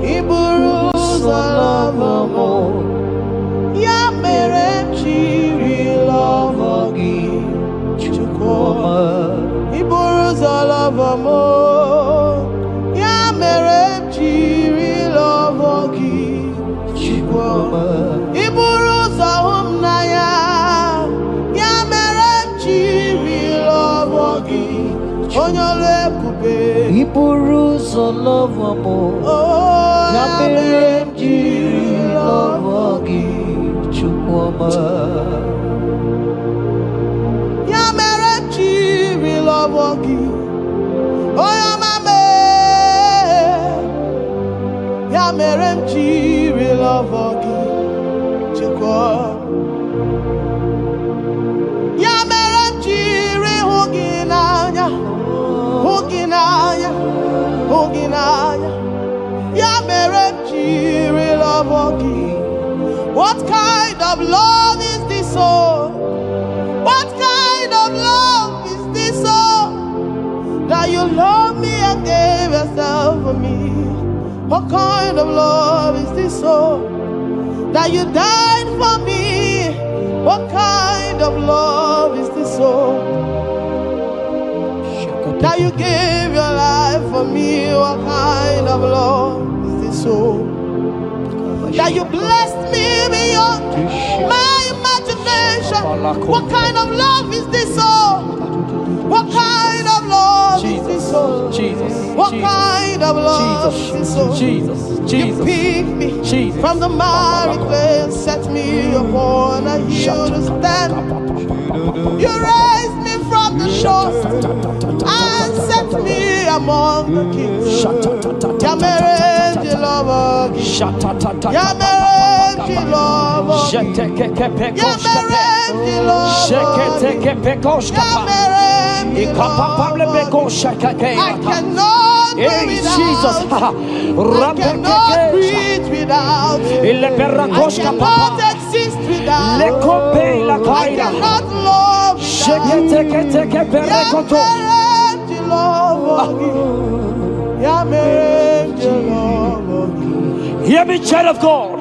Iburu's love more. Ya mere chiri love gi chukoma. Iburu's love more. Ya mere chiri love gi chukoma. Iburu's na ya. Ya mere chiri love gi onyole kube. Iburu's love more. Ya mere chiri love gi chukoma. Ya mere chiri love gi. Oh ya mame. Ya mere chiri love gi chukoma. Ya mere chiri huginanya. Huginanya. Huginanya. Ya mere chiri love gi. What kind of love is this, oh? What kind of love is this, oh? That you love me and gave yourself for me. What kind of love is this, oh? That you died for me. What kind of love is this, oh? That you gave your life for me. What kind of love is this, oh? That you blessed me beyond my imagination. What kind of love is this, oh? What kind of love is this, oh? What kind of love is this, oh? You picked me from the miry clay, set me upon a hill to stand. You raised me from the shore and set me among the kings. Yamerenji lover, Yamerenji lover, Yamerenji lover, I cannot breathe without. I cannot breathe without. I cannot exist without. I cannot love without. Hear me, child of God.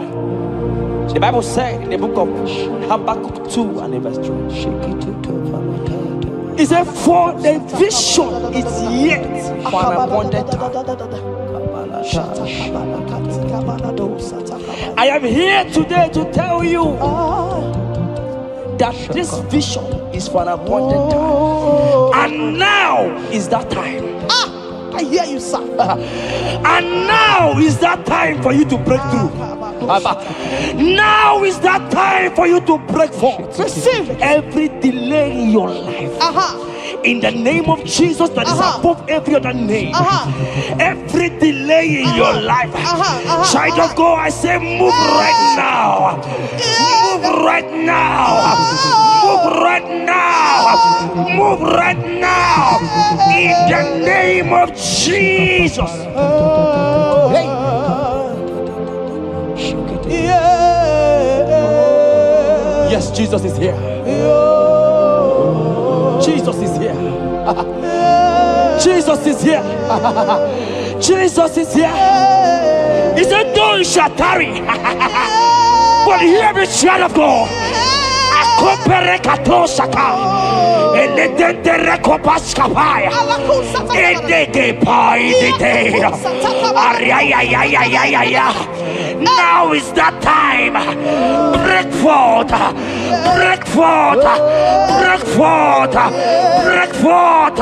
The Bible said in the book of Habakkuk 2 and verse 3. It said, for the vision is yet for an appointed time. I am here today to tell you that this vision is for an appointed time. And now is that time. I hear you, sir. And now is that time for you to break through. Now is that time for you to break forth. Receive every delay in your life. In the name of Jesus that is above every other name. Every delay in your life. Child of God, I say move right now. Move right now. Move right now. Move right now. In the name of Jesus. Hey. Yes, Jesus is here. Jesus is here. Jesus is here. Jesus is here. He said, though you shall tarry, but hear me, child of God. Now is that time. Break forth, break forth, break forth, break forth,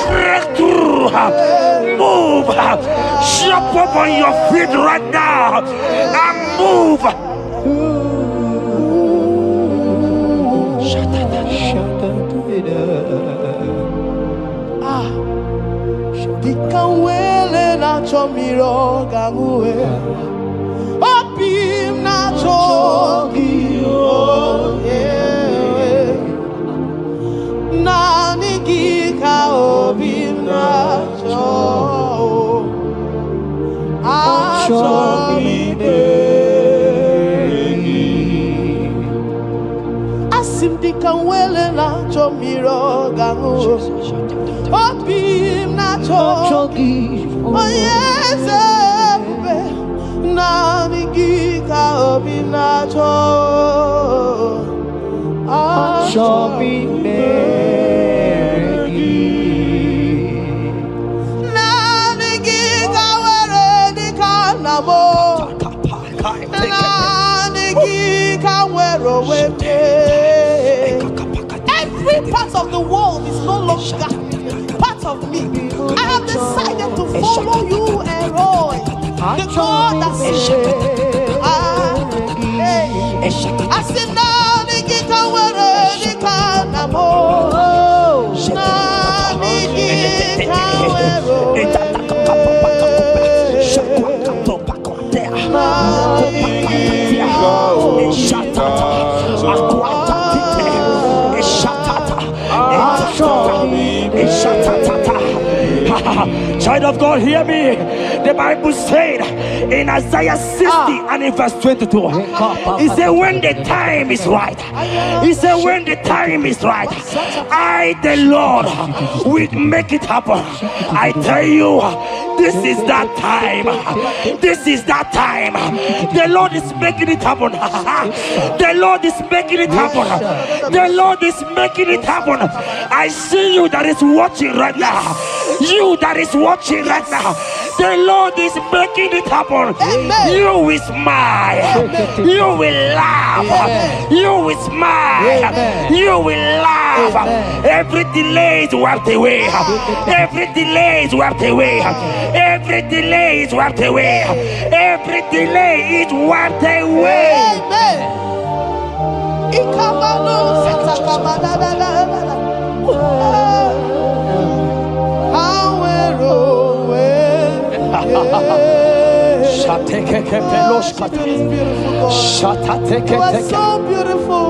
break through. Move, jump up on your feet right now and move. Dikawele na chomiro gamuwe Opim na chogi Na nigika opim na cho Asim dikawele na chomiro gamuwe Opim na chogi Oh yes, Every part of the world is no longer part of me. I have decided to follow you, Elroy, the God that says, I said, now the guitar where the canamo, Child of God, hear me. The Bible said in Isaiah 60 and in verse 22, he said, when the time is right, he said, when the time is right, I, the Lord, will make it happen. I tell you, this is that time. This is that time. The Lord is making it happen. The Lord is making it happen. The Lord is making it happen. I see you that is watching right now. You that is watching right now. The Lord is making it happen. Amen. You will smile. Amen. You will laugh. Amen. You will smile. Amen. You will laugh. Amen. Every delay is wiped away. Every delay is wiped away. Every delay is wiped away. Every delay is wiped away. Amen. You are so beautiful.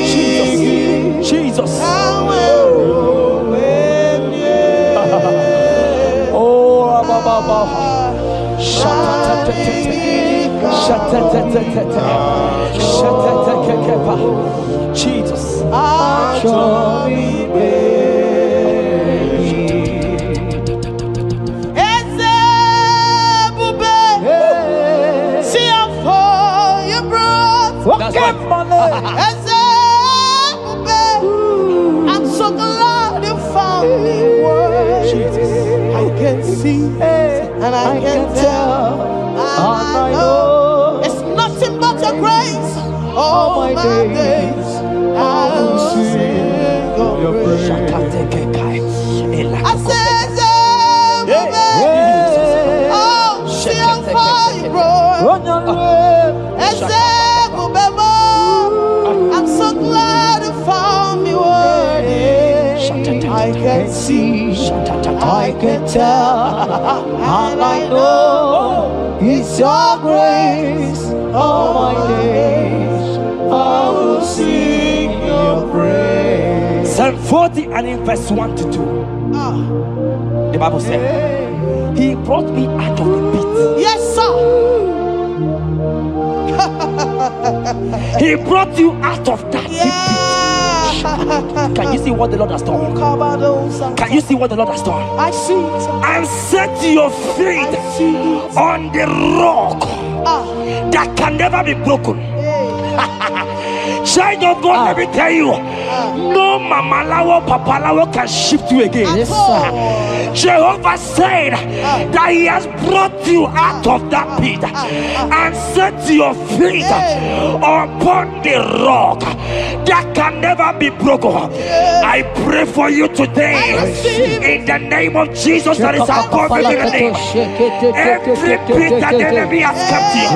Jesus. Jesus. I'm so glad you found me worthy. I can see and I can tell, and I know it's nothing but your grace. All my days I will sing your praise. I said, oh, see how far you brought. I'm so glad you found me worthy. I can see, I can tell, and I know it's your grace. All my days I will sing your praise. Psalm 40 and in verse 1 to 2. The Bible said, he brought me out of the pit. Yes, sir. He brought you out of that deep pit. Can you see what the Lord has done? Can you see what the Lord has done? I see. And set your feet on the rock that can never be broken. Child of God, let me tell you, no mama lawo, papa lawo can shift you again. Yes, sir. Jehovah said that he has brought you out of that pit and set your feet upon the rock that can never be broken. I pray for you today in the name of Jesus that is above every name. Every pit that the enemy has kept you,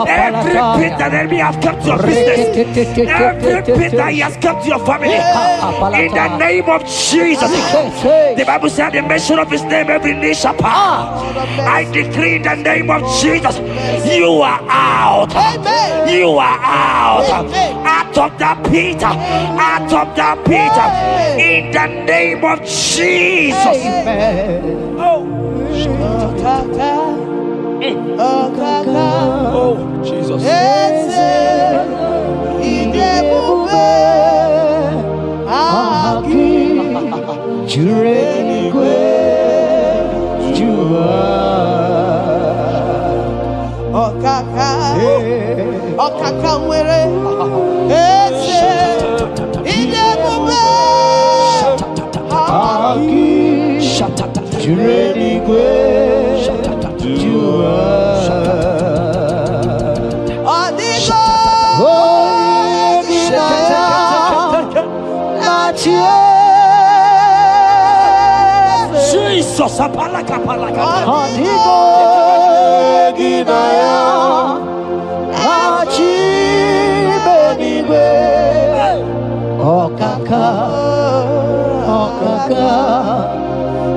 every pit that the enemy has kept your business, every pit that he has kept your family, in the name of Jesus. The Bible said the mention of his name every knee shall bow. I decree in the name of Jesus, you are out. You are out. Out of the pit. Out of the pit. In the name of Jesus. Amen. Oh. Jureni kwe jua Okaka mwere ese idebube Aki Jureni kwe jua Adigo Jesus, apalaka. Adigo ginaya achibeniwe okaka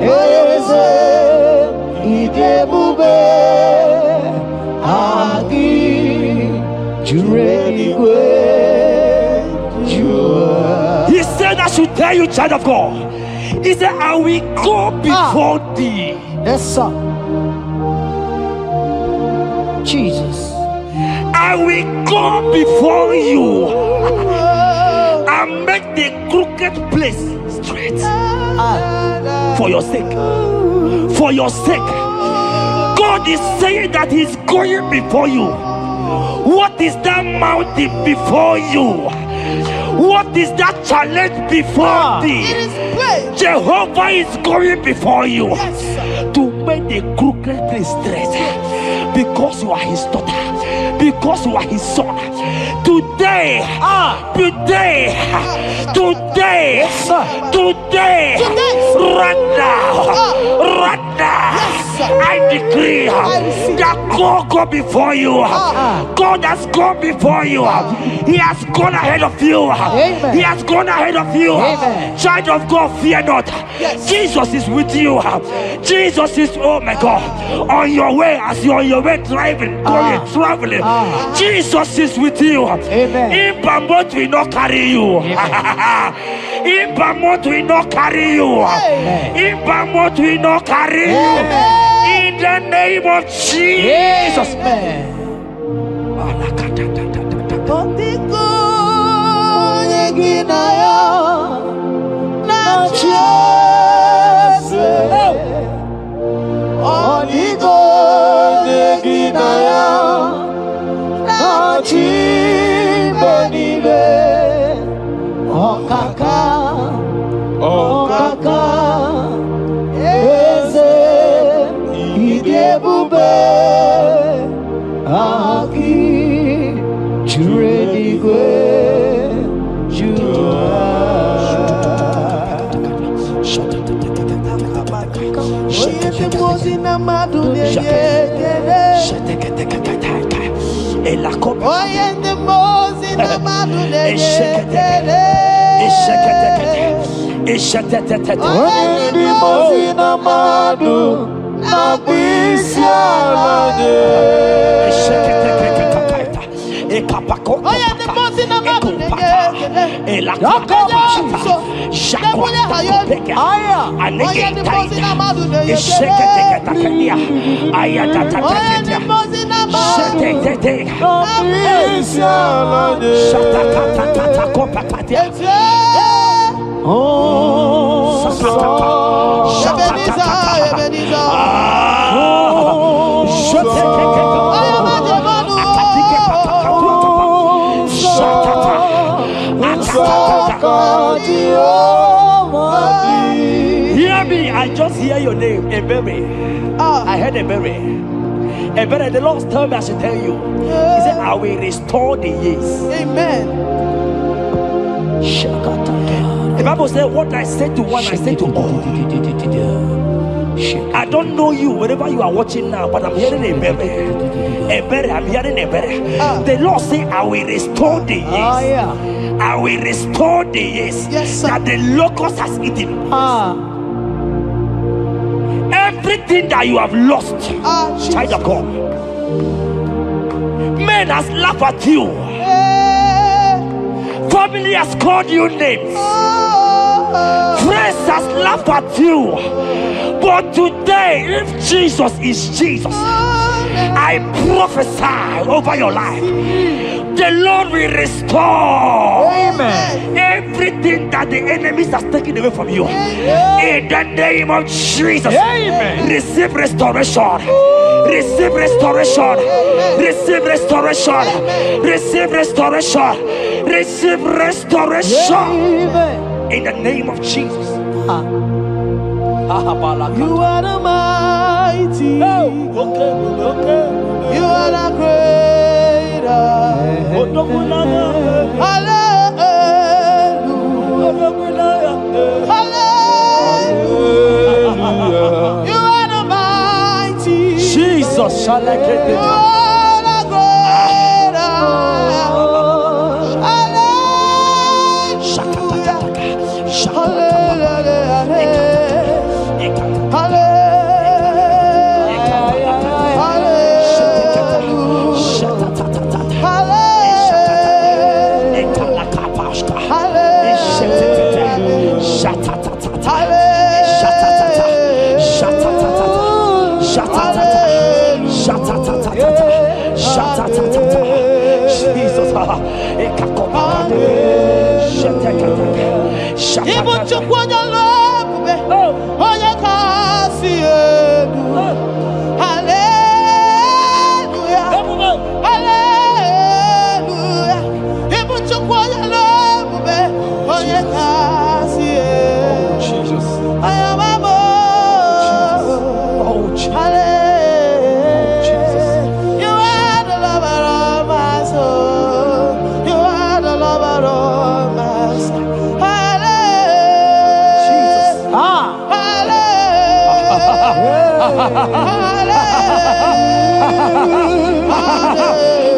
eze idebube agi jureligwe jua. He said I should tell you, child of God. He said, I will go before thee. Yes, sir. Jesus. I will go before you and make the crooked place straight. For your sake. For your sake. God is saying that He's going before you. What is that mountain before you? What is that challenge before thee? Jehovah is going before you to make the crooked place straight. Because you are His daughter, because you are His son. Today, right now, I decree that God go before you. God has gone before you. He has gone ahead of you. He has gone ahead of you. Child of God, fear not. Jesus is with you. Jesus is, oh my God, on your way, as you're on your way driving, going, traveling. Jesus is with you. In Bamot will not carry you. In Bamot will not carry you. In Bamot will not carry you. In the name of Jesus. Okaka eze idebube aki jureligwe jua. Hear me, I just hear your name, Ebere. I heard Ebere. Ebere, the Lord told me I should tell you. He said, I will restore the years. Amen. The Bible said, what I said to one, I said to all. I don't know you, wherever you are watching now, but I'm hearing Ebere. I'm hearing Ebere. The Lord said, I will restore the years. I will restore the years that the locust has eaten. Everything that you have lost, child of God. Men has laughed at you. Family has called you names. Friends has laughed at you. But today, if Jesus is Jesus, I prophesy over your life. The Lord will restore everything everything that the enemies has taken away from you, in the name of Jesus, receive restoration. Receive restoration. Receive restoration. Receive restoration. Receive restoration. In the name of Jesus. You are the mighty. You are the greater. Hallelujah. Hallelujah. You are the mighty. Jesus shall I get You it. are the greater.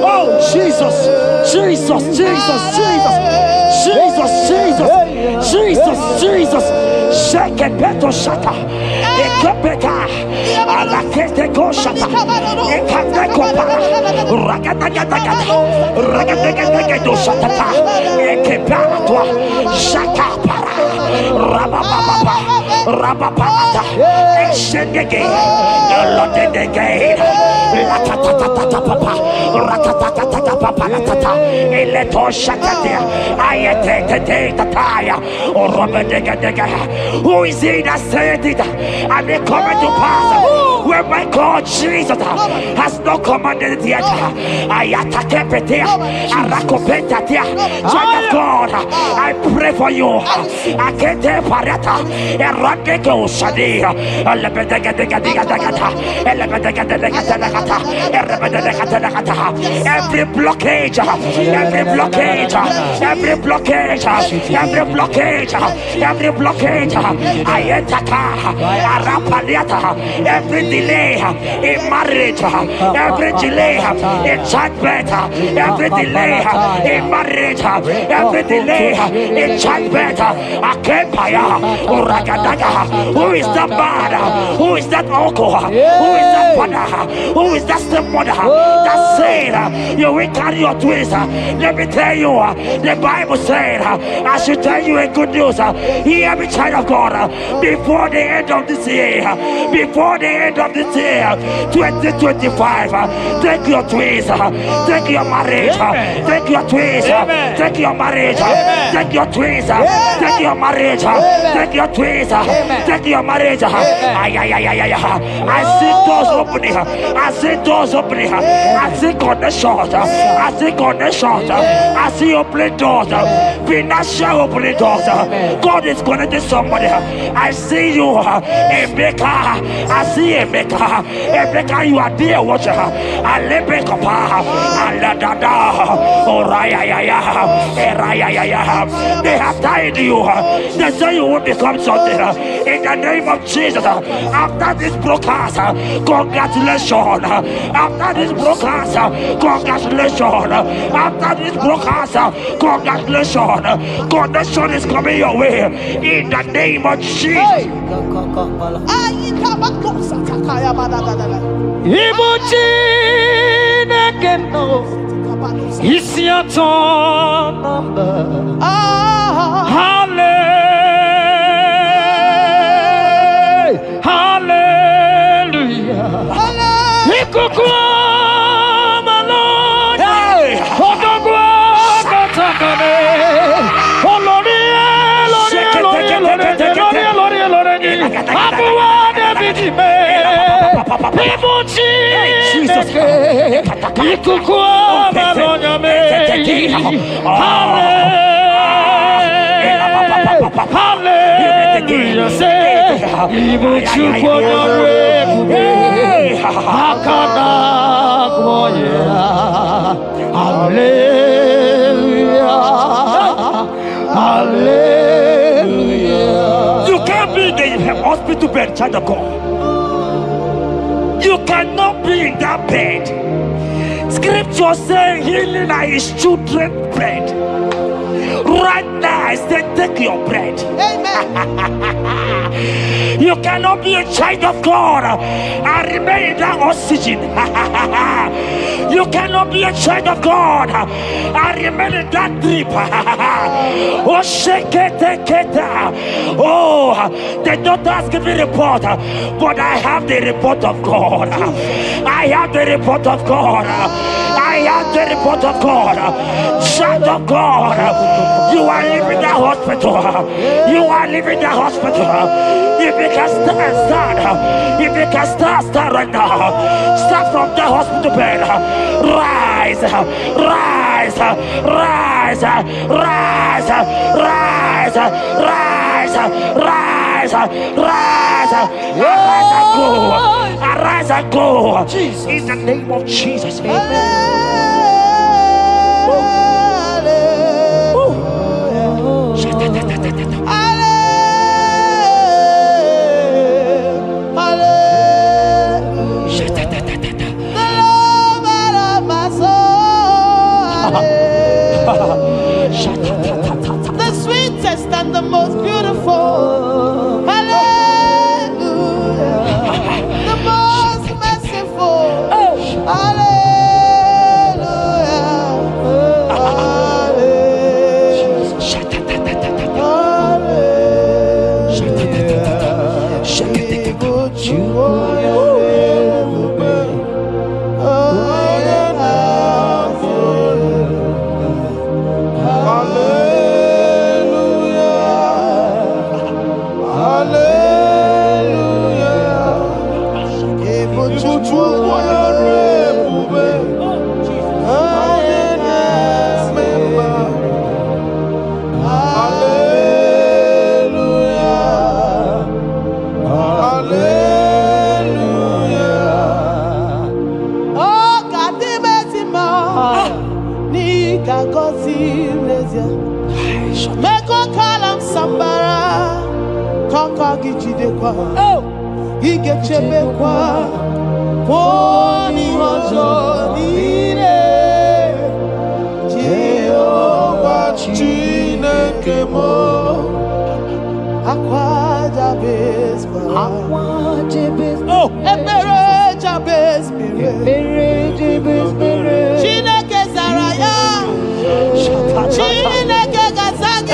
Oh, Jesus, Jesus, Jesus, Jesus, Jesus, Jesus, Jesus, Jesus. Shake it, Beto Shata. Ekepeka. Alakete go Shata. Ekateko para. Ragatagatagat. Ragatagatagat Shata. Ekepara. Shaka para. Rabababa. Rababata. Exendege. Lotedege. Latatatata papa. Ratatatata papa. Latata. Eleto Shatatia. Ayete tataya. Or Robedega. Who is he that said it? And they come to pass where my God Jesus has not commanded it yet. Ayatakepetia, Arakopetia, Child of God, I pray for you. Akete parata, Eradeko Shadi, every blockage, every blockage, every blockage, every blockage, every blockage, Ayataka, Arapaliata, every delay in marriage, every delay in childbirth, every delay in marriage, every delay in childbirth, Akempaya, Uragadaga, who is that man? Who is that uncle? Who is that father? Who is that stepmother that said you will carry your twins? Let me tell you, the Bible said, I should tell you a good news. Hear me, child of God, before the end of this year, 2025, take your twins, take your marriage, take your twins, take your marriage, take your twins, take your marriage, take your twins, take your marriage. I see doors opening, I see doors opening, I see connections, I see connections, I see opening doors, financial opening doors. God is connecting somebody. I see you, Emeka. I see Emeka. Emeka, you are there, watcher. Alebekapa, Aladada, Oraya, Eraya. They have tied you. They say you will become something. In the name of Jesus, after this broadcast, congratulations. After this broadcast, congratulations. After this broadcast, congratulations. Connection is coming your way. In the name of Jesus. Ibuchi nekeno is your turn number. Hallelujah. Ikukwa malone. Odogwa katakane. Oloria. Hallelujah. You can't be in the hospital bed, child of God. You cannot be in that bed. Scripture saying healing are his children's bread. Right now, I say, take your bread. Amen. You cannot be a child of God and remain in that oxygen. You cannot be a child of God and remain in that drip. Oh, shake it, take it. Oh, the doctors give me a report, but I have the report of God. I have the report of God. I have the report of God. Child of God, you are leaving the hospital. You are leaving the hospital. If you can stand, if you can stand right now, start from the hospital bed. Rise, rise, rise, rise, rise, rise, rise, rise, arise and go, arise and go. In the name of Jesus. The sweetest and the most beautiful. Hallelujah. The most merciful. Oh, he gets a big one. Pony hozo nire Jehovah Chineke mo Aqua Jabez Oh, Ebere Jabez Chineke Zaraya Chineke Gazagi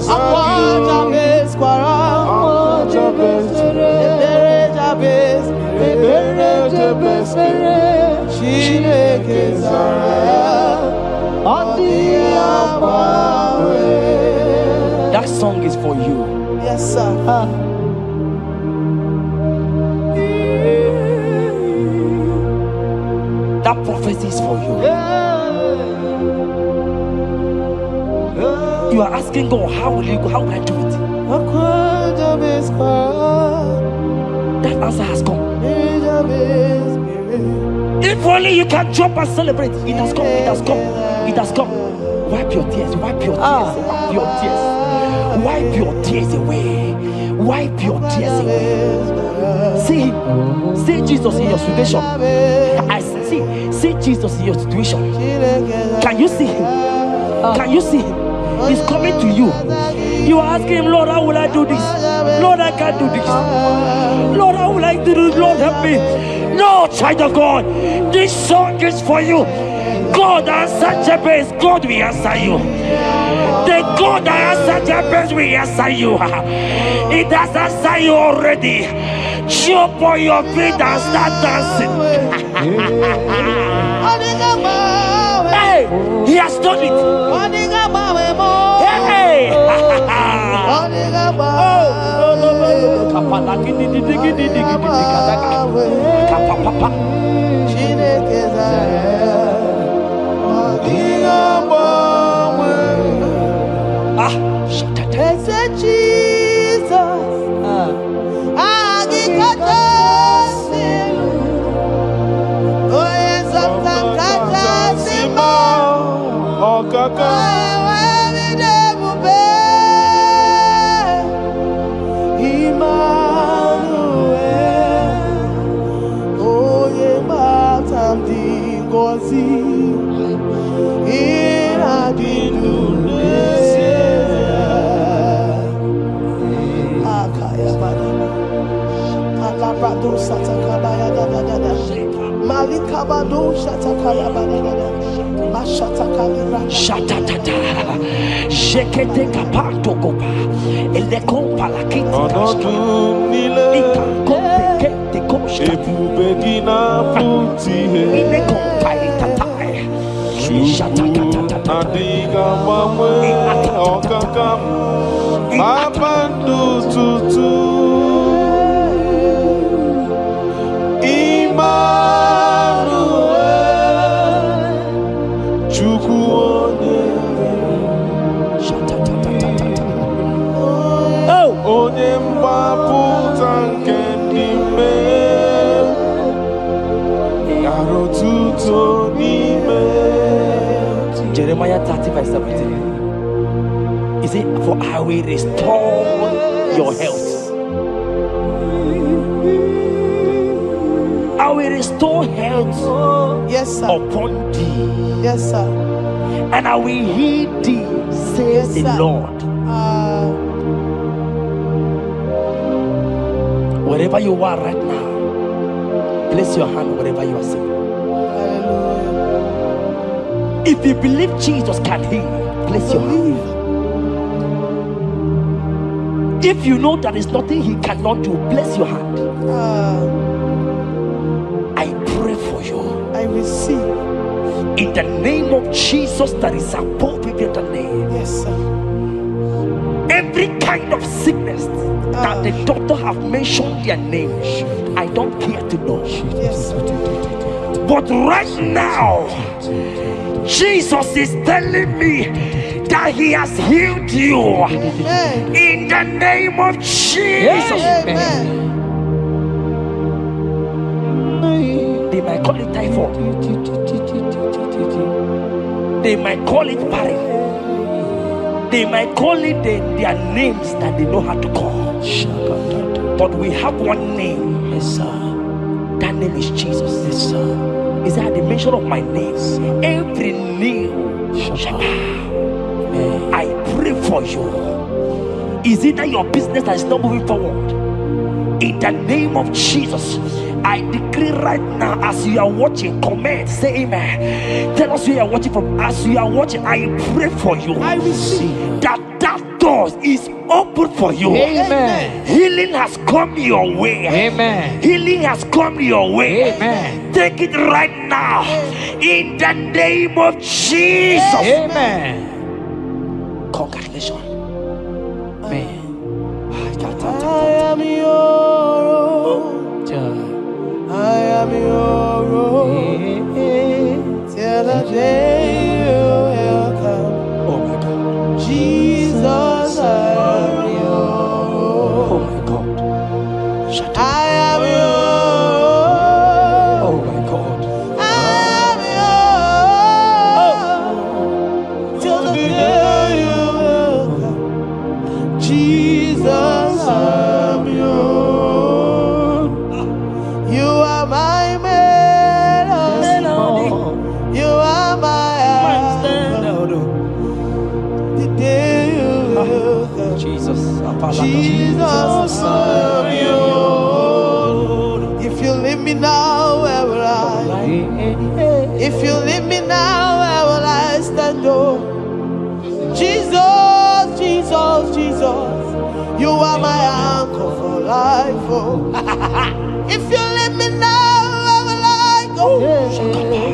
Aqua Jabez Quara That song is for you. Yes, sir. That prophecy is for you. You are asking God, how will you go? How will I do it? That answer has come. If only you can jump and celebrate. It has come. It has come. It has come. Wipe your tears. Wipe your tears. Wipe your tears. Wipe your tears away. Wipe your tears away. See Jesus in your situation. I see Jesus in your situation. Can you see him? Can you see him? He's coming to you. You are asking him, Lord, how will I do this? Lord, I can't do this. Lord, how will I do this? Lord, help me. No, child of God, this song is for you. God answered Jabez, God will answer you. The God that answered Jabez will answer you. It has answered you already. Jump on your feet and start dancing. Hey, he has done it. Hey, Jeremiah 30 verse 17. He said, for I will restore your health. I will restore health, yes, sir, upon thee. Yes, sir. And I will heal thee, says the Lord. Wherever you are right now, place your hand wherever you are sitting. If you believe Jesus can heal, place your hand. If you know there is nothing he cannot do, place your hand. I pray for you. I receive. In the name of Jesus that is above every other name. Yes, sir. Every kind of sickness that the doctor have mentioned their name, I don't care to know. Yes, sir. But right now, Jesus is telling me that he has healed you. Amen. In the name of Jesus. Amen. They might call it typhoid. They might call it barren. They might call it their names that they know how to call. But we have one name. Yes, sir. That name is Jesus. Yes, sir. Is that the mention of my name? Every knee shall bow. I pray for you. Is it that your business that is not moving forward? In the name of Jesus, I decree right now, as you are watching, comment, say amen. Tell us where you are watching from. As you are watching, I pray for you. I receive that door is open for you. Amen. Healing has come your way. Amen. Healing has come your way. Amen. Take it right now. In the name of Jesus. Amen. Congratulations. Amen. I am your own. I am your own. Till the day you will come. Oh my God. Jesus, I am your Oh own. my God. I am your own. Oh my God. I am your own. Till the day you will come. Jesus, I am your own. You are my melody. You are my anthem. The day you will come. Jesus. Jesus, I am your own. If you leave me now, where will I? If you leave me now, where will I stand? Oh, Jesus, Jesus, Jesus, you are my anchor for life. Oh, if you leave me now, where will I go?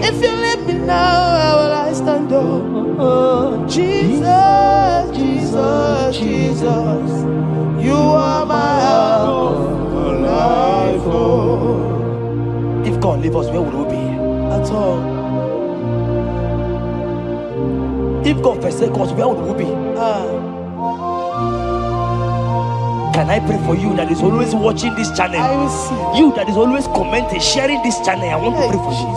If you leave me now, where will I stand? Oh, Jesus, Jesus. Jesus, Jesus, you are my help, life. Oh. If God leave us, where would we be? At all. If God forsake us, where would we be? Can I pray for you that is always watching this channel? I will see. You that is always commenting, sharing this channel. I want to pray for you.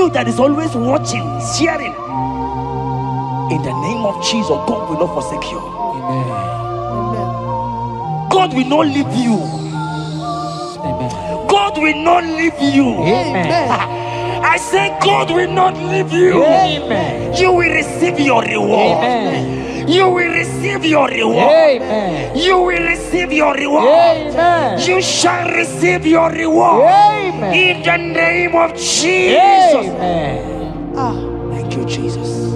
You that is always watching, sharing. In the name of Jesus, God will not forsake you. Amen. Amen. God will not leave you. Amen. God will not leave you. Amen. I say God will not leave you. Amen. You will receive your reward. Amen. You will receive your reward. Amen. You will receive your reward. Amen. You shall receive your reward. Amen. In the name of Jesus. Amen. Thank you, Jesus.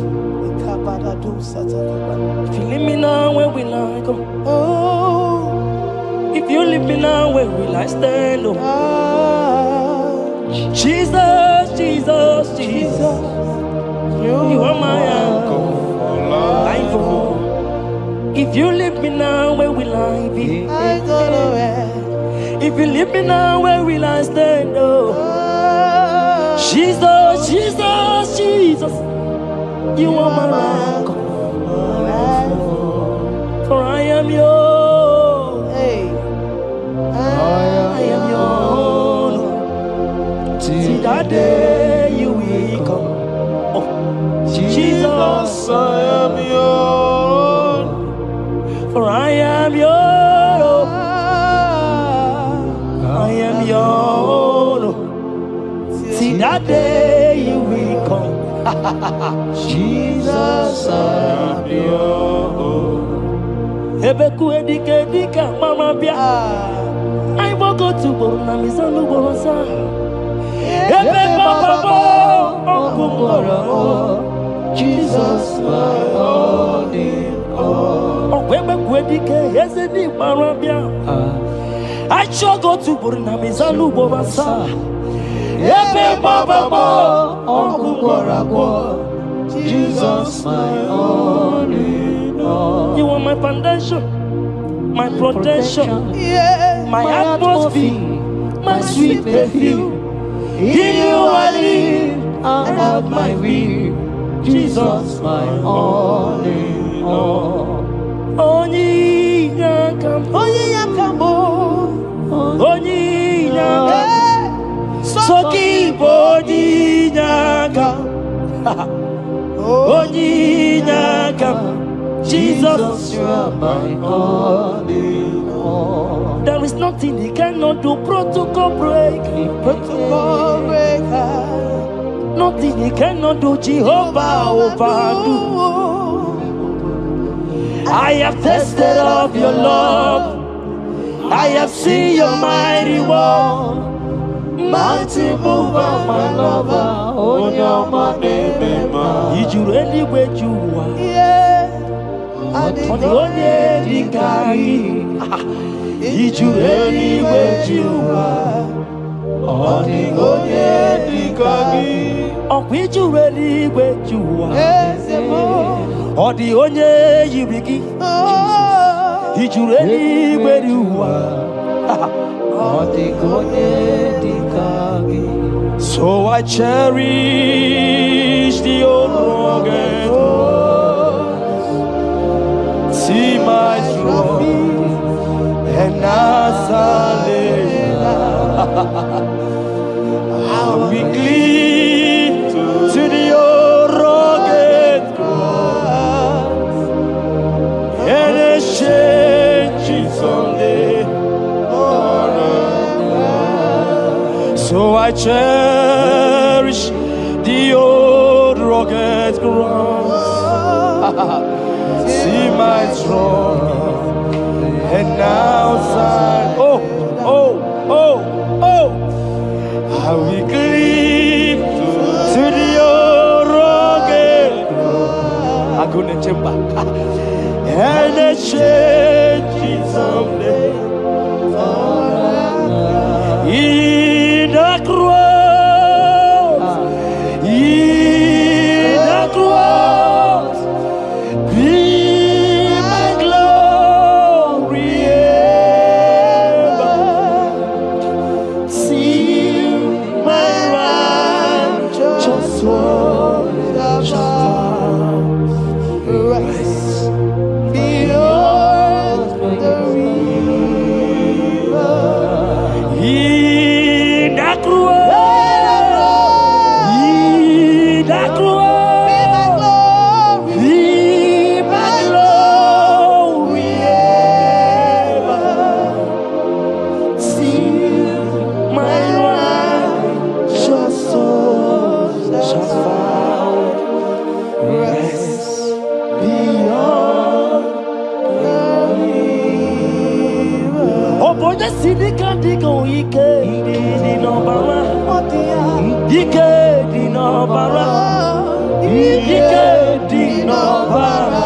If you leave me now, where will I go? Oh, If you leave me now, where will I stand? Oh. Jesus, Jesus, Jesus. You are my uncle. Life, oh. If you leave me now, where will I be? I go nowhere. If you leave me now, where will I stand? Oh. Jesus, Jesus, Jesus. You are my uncle. For I am yours. Hey, I am yours. See that day you will come. Oh, Jesus, I am yours. for I am yours. I am yours. See that day you will come. Jesus, I am yours. Ebeku edike dika mama bia. I will go to Borna Misanu Borosa. Ebe Baba Jesus, my all in all. Ebeku edike yesedi mama bia. I shall go to Borna Misanu Borosa. Ebe Baba Jesus, my all in all. You are my foundation, my protection, Yeah, my atmosphere, my sweet perfume. In you I live, I have my will. Jesus, my all in all. Onyi yakam, Onye yakamo, onyi yakam, soki boni yakam, onyi yakam. Jesus, you are my all in all. there is nothing he cannot do. Protocol break, Protocol breaker, nothing he cannot do. Jehovah overdo. I have tasted of your love. I have seen your mighty work. mighty mover, my lover, on your money, man. Did you really where you are? Yeah, I did On the only Dikari. Did you really where you are? on the only Dikari. Or did you really where you are? Yes, Or the only Yibiki. oh, Did you really where you are? on the only Dikari. So I cherish the old rugged cross. See my trophy and as I lay I'll be clean to the old rugged cross and exchange it someday. So I cherish the old rugged cross. See my trophy and now sign. Oh, oh, oh, oh. I will cleave to the old rugged cross. I'm gonna jump back and exchange it someday. In the cross, in the cross, Oboja sinika digo ike di no bara. Ike di no bara. Ike di no bara.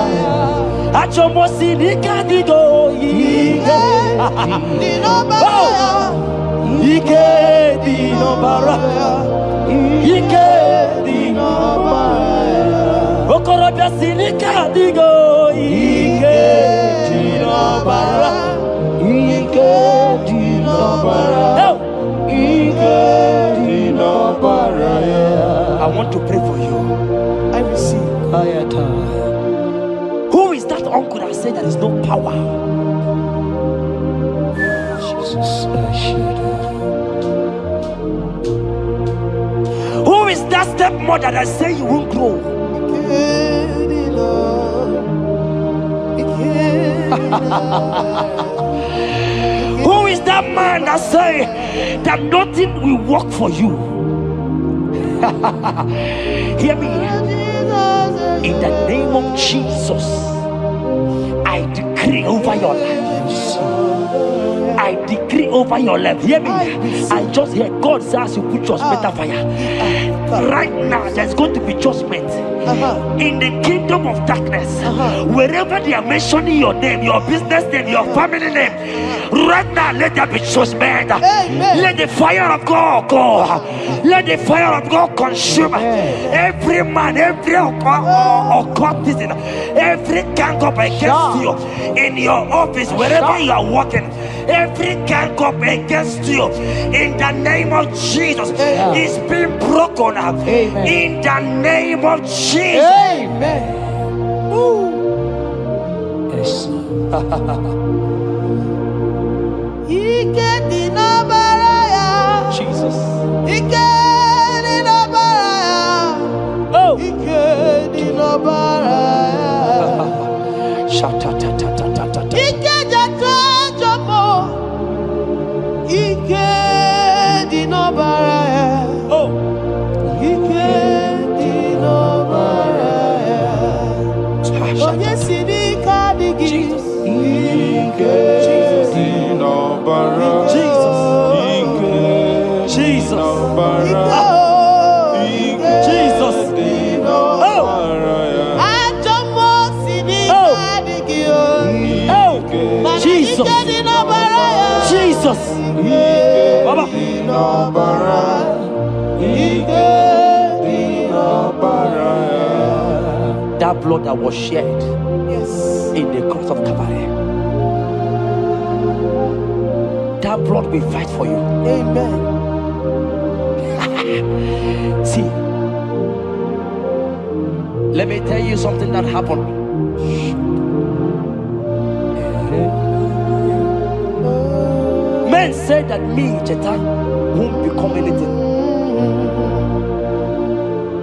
Achomo sinika digo ike di no bara. Ike di no bara. Ike di no bara. Okoroja sinika digo ike di no bara. Ike di no bara. Ike di no bara. I want to pray for you. I receive. Who is that uncle that said there is no power? Jesus, who is that stepmother that say you won't grow? Who is that man that say that nothing will work for you? Hear me. In the name of Jesus, I decree over your life. I decree over your life. Hear me. I just hear God says you put your better fire. Right now, there's going to be judgment in the kingdom of darkness. Wherever they are mentioning your name, your business name, your family name, right now, let there be judgment. Let the fire of God go. Let the fire of God consume every man, every occultism, every gang up against you in your office, wherever you are working. Every gang up against you in the name of Jesus is being broken up. In the name of Jesus. Amen. Yes. Jesus. Jesus. Baba. That blood that was shed in the cross of Calvary, that blood will fight for you. Amen. See, let me tell you something that happened. Men said that me, Chetan, won't become anything.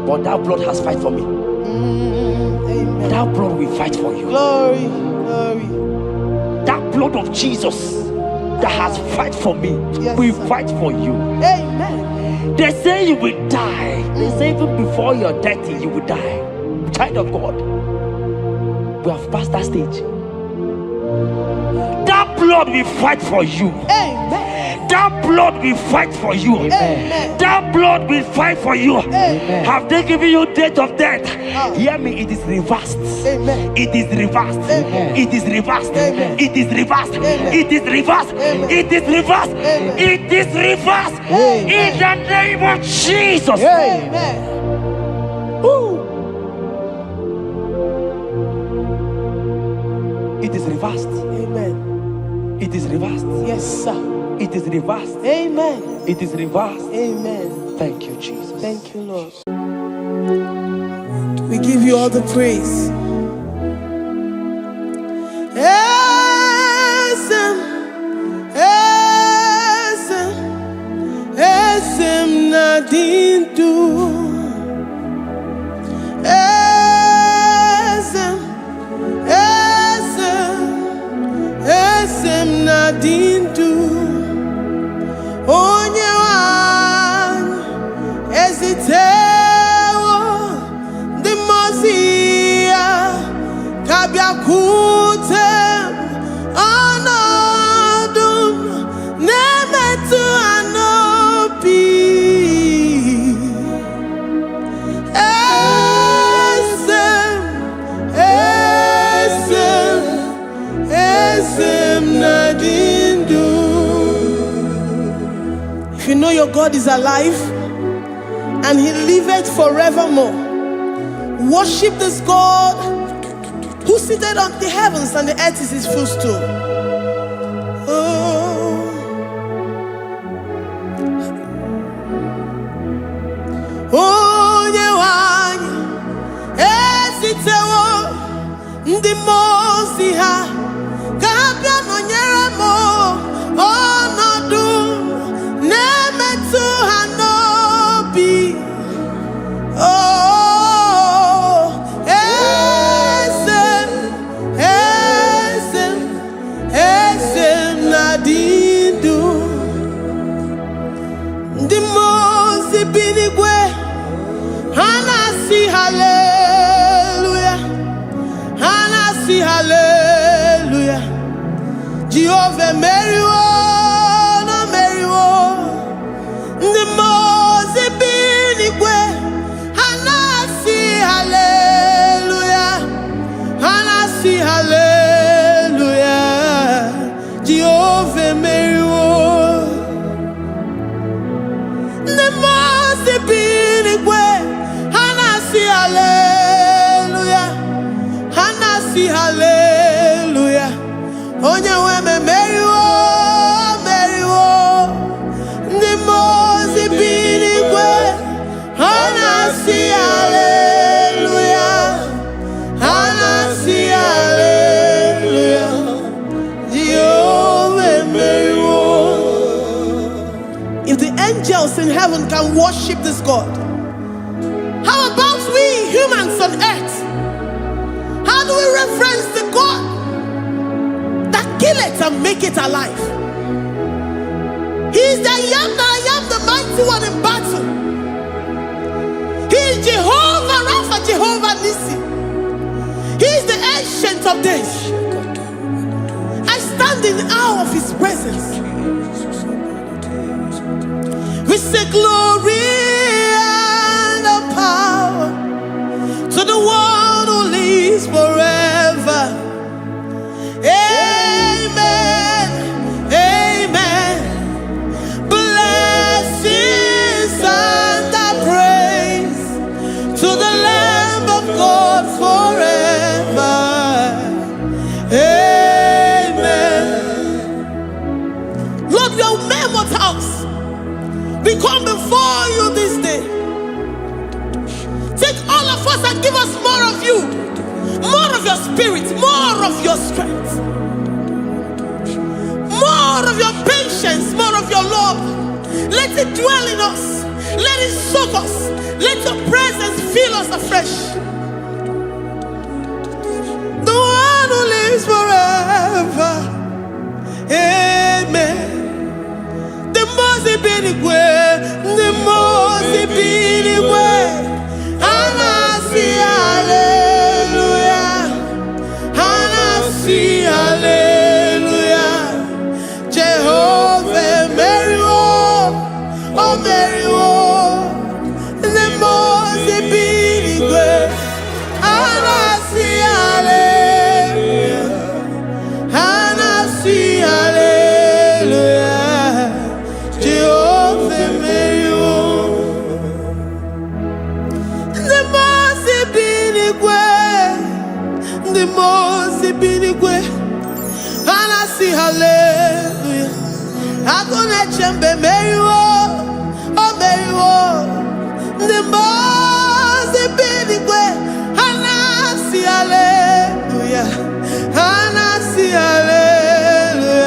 But that blood has fight for me. Amen. That blood will fight for you. Glory, glory. That blood of Jesus that has fight for me will fight for you. Amen. They say you will die. They say even before you're 30, you will die. Child of God, we have passed that stage. That blood will fight for you. Amen. That blood will fight for you. Amen. That blood will fight for you. Amen. Have they given you date of death? Hear me, it is reversed. Amen. It is reversed. Amen. It is reversed. Amen. It is reversed. Amen. It is reversed. Amen. It is reversed. Amen. It is reversed. Amen. In the name of Jesus. Amen. It is reversed. Amen. It is reversed. Yes, sir. It is reversed. Amen. It is reversed. Amen. Thank you, Jesus. Thank you, Lord. We give you all the praise. Esem nadindu. Esem nadindu. Onye wan ezitewo the Mosiah. your God is alive and he liveth forevermore. Worship this God who seated on the heavens and the earth is his footstool. Oh, Nyewani, esitewo ndi mozi ha, kabia nonyeremo, onodu, nemetu hanobi. Oh, esem nadindu, ndi mozi binigwe. Hanasi hallelujah, Hanasi hallelujah. Jehovah Mary no Mary the Mose binigwe. Hanasi hallelujah, Hanasi hallelujah. Jehovah Mary the Mose binigwe. Hallelujah, Hanasi hallelujah. Onye weme Mary the Mose binigwe. Hanasi hallelujah, Hanasi hallelujah. Jehovah Mary. If the angels in heaven can worship this God, how about we humans on earth? How do we reference the God that kill it and make it alive? He is the I am the mighty one in battle. He is Jehovah Rapha, Jehovah Nissi. He is the ancient of days. I stand in awe of his presence. We say glory to the one who lives forever. Amen, amen. Blessings and praise to the Lamb of God forever. Amen. Lord, we are mere mortals. We come before you this day. Take all of us and give us more of you, more of your spirit, more of your strength, more of your patience, more of your love. Let it dwell in us. Let it soak us. Let your presence fill us afresh. The one who lives forever. Amen. The Mose binigwe, the Mose binigwe. Hanasi hallelujah, Hanasi hallelujah. Jehovah Mary oh Mary the Mose binigwe. Hanasi hallelujah, Hanasi hallelujah. Jehovah Mary the Mose binigwe. Hanasi hallelujah. Agone chembe Mary oh Mary the Mose binigwe. Hanasi hallelujah, Hanasi hallelujah.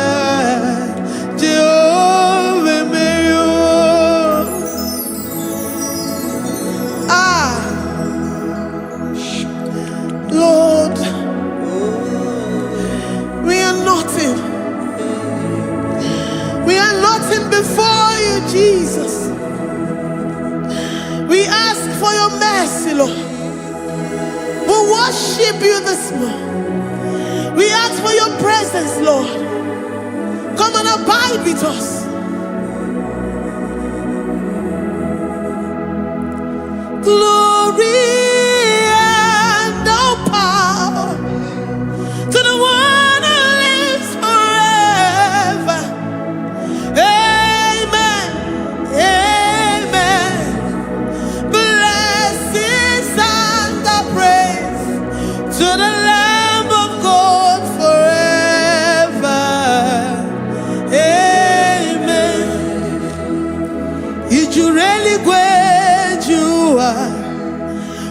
Jehovah Mary. Lord, we are nothing. We are nothing before you, Jesus. We ask for your mercy, Lord. We worship you this morning. We ask for your presence, Lord. Come and abide with us. Glory and all power to the one who lives forever. Amen.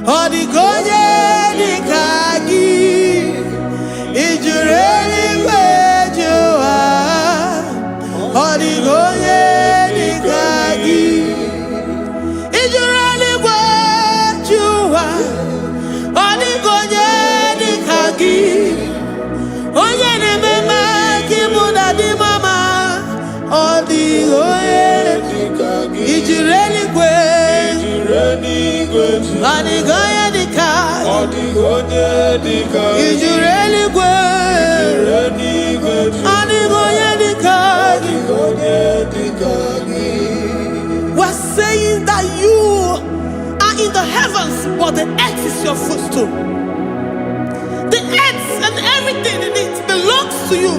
Odigonye dikagi ijureli gwejua. Odigonye dikagi ijureli gwejua. Odigonye dikagi onye nemema kimuda di mama. Odigonye dikagi ijureli gwejua. Odigonye dikagi odigonye dikagi ijureli gwejua. Odigonye dikagi we're saying that you are in the heavens, but the earth is your footstool. The earth and everything in it belongs to you.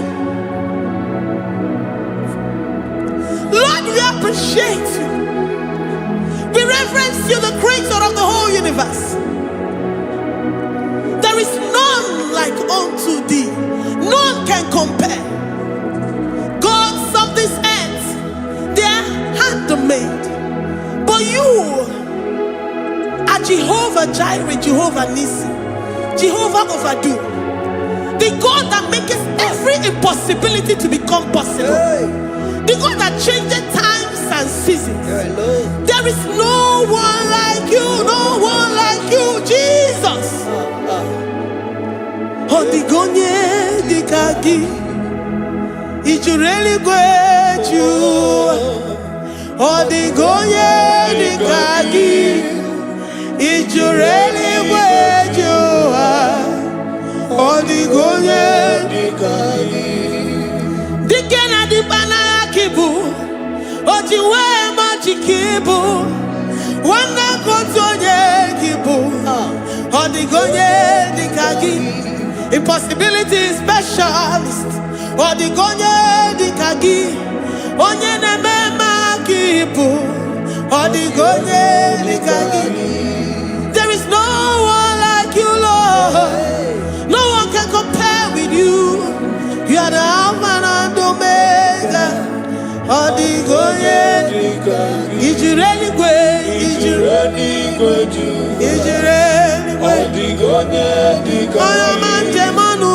Lord, we appreciate you. We reverence you, the creator of the whole universe. There is none like unto thee. None can compare. Gods of this earth, they are handmade. But you are Jehovah Jireh, Jehovah Nissi, Jehovah Overdo, the God that makes every impossibility to become possible, the God that changes times and seasons. There is no one like you, no one like you, Jesus. Odigonye dikagi ijureli gwejua. Odigonye dikagi ijureli gwejua. Odigonye dikagi dikena dibana kibu ojiwe majikibu wana kotonye kibu. Odigonye dikagi impossibility specialist. Odigonye dikagi onye nemema kibu. Odigonye dikagi. There is no one like you, Lord. No one can compare with you. You are the Alpha and Omega. Odigonye dikagi ijureli gwe ijureli odigonye dikagi oyamanje manu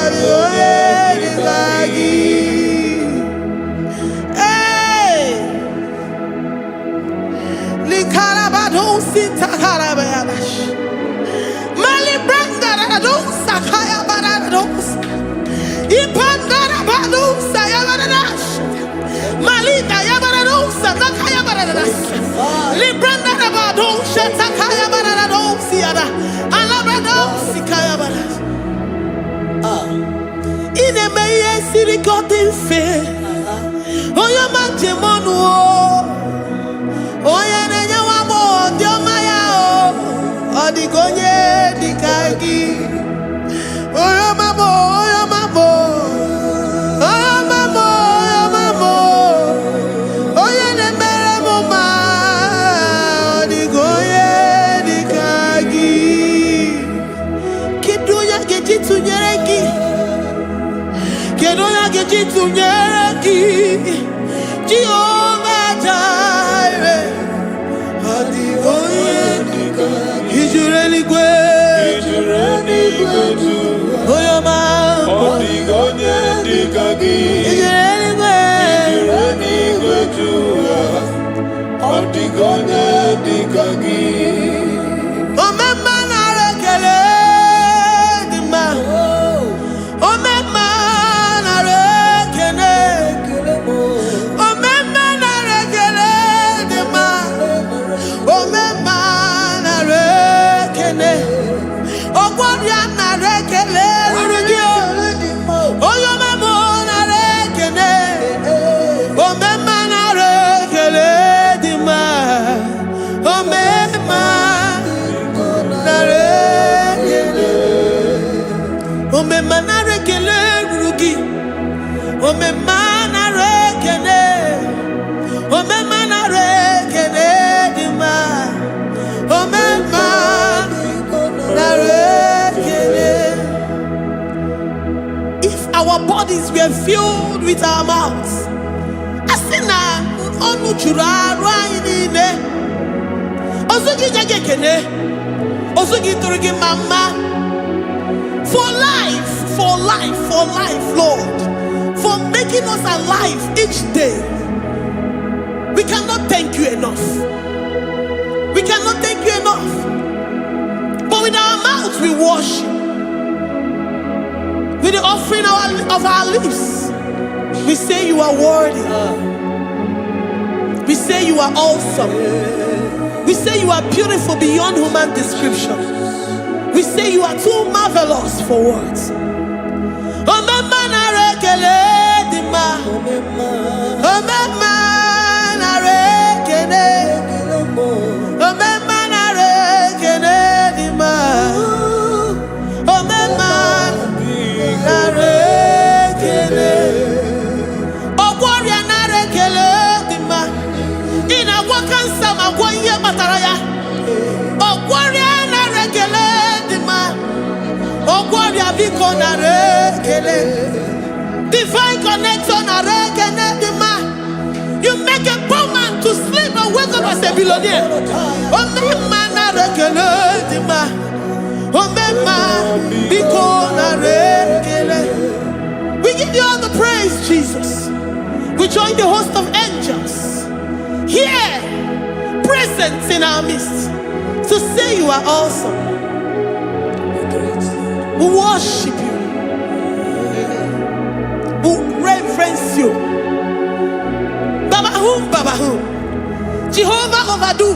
odigonye dikagi. Hey, likarabado sitakarabayash mali branda radosa kaya barados ipandara badosa yabarash malita yabaradosa nakaya baradas libranda rabadosa takaya baradosi yada alabradosi kaya baradas. Ine meye siri kotin fe oyo manje monu oya nenya wamo diomaya odigonye dikagi oyo mamo oyo mamo oyo mamo oyo mamo oya nemere moma odigonye dikagi kidunya gejitu nyereki kedonya gejitu nyereki Jehovah Jireh odigonye dikagi ijureli gwe oyo mamo odigonye dikagi ijureli gwe odigonye dikagi. Omema na rekele dima omema na rekele omema na rekele dima omema na rekele ogwabia na rekele urugio oyo memo na rekele omema na rekele dima omema na rekele omema na rekele urugi omema na rekele omema na rekele dima omema na rekele. If our bodies were filled with our mouths, asina onu churaru ayinine. Osugi jagekene. Osugi turugi mama. For life, Lord. For making us alive each day. We cannot thank you enough. We cannot thank you enough. But with our mouths we worship. With the offering of our lips, we say you are worthy. We say you are awesome. We say you are beautiful beyond human description. We say you are too marvelous for words. Divine connection. You make a poor man to sleep and wake up as a billionaire. We give you all the praise, Jesus. We join the host of angels here, present in our midst, to say you are awesome. We worship you. We reverence you. Baba whom? Jehovah overdo.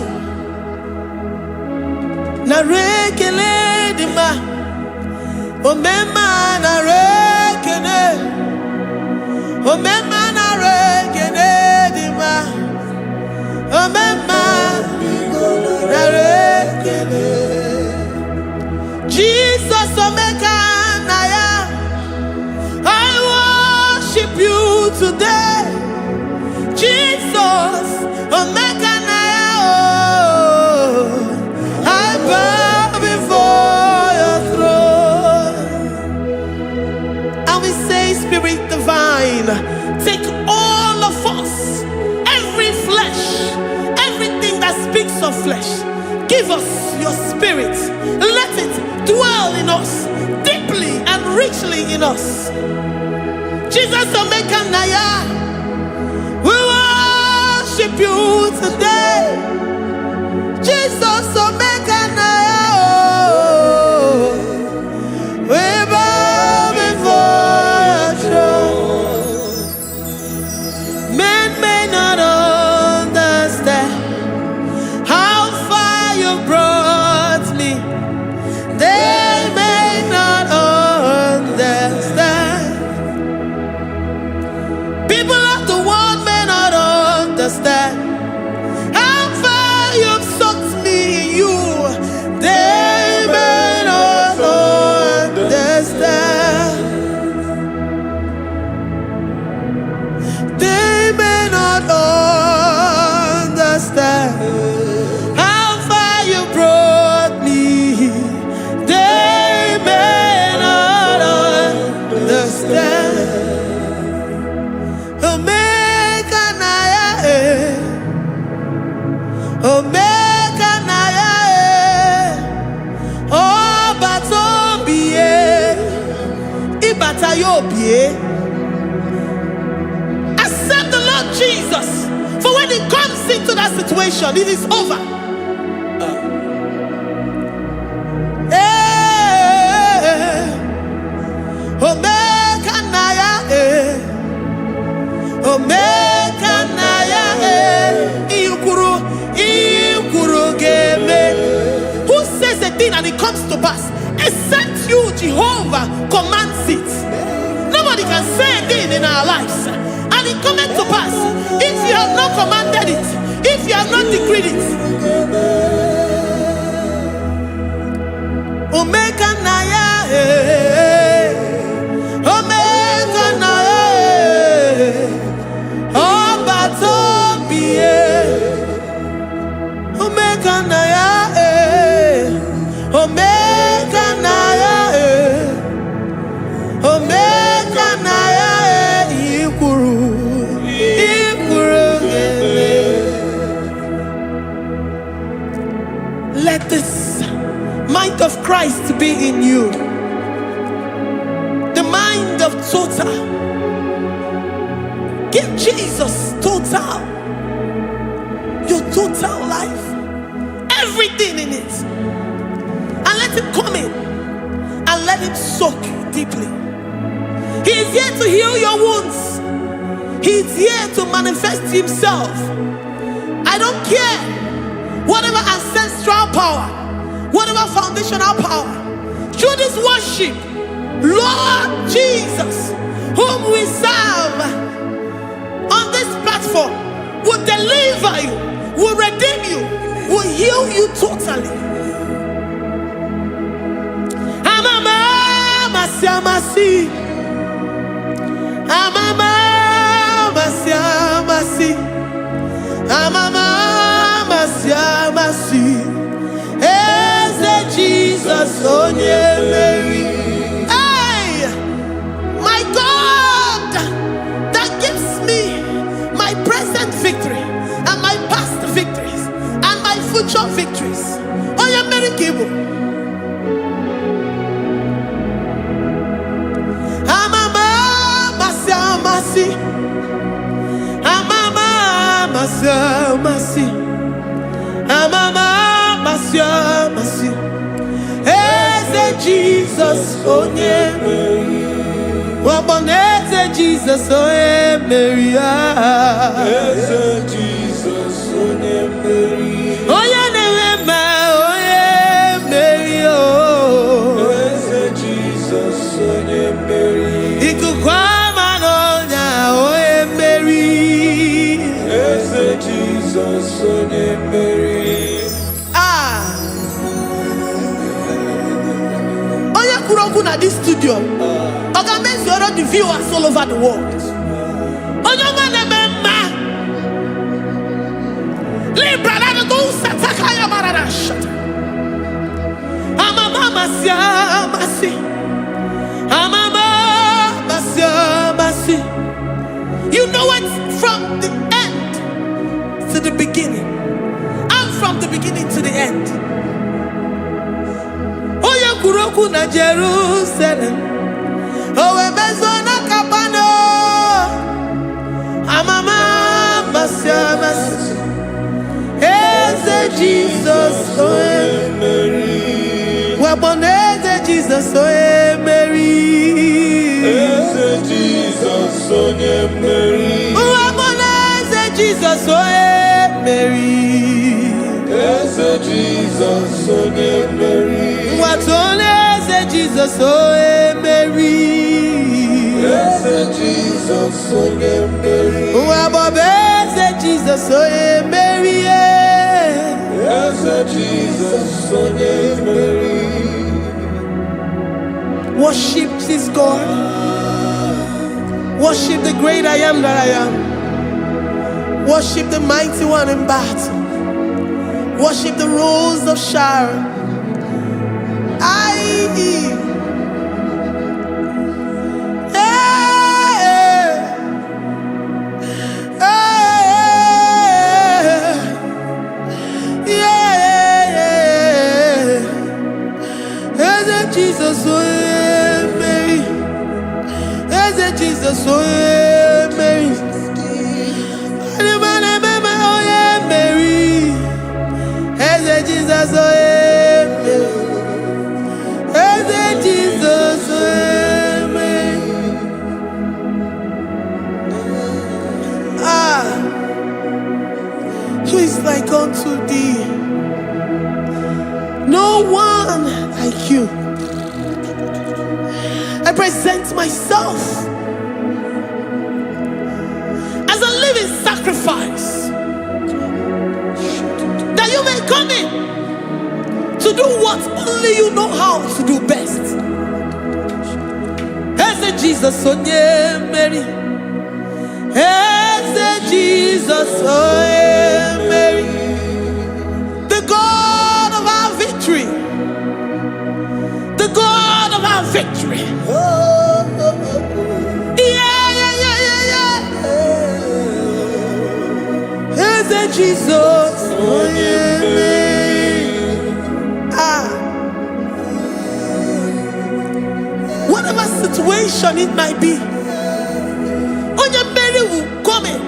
Na rekele dima. Omema na rekene. Omema na rekene dima. Omema na rekene. Jesus omeka naya. I worship you today. Jesus, omeka naya. I bow before your throne. And we say, Spirit divine, take all of us, every flesh, everything that speaks of flesh. Give us your spirit. Let it dwell in us, deeply and richly in us. Jesus, omeka naya. We worship you today. Jesus, omeka naya. We bow before your throne. Men may not understand how far you brought me. They may not understand. People of the world may not understand how far you've sucked me in you. They may not understand. They may not understand how far you brought me. They may not understand. Omeka naya, oh batobie, ibatayobie. Accept the Lord Jesus, for when He comes into that situation, it is over. Omeka naya, omeka naya, who says a thing and it comes to pass? Except you, Jehovah, commands it. Nobody can say a thing in our lives and it comes to pass if you have not commanded it, if you have not decreed it. Omeka naya, omeka naya, oh batobie. Omeka naya, omeka naya, omeka naya, ikuru gele. mind of Christ to be in you. The mind of total. Give Jesus total. Your total life. Everything in it. And let him come in. And let him soak deeply. He is here to heal your wounds. He is here to manifest himself. I don't care. Whatever ancestral power, whatever foundational power, through this worship, Lord Jesus, whom we serve on this platform, will deliver you, will redeem you, will heal you totally. Amasi, Amama, Masi, Amama, Masi, Eze Jesus, Onye Mary. Hey, my God, that gives me my present victory and my past victories and my future victories. Onye Mary Kibu. Amama masi, Eze Jesus onye Mary, waboneze Jesus onye Mary, Eze Jesus onye Mary, onye newema onye Mary, Eze Jesus onye Mary, ikukwa Jesus onye Mary. Onye kwuru na this studio. Oga means you the viewers all over the world. Onye mana memma. Libra na go sataka ya marara shata. Amama masi. Amama masi. You know it from the to the beginning, and from the beginning to the end. Oya kuroku na Jerusalem, owe bezona kapano, amama masi, Eze Jesus oe Mary, waboneze Jesus oe Mary, Eze Jesus oe Mary, waboneze Jesus oe Mary, Eze Jesus onye Mary, watoleze Jesus onye Mary, Eze Jesus onye Mary, wabobeze Jesus onye Mary, Eze Jesus onye Mary. Worship this God. Worship the great I am that I am. Worship the mighty one in battle. Worship the rose of Sharon. Jesus, Mary. Jesus, Mary. Jesus, Jesus, who is like unto thee? No one like you. I present myself as a living sacrifice, that you may come in to do what only you know how to do best. Eze Jesus onye Mary, Eze Jesus onye Mary, the God of our victory, the God of our victory. Eze Jesus onye Mary. situation it might be, Onyemeri will come in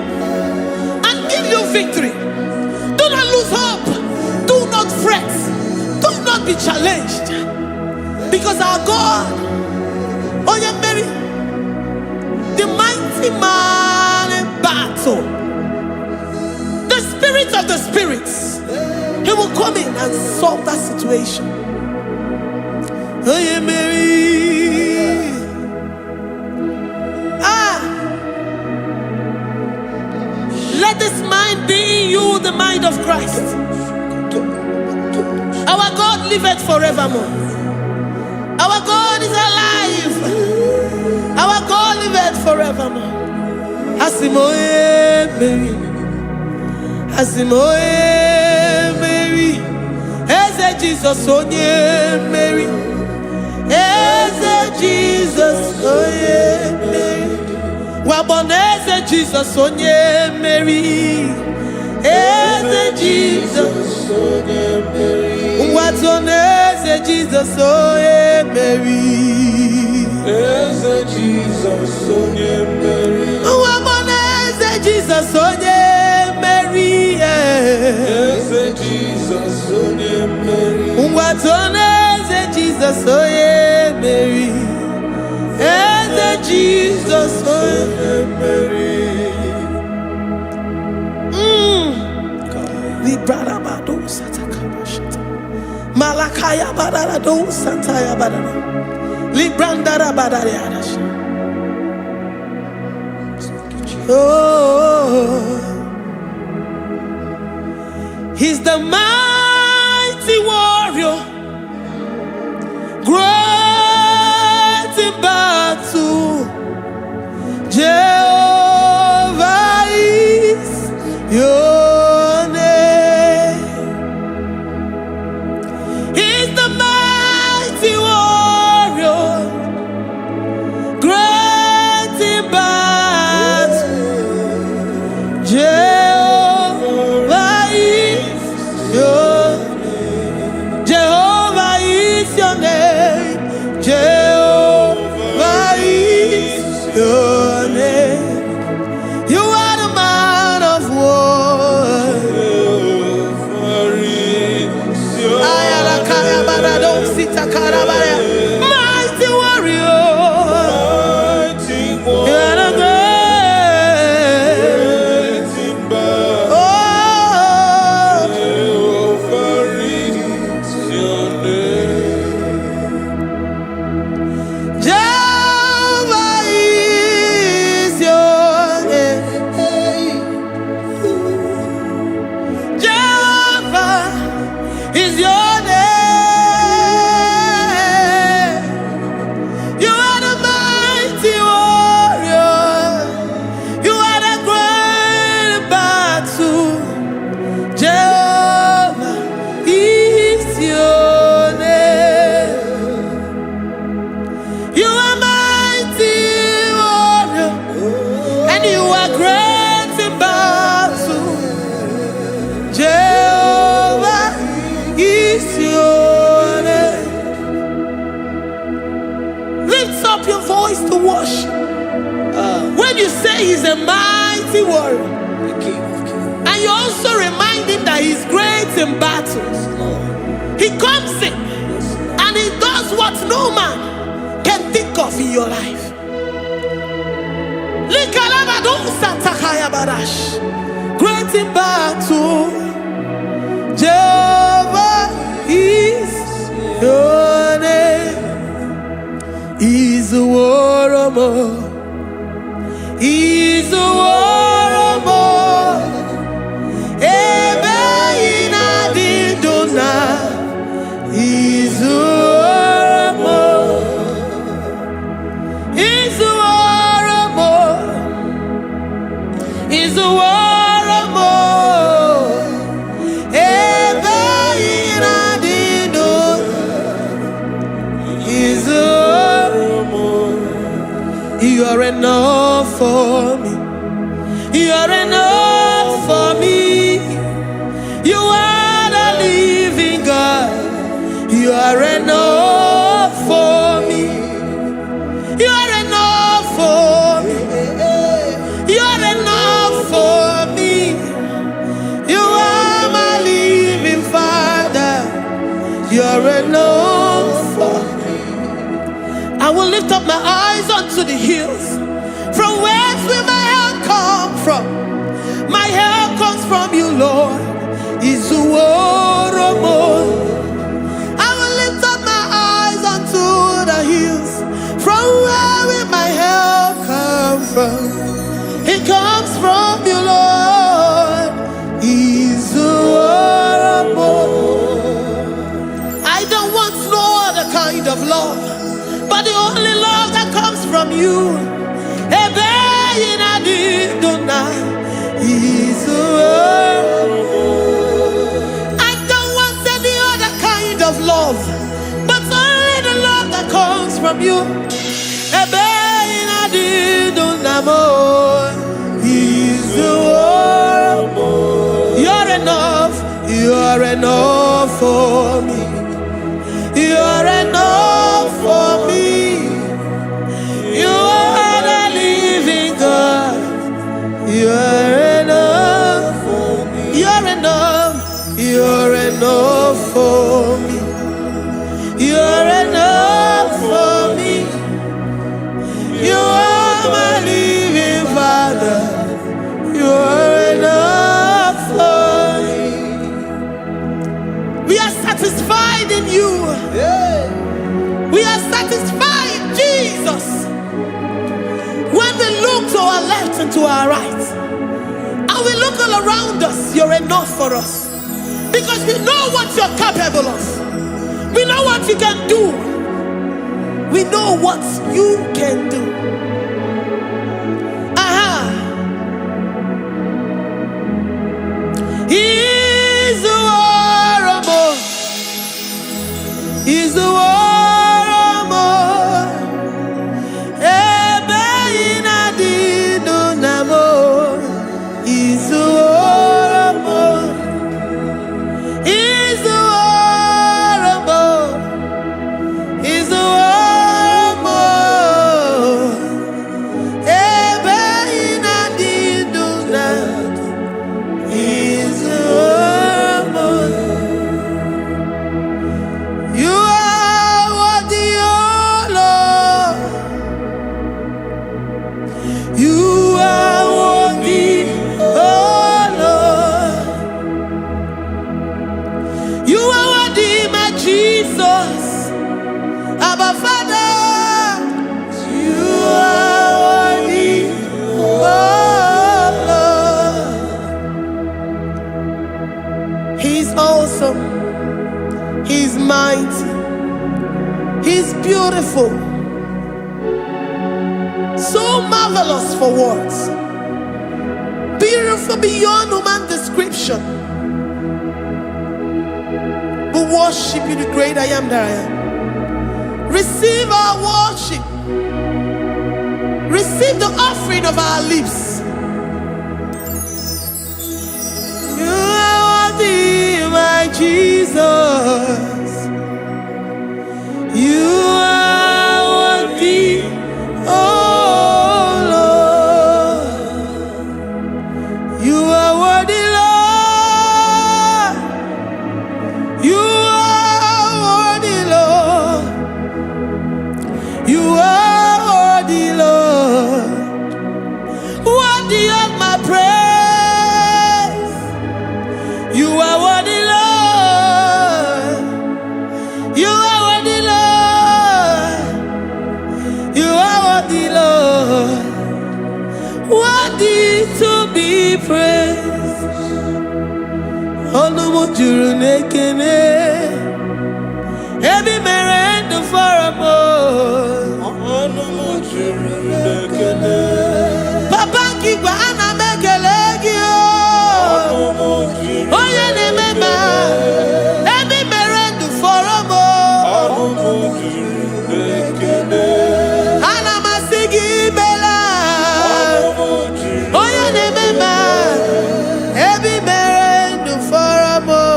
and give you victory. Do not lose hope. Do not fret. Do not be challenged. Because our God, Onyemeri, the mighty man in battle, the spirit of the spirits, he will come in and solve that situation. Onyemeri. Let this mind be in you, the mind of Christ. Our God liveth forevermore. Our God is alive. Our God liveth forevermore. Asimoye Mary. Asimoye Mary. Eze Jesus onye Mary. Eze Jesus onye Mary. Waboneze Jesus onye Mary. Eze Jesus onye Mary. Watoneze Jesus onye Mary. Eze Jesus onye Mary. Waboneze Jesus onye Mary. Eze Jesus onye Mary. Watoneze Jesus onye Mary. Eze Jesus onye Mary. Librada bado satakaba shata. Malakaya badara do santaya badara. Librandara badara yadash. Oh, he's the mighty warrior, great in battle. Jehovah is your name. He's the mighty warrior, great in battle. Jehovah is your name. Jehovah is your name. Jehovah is your name. You are the man of war. Mighty warrior. You are the great. Oh, Jehovah is your name. Jehovah is your name. Jehovah is your name. You are the mighty warrior. You are the great battle. Jehovah is your name. You are mighty warrior, and you are great in battle. Jehovah is your name. Lift up your voice to worship. When you say he's a mighty warrior, and you also remind him that he's great in battles, he comes in and he does what no man can think of in your life. Great in battle, Jehovah is your name. He's a warrior. He's a warrior. Ebe ina didona. He's a warrior. He's a warrior. He's a warrior. Ebe ina didona. He's a warrior. You are enough for me. You are enough for me. You are the living God. You are enough for me. You are enough. hills? From whence will my help come from? My help comes from you, Lord. Is the word of God. I will lift up my eyes unto the hills. From where will my help come from? It comes from you, Lord. Is the word of God. I don't want no other kind of love, but the only love that comes from you. Is the word. I don't want any other kind of love, but only the love that comes from you. Is the word. You're enough. You're enough for me. You're enough for me. You are the living God. You're enough for me. You're enough. You're enough for me. You're enough for me. You are my living Father. You're enough for me. We are satisfied in you. We are satisfied, Jesus. When we look to our left and to our right, and we look all around us, you're enough for us. Because we know what you're capable of. We know what you can do. We know what you can do. He's the war of more. He's the war. He's mighty. He's beautiful. So marvelous for words. Beautiful beyond human description. We worship you, the great I am that I am. Receive our worship. Receive the offering of our lips. You are worthy, my Jesus. You are worthy, oh Lord. You are worthy, Lord. You are worthy, Lord. You are worthy, Lord. Worthy of my praise. You are worthy, Lord. You are worthy, Lord. You are worthy, Lord. Worthy to be praised. Onumujuru nekene. Every merend for a more. Onumujuru nekene. Papa kigwa ana mekelegio. Oh yeah, remember. Every merend for a more. Ana masigi bela. Oh yeah, remember. Every merend for a more.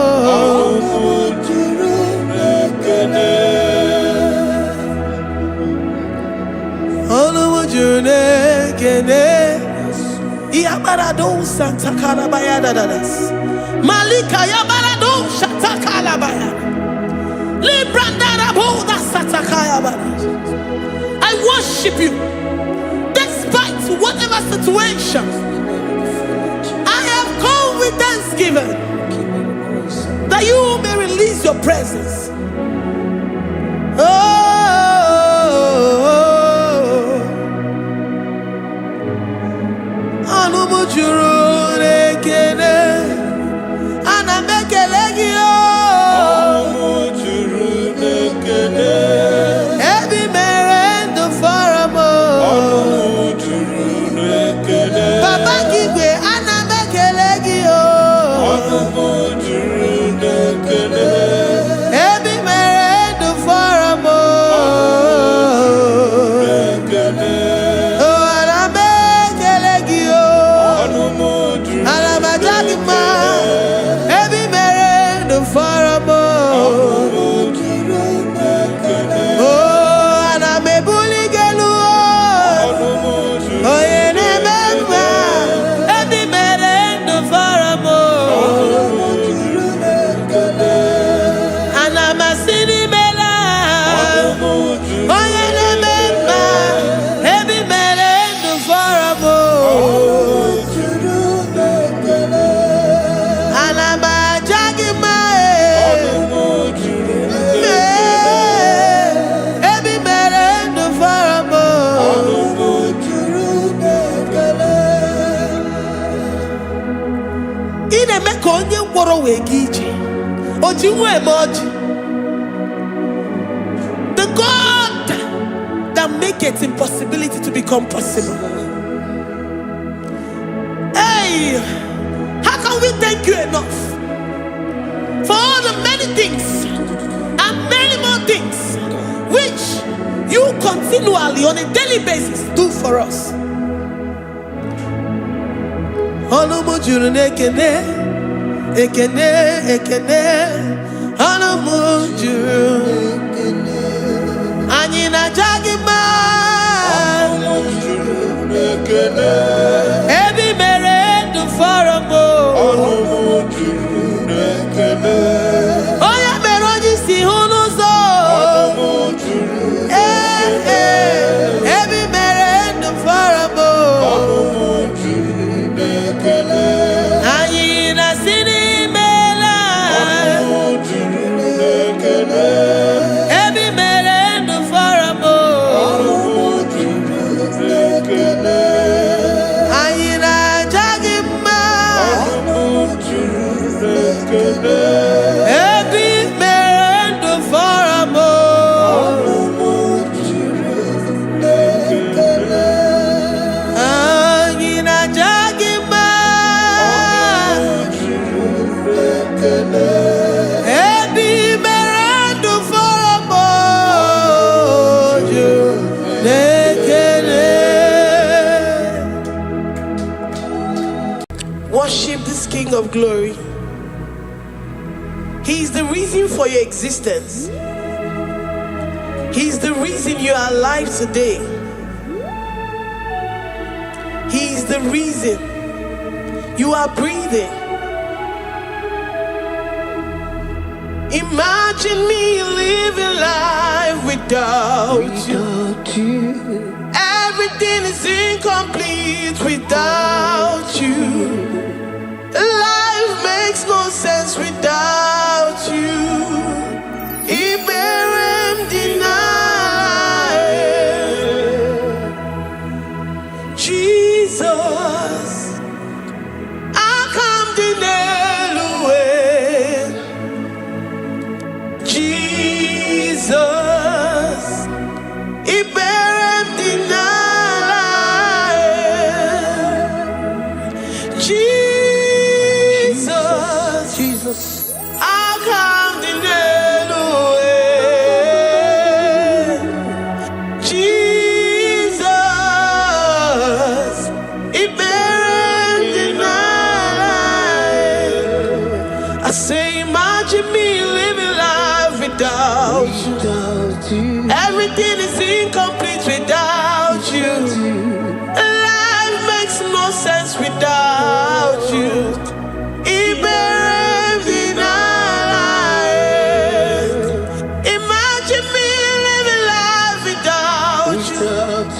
Yabarado Santa Calabaya dadas. Malika Yabarado Santa Calabaya. Librandara Boda Satakaya. I worship you. situation, I have come with thanksgiving that you may release your presence. Oh, the God that makes impossibility to become possible. Hey, how can we thank you enough for all the many things and many more things which you continually on a daily basis do for us? Ekene, Anamujuru, Anina Jagima, Ebi Mere do Faramo, Oya Meroji si Hunuzo, Ebi Mere do Faramo, Anina Sini. Worship this King of Glory. He is the reason for your existence. He is the reason you are alive today. He is the reason you are breathing. Imagine me living life without you. Everything is incomplete without you. Life makes no sense without you. Iberem deny. Jesus, I come deny. Jesus, Iberem deny. Jesus, I come deny. Jesus, Iberem deny. I say, imagine me living life without you. Everything is incomplete without you. Life makes no sense without you. Imagine me living life without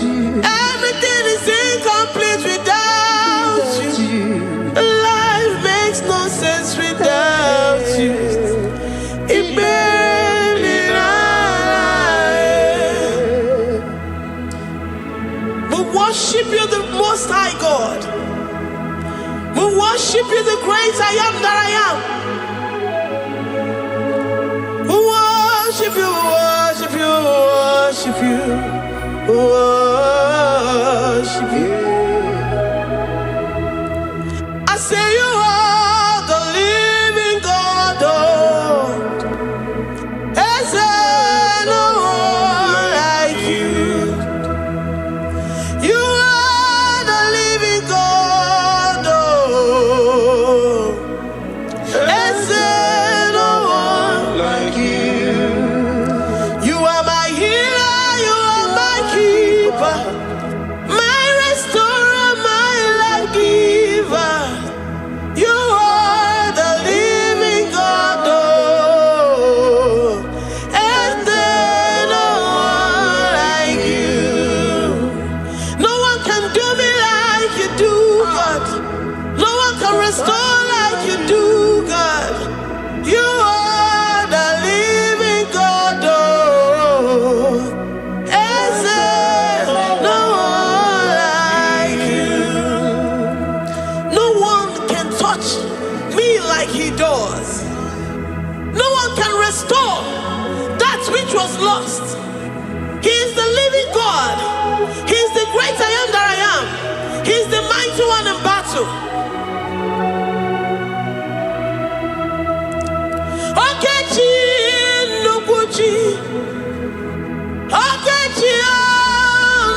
you. Everything is incomplete without you. worship you, the Most High God. We worship you, the great I am that I am. We worship you, worship you, worship you, worship you. I say you are the living God. Is there no one like you? You are the living God. Is there no one like you? You are my healer, you are my keeper, my restorer, my life giver. You are the living God. Is there no one like you? No one can do me like you do, God. No one can restore like you do, God. You are the living God. Is there no one like you? No one can touch me like he does. No one can restore that which was lost. He is the living God. He is the great I am that I am. He is the mighty one in battle. Okechi Nukuchi. Okechi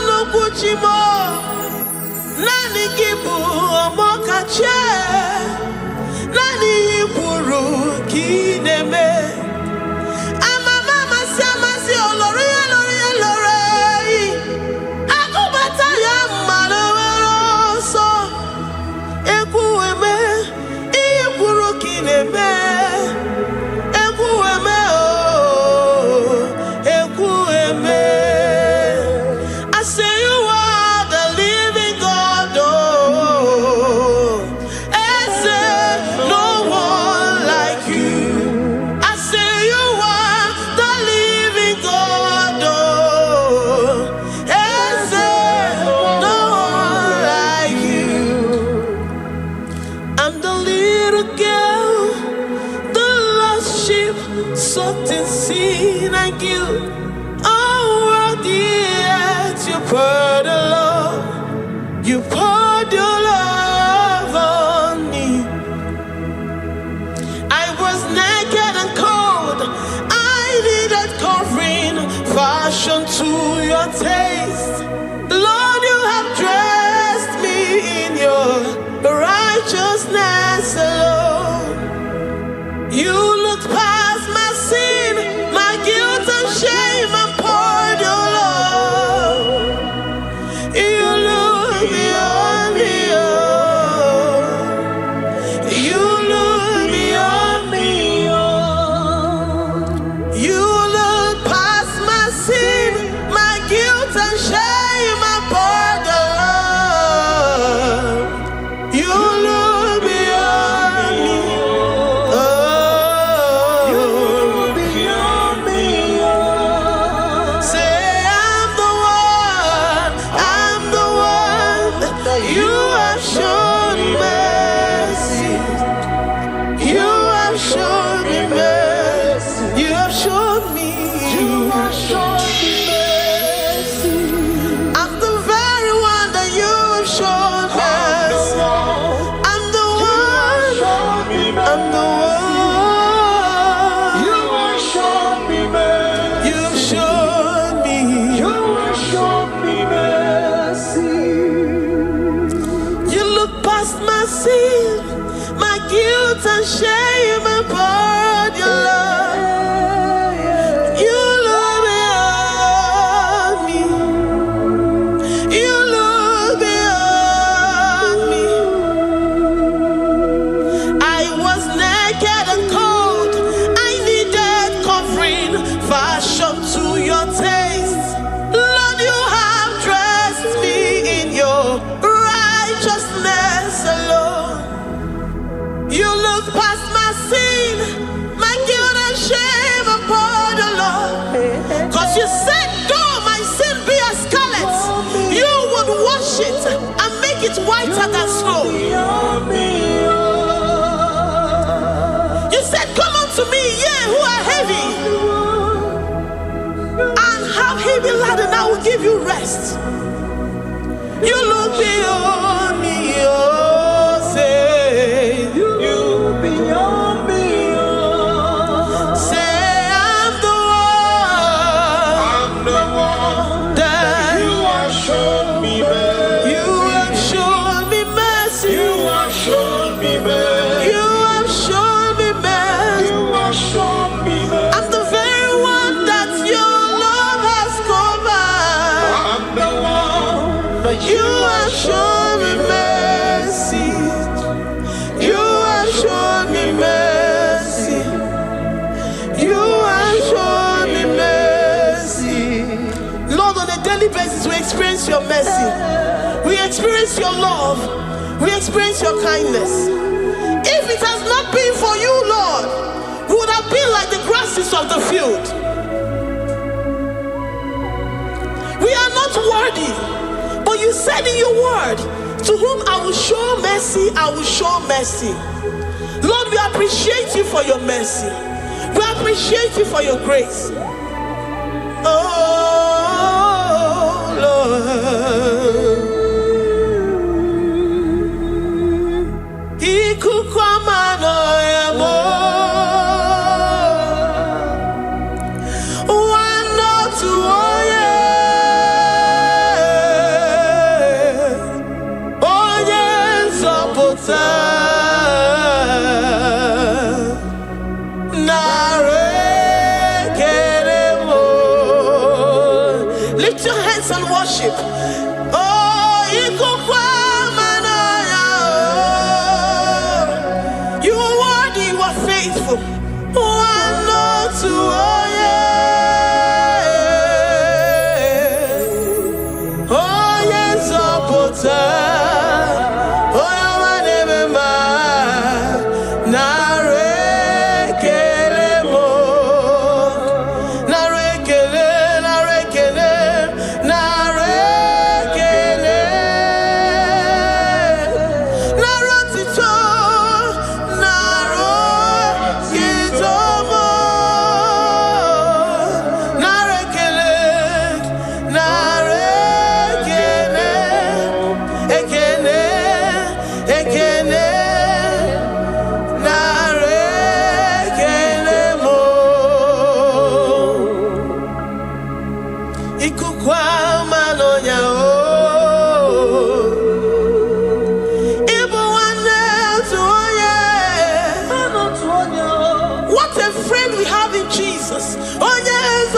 Nukuchi mo. Nani kibu omokache. Nani iburu kineme. Amama sama si olori olori olori. Akubata ya maloro so. Ekueme iburu kineme. Ekueme oh. Ekueme. I say you are the living God. Oh. Is there no one like you? I say you are the living God. Oh. Is there no one like you? I'm the little girl, the lost sheep, soaked in sin and guilt. Oh, worthy yet you poured a love. You poured your love on me. I was naked and cold. I needed covering, fashioned to your taste. Lord, you have dressed me in your righteousness alone. You looked past my sin, my guilt and shame, and poured your love. You look beyond me, oh. You look beyond me, oh. You look past my sin, my guilt and shame, and poured your love. You look beyond me, oh. You look beyond me, oh. Say I'm the one that you have shown mercy. You have shown me mercy. You have shown me. You have shown me mercy. I'm the very one that you have shown mercy. I'm the one. I'm the one. You have shown me mercy. You have shown me. You have shown me mercy. You look past my sin, my guilt and shame, and poured your love. You look beyond me. You look beyond me. I was naked and cold. I needed covering, fashioned to your taste. Lord, you have dressed me in your righteousness alone. You look past my lighter than snow. You said, come unto me, ye who are heavy, and have heavy laden, I will give you rest. You look beyond me, oh, say, you beyond me, oh. Say, I'm the one that you have shown me mercy. You have shown me mercy. You have shown me mercy. You have shown me mercy. You have shown me mercy. I'm the very one that your love has covered. I'm the one that you have shown me mercy. You have shown me mercy. You have shown me mercy. Lord, on a daily basis, we experience your mercy. We experience your love. We experience your kindness. If it has not been for you, Lord, we would have been like the grasses of the field. We are not worthy, but you said in your word, to whom I will show mercy, I will show mercy. Lord, we appreciate you for your mercy. We appreciate you for your grace. Oh, Lord. Lift your hands and worship. Oh, you are worthy, you are faithful. Oh, yes, What a friend we have in Jesus. Oh yes,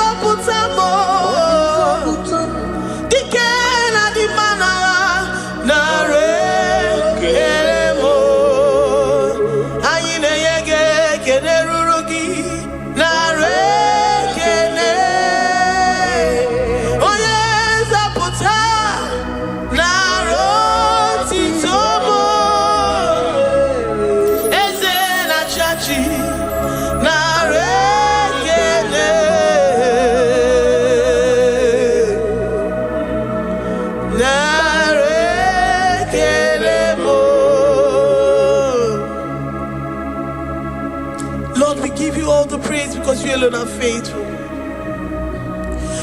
Lord, we give you all the praise because you alone are faithful.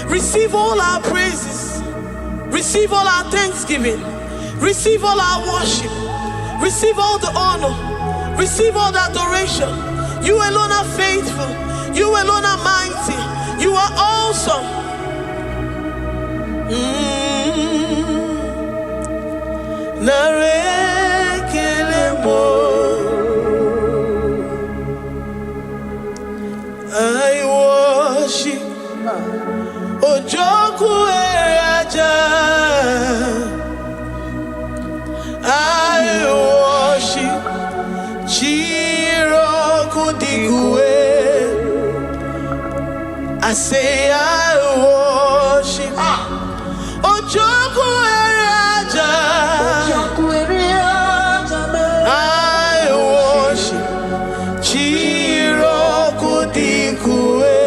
Receive all our praises. Receive all our thanksgiving. Receive all our worship. Receive all the honor. Receive all the adoration. You alone are faithful. You alone are mighty. You are awesome. I worship Ojoku Eraja. I worship Chiroku Digwe. I say I worship Ojoku Eraja. I worship Chiroku Digwe.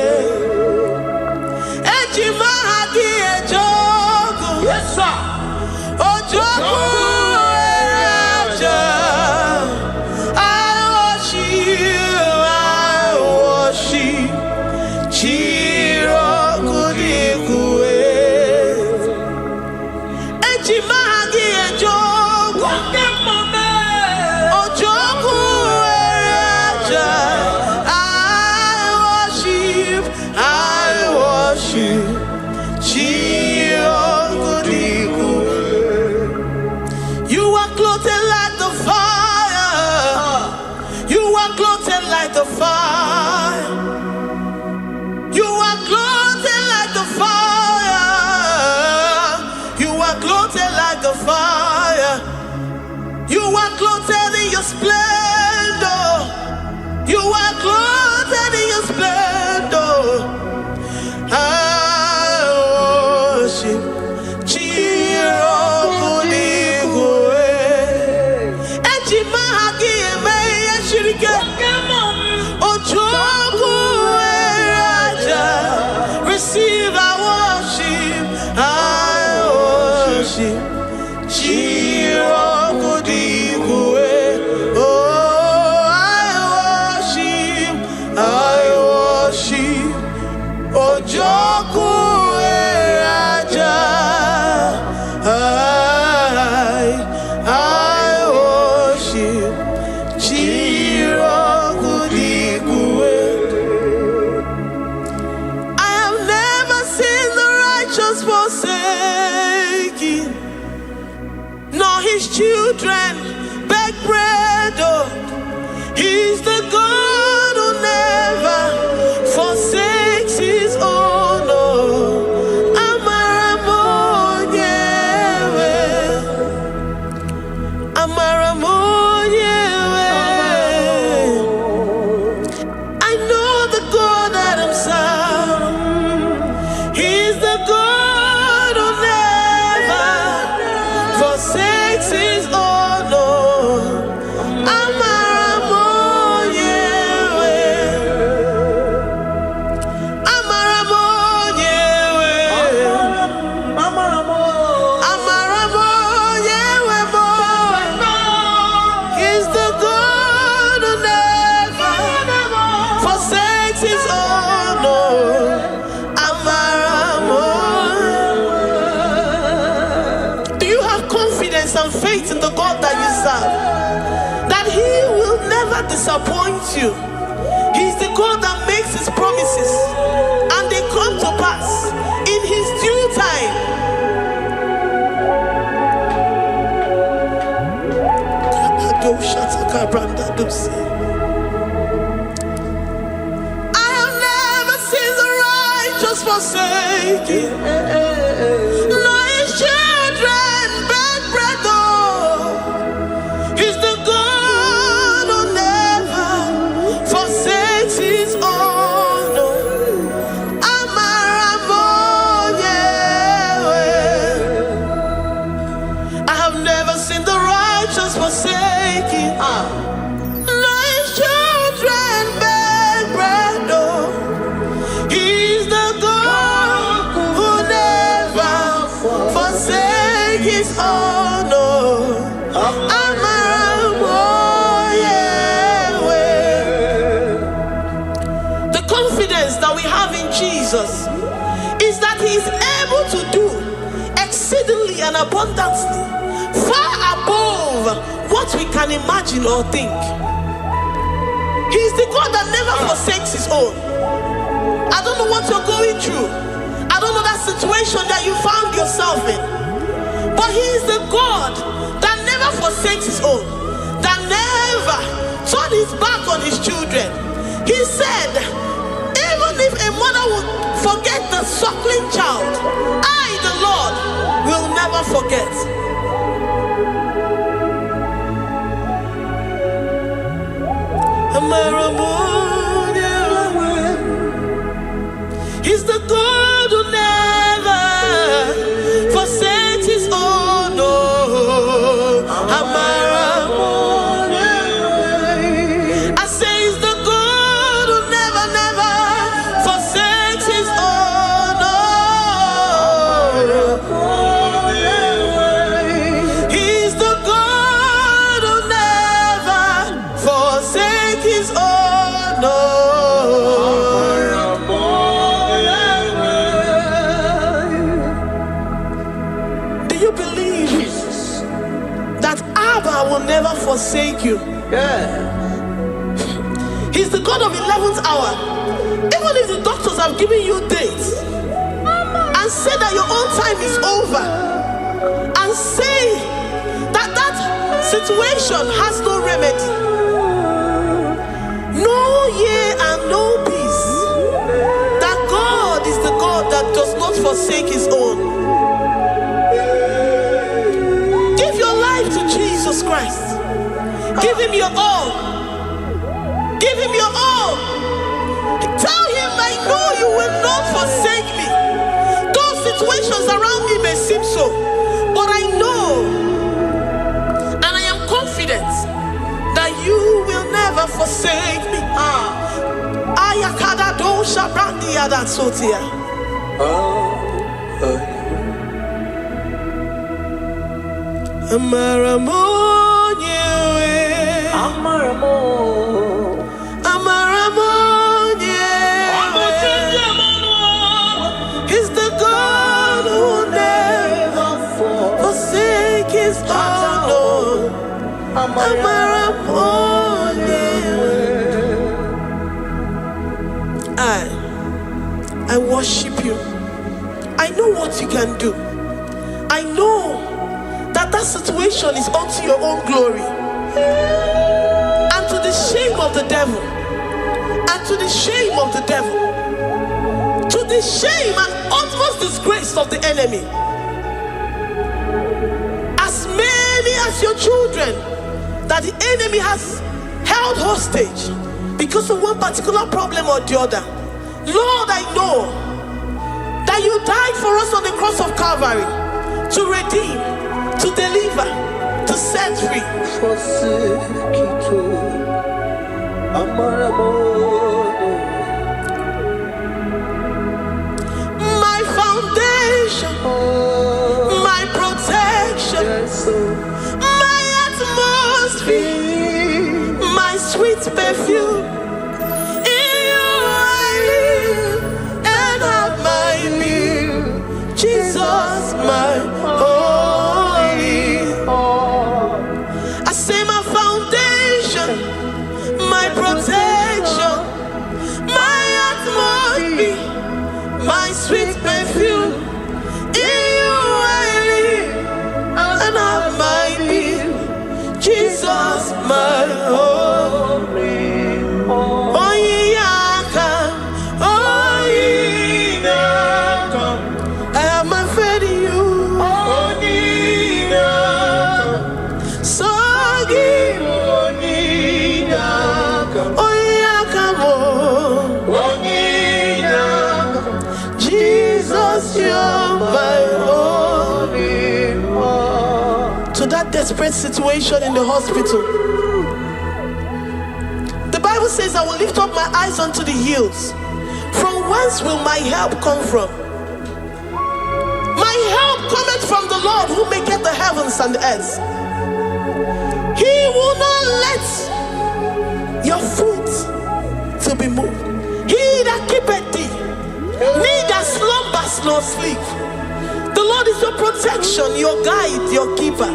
Ejima Hadi Ejoku. Yes, sir. Ojoku Eraja. the fire. You are clothed like the fire. You are clothed like the fire. You are clothed in your splendor. You are clothed in your splendor. I worship receive our worship. I worship. Oh, I worship. Oh, Joku Raja. I worship. Forsaken, nor his children beg bread. Oh, he's the God who never forsakes his own. Oh, Amaramonyewe, Amaramonyewe. I know the God that I'm serving. He's the God forsakes his own. Amaramonyewe, Amaramonyewe, Amaramonyewe. He's the God who never forsakes his own. And faith in the God that you serve, that he will never disappoint you. He's the God that makes his promises and they come to pass in his due time. I have never seen the righteous forsaken, nor his children beg bread. He's the God who never forsakes his own. Amaramonyewe. I have never seen the righteous forsaken, nor his children beg bread. He's the God who never forsakes his own. The confidence that we have in Jesus is that he is able to do exceedingly and abundantly, far above what we can imagine or think. He is the God that never forsakes his own. I don't know what you're going through. I don't know that situation that you found yourself in. But he is the God that never forsakes his own, that never turned his back on his children. He said, even if a mother would forget the suckling child, I, the Lord, will never forget. He's the God who never forsakes his own. I say he's the God who never forsakes his own. He's the God who never forsakes his own. Will never forsake you. He's the God of 11th hour. Even if the doctors have given you dates and said that your own time is over, and say that that situation has no remedy, know forsake his own. Give your life to Jesus Christ. Give him your all. Give him your all. Tell him, I know you will not forsake me. Those situations around me may seem so, but I know and I am confident that you will never forsake me. Ayakada dosha brandi adansotia. Amaramonye, Amaramonye, he's the God who never forsake his own. Amaramonye. I worship you. I know what you can do. I know that situation is unto your own glory and to the shame of the devil, and to the shame of the devil, to the shame and utmost disgrace of the enemy. As many as your children that the enemy has held hostage because of one particular problem or the other, Lord, I know that you died for us on the cross of Calvary to redeem, to deliver, to set free. My foundation, my protection, my atmosphere, my sweet perfume. In you I live and have my being. Jesus, my my sweet perfume. In you I live and have my being. Jesus, my holy. Oh, yeah, I have my faith in you. So give. Oh, yeah, come on. Jesus, you're my only one. To that desperate situation in the hospital, the Bible says, I will lift up my eyes unto the hills. From whence will my help come from? My help cometh from the Lord who maketh the heavens and the earth. He will not let your foot to be moved. He that keepeth thee neither slumbers nor sleep. The Lord is your protection, your guide, your keeper.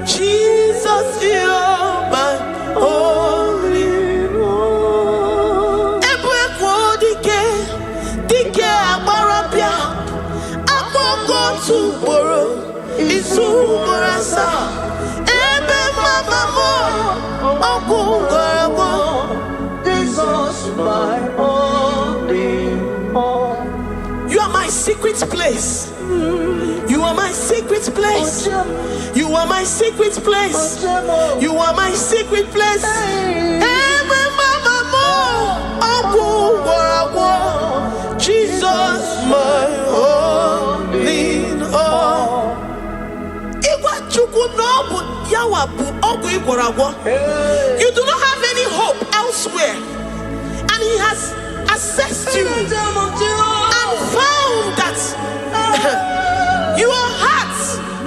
Jesus, you're my only one. You are my secret place. You are my secret place. You are my secret place. You are my secret place. Jesus, my only all. You do not have any hope elsewhere, and he has assessed you and found that your heart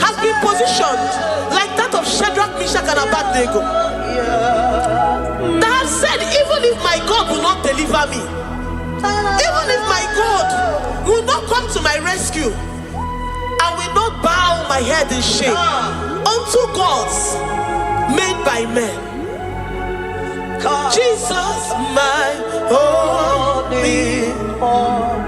has been positioned like that of Shadrach, Meshach, and Abednego. That have said, even if my God will not deliver me, even if my God will not come to my rescue, I will not bow my head in shame unto gods made by men. Jesus, my only one.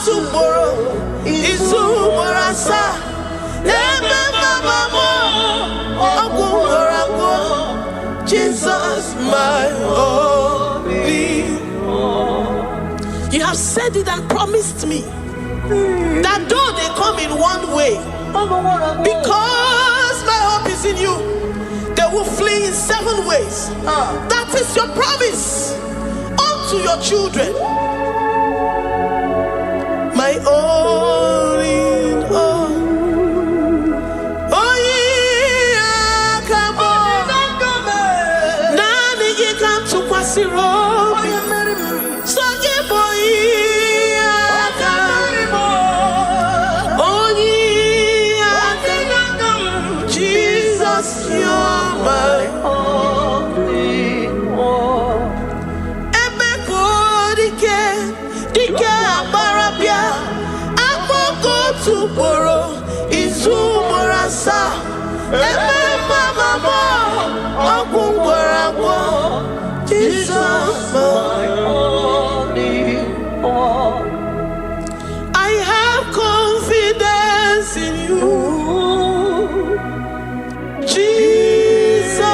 Tomorrow Izumorasa. Jesus, my only. You have said it and promised me that though they come in one way, because my hope is in you, they will flee in 7 ways. That is your promise unto your children. My only. Jesus, you're my only one. Dike abarabia, amoko tuboro, izumorasa. Jesus, my only one. I have confidence in you, Jesus.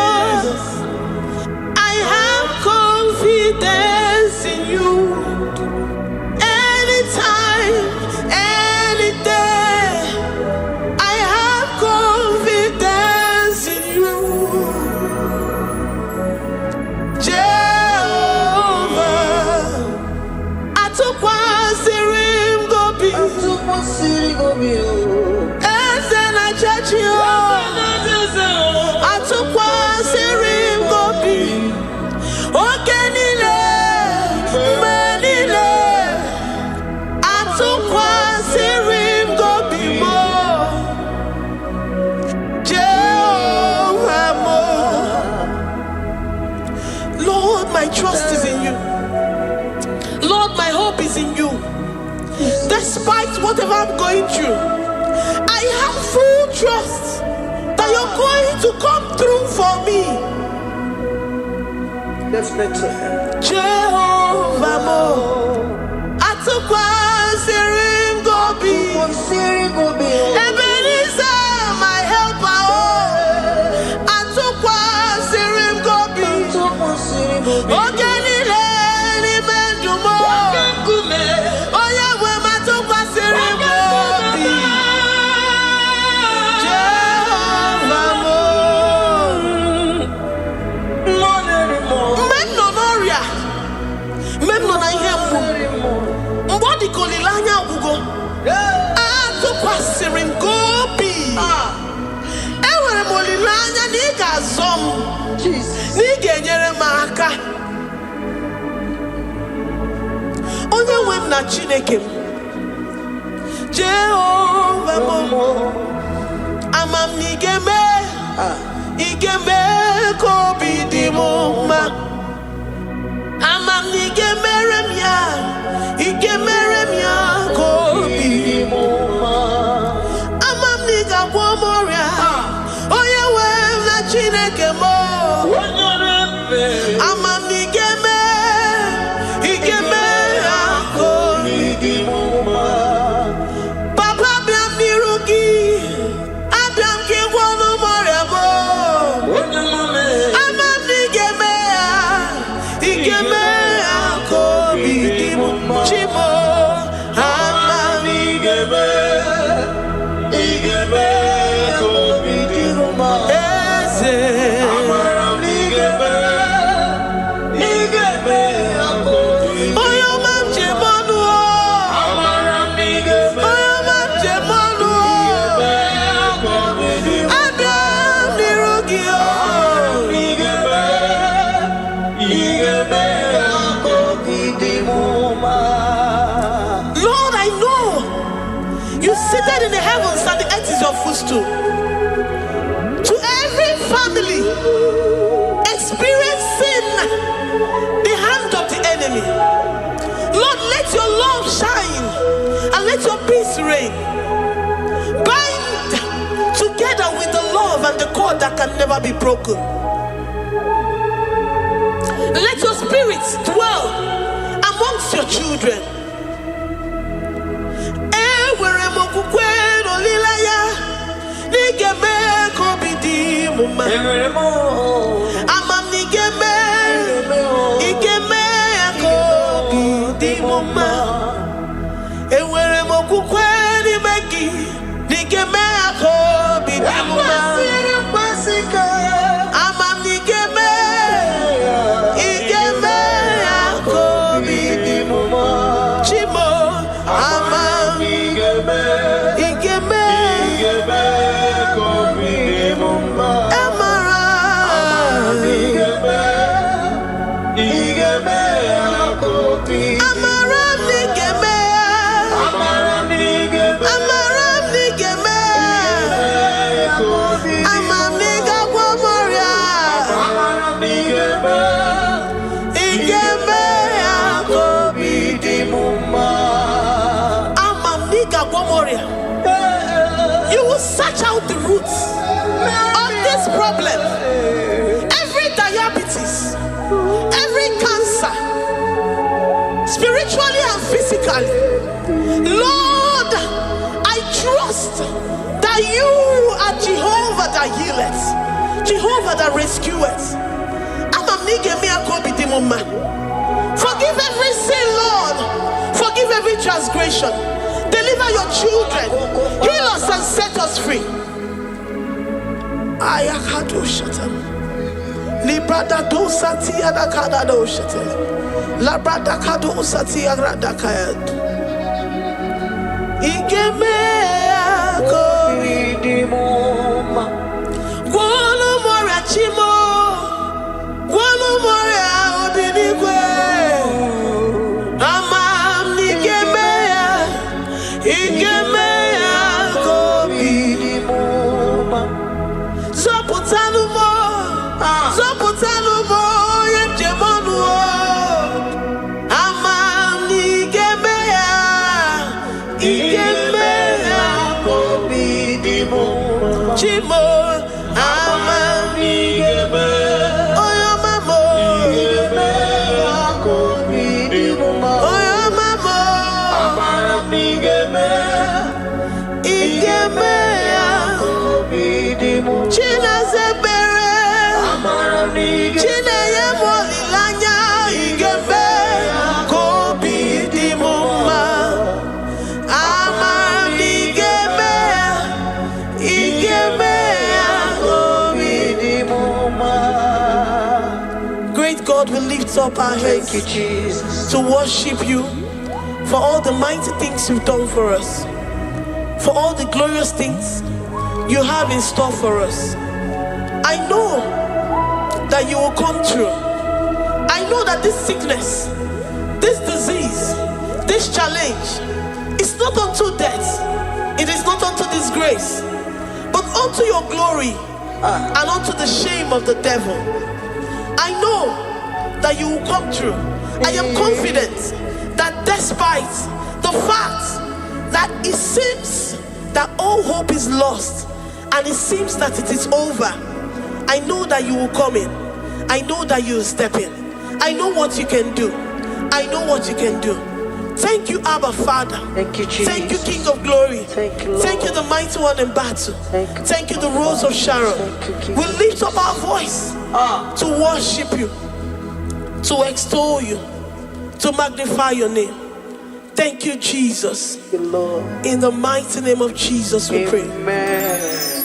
I have confidence in you. Anytime, any day, I have confidence in you. Lord, my trust is in you. Lord, my hope is in you. Despite whatever I'm going through, I have full trust that you're going to come through for me. Let's make to him. Jehovah Mo, Atukwa Sirim Gobi, Ebenezer, my helper. Atukwa Sirim Gobi, Ogenile ni Mendumo. Onye nwe m na Chineke m, Jehovah Mo, amam n'igeme ka obi dị m mma. Amam n'igemere m ya ka obi dị m mma. Amam n'igagwọ m ọrịa, onye nwe m na Chineke m. Amam n'igeme ka obi dị m mma. Papa bịam n'iru gị, abịam ka ịgwọ m ọrịa m. Amam n'igeme ka obi dị m mma. Chimo, amam n'igeme ka obi dị m mma. Eze, seated in the heavens and the earth is your footstool. To every family experiencing the hand of the enemy, Lord, let your love shine and let your peace reign. Bind together with the love and the cord that can never be broken. Let your spirits dwell amongst your children. Wherever olilaya nigeme kobidi muma amam nigeme igeme kobidi muma ewere mokukwe ni megi nigeme kobidi muma amam nigeme igeme kobidi muma chimo amam igeme kobidi muma amara igeme kobidi amara nigeme amam niga gwomoria igeme kobidi muma amam niga gwomoria. You will search out the roots of this problem. Every diabetes, every cancer, spiritually and physically. Lord, I trust that you are Jehovah that healeth, Jehovah that rescueth. Forgive every sin, Lord. Forgive every transgression. Deliver your children. Heal us and set us free. Ayakado shatam. Librada do sati adakada do shatam. Labrada kado sati agradakaya. Igeme kobidi muma. Gwolo mora chimo. Gwolo mora obinigwe. Amam nigeme. Igeme kobidi muma. Zoputanumo yemjemonu. Amam nigeme igeme kobidi muma. Chimo amam nigeme oyo mamo igeme kobidi muma. Oyo mamo amam nigeme igeme kobidi muma. China zebere amam nigeme China yemolilanya igeme kobidi muma. Amam nigeme igeme kobidi muma. Great God, we lift up our hands to worship you for all the mighty things you've done for us, for all the glorious things you have in store for us. I know that you will come through. I know that this sickness, this disease, this challenge is not unto death, it is not unto disgrace, but unto your glory and unto the shame of the devil. I know that you will come through. I am confident that despite the fact that it seems that all hope is lost and it seems that it is over, I know that you will come in. I know that you will step in. I know what you can do. I know what you can do. Thank you, Abba Father. Thank you, Jesus. Thank you, King of Glory. Thank you, Lord. Thank you, the mighty one in battle. Thank you, the Rose of Sharon. We lift up our voice to worship you, to extol you, to magnify your name. Thank you, Jesus. Thank you, Lord. In the mighty name of Jesus, we pray. Amen.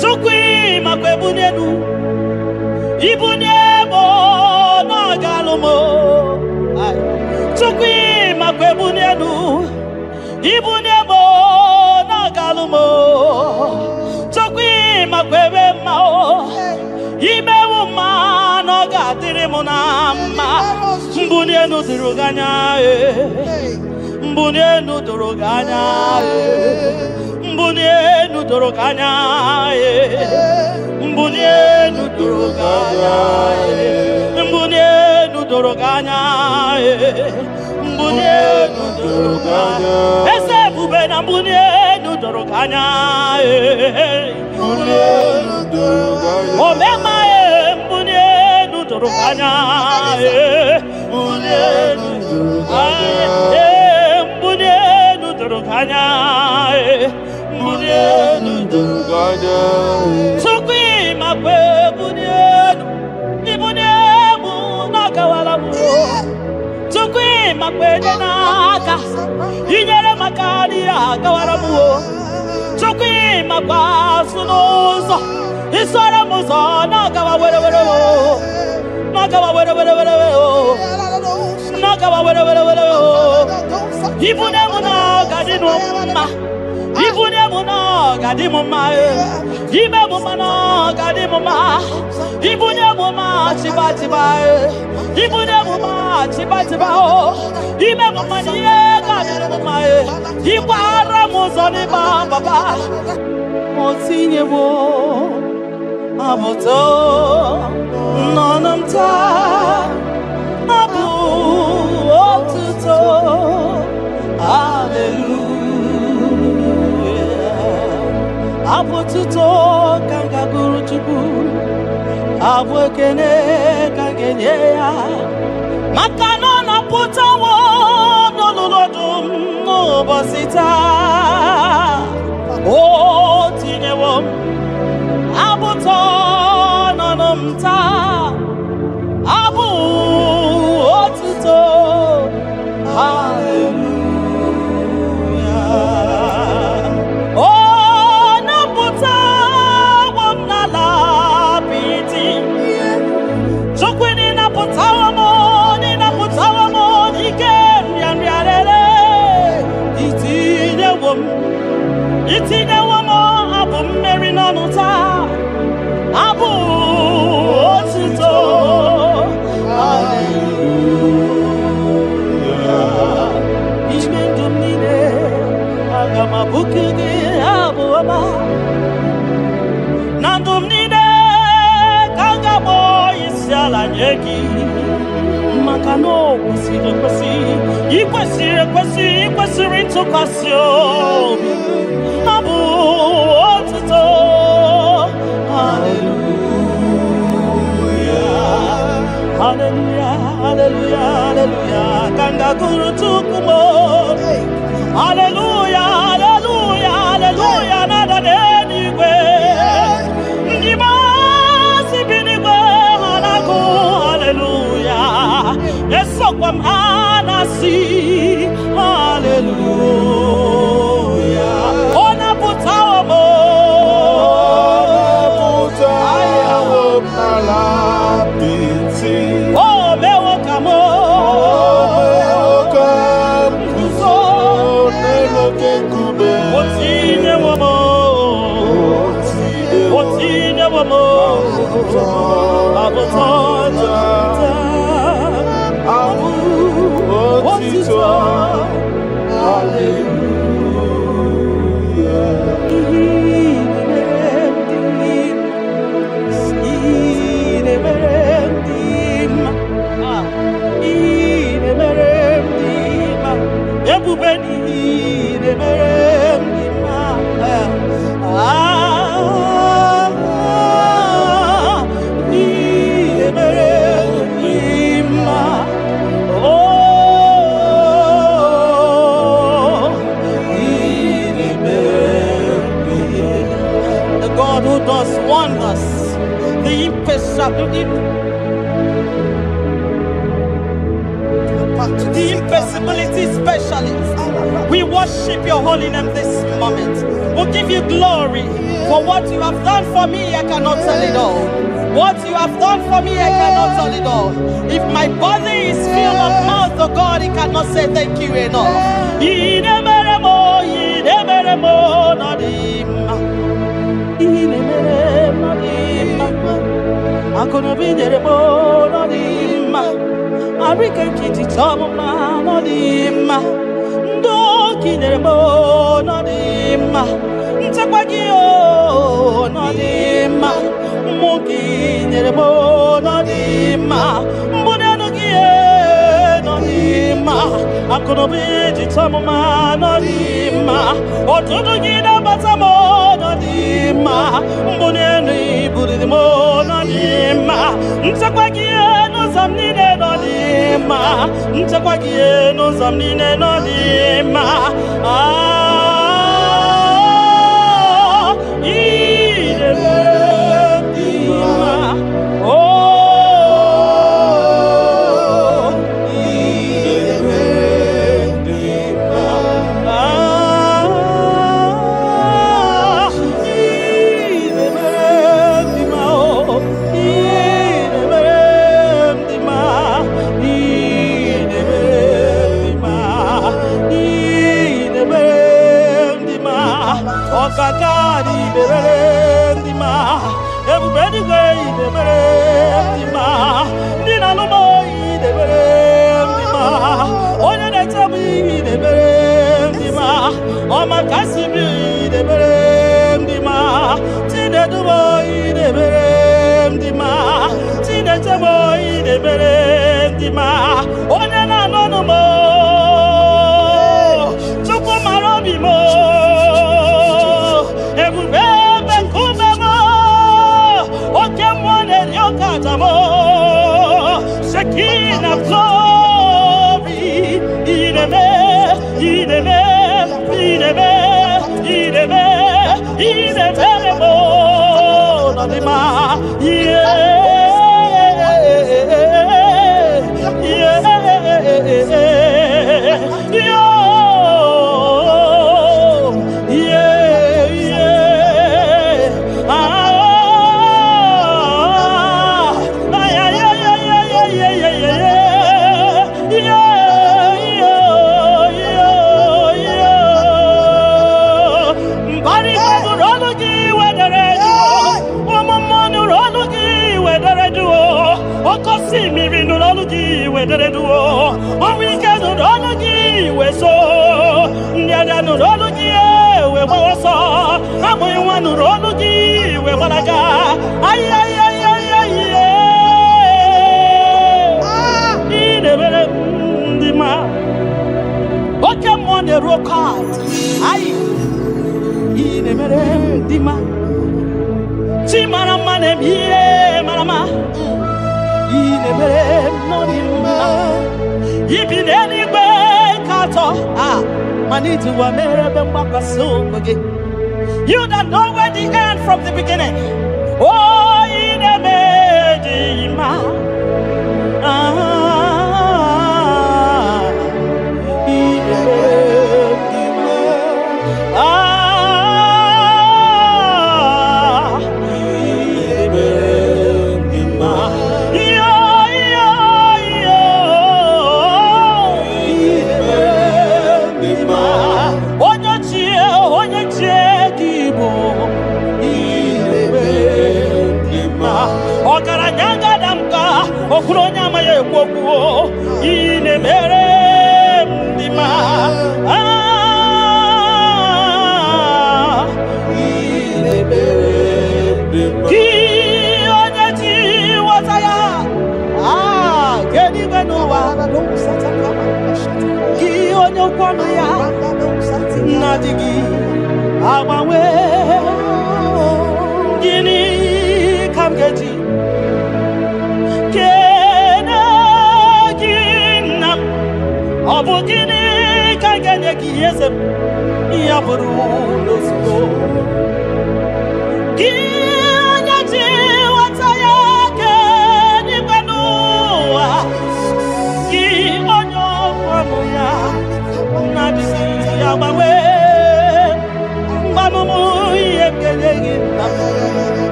Tukwi makwebunenu ibunebo na galumo. Tukwi makwebunenu ibunebo na galumo. Tukwi makwebe mao imewu ma no gadiri munama mbunenu ziruganya mbunienu doroganya, mbunienu doroganya, mbunienu doroganya, mbunienu doroganya, mbunienu doroganya. Ese bubena mbunienu doroganya, mbunienu doroganya. Omema mbunienu doroganya, mbunienu doroganya. Mbunienu doroganya, mbunienu doroganya. Sukwi makwe mbunienu, mbunienu nakawala mu. Sukwi makwe denaka, inyere makani akawala mu. Sukwi makwa sunuzo, isara muzo nakawa were were wo, nakawa were were were wo, nakawa were were were wo. Ibune muna gadino ma, ibune muna gadimo ma, ibe muna gadimo ma, ibune muna chiba chiba, ibune muna chiba chiba o, ibe muna niye gadimo ma, ibara muzoni ba baba, motinye wo, aboto, nonamta, abu otuto. Hallelujah. Apotuto kanga guru chuku, abwekene kangenye ya. Makano na putawo no lodum no bosita. Oh tinewo, abuto no nomta, abu otuto. Hallelujah. Itinye womo abu mmeri n'ọnụta abu otito. Hallelujah. Ime ndụ m niile aga m abụku gị abụ ọma. Na ndụ m niile ka m ga-akpọ isi ala nye gị, maka na o kwesịrị ekwesị, ikwesịrị ekwesị, ikwesịrị ntụkwasị obi. Abu otito. Hallelujah. Hallelujah. Hallelujah. Hallelujah. Kanga guru tukumo. Hallelujah. Hallelujah. Hallelujah. Nada denigwe. Ndima sibinigwe hanaku. Hallelujah. Esokwa mhanasi. Hallelujah. Ona putawo mo. Oh, mewo kamo. Otine womo. Otine womo. Abotoja. Abu otito. Who does wonders, the impossibility specialist. We worship your holy name this moment. We'll give you glory for what you have done for me. I cannot tell it all. What you have done for me, I cannot tell it all. If my body is filled of mouth, oh God, it cannot say thank you enough. I'm gonna be there, no dimma. I reckon kitty top of my no dimma. Ndoki neremo no dima. Ntakwagio no dima. Moki neremo no dima. Mbonanogie no dima. Akonobi tamama no dima. Otudugida batamo no dima. Mboneni buridimo no dima. Ntakwagie no zamnine no dima. Ntakwagie no zamnine no dima. You that know where the end from the beginning. Oh, in a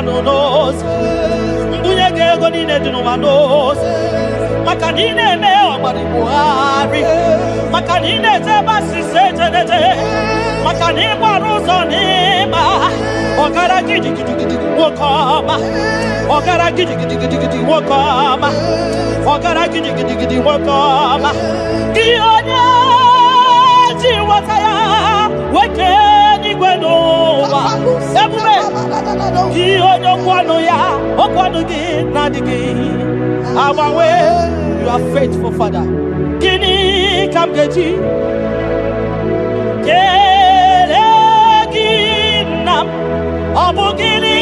no knows. Mbuye gego ni ne dinu knows. Makanine me obari buhari. Makanine te basi se. Makani baruzo ni ma. Ogara gidi wokoma. Ogara gidi wokoma. Ogara gidi wokoma. Gionya jiwataya weke ni gwenova. Ebume gionya kwano ya okwano gi nadigi. Our way, you are faithful, Father. Gini kamgeji. Nam abugini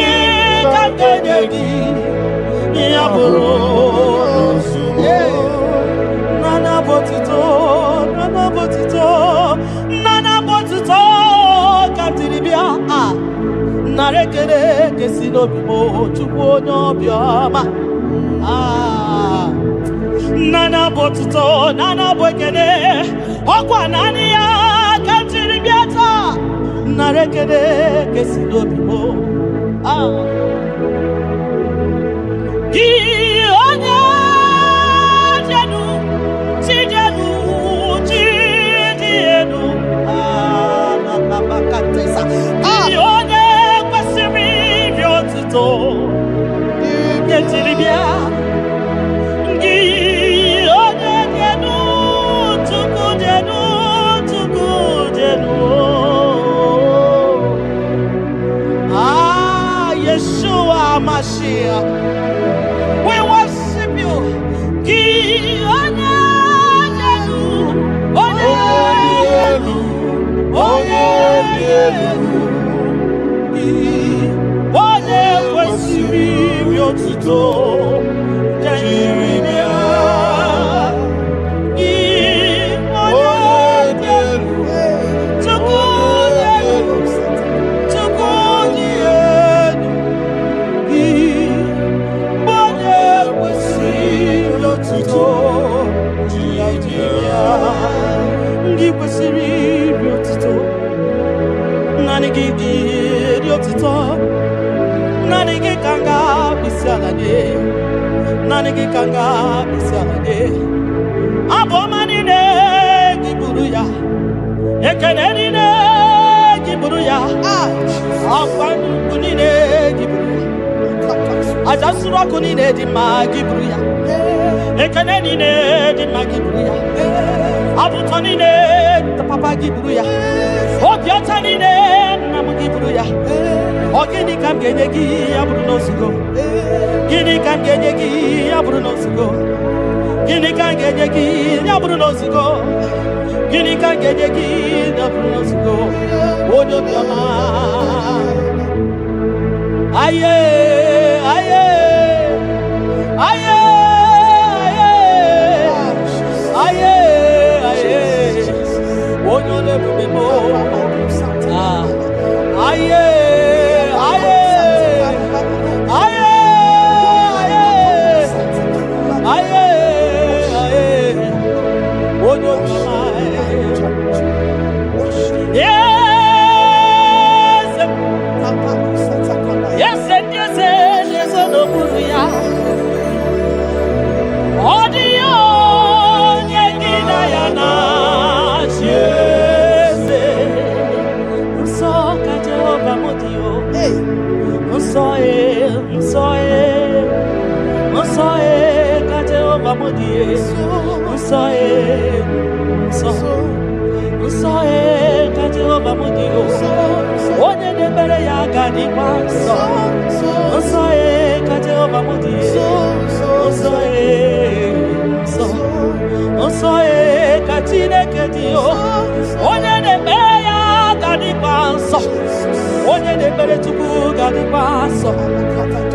kangenegi yaburo nana botito katiribia narekere kesino bimo chukwu nyobioma nana botito nana bwekene okwa nani ya katiribia ta narekere kesino bimo Gionya jenu bakatesa Gionya kwasiri biotuto Getiribia Gionya jenu tuku jenu Yeshua Mashiach, we worship you. Nanigi kanga bisalade abomani ne giburuya ekeneni ne giburuya afani kunine giburuya ajasura kunine di magiburuya ekeneni ne di magiburuya abutoni ne papa giburuya obiotani ne namugiburuya ogini kamgenegi aburuno sugo Gini kangenegi aburuno sugo Gini kangenegi aburuno sugo Gini kangenegi aburuno sugo Odo biama Aye aye aye aye aye Odo le bubemo aye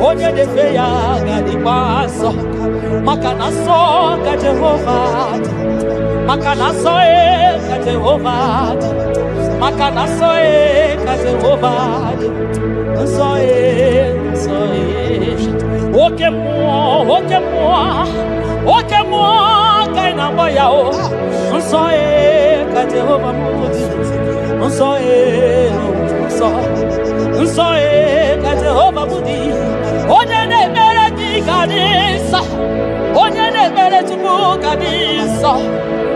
Onye de feya gadi paso makanaso ka Jehovah makanaso ka Jehovah makanaso ka Jehovah so oke mo kaina boya o so ka Jehovah so ka Jehovah mudi Gadiso,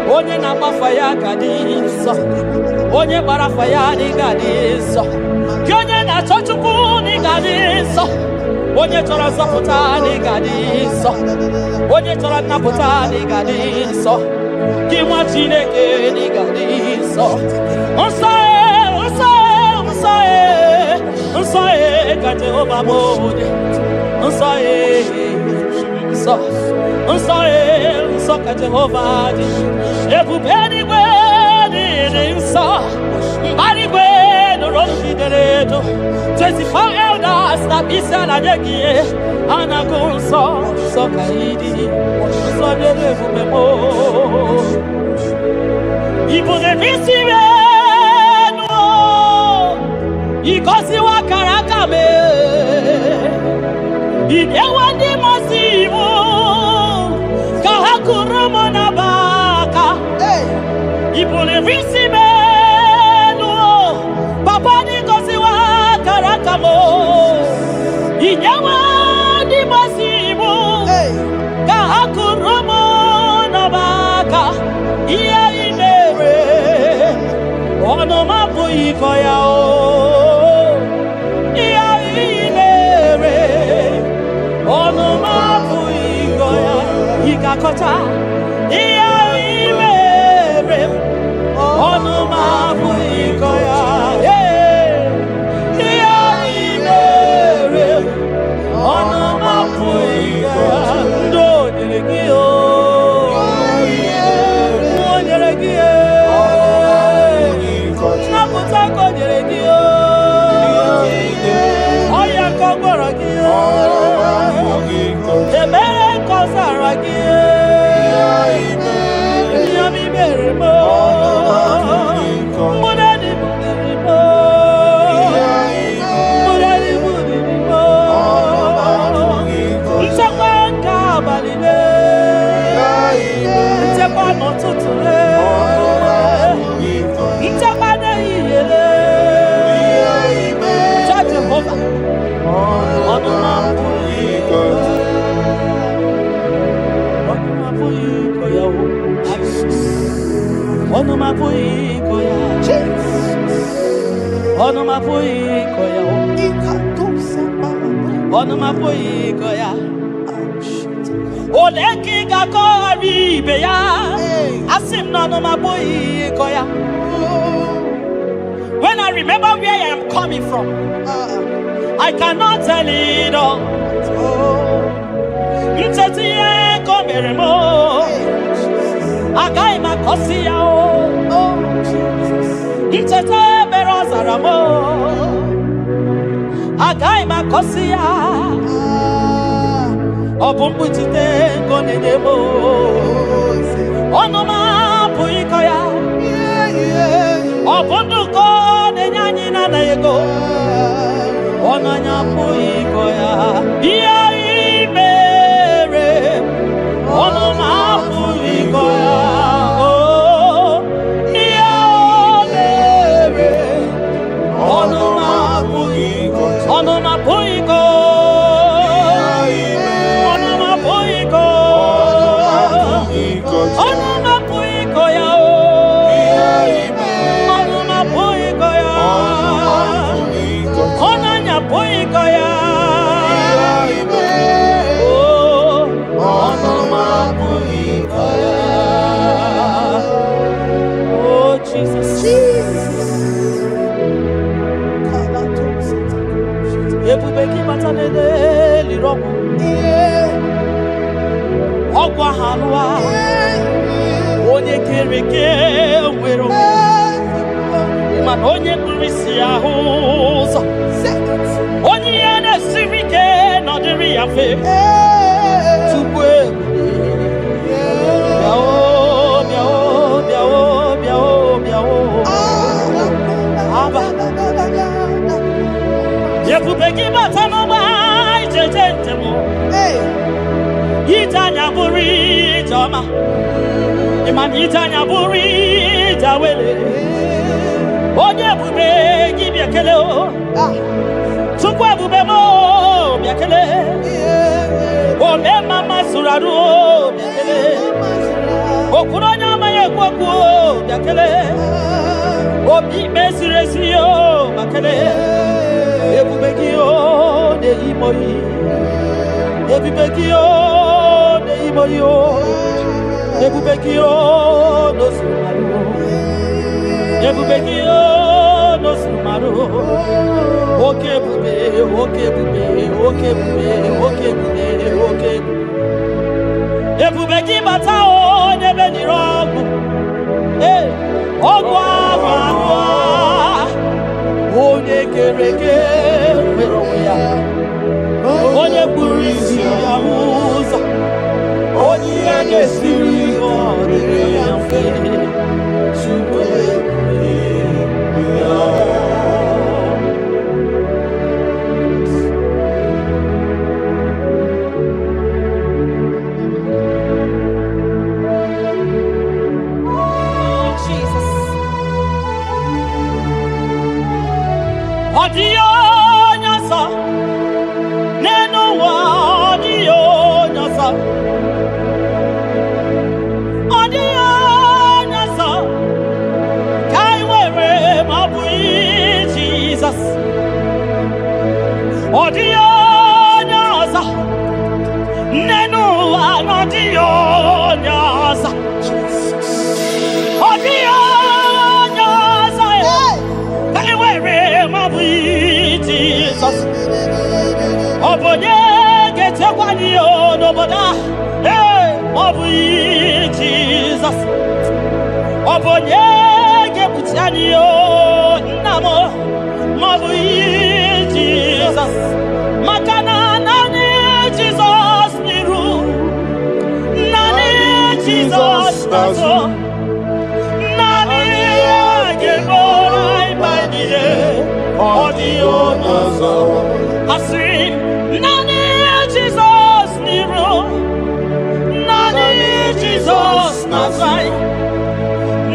Onye Namafaya Gadiso, Onye Barafaya Gadiso, Onye Nachochuku Gadiso, Onye Tora Zaputa Gadiso, Onye Tora Naputa Gadiso, Kiwa Chineke Gadiso, Unsae, Kate Obabode, Unsae, Unsae, Jehovah, everybody wedding, so, body wedding, 24 elders that be said at the gear, and I go so kaidi, so the Refumo. People the receive, because you are Karakame, in Ewadi Masivo. Kurumona baka, ipole visimeno, papa ni kosiwa karakamo, inyawa di masimu, kurumona baka, iya inere, ono mapu ikoya o, iya inere, ono mapu ikoya. Ikakota, iya iwere, onu mabu ikoya, iya iwere, onu mabu ikoya, ndo nyelegio, naputako nyelegio, oya kogoragio, emere kosaragio. Ono mapuikoya, ono mapuikoya, ono mapuikoya. Oleki gako aribeya, asim no ono mapuikoya. When I remember where I am coming from, I cannot tell it all. Mtetiye komeremo. Agai makosia o, itete berozaramo. Agai makosia, obumbutite konedemo. Onoma puikoya, obunduko nenyanyina na yego. Onanya puikoya, iya imere. Onoma puikoya. Ogwa hanwa onye kereke nwere man onye kurisi ahụzọ onye ya na-esiri ike n'ọdịrị ya fe tupu aba ebube gị bata n'ọgba ijeje ntem Itanya buri jama, iman itanya buri jawele. Onye bube gibi akele o, tukwe bube mo biakele. Ome mama suradu o biakele. Okuronya maye kwaku yakele. Obi mesiresiyo makele. Ebubekio de imoyi. Ebubekio de imoyo. Ebubekio no sumaru. Ebubekio no sumaru. Okebube, okebube, okebube, okebube, okebube. Ebubeki batao nebe ni rogu. Ogwa mwa. Onye kereke meroya. Onye burisi ya uza. Onye agesiri odere ya fe. Chukwe. Adio nyasa, neno wa adio nyasa, adio nyasa, kai wewe mabui Jesus, adio nyasa, neno wa adio nyasa, adio nyasa, kai wewe mabui Jesus. Obonye gete kwani ono boda. Mabui Jesus. Obonye gebutiani o namo. Mabui Jesus. Makana nani Jesus niru. Nani Jesus nazo. Nani agebora ibaidie. Audio nazo. Asin nani Jesus niru. Nani Jesus nazai.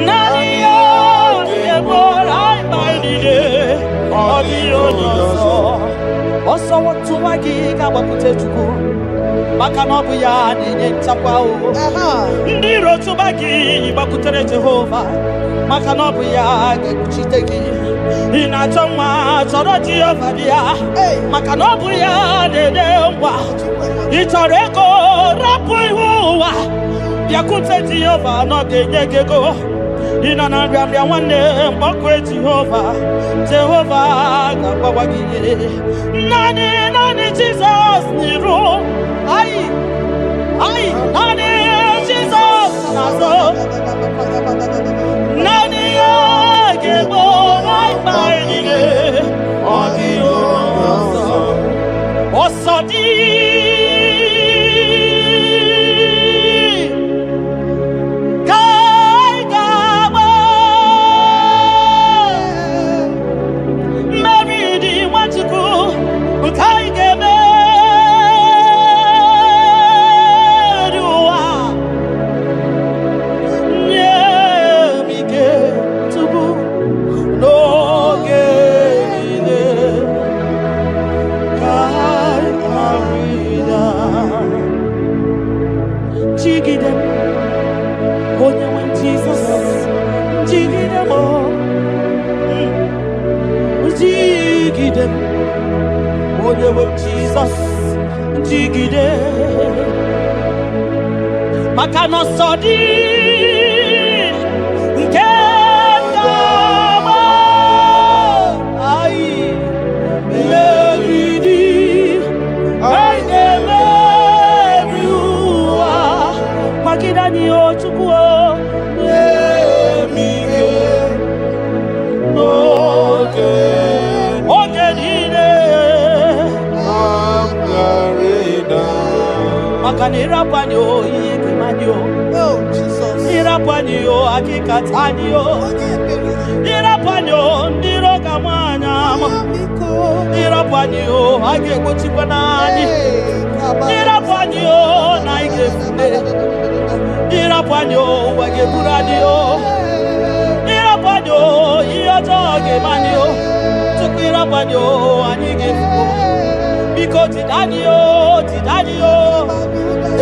Nani agebora ibaidie. Audio nazo. Oso watu wagiga wakute chuku. Maka nobu ya nenye chakwa o. Ndiro tubagi wakutere Jehova. Maka nobu ya gekuchitegi. Inachoma choro Jehova dia. Maka nobu ya dedemwa. Itoreko rapu ihuwa. Yakute Jehova no genyegego. Inanambia wane mbakwe Jehova. Jehova gabawagi. Nani Jesus niru. Ai nani Jesus nazo. Nani agebo ibaidie. Audio nazo. Osodi Jesus, jigide, makano sodi, nkengama, ai, meridi, ai nemeriwa, makidani ochukuo, nemige, Makanira panyo yekemanyo. Oh Jesus. Ira panyo akikatanyo. Ira panyo ndiro kamanya. Ira panyo agekuchipanani. Ira panyo naigefune. Ira panyo wageburadio. Ira panyo iyotoge manyo. Tukira panyo anigefune. Biko tidanio,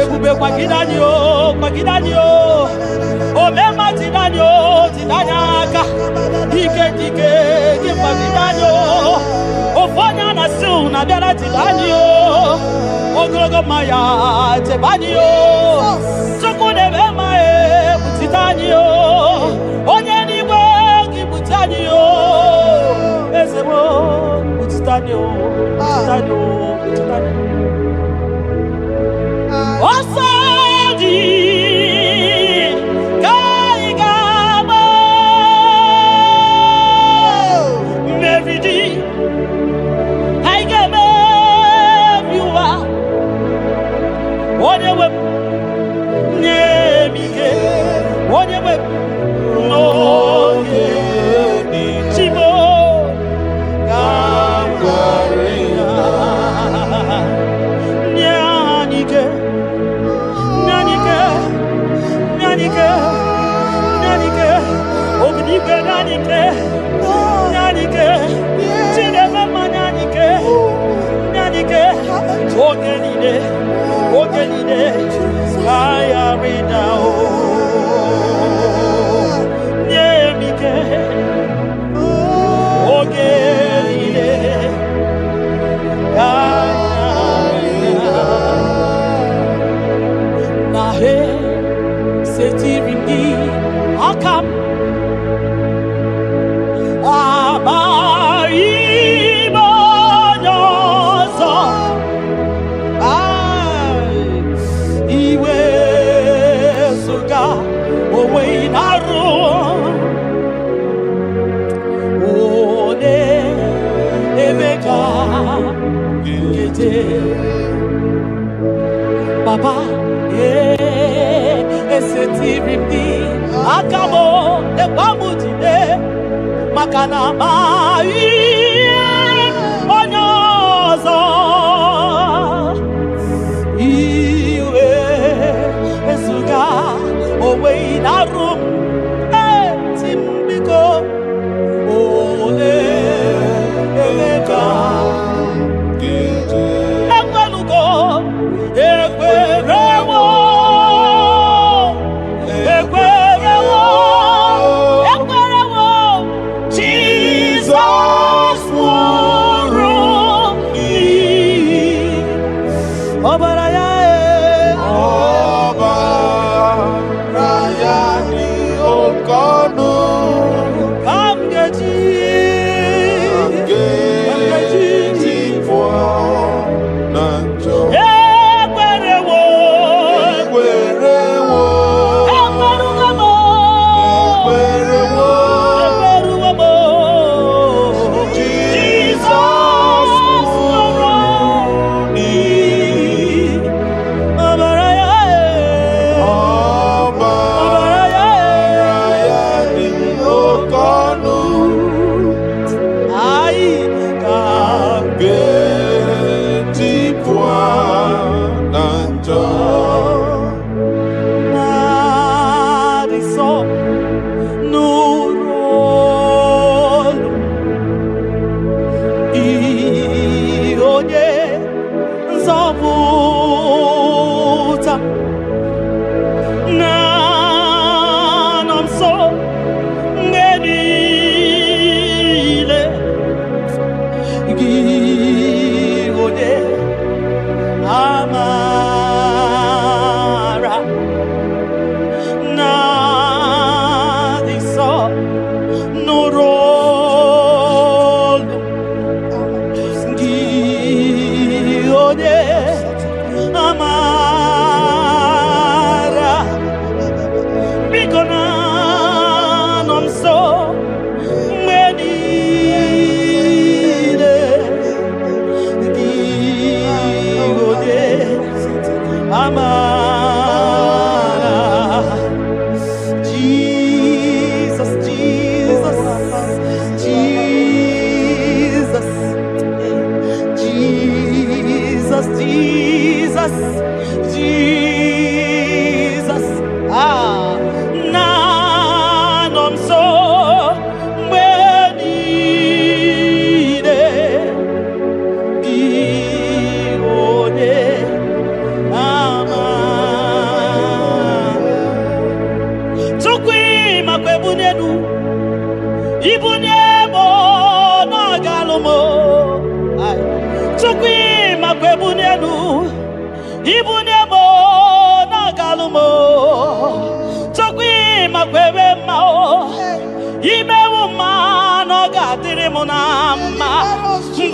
ebube kwa gidanio, omema tidanio, tidanyaka, dike, gimba gidanio, ofanya na su na biara tidanio, ogologo maya tebanio, sukune bema tidanio, onye niwe gibutanio, ezebo tidanio. Osadi kaigama meridi haigame viwa onewe nemige onewe no chimo Ogenide, I read now. Nyemike, ogenide, nahe setirindi akam abai. Papa, esetirindi akamo ebamutide makana mai onyozo iwe esuga owe inarum timbiko ole emeka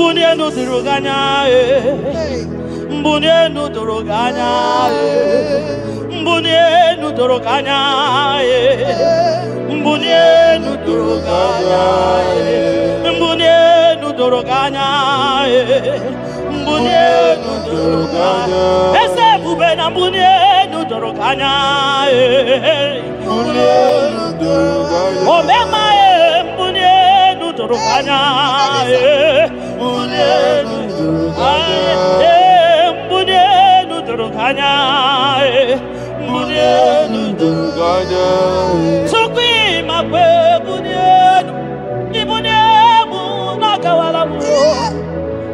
mbunienu duruganya mbunienu duruganya mbunienu duruganya mbunienu duruganya mbunienu duruganya mbunienu duruganya ese bubena mbunienu duruganya mbunienu duruganya omema mbunienu duruganya mbunienu duruganya mbunienu duruganya mbunienu duruganya sukwi makwe mbunienu ibuniemu nakawala mu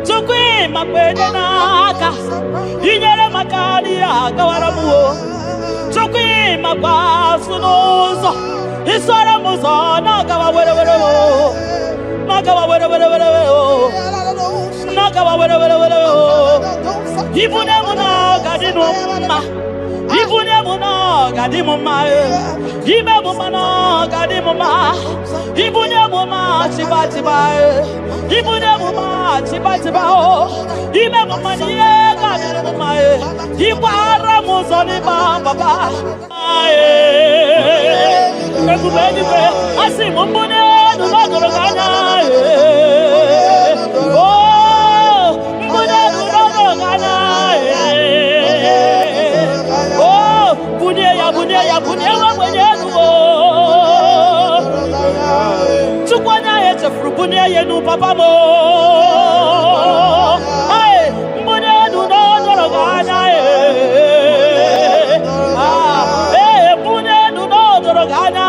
sukwi makwe naka inyere makali akawala mu sukwi makwa sunuzo isara muzo nakawa were nakawa were nakawa were ibuniemu nakadinu ma ibuniemu nakadimu ma ibemu mana kadimu ma ibuniemu ma chibatiba ibuniemu ma chibatiba o ibemu ma niye kadimu ma ibara muzoni baba ekubeni pe asimu mbunienu nodoroganya ya bunye wa mwenyenu tukwanya yeche frubunye yenu papa mo ai mbunenu no doroganya mbunenu no doroganya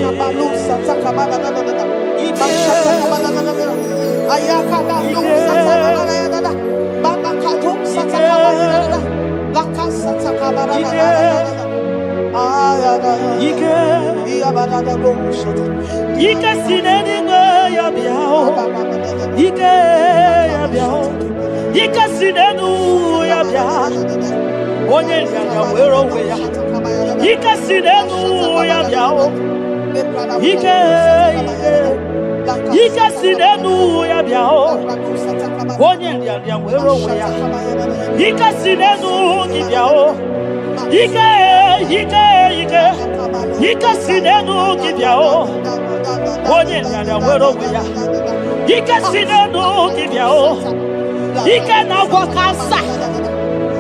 kabalusa takamana Ike sineni ya biao Ike ya biao Ike sinenu ya biao Onye ya wero we ya Ike sinenu ya biao Ike sinenu ya biao Onye ya wero we ya Ike sinenu ki biao Ike sinenu kibyao onye nyanya wero weya Ike sinenu kibyao Ike na gwakasa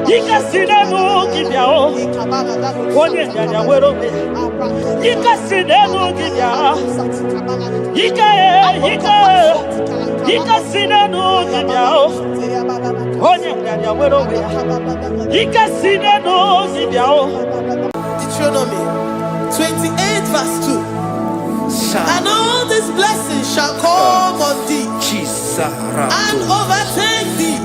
Ike sinenu kibyao onye nyanya wero weya Ike sinenu kibyao Ike sinenu kibyao onye nyanya wero weya Ike sinenu kibyao Deuteronomy 28 verse 2. And all these blessings shall come on thee and overtake thee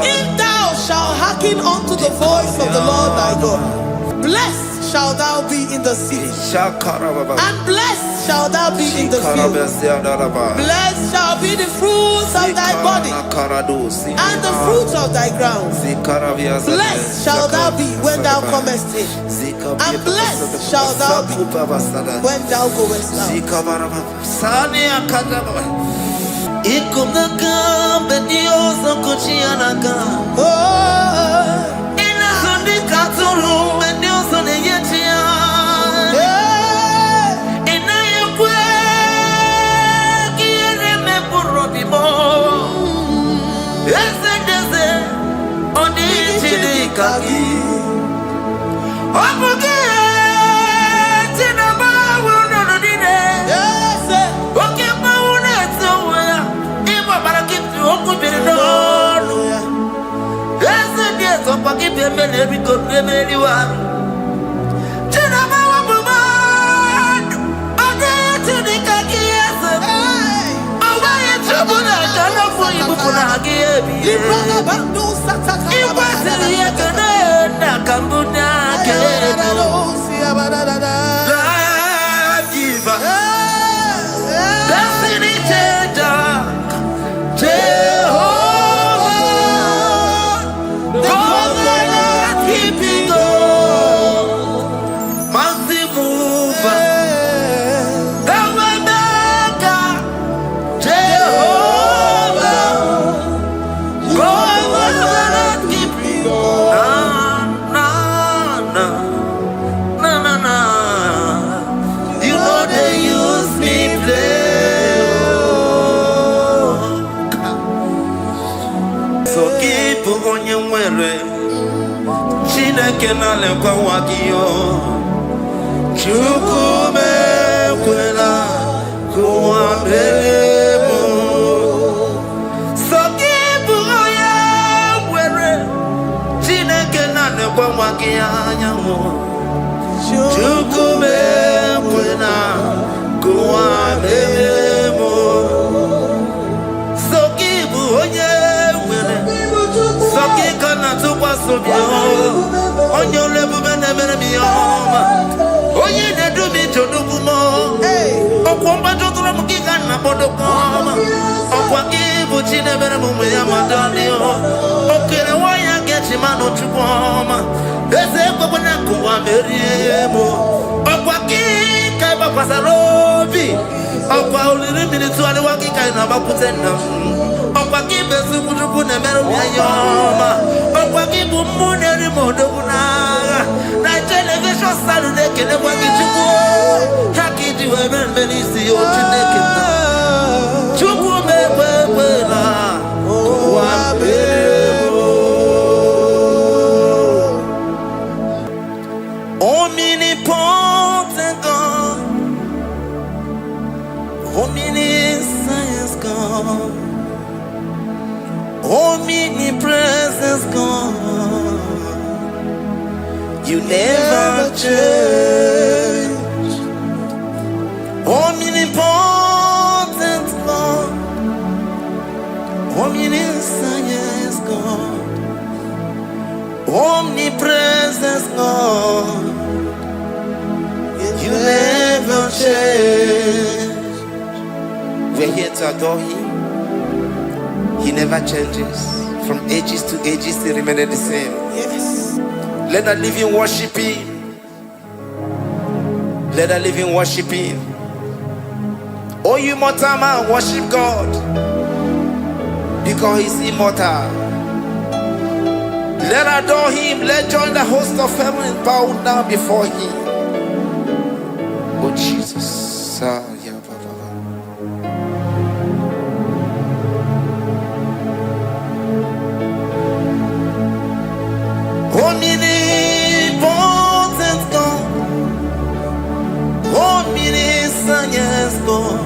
if thou shalt hearken unto the voice of the Lord thy God. Blessed shall thou be in the city, and blessed shall thou be in the field. Blessed shall be the fruits of thy body, and the fruits of thy ground. Blessed shall thou be when thou comest in, and blessed shall thou be when thou goest out. Kenale kwa wakio chukume kwela kwa mbelemo sokibu oya were chine kenale kwa wakia nyamo chukume kwela kwa mbelemo sokibu oya were sokikana tukwa sobio onyo lebu benemere miyoma oye ne dumi todugumo okwomba totoro mukika na bodokoma okwagibu chine bere mumu ya madalio okere waya gechi mano chukoma eze kwabona kuwa meriemo okwakika iba kwasarobi okwa uliri milituale wakika inabakutena okwagibe sukutuku nemere miyoma okwagibu muneri modoguna na television salude kene wakichuku hakiti webenbenisi yotineke chuku mekwela wambemo omnipotent God, omniscience God, omnipresence God, you never change. Omnipotent God, omniscience God, omnipresence God, you never change. We're here to adore Him. He never changes. From ages to ages, He remains the same. Yes. Let the living worship Him. Let the living worship Him. Oh, you mortal man, worship God, because He's immortal. Let adore Him. Let join the host of heaven and bow down before Him. Oh Jesus. Omnipotent God, omniscience God,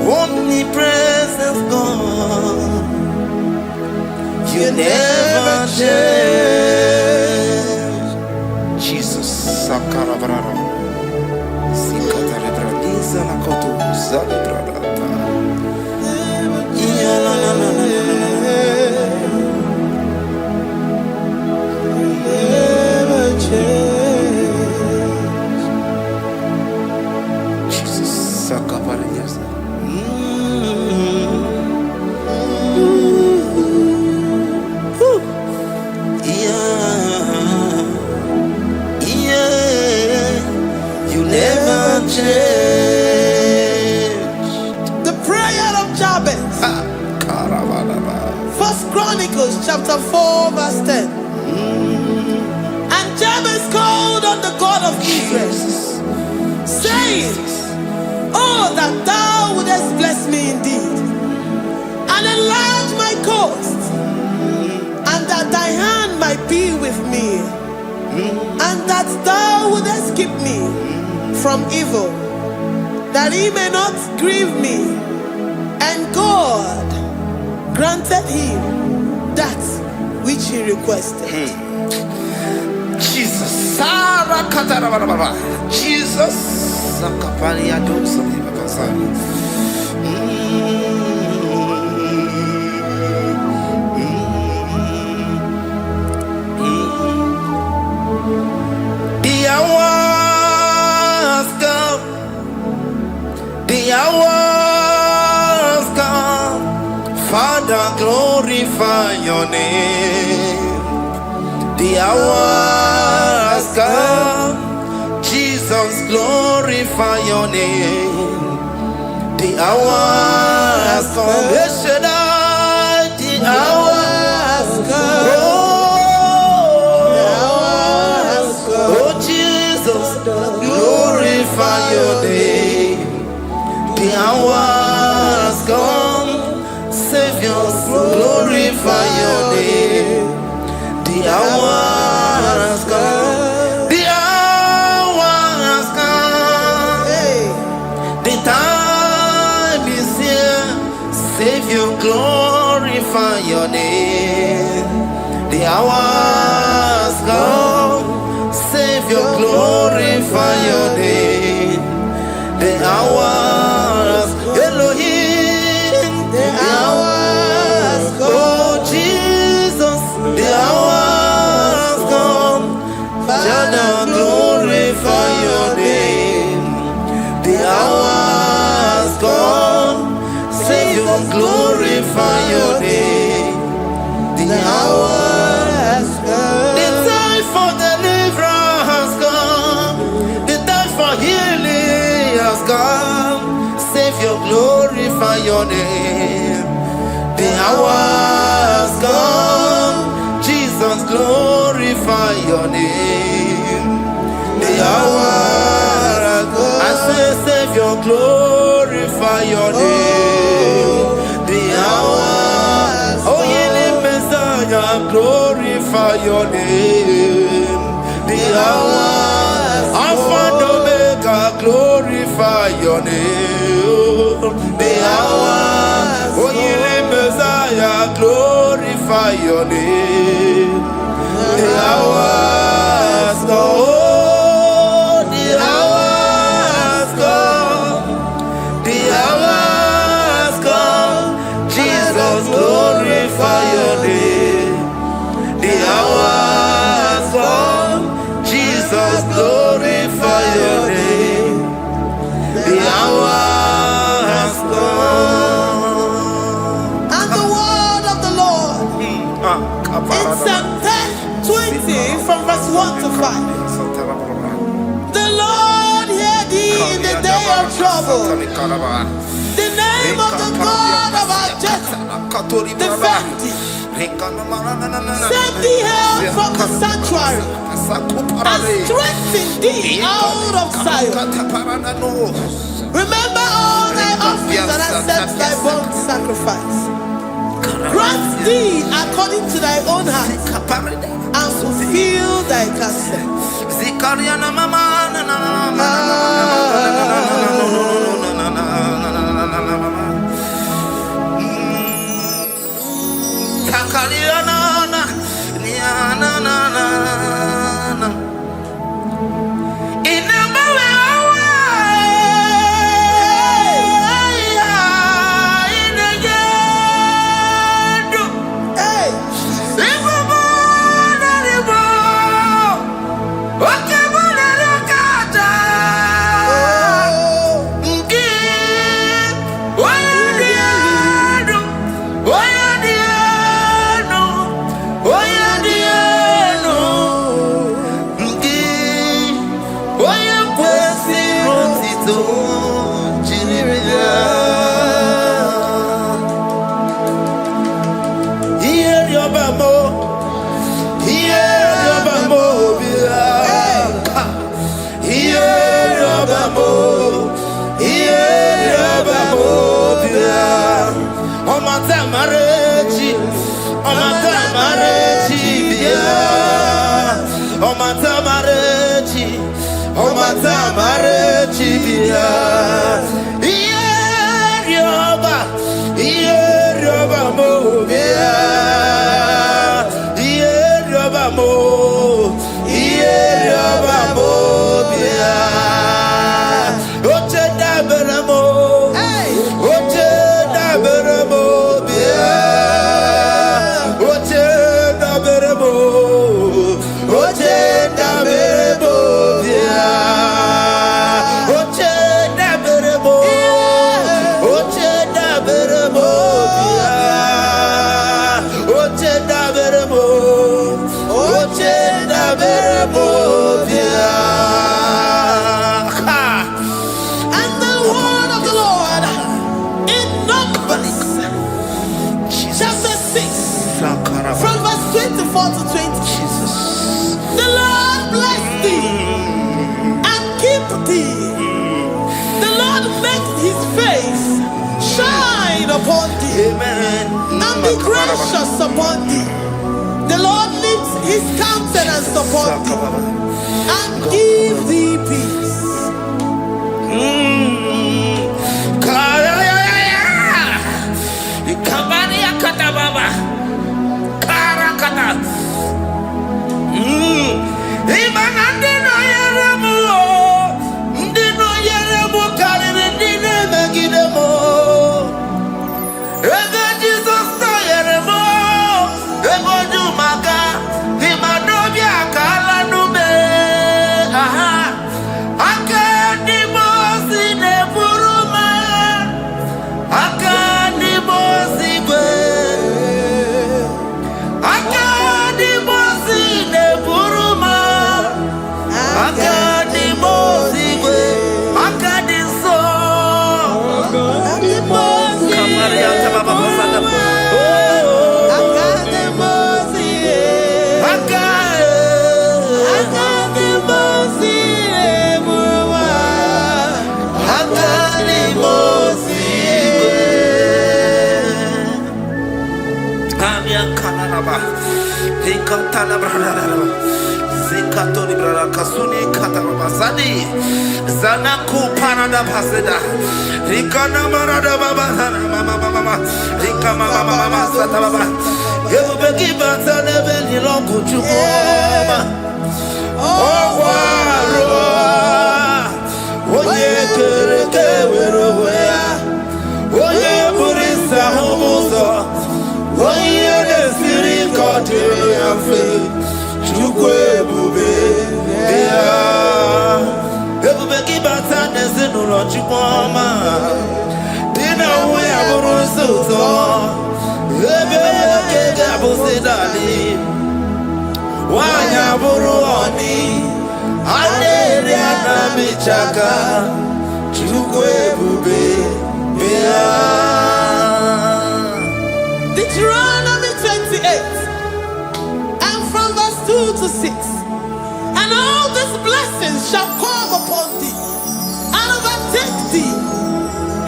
omnipresence God, you never change. Jesus, Sakarabrara, Sikatarebradiza Nakoto, Zalibrada. Chapter 4 verse 10. And Jabez called on the God of Israel, saying, oh, that thou wouldest bless me indeed, and enlarge my coast, and that thy hand might be with me, and that thou wouldest keep me from evil, that he may not grieve me. And God granted him that which he requested. Jesus. Jesus. The hours come. The hours come. Father, glorify your name. The hour has come. Jesus, glorify your name. The hour has come. Yes, Shaddai, the hour has come. Oh, Jesus, glorify your name. The hour has come. Savior, glorify your name. The hour has come. The hour has come. The time is here. Savior, glorify your name. The hour has come. Savior, glorify your name. The hour has Elohim. The hour has come. Oh Jesus, the hour has come. Father, glorify your name. The hour has come. Savior, glorify your name. The hour has come. The time for deliverance has come. The time for healing has come. Savior, glorify your name. The hour has come. Jesus, glorify your name. The hour has come. I say, Savior, glorify your name. The hour. Oh, healing Messiah, glorify your name. The hour. Alpha and Omega, glorify your name. The hour. Oh, healing Messiah, glorify your name. The hour has come. Oh, the hour has come. The hour has come. Jesus, glorify your name. The hour has come. Jesus, glorify your name. The hour has come. And the word of the Lord in Psalm 20 from verse 1 to 5. The Lord hear thee in the day of trouble. The name of the God of our Jacob defend thee. Send thee help from the sanctuary and strengthen thee out of Zion. Remember all thy offerings and accept thy burnt sacrifice. Grant thee according to thy own heart and fulfill thy counsel. Oh, Amen. and be gracious upon thee. The Lord lifts his countenance upon thee and give thee peace. Zanaku Panada Paseda, Rikana Marada Baba, Mama, Rikama Mama Satababa, you will give us a level in Longo Chukoma. Oh, Oye, Oye, Burisa Homosa, Oye, the Siri Cotillo, Chukwe Bube, Everybody but sadness in the Lord Chukoma. Dinner we have a so. Everybody Abusidali. Why have a ruoni? I did a bichaka. Chukwe Bube. Deuteronomy 28 and from verse 2 to 6. And all these blessings shall come upon thee and overtake thee,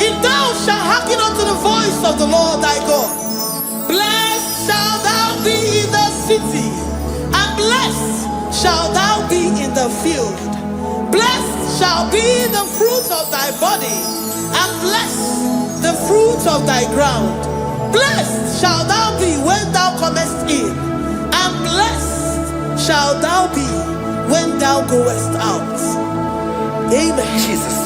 if thou shalt hearken unto the voice of the Lord thy God. Blessed shalt thou be in the city, and blessed shalt thou be in the field. Blessed shall be the fruit of thy body, and blessed the fruit of thy ground. Blessed shalt thou be when thou comest in, and blessed shalt thou be when thou goest out. Amen. Jesus.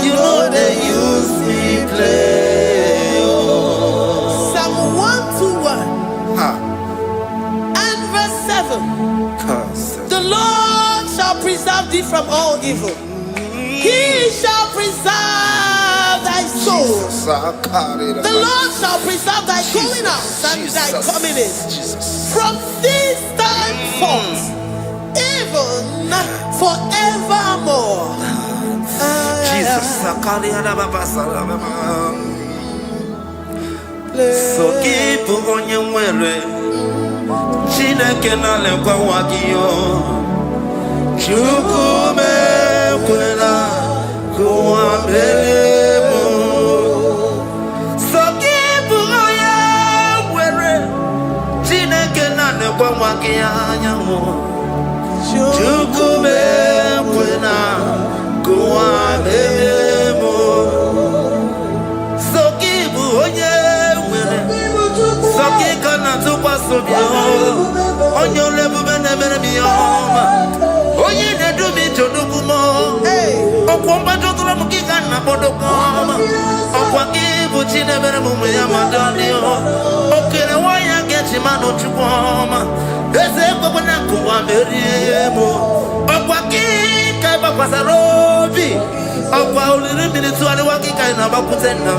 You know they use me play. thee from all evil. He shall preserve thy soul. The Lord shall preserve thy going out and thy coming in from this time forth, even forevermore. Jesus. So keep on your way. Chineke na lekwa wagiyo. Chukume kwela kuwa mbelemo. So keep on your way. Chineke na lekwa wagiyo. Chukume kwela kuwa mbelemo. So keep on your way. Soki kana tupa sobia onyo lebu bene bene biyoma onye ne dumi chodukumo okwomba chokura mukika na bodokoma okwa kibu chine bene mume ya madani okere waya gechi mano chukwoma eze kwa na kuwa meriemo okwa kika iba kwa sarobi okwa uliri militu ali wakika ina bakutenda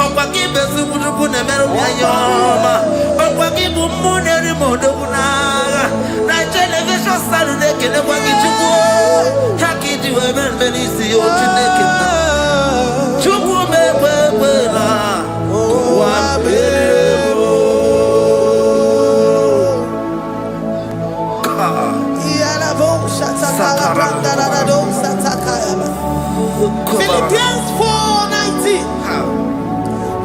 okwa kibezu kutuku ne meru yayoma okwa kibu muneri modokunaga na television salude kene kwa kichuku hakiji wemen benisi otuneke chuku mekwela kwa bebo yala bo shataka brandara do sataka. Philippians 4:19.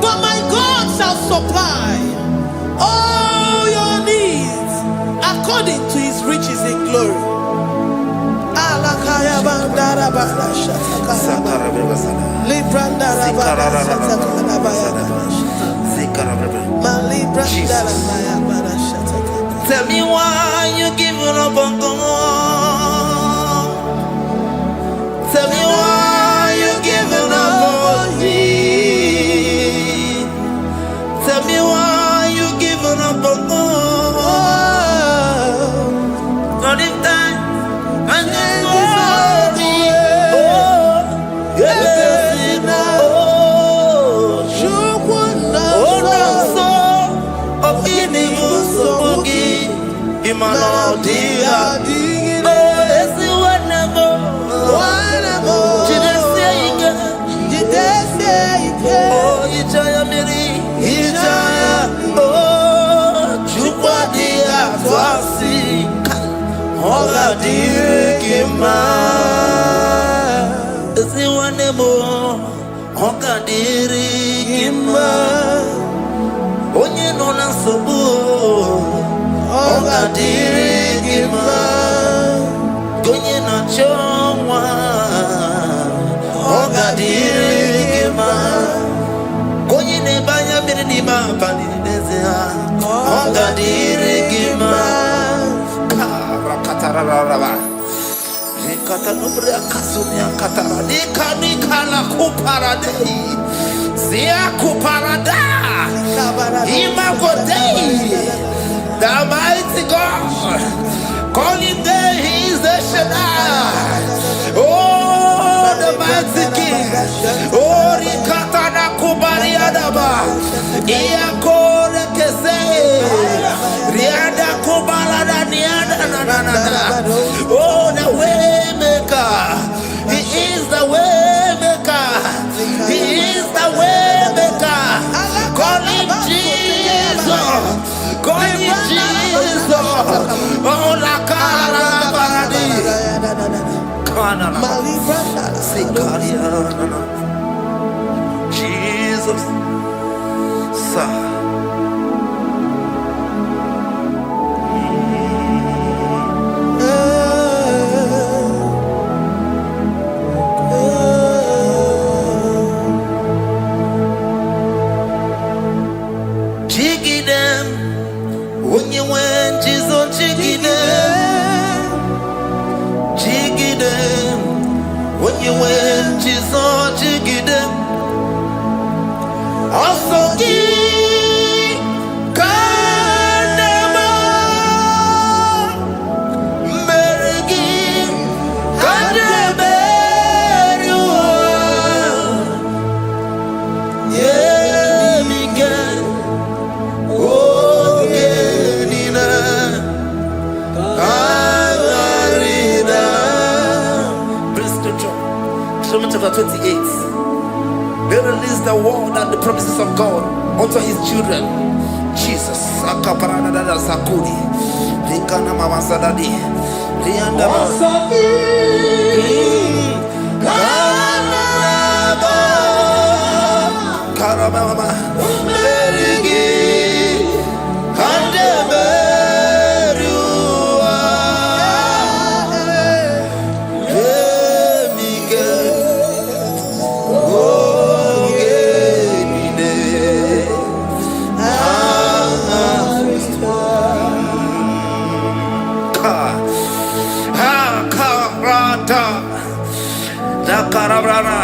But my God shall supply all your needs according to his riches in glory. Alakaya bandara bada shataka. Librandara bada shataka baya. Malibrandara bada shataka. Tell me why you giving up on God. Tell me why you giving up on me. Tell me why you giving up on God. Not in time, and then glory. Oh, yeah, oh, of evil, so boogie, Imanodia. Oga dirigima, esi wanemo. Oga dirigima, onye nona sobu. Oga dirigima, onye na chomwa. Oga dirigima, onye ne banya mirni ma bani nezea. Oga dirigima. Katanubria kasunia katara nikala kuparadei zia kuparada imagodei. The mighty God, calling there he is the Shaddai. Oh, the mighty King. Oh, rikatana kubariadaba iakore kese riada kubalada niada na. Oh, the way maker. He is the way maker. He is the way maker. Call him Jesus. Call him Jesus. Oh, la cara paradi. Kana na. Jesus. Sa. When you went, Jesus, jiggy them. Also give Deuteronomy chapter 28. They release the word and the promises of God unto his children. Jesus. Akaparadada sakuri. Likana mama sadadi. Lianda Karababa. Merigi. Kandeberua. Emige. Ogenide. Karabrana.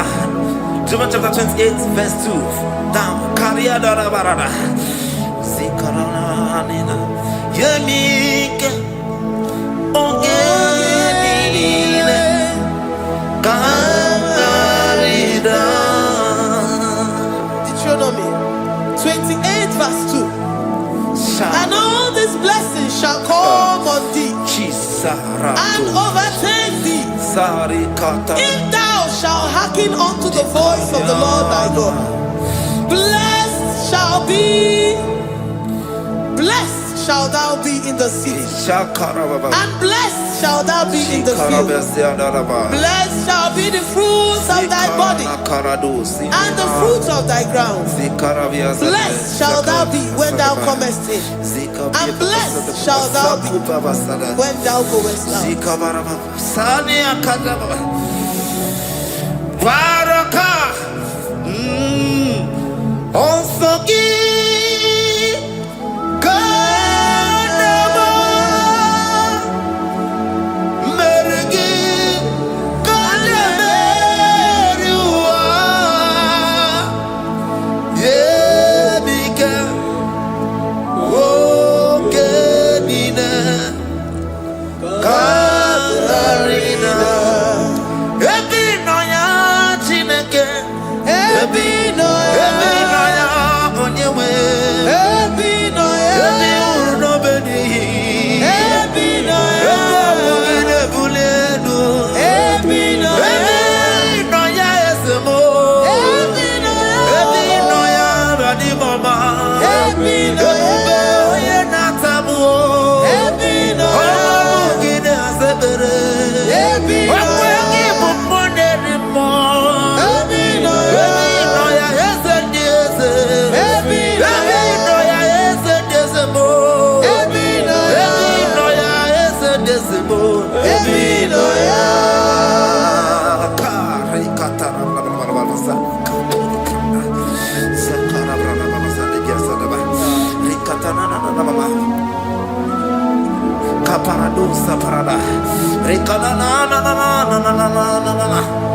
Deuteronomy chapter 28, verse 2. Down. Kariada barada. Zikarana nina. Yemike. Ogenine. Kamarida. Deuteronomy 28 verse 2. And all these blessings shall come on thee and overtake thee if thou shalt hearken unto the voice of the Lord thy God. Blessed shall thou be in the city, and blessed shall thou be in the field. Blessed shall be the fruits of thy body and the fruits of thy ground. Blessed shall thou be when thou comest in, and blessed shall thou be when thou goest out.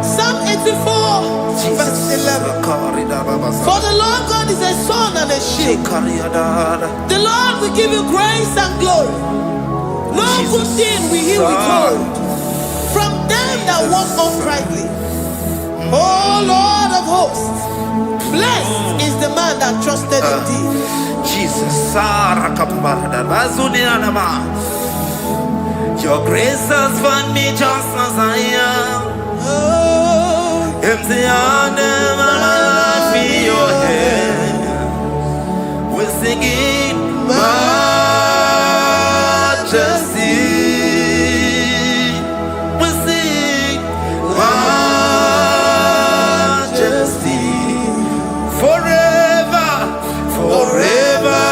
Psalm 84 verse 11. For the Lord God is a sun and a shield. The Lord will give you grace and glory. No good thing will he withhold from them that walk uprightly. O Lord of hosts, blessed is the man that trusted in thee. Jesus, your grace has found me just as I am. Empty handed, my life in your hand. We're singing majesty. We sing majesty. Forever, forever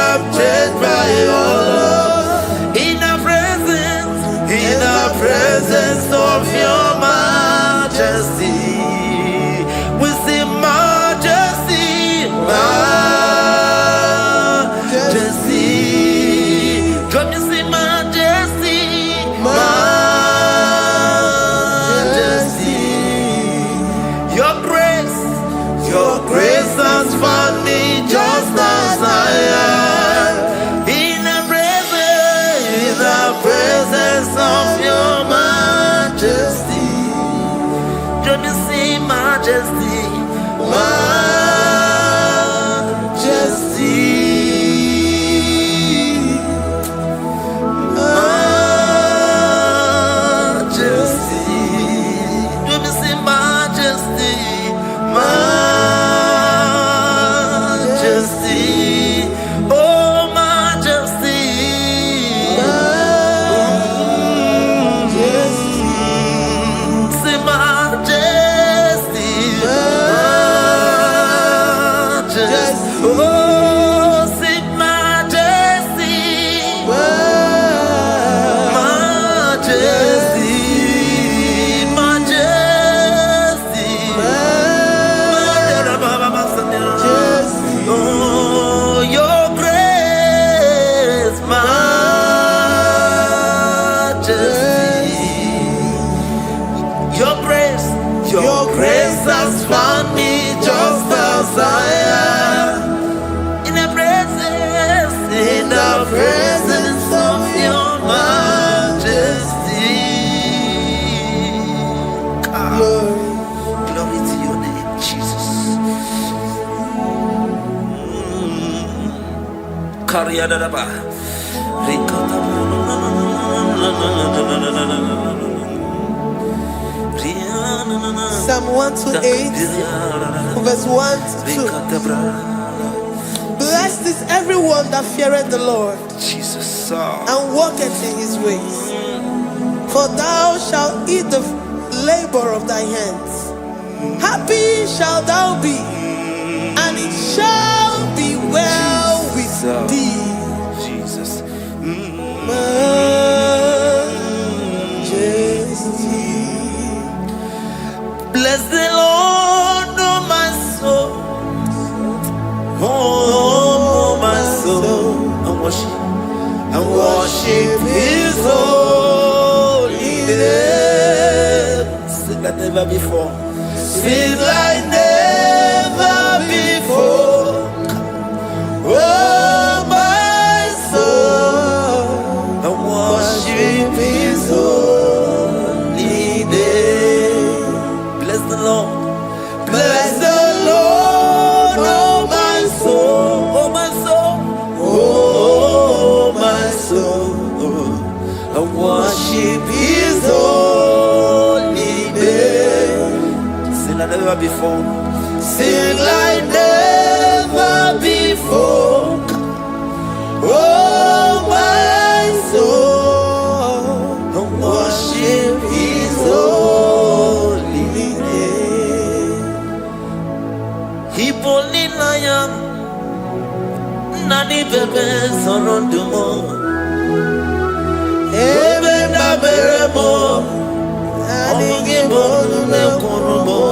I'm changed by your love. In the presence of your majesty. majesty, oh majesty, say majesty, majesty, oh say majesty, majesty, majesty, oh your grace, majesty, your grace has found me just as I am, in the presence of your majesty. Glory to your name, Jesus. Kariyadadaba. Psalm 128, verse 1 to 2. Blessed is everyone that feareth the Lord, Jesus. and walketh in his ways. For thou shalt eat the labor of thy hands. Happy shalt thou be, and it shall be well with thee. Jesus. Majesty. Bless the Lord, oh my soul. Oh my soul. And worship his holy name. Sing like never before. Sing like never before. Oh my soul. And worship his holy name. Bless the Lord. Bless the Lord, oh my soul. Oh my soul. Oh my soul. And worship his holy name. Sing like never before. Sing like never before. Oh my soul. And worship his holy name. Hipoli layam nani bebe sorondumo. Ebe na beremo omugi bonu ne kurumo.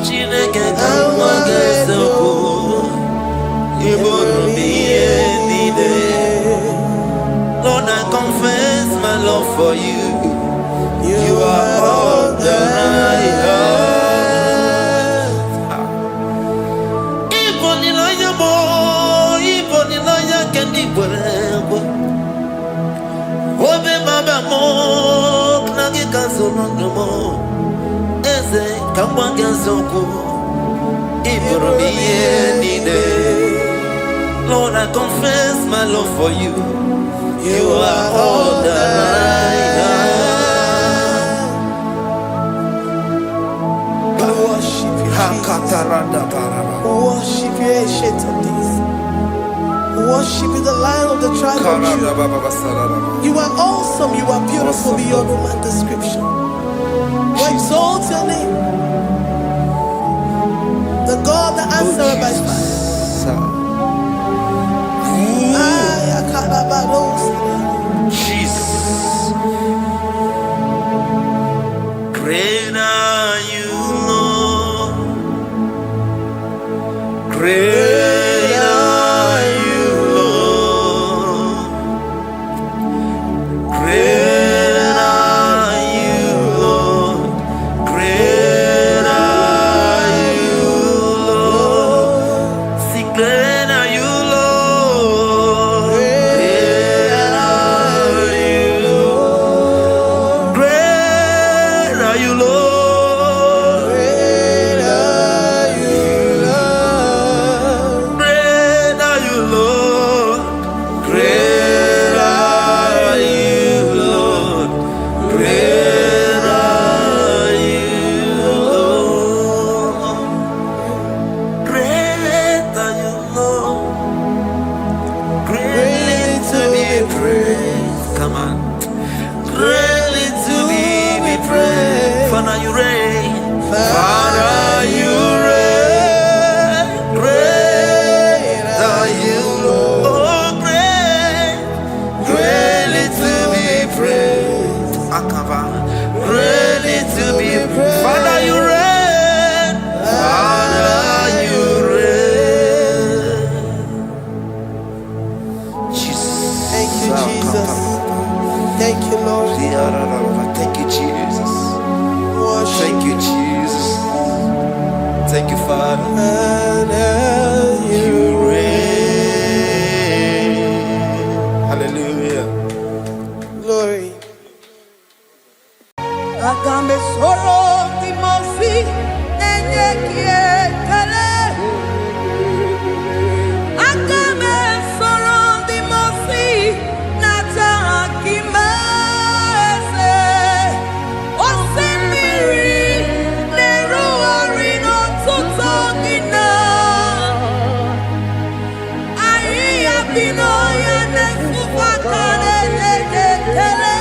Chineke kama gesoko ibonu miye nide. Lord, I confess my love for you. You are all that I have. Iboni laya mo, iboni laya kendi bwerebo. Obe maba mo, knagi kazono mo. Eze kamba gesoko ibonu miye nide. Lord, I confess my love for you. You are all that I have. Worship you, worship you, ancient of days. Worship you, the Lion of the tribe of Judah. You are awesome, you are beautiful beyond human description. We exalt your name, the God that answered by fire. Jesus. Great are you, Lord. Great are you, Lord. Great are you, Lord. Great are you, Lord. God, and you reign. Hallelujah. Glory. Agambe soro timosi enye kietele. Agambe soro timosi nata akimese. Osemiri neru orino tutogina. Aia bino ya nesufakane lekele.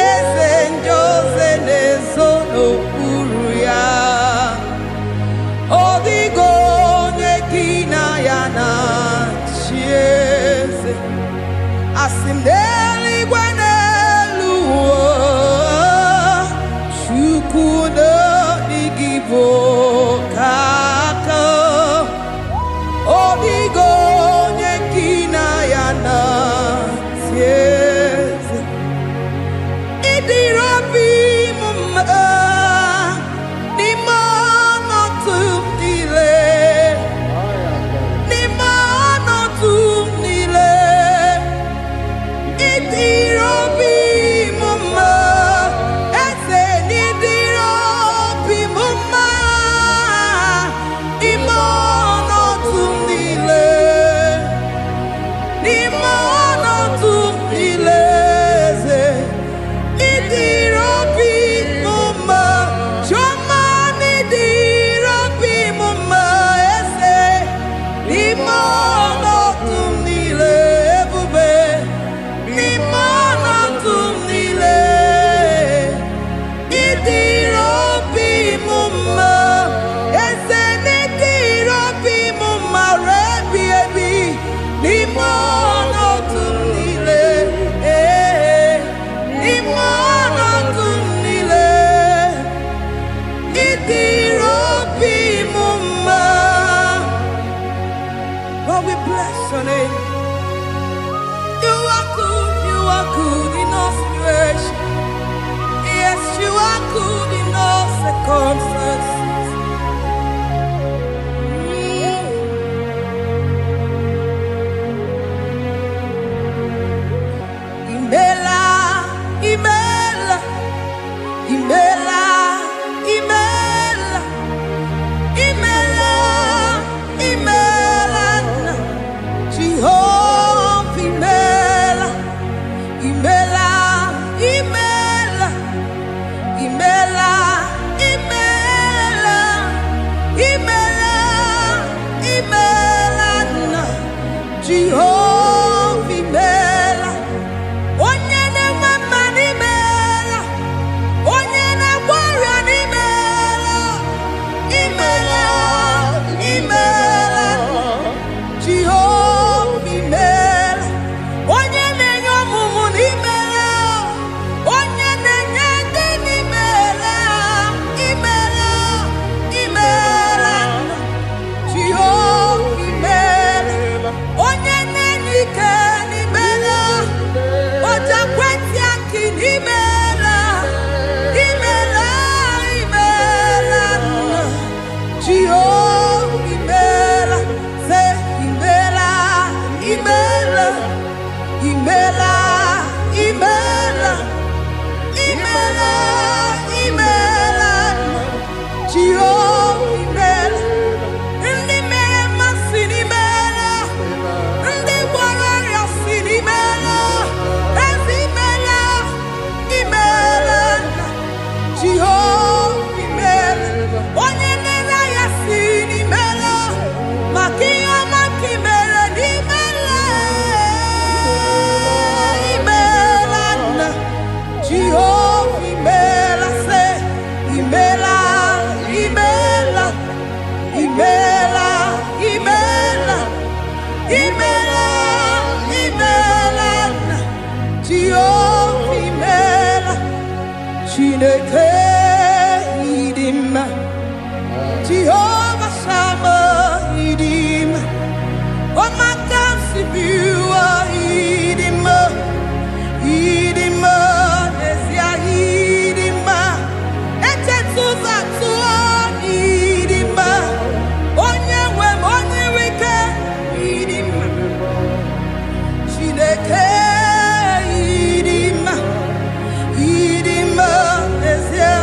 Eze Jehovah imela se imela imela imela imela imela imela Jehovah imela Chineke idima Jehovah Sama idima Omakansibua idima idima Nesia idima Etetuza tuo idima Onyewe moniwike idima Chineke idima idima Nesia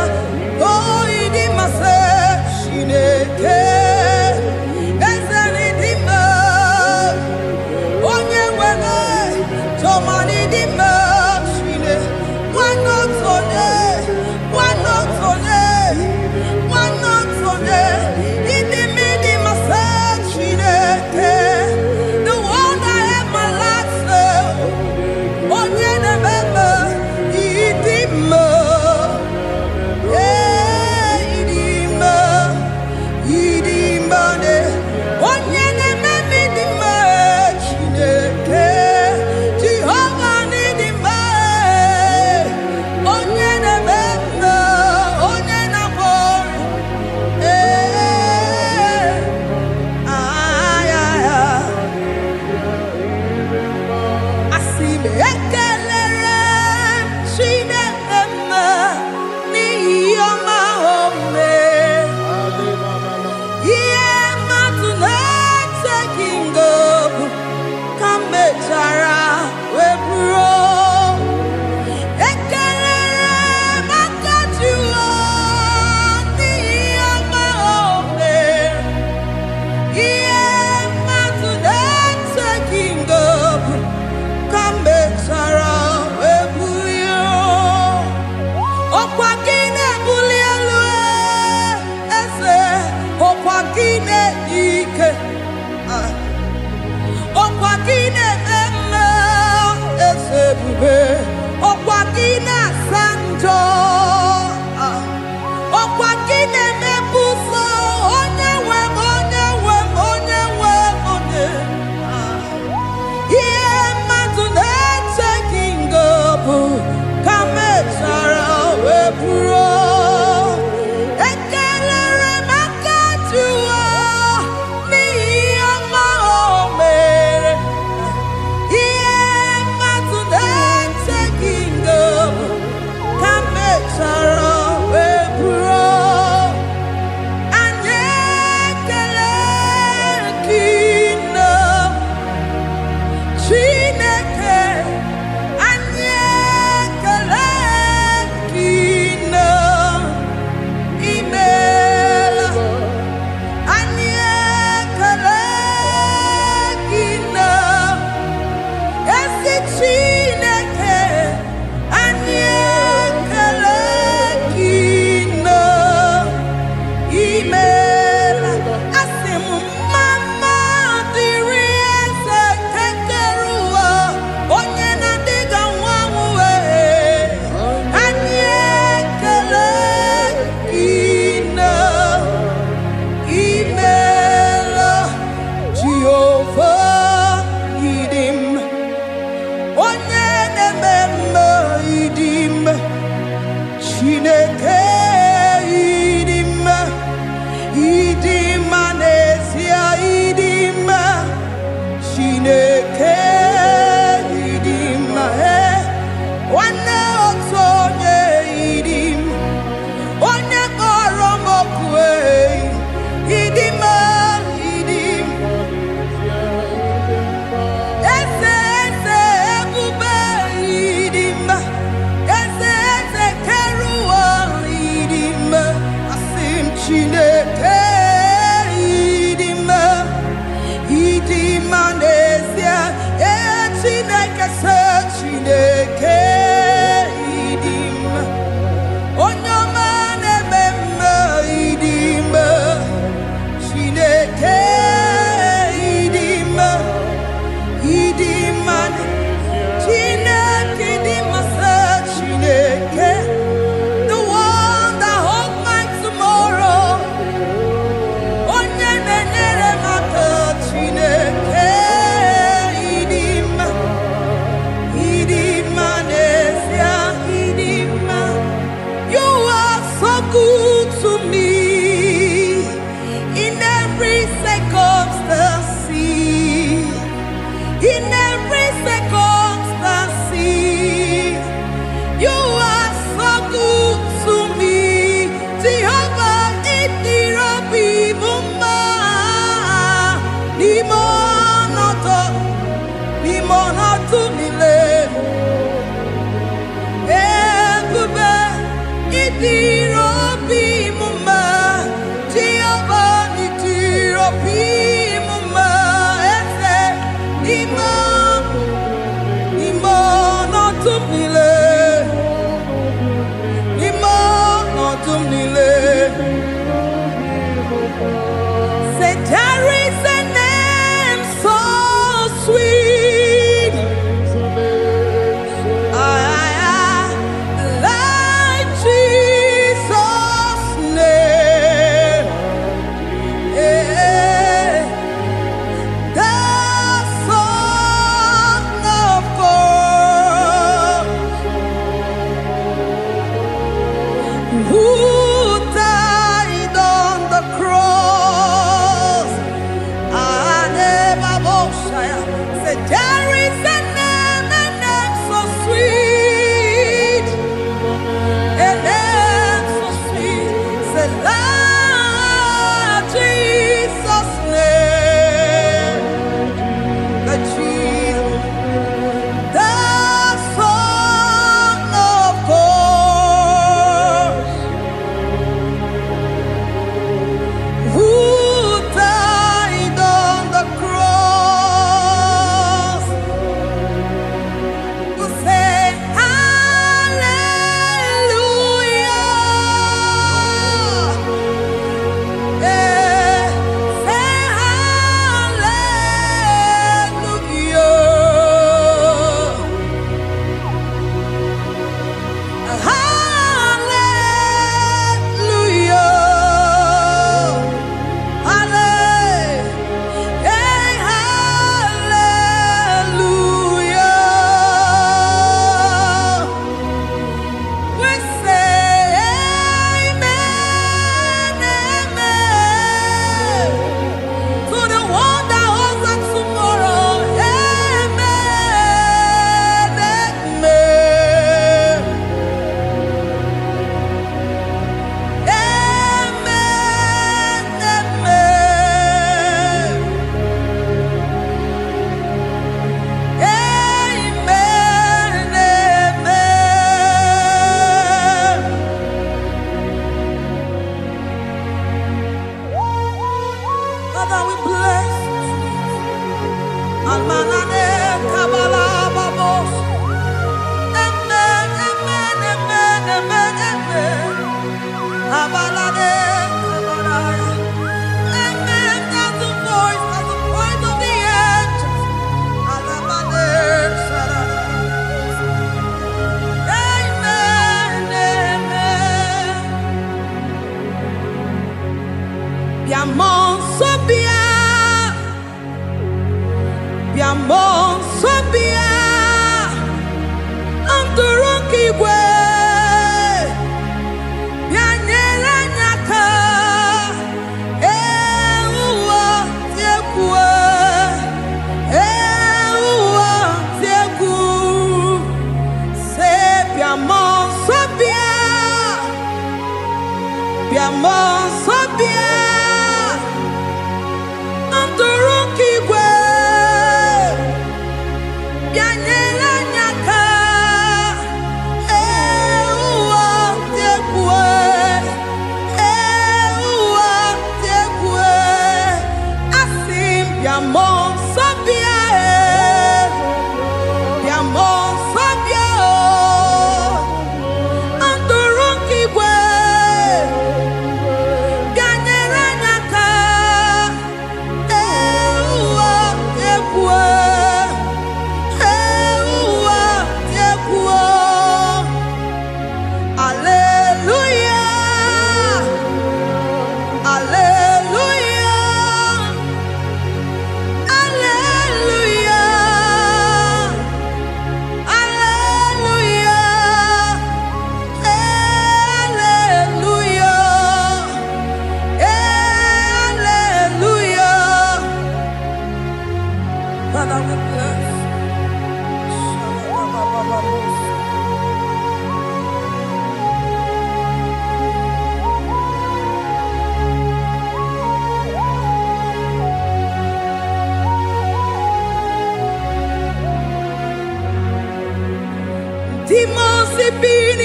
Demons be in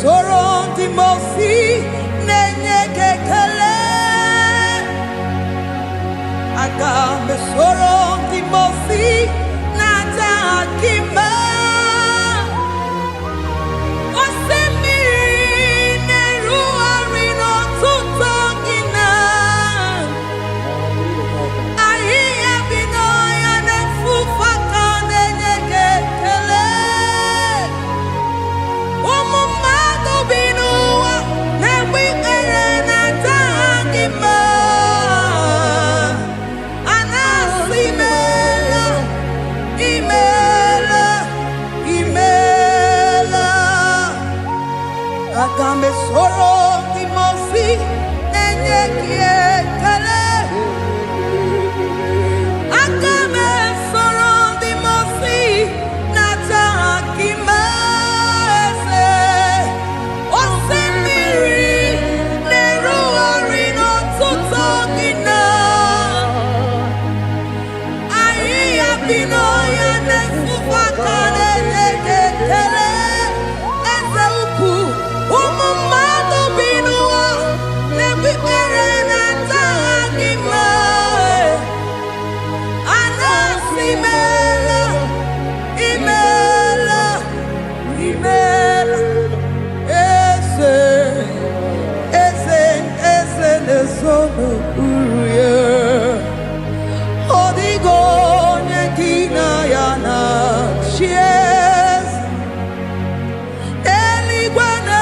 Soron Timosi nenye kekele Agame soron Timosi nata akima Osemi neru arino tutogina Ahiya binoya nefufaka nenye kekele Agame soro timosi nenye kiekele Agame soro timosi nata akima ese Osemiri neru arino tutogina Ahiya binoya nefufaka nenye kekele Eze upu Umumado binua Nebi perena tahakima Anasi mela Imela Imela Eze nesono uruye Odigo nyekina yana Cheers Eligwana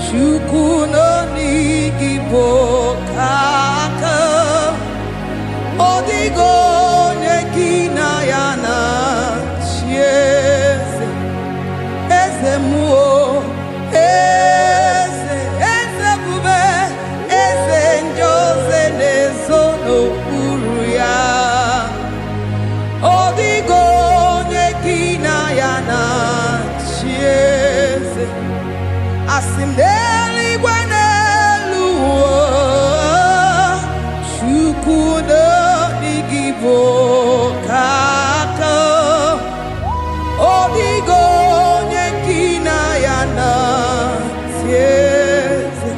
Chukuno IGBO kaka Odigo nyekina yana chieze Eze muo Eze bube Eze njoze nezono uruya Odigo nyekina yana chieze Asimdeli gwanelu Chukuno IGBO kaka Odigo nyekina yana tieze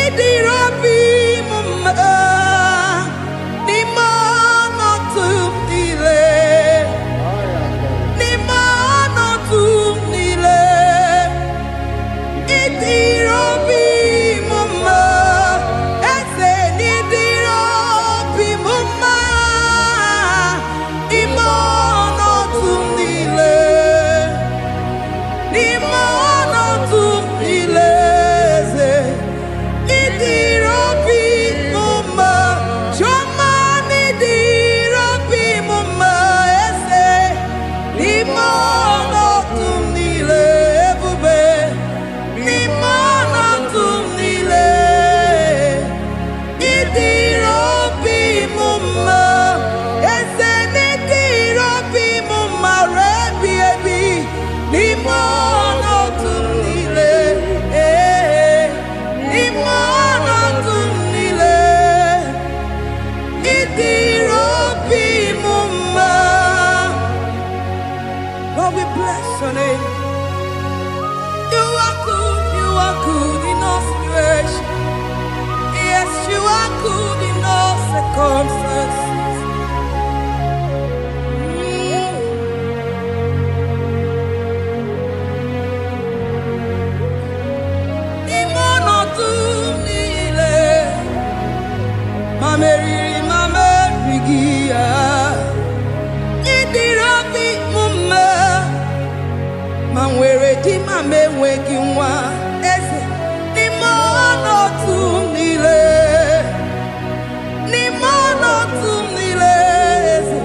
Idirobi mumma Nimano tumdile Nimano tumdile Idirobi mumma Eze nidirobi mumma Imono tumdile Imono tumdile Idirobi mumma Choma nidirobi mumma Eze Imono tumdile Ebube Imono tumdile Idirobi mumma Eze nidirobi mumma Rebi ebi Imono tumdile Imono tumdile Idirobi mumma Lord, we bless your name. You are good in all situations. Yes, you are good in all circumstances. Imono tumdile Mamerigia. 'Cause Manwere di mame weki nwa eze ni mono tumile eze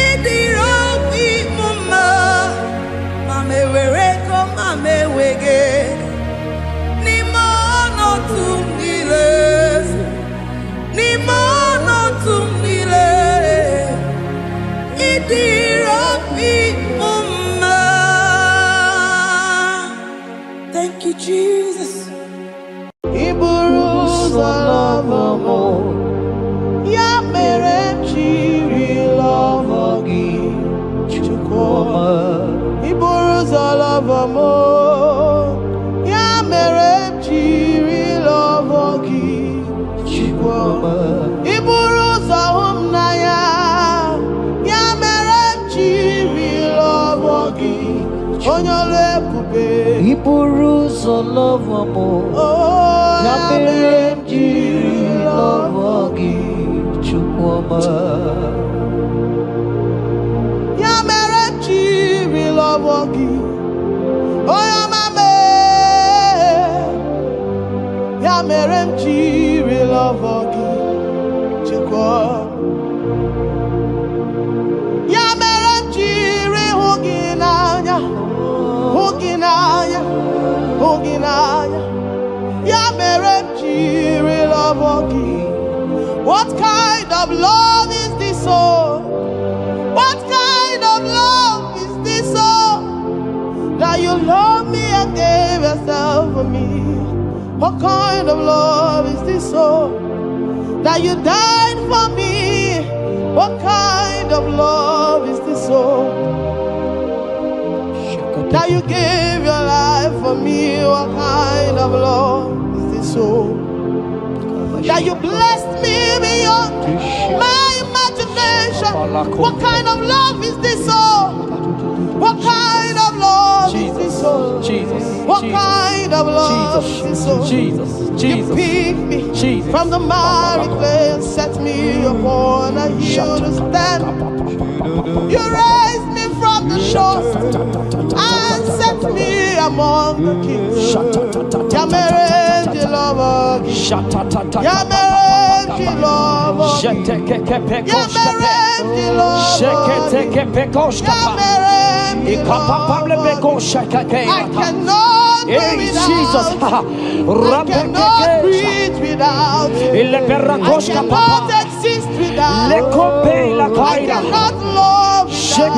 idiro bi mama mame were ko mame wege ni mono tumile idiro bi mama. Thank you, Jesus. Iburuza lavamo, ya merechiri lavagi chukoma. Iburuza lavamo, ya merechiri lavagi chukoma. Iburuza humnaya, ya merechiri lavagi onyole kube. Iburuzo lavamo, yamerenji lavagi chukwama. Yamerenji lavagi, oyamame. Yamerenji lavagi chukwama. Yamerenji huginanya. Huginanya, Yamerenji lavagi. What kind of love is this? Oh, what kind of love is this? Oh, that you love me and gave yourself for me. What kind of love is this? Oh, that you died for me. What kind of love is this? Oh, that you gave your life for me. What kind of love is this? So that you blessed me beyond my imagination. What kind of love is this? So what kind of love is this? So what kind of love is this? So you picked me from the miry clay and set me upon a hill to stand. You raised me from the shore and set me among the kings. Yamerenji lavagi, Yamerenji lavagi, Yamerenji lavagi. I cannot breathe without. I cannot breathe without. I cannot exist without. I cannot love without.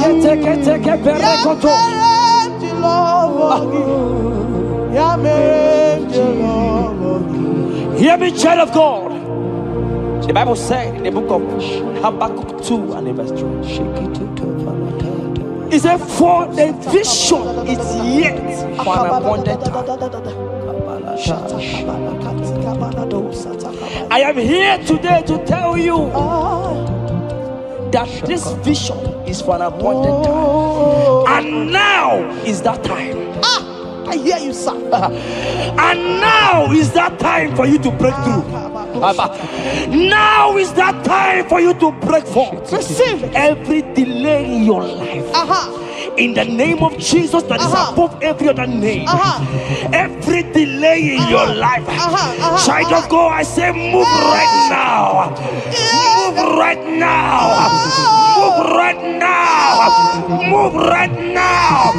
Hear me, child of God. The Bible said in the book of Habakkuk 2 and verse 3. It said, for the vision is yet for an appointed time. I am here today to tell you that this vision is for an appointed time. And now is that time. I hear you, sir. And now is that time for you to break through. Now is that time for you to break forth. Receive every delay in your life. In the name of Jesus that is above every other name. Every delay in your life. Child of God, I say move right now. Move right now. Move right now. Move right now.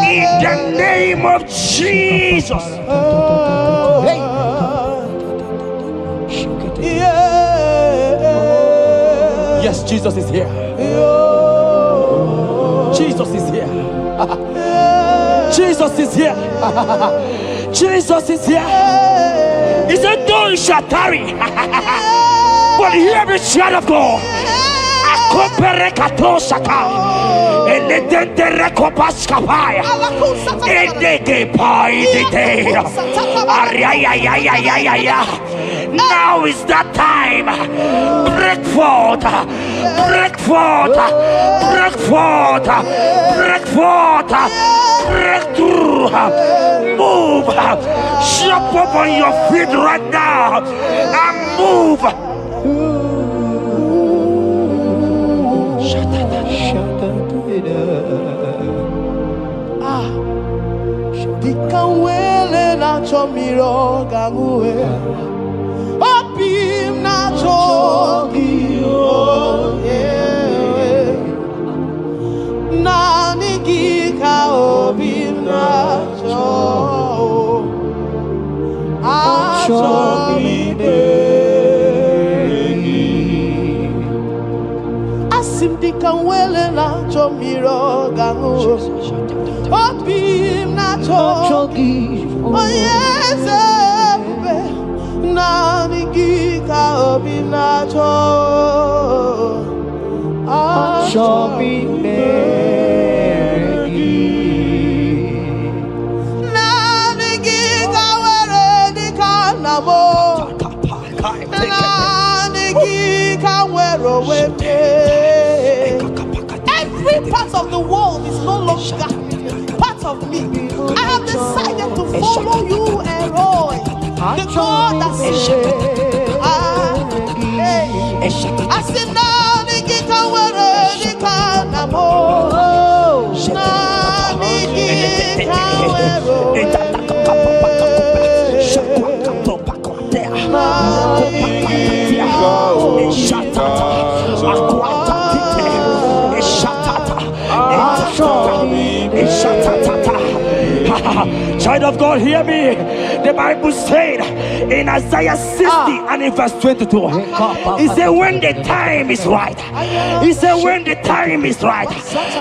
In the name of Jesus. Hey. Yes, Jesus is here. Jesus is here. Jesus is here. Jesus is here. He said, though you shall tarry, but hear me, child of God. Now is that time. Break forth, break forth, break forth, break forth, break through, move, jump up on your feet right now and move. Dikawele na chomiro gangue. Obim na chogi nani gika obim na cho asim dikawele na chomiro gangue. Obim na chogi nani gika obim na cho nani gika were dikanamo nani gika were wepe. Every part of the world is no longer part of me. I have decided to follow you, Elroy, the God that saves. I said, nani gika were dikanamo nani gika were Child of God, hear me. The Bible said in Isaiah 60 and in verse 22, he said, when the time is right, he said, when the time is right,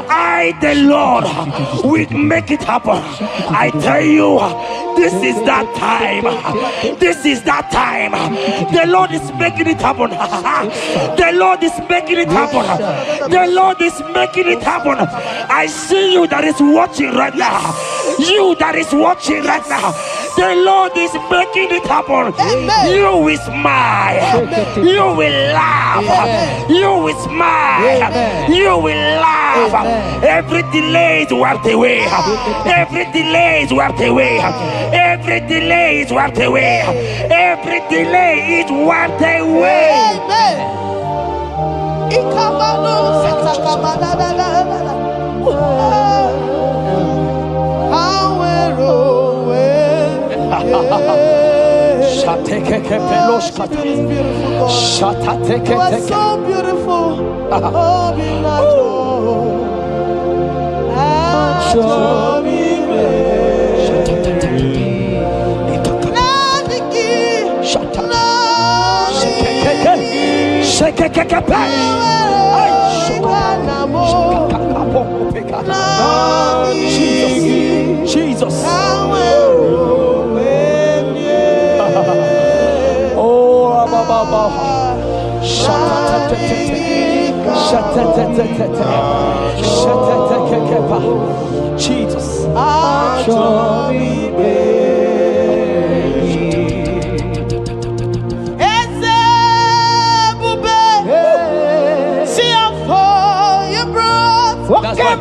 I, the Lord, will make it happen. I tell you, this is that time. This is that time. The Lord is making it happen. The Lord is making it happen. The Lord is making it happen. I see you that is watching right now. You that is watching right now. The Lord is making it happen. Amen. You will smile. Amen. You will laugh. Amen. You will smile. Amen. You will laugh. Amen. Every delay is wiped away. Every delay is wiped away. Every delay is wiped away. Every delay is wiped away. Amen. Ikamano satakamana. You are so beautiful. Jesus. Jesus. That's right.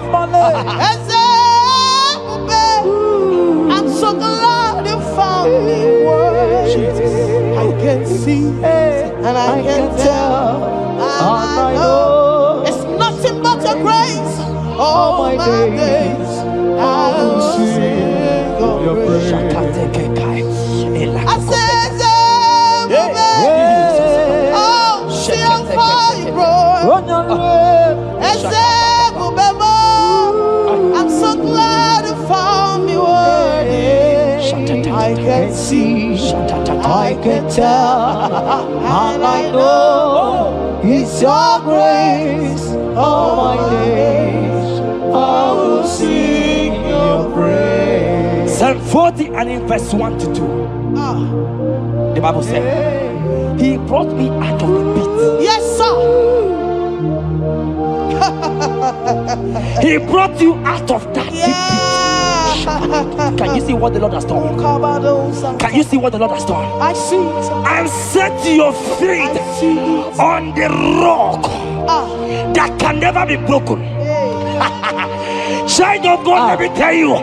I'm so glad you found me worthy. Jesus. I can see and I can tell and I know it's nothing but your grace. All my days I will sing your praise. I said, oh, see how far you brought. I'm so glad you found me worthy. I can see, I can tell, and I know it's your grace. All my days I will sing your praise. Psalm 40 and in verse 1 to 2. The Bible said, He brought me out of the pit. Yes, sir. He brought you out of that deep pit. Can you see what the Lord has done? Can you see what the Lord has done? I see. I'm set your feet on the rock that can never be broken. Child of God, let me tell you,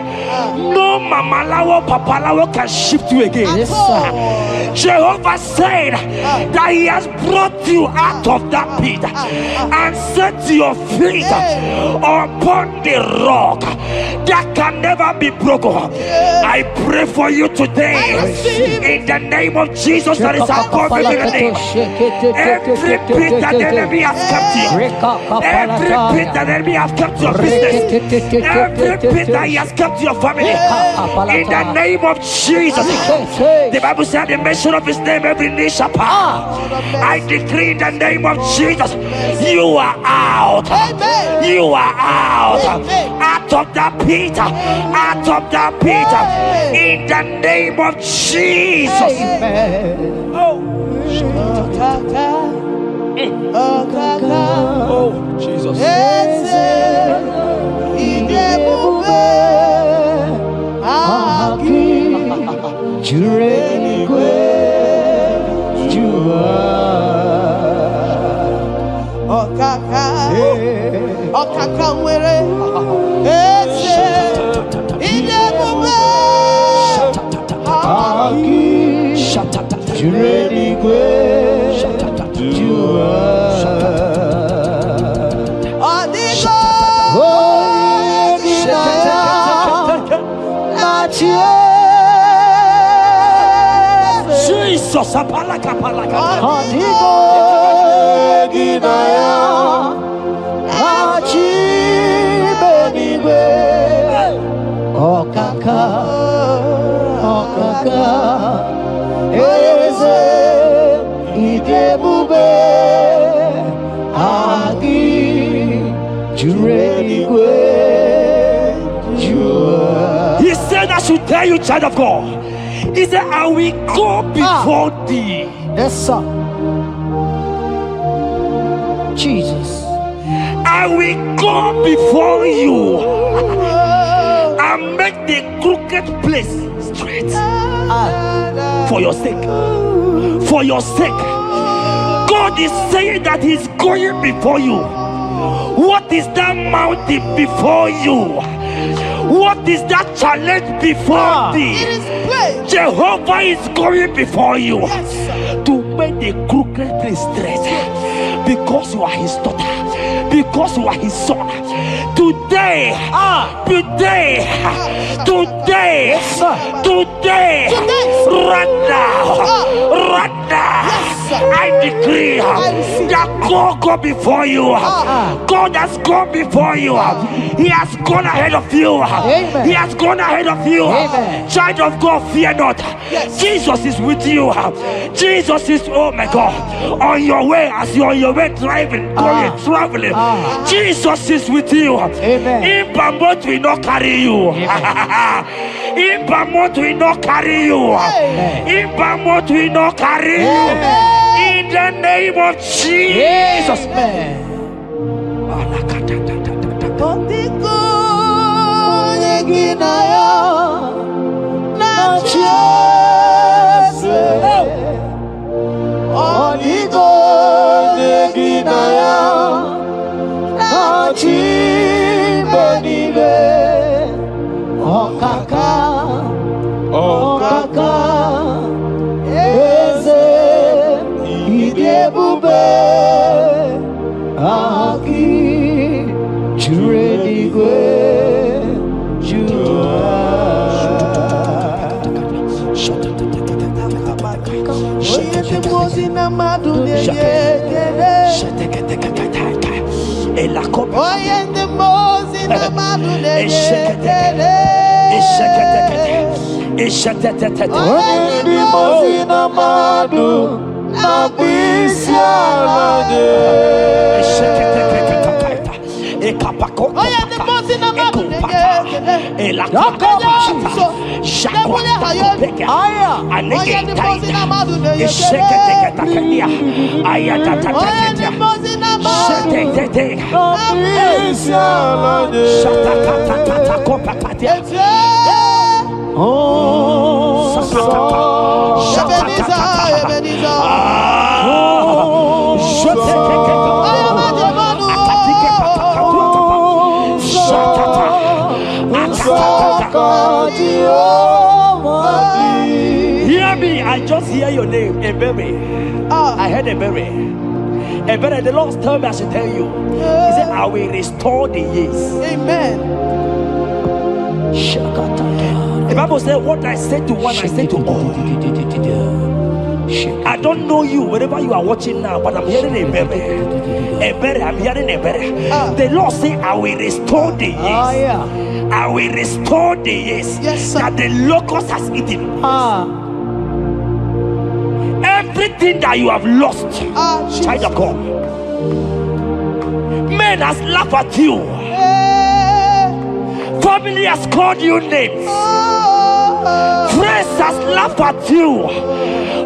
no Mama Lawo, Papa Lawo can shift you again. Yes, sir. Jehovah said that He has brought you out of that pit and set your feet upon the rock that can never be broken. I pray for you today in the name of Jesus that is above every name. Every pit that the enemy has kept you, every pit that the enemy has kept your business, every pit that he has kept your family, in the name of Jesus. The Bible said the mention of his name every knee shall bow. I decree in the name of Jesus, you are out. You are out. Out of that pit. Out of that pit. In the name of Jesus. Oh, Jesus. Jesus, apalaka. He said I should tell you, child of God. He said, I will go before thee. Yes, sir. Jesus. I will go before you and make the crooked place straight. For your sake. For your sake. God is saying that He's going before you. What is that mountain before you? What is that challenge before thee? Jehovah is going before you to make the crooked place straight. Because you are His daughter. Because you are His son. Today, right now, I decree that God go before you. God has gone before you. He has gone ahead of you. He has gone ahead of you. Child of God, fear not. Jesus is with you. Jesus is, oh my God, on your way, as you're on your way driving, going, traveling. Jesus is with you. In Bamot will not carry you. In Bamot will not carry you. In Bamot will not carry you. In the name of Jesus. Hear me, I just hear your name, Ebere. I heard Ebere. Ebere, the Lord told me I should tell you. He said, I will restore the years. Amen. The Bible said, what I said to one, I said to all. I don't know you, wherever you are watching now, but I'm hearing Ebere. Ebere, I'm hearing Ebere. The Lord said, I will restore the years. I will restore the years that the locust has eaten. Everything that you have lost, child of God. Men has laughed at you. Family has called you names. Friends has laughed at you.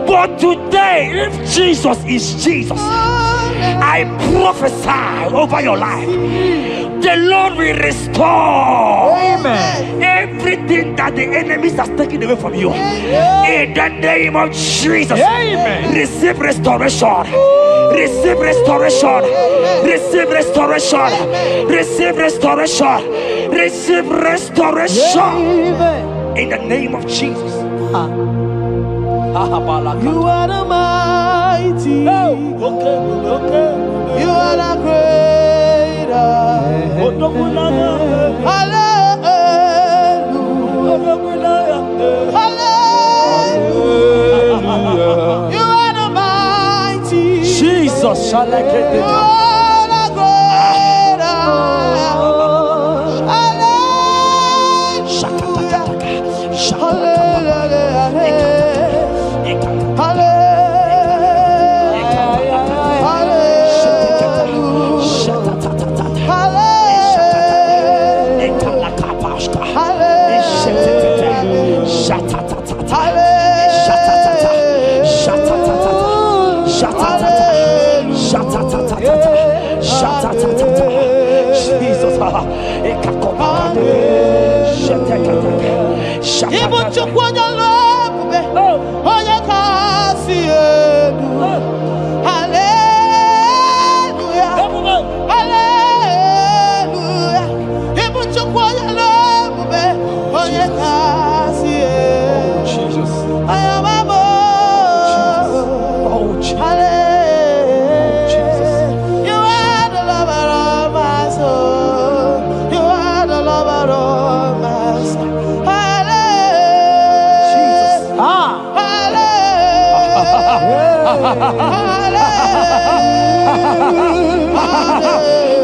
But today, if Jesus is Jesus, I prophesy over your life. The Lord will restore. Amen. Everything that the enemies has taken away from you. In the name of Jesus. Amen. Receive restoration. Receive restoration. Receive restoration. Receive restoration. Receive restoration. In the name of Jesus. You are the mighty. You are the greater. Hallelujah. Hallelujah. You are the mighty. Jesus shall I get You it. are the greater.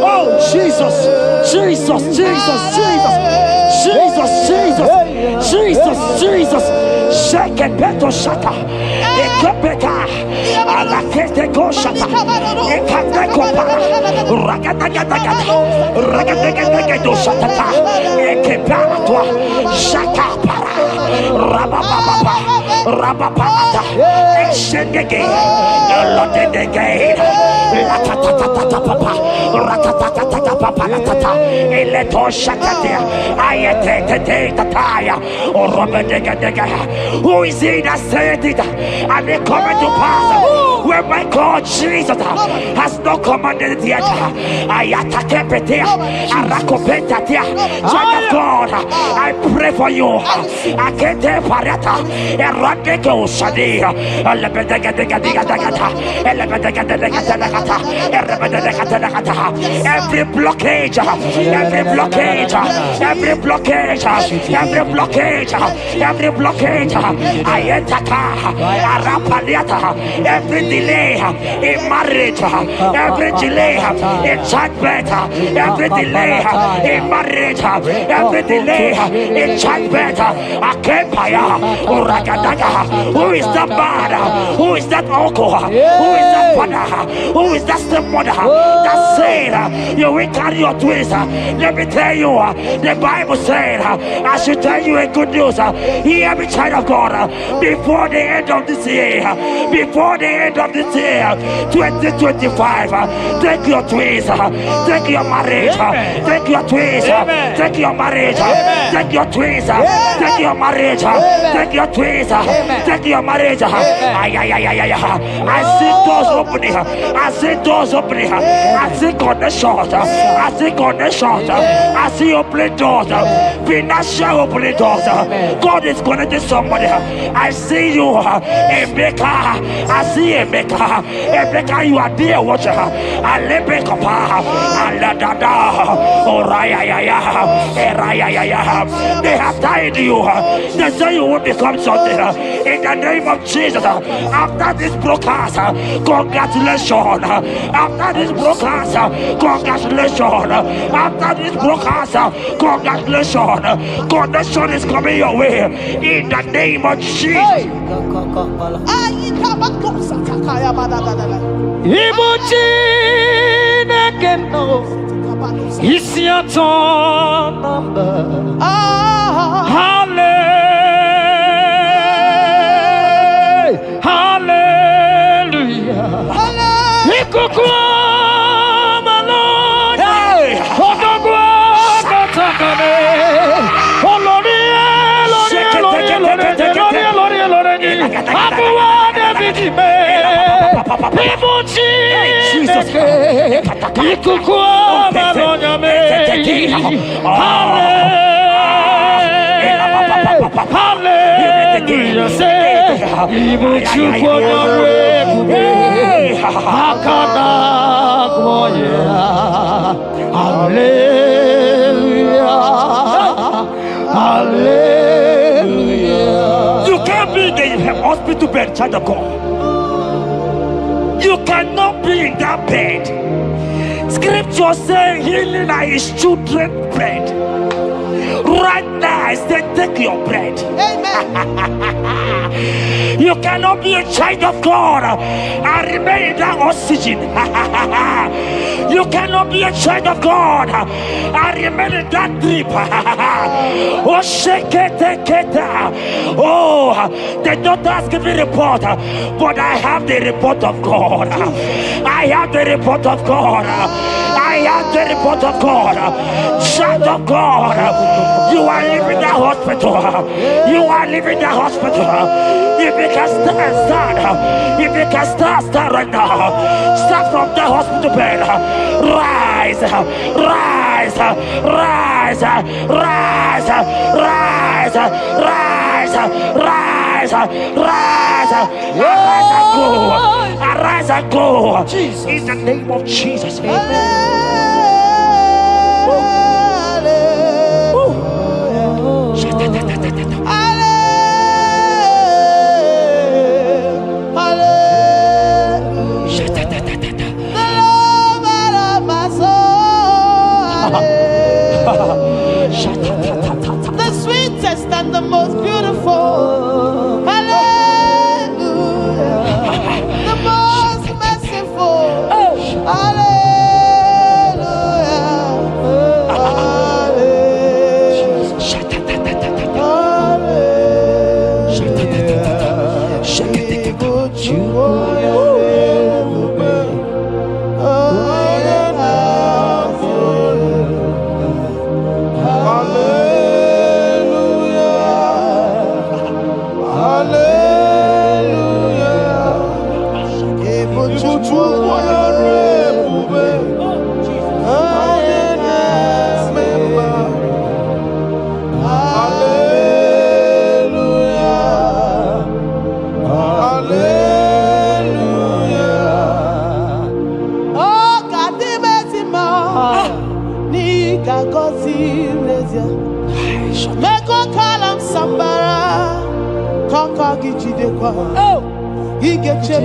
Oh Jesus, Jesus, Jesus, Jesus, Jesus, Jesus, Jesus, Jesus. Shake it, beto shaka. Ekepeka, alakete go shaka. Ekateko para. Ragatagataga. Ragatagataga shaka. Ekepara toi. Shaka para. Rabababa. Rabababa. Exendege. Lotedege. Latatatata papa. Ratatatata papa latata. Eleto shakatia. Ayete tataya. Who is he that said it? And it coming to pass when my God Jesus has not commanded it yet. Child of God, I pray for you. Every blockage, every blockage, every blockage, every blockage, every blockage, every delay in marriage, every delay in childbirth, every delay in marriage, every delay in childbirth. Who is that man? Who is that uncle? Who is that father? Who is that stepmother that said you will carry your twins? Let me tell you, the Bible said I should tell you a good news. Hear me, child of God. Before the end of this year, before the end of this year, 2025, take your twins, take your marriage, take your twins, take your marriage, take your twins, take your marriage, take your twins, take your marriage. I see doors opening. I see see doors opening. I see connections. I see connections. I see opening doors. Financial opening doors. God is connecting somebody. I see you, Emeka. I see Emeka. Emeka, you are there, watcher. Alebekapa. Aladada. Orayaya. Erayaya. They have tied you. They say you will become something. In the name of Jesus. After this broadcast, congratulations. After this broadcast, congratulations. After this broadcast, congratulations. Connection is coming your way. In the name of Jesus. It's your turn number. Hallelujah. Hallelujah. You can't be in the hospital bed, child of God. You cannot be in that bed. Scripture saying healing are his children's bread. Right now, I say take your bread. Amen. You cannot be a child of God and remain in that oxygen. You cannot be a child of God and remain in that drip. Oh, shake it. Oh, the doctor has given a report, but I have the report of God. I have the report of God. I have the report of God. Child of God, you are leaving the hospital. You are leaving the hospital. If you can stand, if you can stand right now, start from the hospital bed. Rise, rise, rise, rise, rise, rise, rise, rise, arise and go. Arise and go. In the name of Jesus. Amen. The sweetest and the most beautiful. Hallelujah. The most merciful. He get you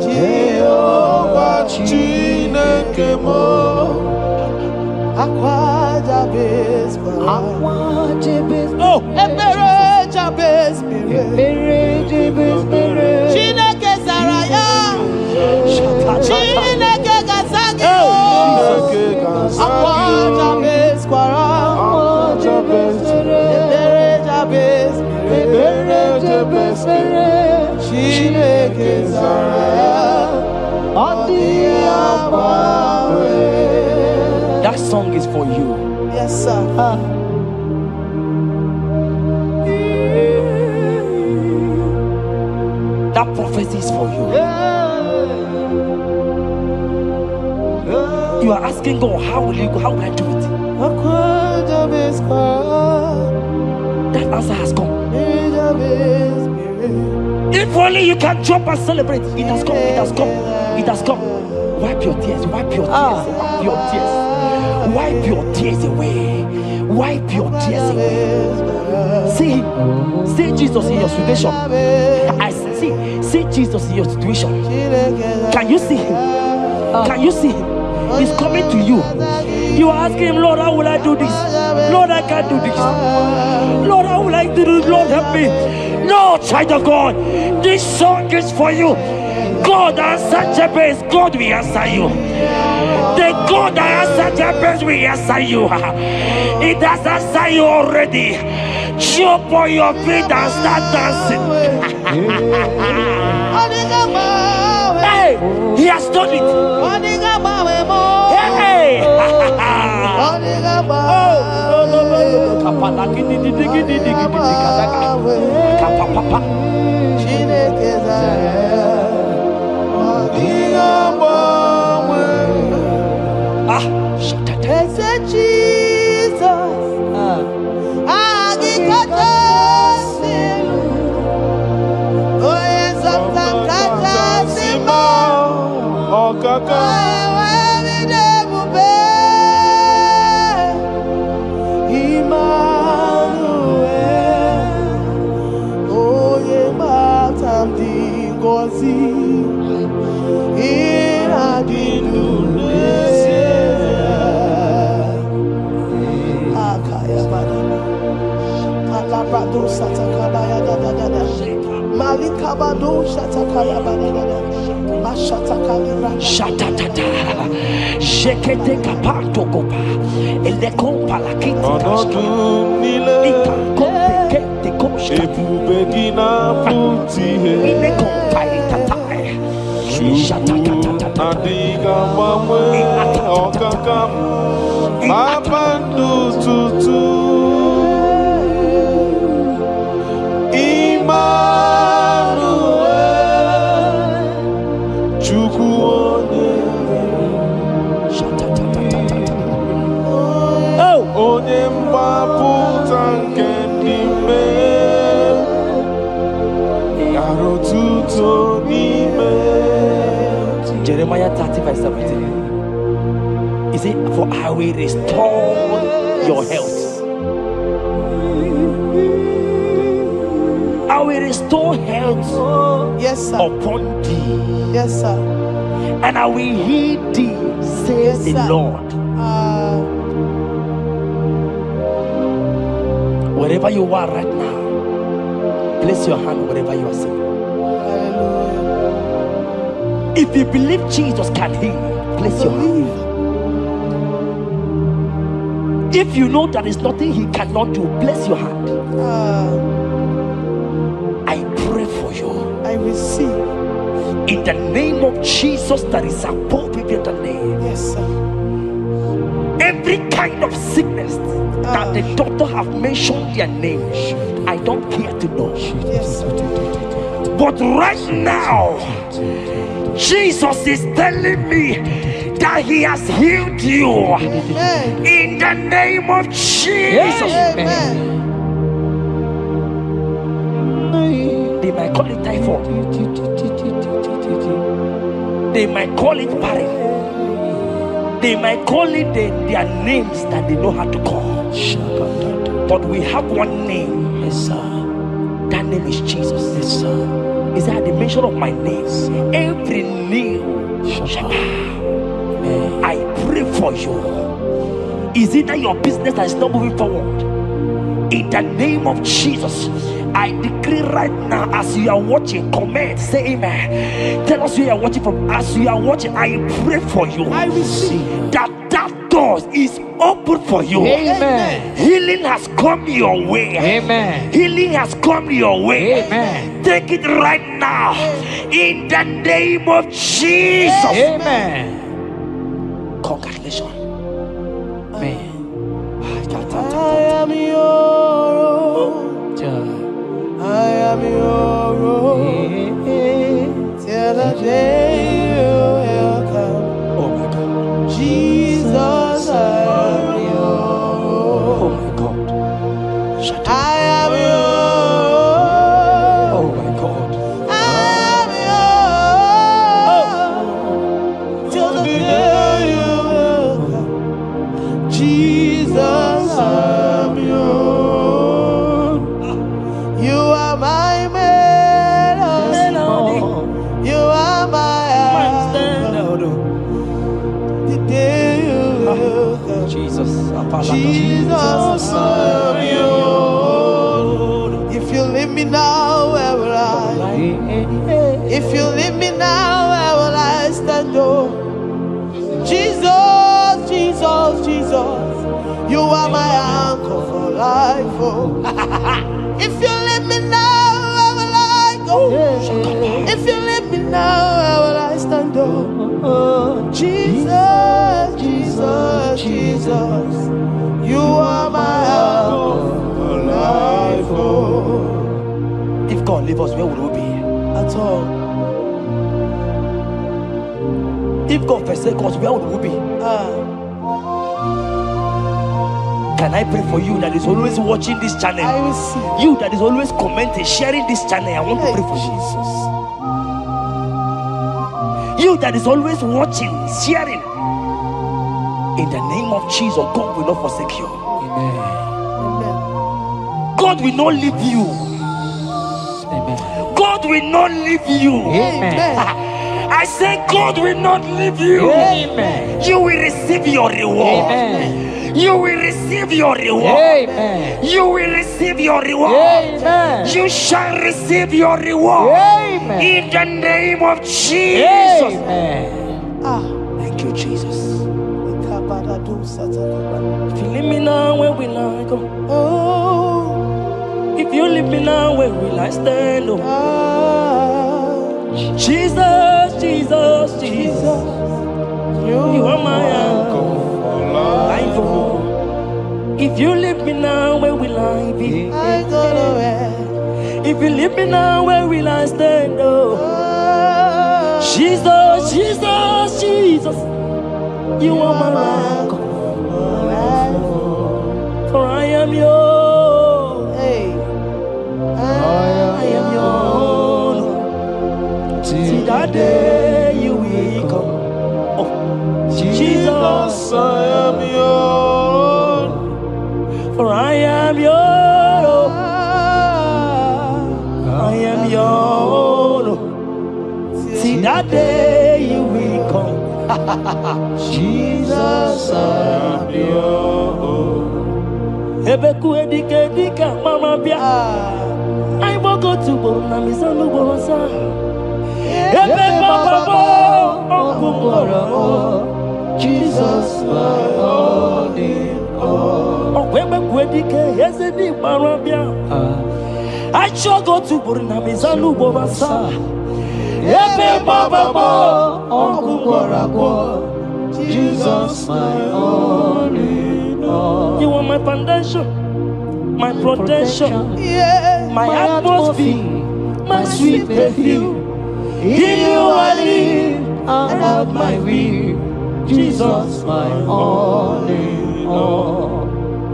Jehovah Chineke mo Aqua Jabez Ebere Jabez Chineke Saraya Chineke Gazagi Aqua Jabez Kwara Ebere Jabez Chineke Saraya That song is for you. Yes, sir. mercies for you. You are asking God, how will you go? How will I do it? That answer has come. If only you can jump and celebrate. It has come. It has come. It has come. Wipe your tears. Wipe your tears. Wipe your tears. Wipe your tears away. Wipe your tears away. See Jesus in your situation. I see Jesus in your situation. Can you see him? Can you see him? He's coming to you. You are asking him, Lord, how will I do this? Lord, I can't do this. Lord, how will I do this? Lord, help me. No, child of God, this song is for you. God answered Jabez, God will answer you. The God that answered Jabez will answer you. It has answered you already. Jump on your feet and start dancing. Hey, he has done it. Hey. Shatatata, Jekete kapato kopa, ele kompa la kiti kashka, ika kompe kete koshka, ile kompa itatai, shatatata, Jeremiah 30:17. He said, for I will restore your health. I will restore health, yes, sir, upon thee. Yes, sir. And I will heal thee, says the Lord. Wherever you are right now, place your hand wherever you are sitting. If you believe Jesus can heal, place your hand. If you know there is nothing he cannot do, place your hand. I pray for you. I receive. In the name of Jesus that is above every other name. Yes, sir. Every kind of sickness that the doctor have mentioned their name, I don't care to know. Yes, sir. But right now, Jesus is telling me that he has healed you. Amen. In the name of Jesus. Amen. They might call it typhoid. They might call it barren. They might call it their names that they know how to call. But we have one name. Yes, sir. That name is Jesus. Yes, sir. Is that the mention of my name? Every knee shall bow. I pray for you. Is it that your business that is not moving forward? In the name of Jesus, I decree right now, as you are watching, comment, say amen. Tell us where you are watching from. As you are watching, I pray for you. I receive that door is open for you. Amen. Healing has come your way. Amen. Healing has come your way. Amen. Take it right now. In the name of Jesus. Amen. Congratulations. Amen. I am your own. I am your own. I am yours. Oh my God. I am yours. Till the day you will come. Jesus, I'm yours. You are my melody. You are my anchor. The day you will come. Jesus. Jesus, I'm yours. If you leave me now, where will I? If you leave me now, where will I stand? Oh, Jesus, Jesus, Jesus, you are my anchor for life. Oh, if you leave me now, where will I go? If you leave me now, where will I stand? Oh, Jesus, Jesus, Jesus, you are my anchor for life. Oh, If God leave us, where would we be? at all. If God forsake us, where would we be? Can I pray for you that is always watching this channel? I will see. You that is always commenting, sharing this channel, I want to pray for you. You that is always watching, sharing. In the name of Jesus, God will not forsake you. Amen. Amen. God will not leave you. Amen. God will not leave you. Amen. I say God will not leave you. Amen. You will receive your reward. Amen. You will receive your reward. Amen. You will receive your reward. Amen. You shall receive your reward. Amen. In the name of Jesus. Amen. Thank you, Jesus. If you leave me now, where will I go? Oh, If you leave me now, where will I stand? Oh, Jesus, Jesus, Jesus, you are my anchor. Life, oh. If you leave me now, where will I be? I go nowhere. If you leave me now, where will I stand? Oh, Jesus, Jesus, Jesus, you are my anchor. For I am yours. Hey, I am yours. See that day you will come. Oh, Jesus, I am yours. for I am yours. I am yours. See that day you will come. Jesus, I am yours. Ebeku edike dika mama bia. I will go to Borna Misanu Borosa. Ebe Baba. Jesus, my all in all. Ebeku edike yezedi mama bia. I shall go to Borna Misanu Borosa. Ebe Baba. Jesus, my all in all. You are my foundation, my protection, Yeah, my atmosphere, my sweet perfume. In you I live and have my will. Jesus, my all in all.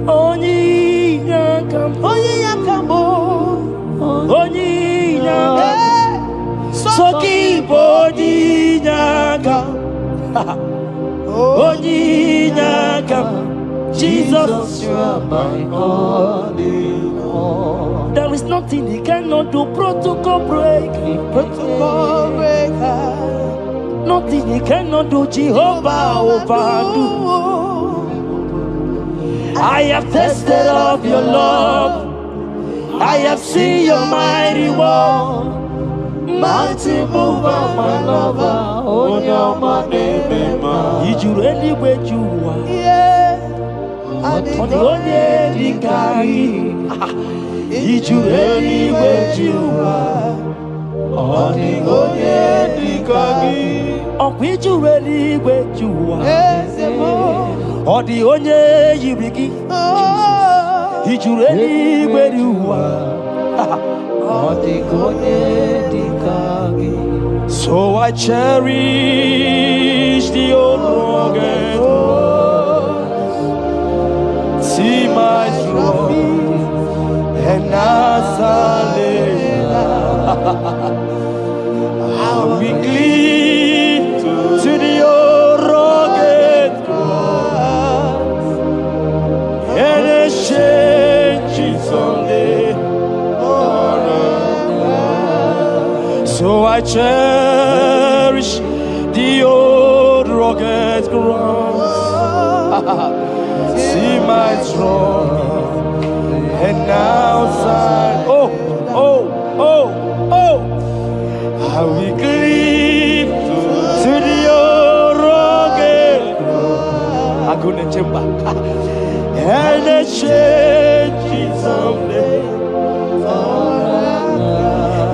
Onyi yakam, Onye yakamo, onyi yakam, soki bodi yakam, onyi yakam. Jesus, you are my all in all. there is nothing he cannot do. Protocol break, Protocol breaker, nothing he cannot do. Jehovah overdo. I have tasted of your love. I have seen your mighty work. mighty mover, my lover, on your money, man. Did you really where you are? Yeah, I On the only Dikari. Did you really where you are? on the only Dikari. On which you really where you are? On the only Yibiki. Did you really where you are? So I cherish the old rugged. See my trophy I cherish the old rugged ground. See my throne and now side. Oh, oh, oh, oh. I will cleave to the old rugged ground. I'm gonna jump back. And the change someday.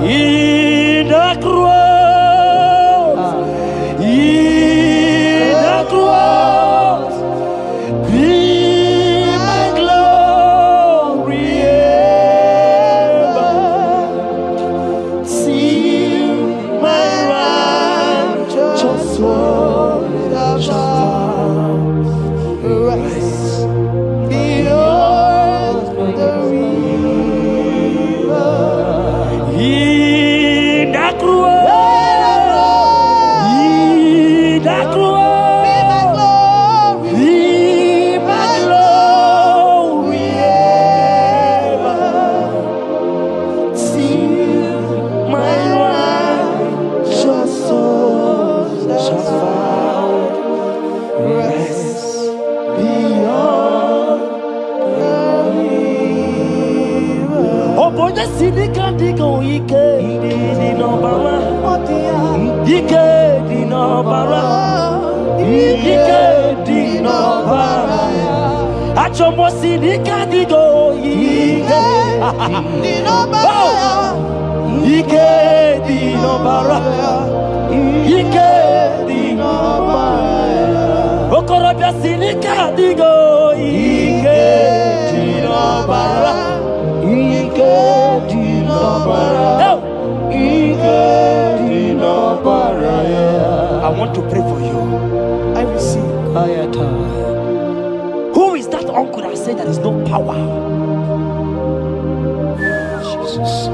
In the cross, be my glory ever. See my righteous soul shall rise beyond the river. In the cross, be my glory ever. See my righteous soul shall find rest beyond the river. Oh boy, the city can't go. Ike di no bara. Ike di no bara. Ike di no bara. Achomo city can't go. Ike di no bara. Ike di no bara. Ike di no bara. Okorobia city can't go. Ike di no bara. Ike di no bara. I want to pray for you. I receive. Who is that uncle that said there is no power? Jesus,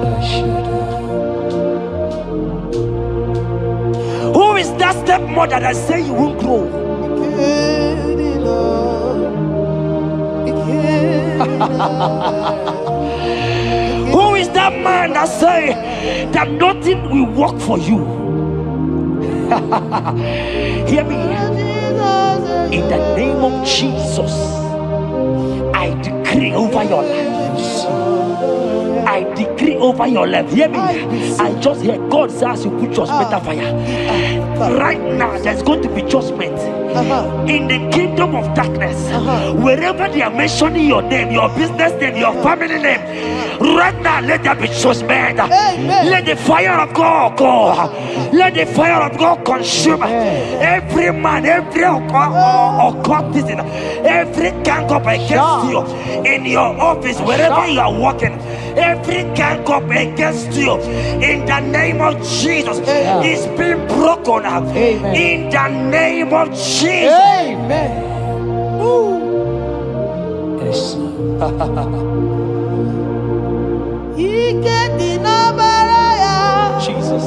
who is that stepmother that say you won't grow? Who is that man that say that nothing will work for you? Hear me. In the name of Jesus, I decree over your life. I decree over your life. Hear me. I just hear God says you put your better fire. Right now, there's going to be judgment in the kingdom of darkness. Wherever they are mentioning your name, your business name, your family name, right now, let there be judgment. Let the fire of God go. Let the fire of God consume every man, every occultism, every gang up against you in your office, wherever you are working. Every gang up against you in the name of Jesus is being broken up. In the name of Jesus. Amen. Yes. Jesus.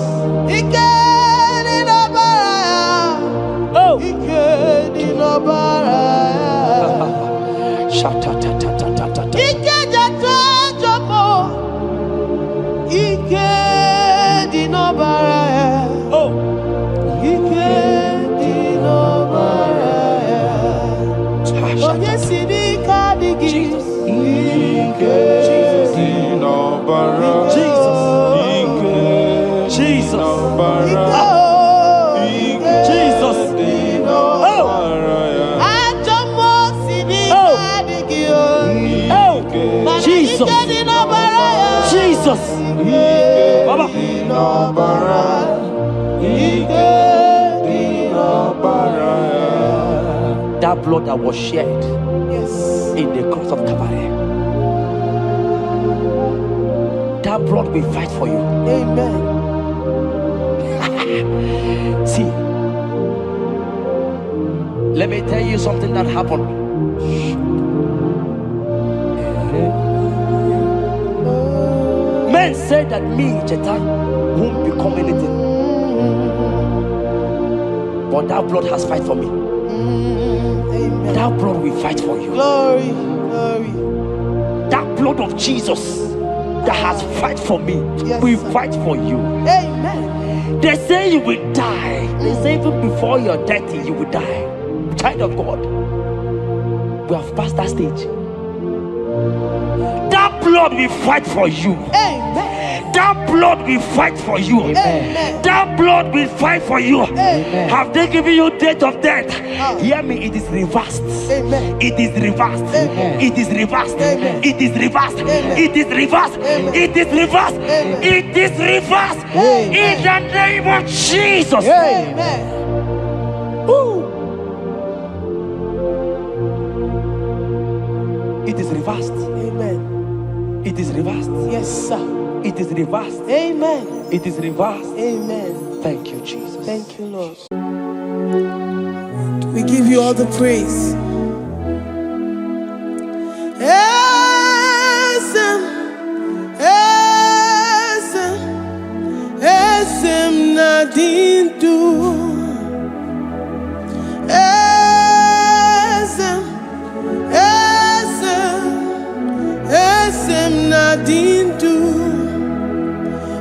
Oh. Jesus. Baba. That blood that was shed in the cross of Calvary, that blood will fight for you. Amen. See, let me tell you something that happened. Men said that me, Jeta, won't become anything. But that blood has fight for me. Amen. That blood will fight for you. Glory, glory. That blood of Jesus that has fight for me will fight for you. Amen. They say you will die. They say even before you're 30, you will die. Child of God, we have passed that stage. That blood will fight for you. Amen. That blood will fight for you. Amen. That blood will fight for you. Amen. Have they given you date of death? Hear me, it is reversed. Amen. It is reversed. Amen. It is reversed. Amen. It is reversed. Amen. It is reversed. Amen. It is reversed. Amen. It is reversed. Amen. In the name of Jesus. Amen. Woo. It is reversed. Amen. It is reversed. Yes, sir. It is reversed. Amen. It is reversed. Amen. Thank you, Jesus. Thank you, Lord. We give you all the praise. Esem, esem, esem nadindu. Esem, esem, esem nadindu.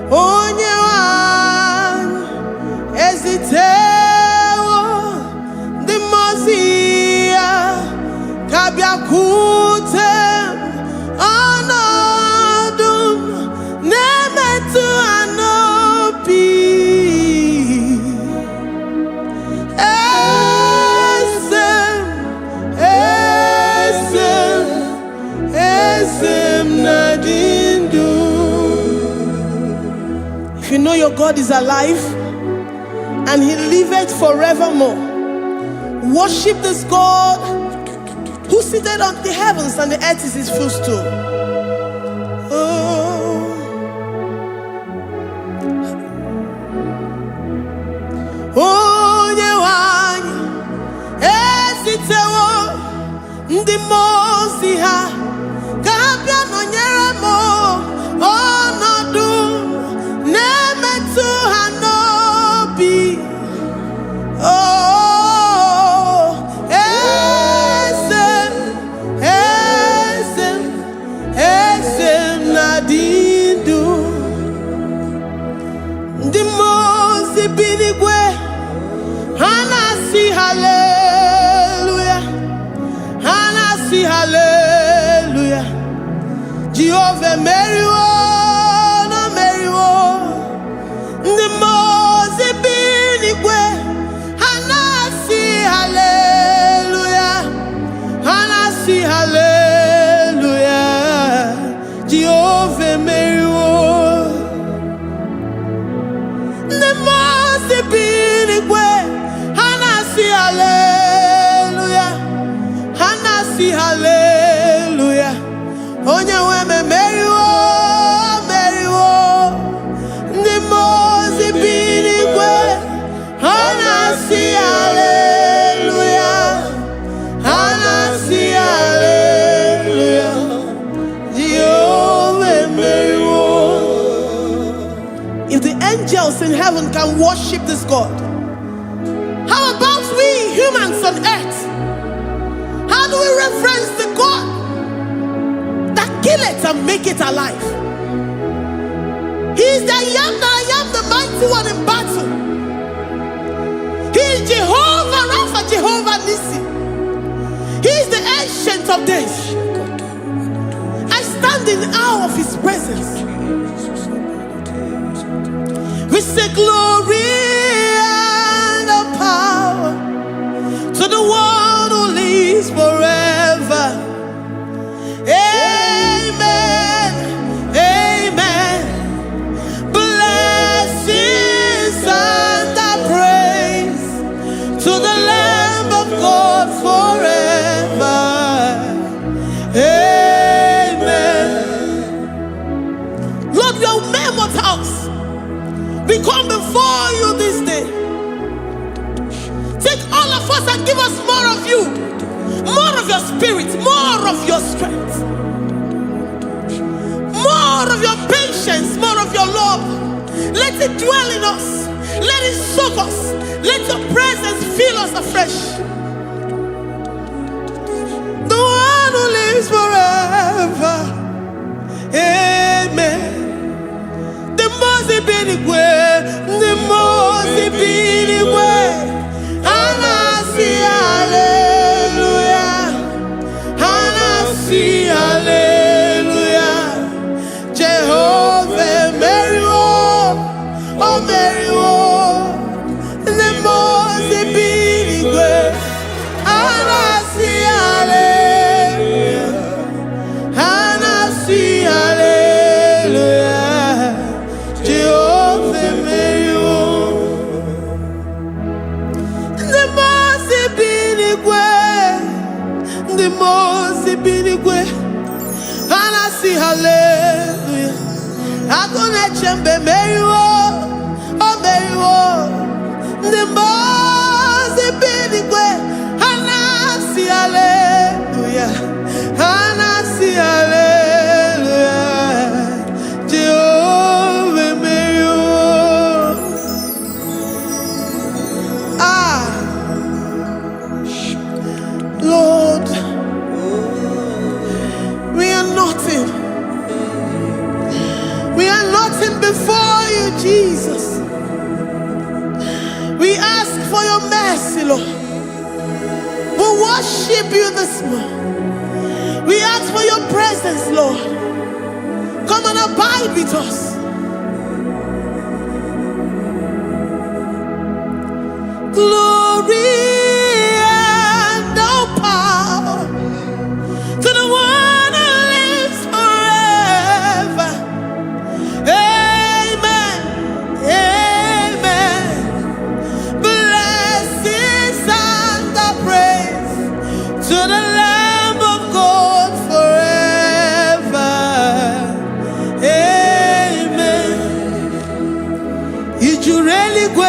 Onye wan ezitewo the mozia kabia kutem anodum nemetu anopi esem nadindu. If you know your God is alive and he liveth forevermore, worship this God who seated on the heavens and the earth is his footstool. Oh. Onye wanyi esitewo ndi mozi ha kabia nonyere mo onodu nemetu hanobi. Oh, esem, esem, esem nadindu. Ndi mozi binigwe hanasi hallelujah, hanasi hallelujah. Jehovah Meriwo, no Meriwo. Ndi mozi binigwe hanasi hallelujah, hanasi hallelujah. Jehovah Meriwo. Ndi mozi binigwe hanasi hallelujah, hanasi hallelujah. Onye weme Meriwo, Meriwo. Ndi mozi binigwe hanasi hallelujah, hanasi hallelujah. Jehovah Meriwo. If the angels in heaven can worship this God, how about we humans on earth? How do we reverence the God that kill it and make it alive? He is the I am the mighty one in battle. He is Jehovah Rapha, Jehovah Nissi. He is the ancient of days. I stand in awe of his presence. We say glory and power to the one who lives forever. Amen. Amen. Blessings and praise to the Lamb of God forever. Amen. Lord, we are mere mortals. We come before you this day. Take all of us and give us more of you, more of your spirit, more of your strength, more of your patience, more of your love. Let it dwell in us. Let it soak us. Let your presence fill us afresh. The one who lives forever. Amen. The most benigwe, the most the most binigwe. And I see hallelujah. I gonna chamber Mary oh Mary the most binigwe. And I see hallelujah. And I see hallelujah. Jehovah Mary Lord, we are nothing. We are nothing before you, Jesus. We ask for your mercy, Lord. We worship you this morning. We ask for your presence, Lord. Come and abide with us. Glory and all power to the one who lives forever. Amen. Amen. Blessings and the praise to the Lamb of God forever. Amen. Did you really go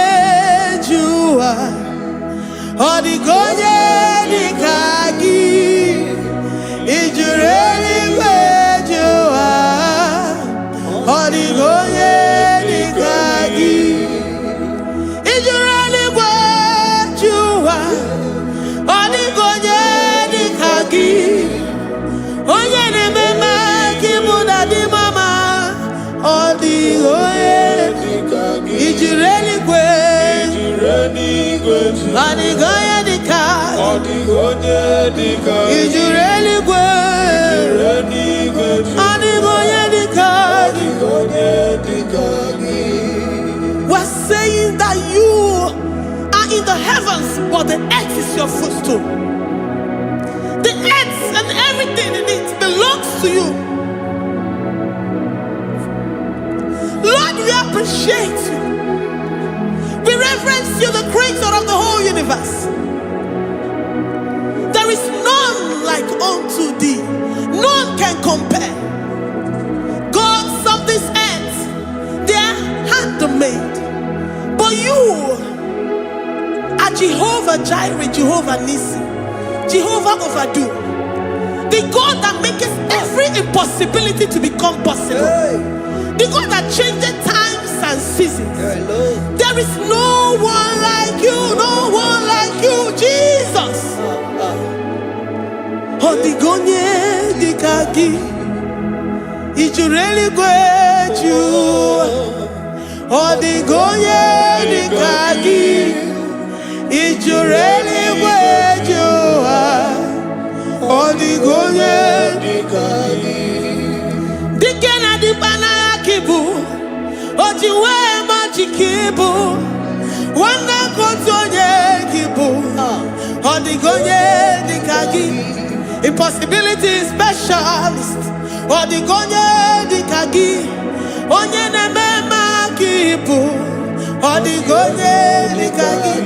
you are? Odigonye nikagi, ijureli wejoa. Odigonye nikagi, ijureli wejoa. Odigonye nikagi, onye nemema kimuda di mama. Odigonye nikagi, ijureli wejoa. Odigonye nikagi, odigonye nikagi, ijureli wejoa. Odigonye nikagi, odigonye nikagi. We're saying that you are in the heavens, but the earth is your footstool. The earth and everything in it belongs to you. Lord, we appreciate you. We reverence you, the creator of the whole universe. There is none like unto thee. None can compare. Gods of this earth, they are handmade. But you are Jehovah Jireh, Jehovah Nissi, Jehovah Overdo. The God that makes every impossibility to become possible. The God that changes times and seasons. There is no one like you, no one like you, Jesus. Odigonye nikagi, ijureli wejoa. Odigonye nikagi, ijureli wejoa. Odigonye nikagi. Dikena dibana kibu, ojiwe majikibu. Wana kotonye kibu, odigonye nikagi. Impossibility specialist, odigonye nikagi. Onye nemema kibu, odigonye nikagi.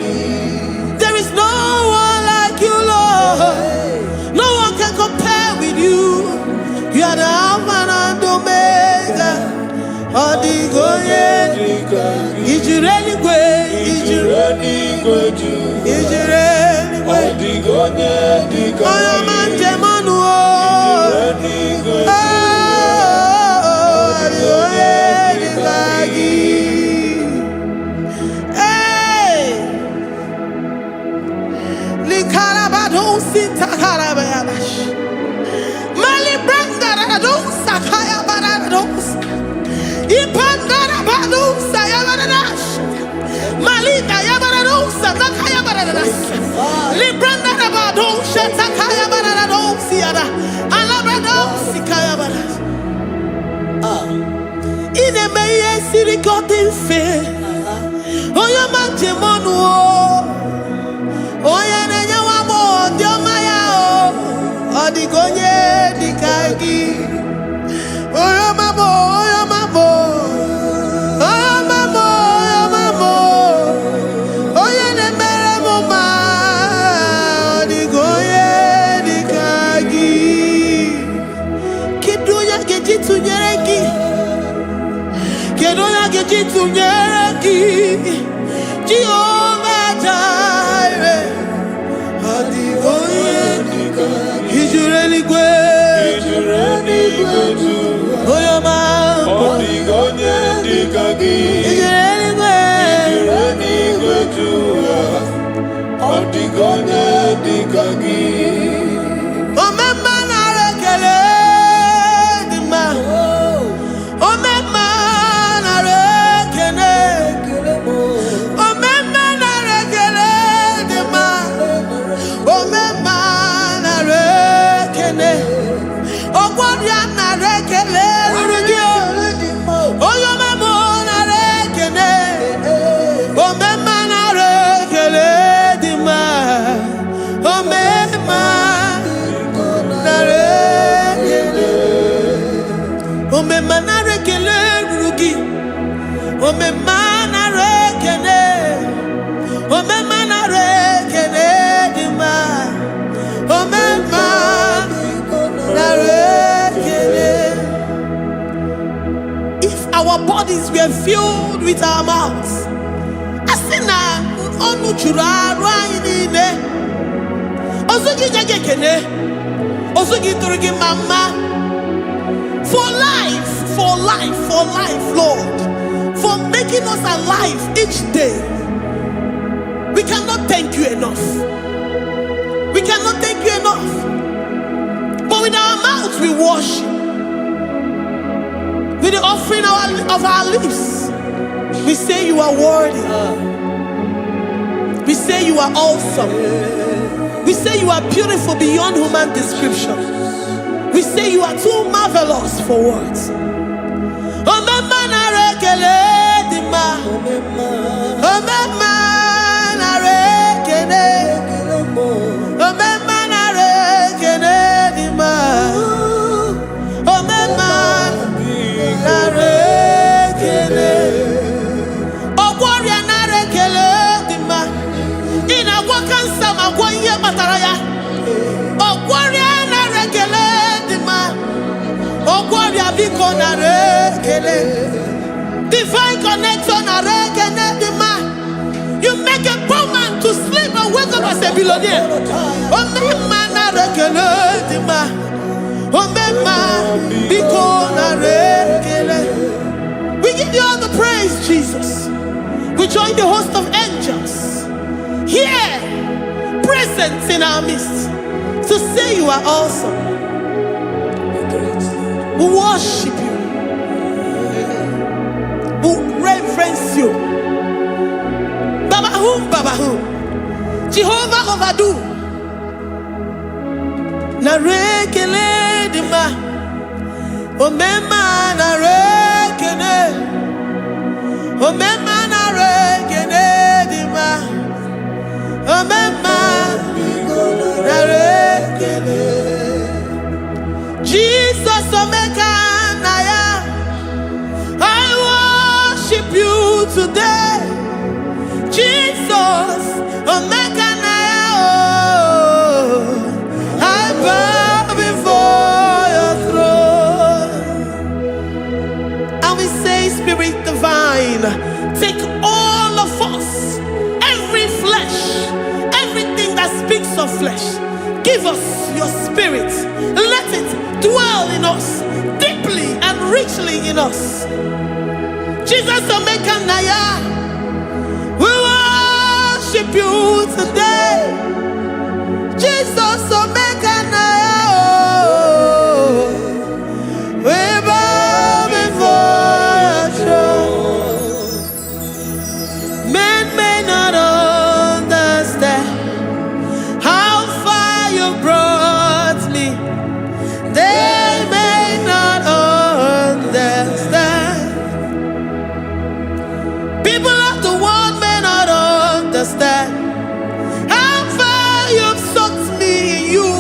There is no one like you, Lord. No one can compare with you. You are the Alpha and Omega. Odigonye nikagi. Ijureli ijureli odigonye nikagi. Oyomanje manu odigonye nikagi. Hey, likarabado sita karabayabash. Mali branda do sakaya barados. Ipandara bado sayabarash. Malita yabaradosa takaya baradas. Libranda rabadosha takaya baradosiada. Alabradosi kaya baradas. Ine meye sirikote fe. Oya manje monu o. Oya nenya wamo diomaya o. Odigonye nikagi. Oya mamo, oya mamo. Oya ne mere mo ma. Odigonye nikagi. If our bodies were filled with our mouths, for life, Lord, for making us alive each day. We cannot thank you enough. We cannot thank you enough. But with our mouths we worship. With the offering of our lips, we say you are worthy. We say you are awesome. We say you are beautiful beyond human description. We say you are too marvelous for words. Divine connection. You make a poor man to sleep and wake up as a billionaire. We give you all the praise, Jesus. We join the host of angels here, present in our midst, to say you are awesome. We worship you. We reverence you. Baba whom, Jehovah overdo. Na rekele dima, omema na rekele, omema na rekele dima, omema na rekele. Jesus omeka naya, I worship you today. Jesus omeka naya, oh, I bow before your throne. And we say, Spirit divine, take all of us, every flesh, everything that speaks of flesh. Give us your spirit. Let it dwell in us, deeply and richly in us. Jesus omeka naya, we worship you today. Jesus omeka naya, oh, we bow before your throne. Men may not understand how far you brought me. They may not understand. People of the world may not understand how far you've sucked me in you.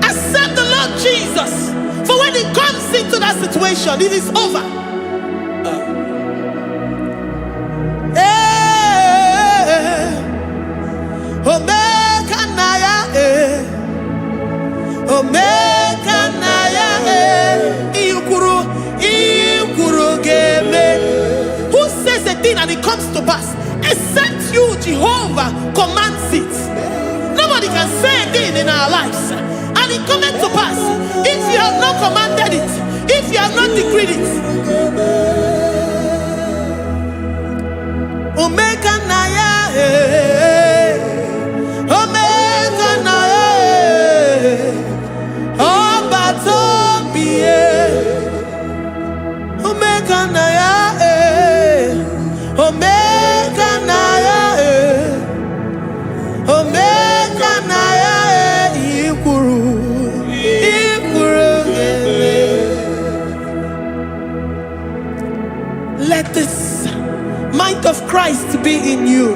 Accept the Lord Jesus. For when He comes into that situation, it is over. Who says a thing and it comes to pass? Except you, Jehovah, commands it. Nobody can say a thing in our lives and it comes to pass if you have not commanded it, if you have not decreed it. Omega Naya, Omega Naya, Obatobie, Omega Naya, Omega Naya, Omega Naya, Ikuru, let this mind of Christ be in you.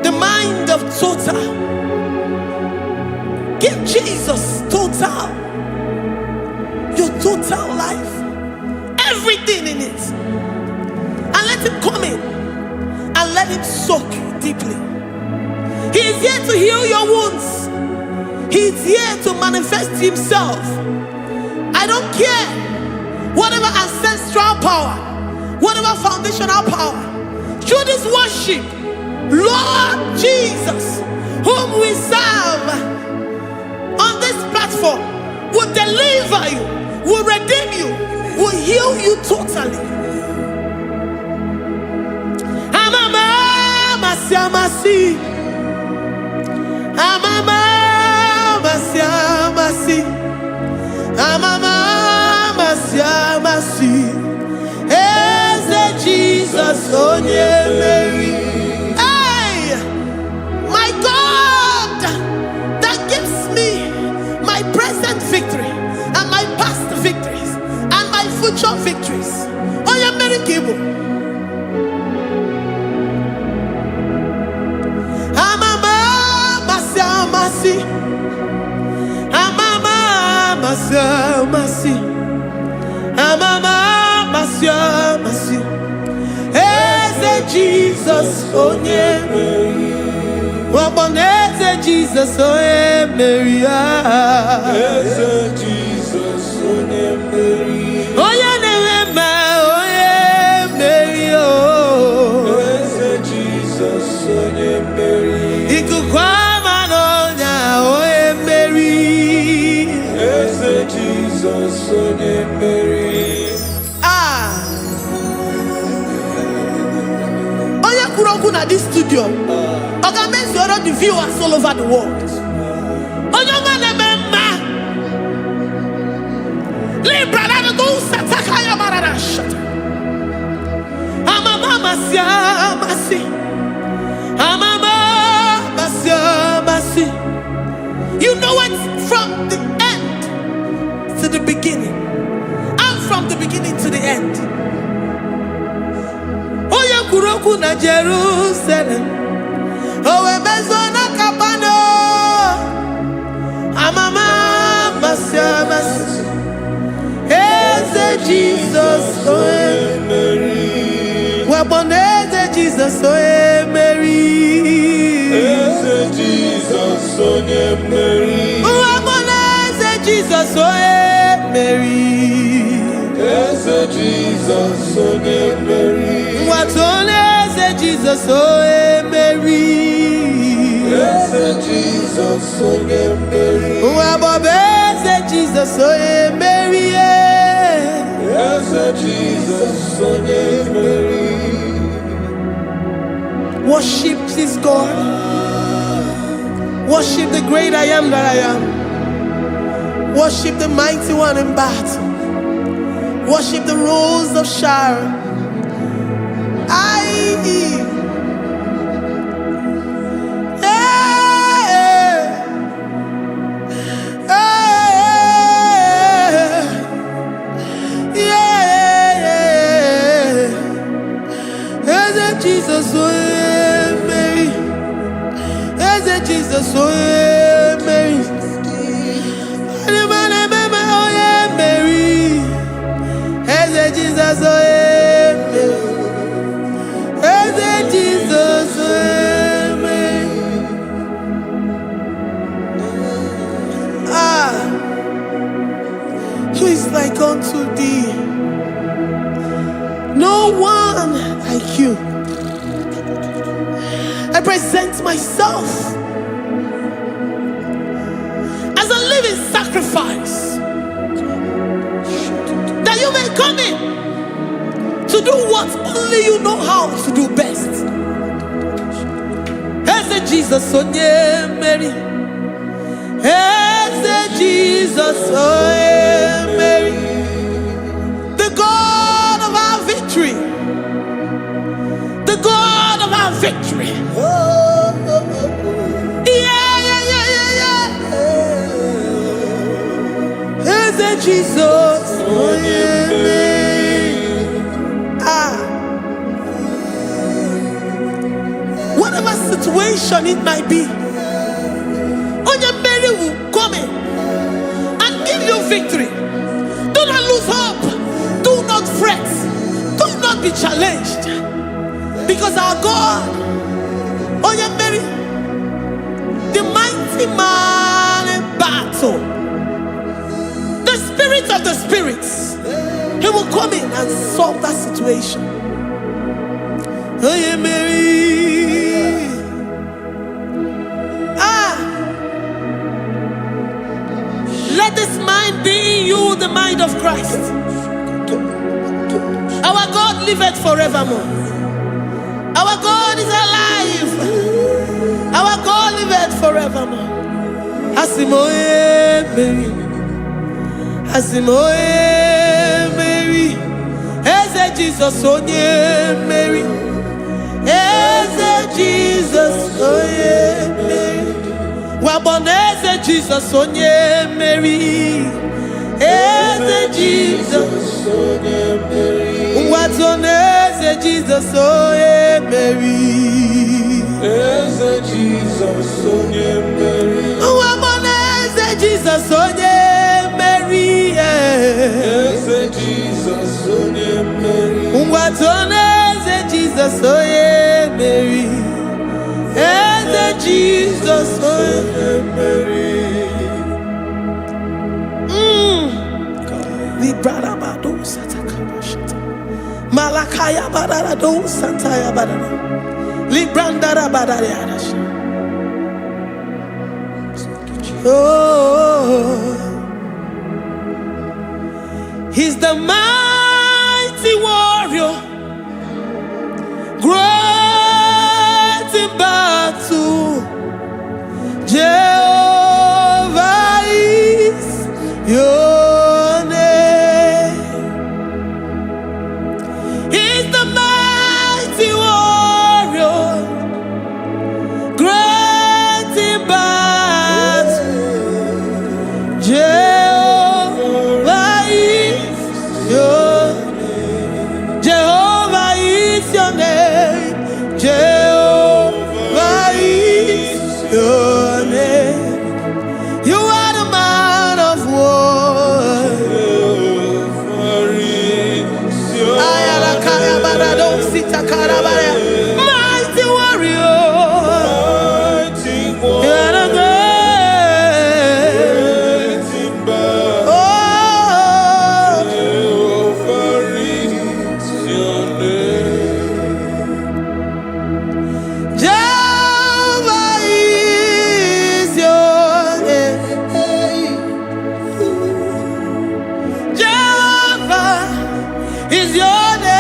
The mind of total. Give Jesus total. Your total life. Everything in it. And let Him come in. And let Him soak you deeply. He is here to heal your wounds. He is here to manifest Himself. I don't care. Whatever ancestral power, whatever foundational power, through this worship, Lord Jesus, whom we serve on this platform, will deliver you, will redeem you, will heal you totally. Amama masiamasi, amama masiamasi, amama masiamasi. Jesus, onye Mary. Hey, my God, that gives me my present victory and my past victories and my future victories. Onye Mary Kibu. Amama masiamasi, amama masiamasi, amama masiamasi. Jesus, oh yeah, Mary. Waboneze Jesus, oh yeah, Mary. Jesus, oh yeah, Mary. Oh yeah, Mary. Oh Jesus, oh yeah, Mary. Ikukwama no nya, oh yeah, Mary. Jesus, oh yeah, Mary. At this studio, organize the viewers all over the world. You know it from the end to the beginning, and from the beginning to the end. Kuroku na Jerusalem, owe bezona kapano, amama masiamas, eze Jesus oe Mary, waboneze Jesus oe Mary, eze Jesus oe Mary, waboneze Jesus oe Mary, eze Jesus oe Mary. Jesus, oh Mary. Yes, Jesus, oh Mary. Yes, Jesus, oh Mary. Yes, Jesus, oh Mary. Worship this God. Worship the great I am that I am. Worship the mighty one in battle. Worship the rose of Sharon. Jesus, oh Mary. Jesus, oh yeah, Mary. Oh yeah, Mary. Eze Jesus, oh yeah, Mary. Eze Jesus, oh yeah, Mary. Who is like unto thee? No one like you. I present myself as a living sacrifice, that you may come in to do what only you know how to do best. As a Jesus, oh yeah, Mary. As a Jesus, oh yeah, Mary. The God of our victory. The God of our victory. As a Jesus, oh yeah, whatever situation it might be, Mary will come in and give you victory. Do not lose hope. Do not fret. Do not be challenged. Because our God, Mary, the mighty man in battle, the spirit of the spirits, he will come in and solve that situation. Mary. Let this mind be in you, the mind of Christ. Our God liveth forevermore. Our God is alive. Our God liveth forevermore. Asimoye Mary. Asimoye Mary. Eze Jesus, onye Mary. Eze Jesus, onye Mary. Waboneze Jesus, onye Mary. Eze Jesus, onye Mary. Watoneze Jesus, onye Mary. Eze Jesus, onye Mary. Waboneze Jesus, onye Mary. Eze Jesus, onye Mary. Watoneze Jesus, onye Mary. Eze Jesus, onye Mary. Librada bado satakaba shata. Malakaya badara do santaya badara. Librandara badara yadash. Oh, he's the mighty warrior, great in battle. Jehovah is your name. He's the mighty warrior, great in battle. Jehovah is your name. Jehovah is your name. Jehovah is your name. You are the man of war. Ayalakaya barado sita karabaya. Mighty warrior. You are the great. Oh, Jehovah is your name. Jehovah is your name. Jehovah is your name.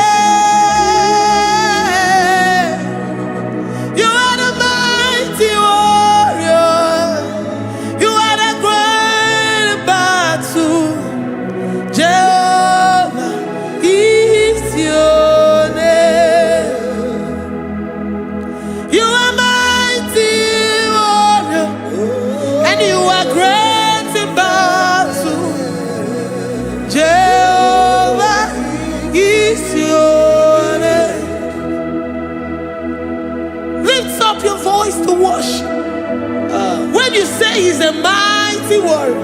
say he's a mighty warrior.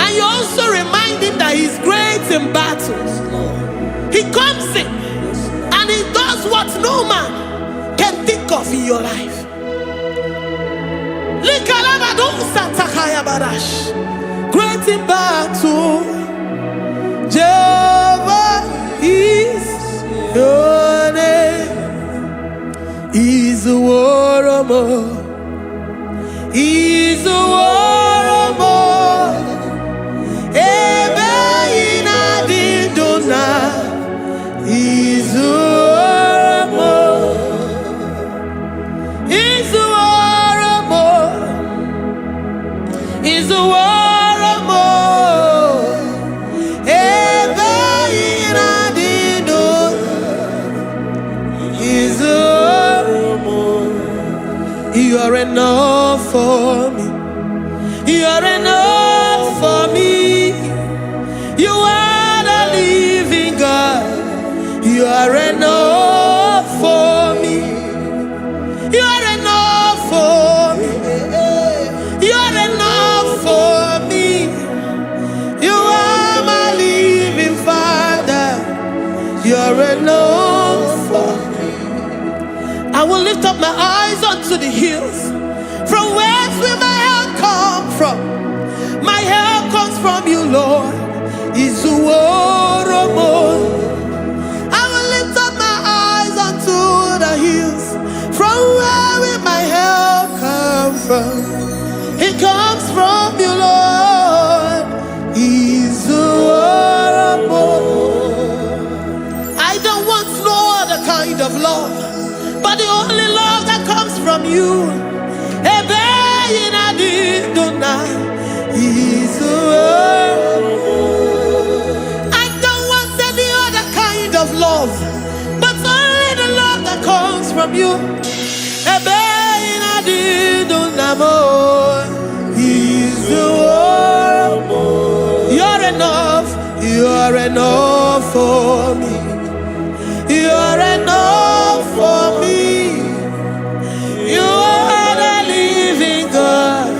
And you also remind him that he's great in battles. He comes in and he does what no man can think of in your life. Great in battle, Jehovah is your name. He's a warrior. He's a warrior. Ebe ina dindona. He's a warrior. He's a warrior. He's a warrior. Ebe ina dindona. He's a warrior. You are enough for me. You are enough for me. You are the living God. You are enough for me. You are enough for me. You are enough for me. You are my living Father. You are enough for me. I will lift up my eyes unto the hills. From whence will my help come from? My help comes from you, Lord. Is the word of God. I will lift up my eyes unto the hills. From where will my help come from? It comes from you, Lord. Is the word of God. I don't want no other kind of love, but the only love that comes from you. I don't want any other kind of love, but only the love that comes from you. You're enough. You're enough for me. You're enough for me. You are the living God.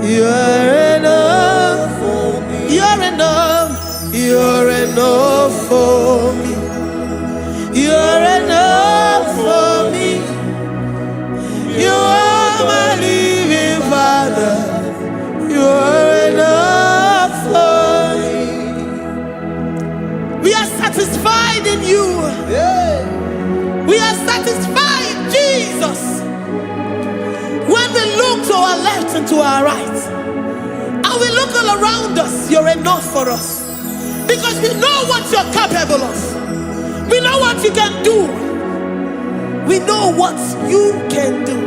You are enough for me. You're enough. You're enough for me. You're enough for me. You are my living Father. You are enough for me. We are satisfied in you. We are satisfied, Jesus. When we look to our left and to our right, and we look all around us, you're enough for us. Because we know what you're capable of. We know what you can do. We know what you can do.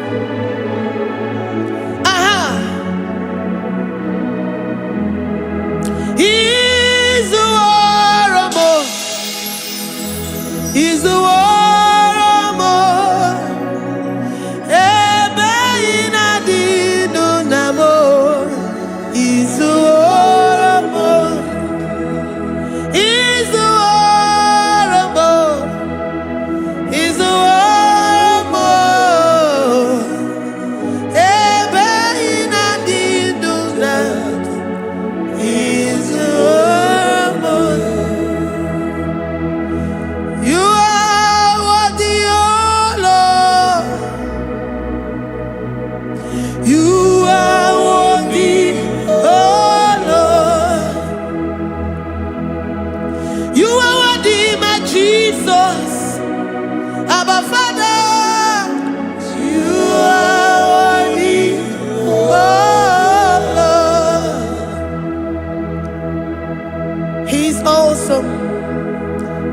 He's the warrior. He's the warrior.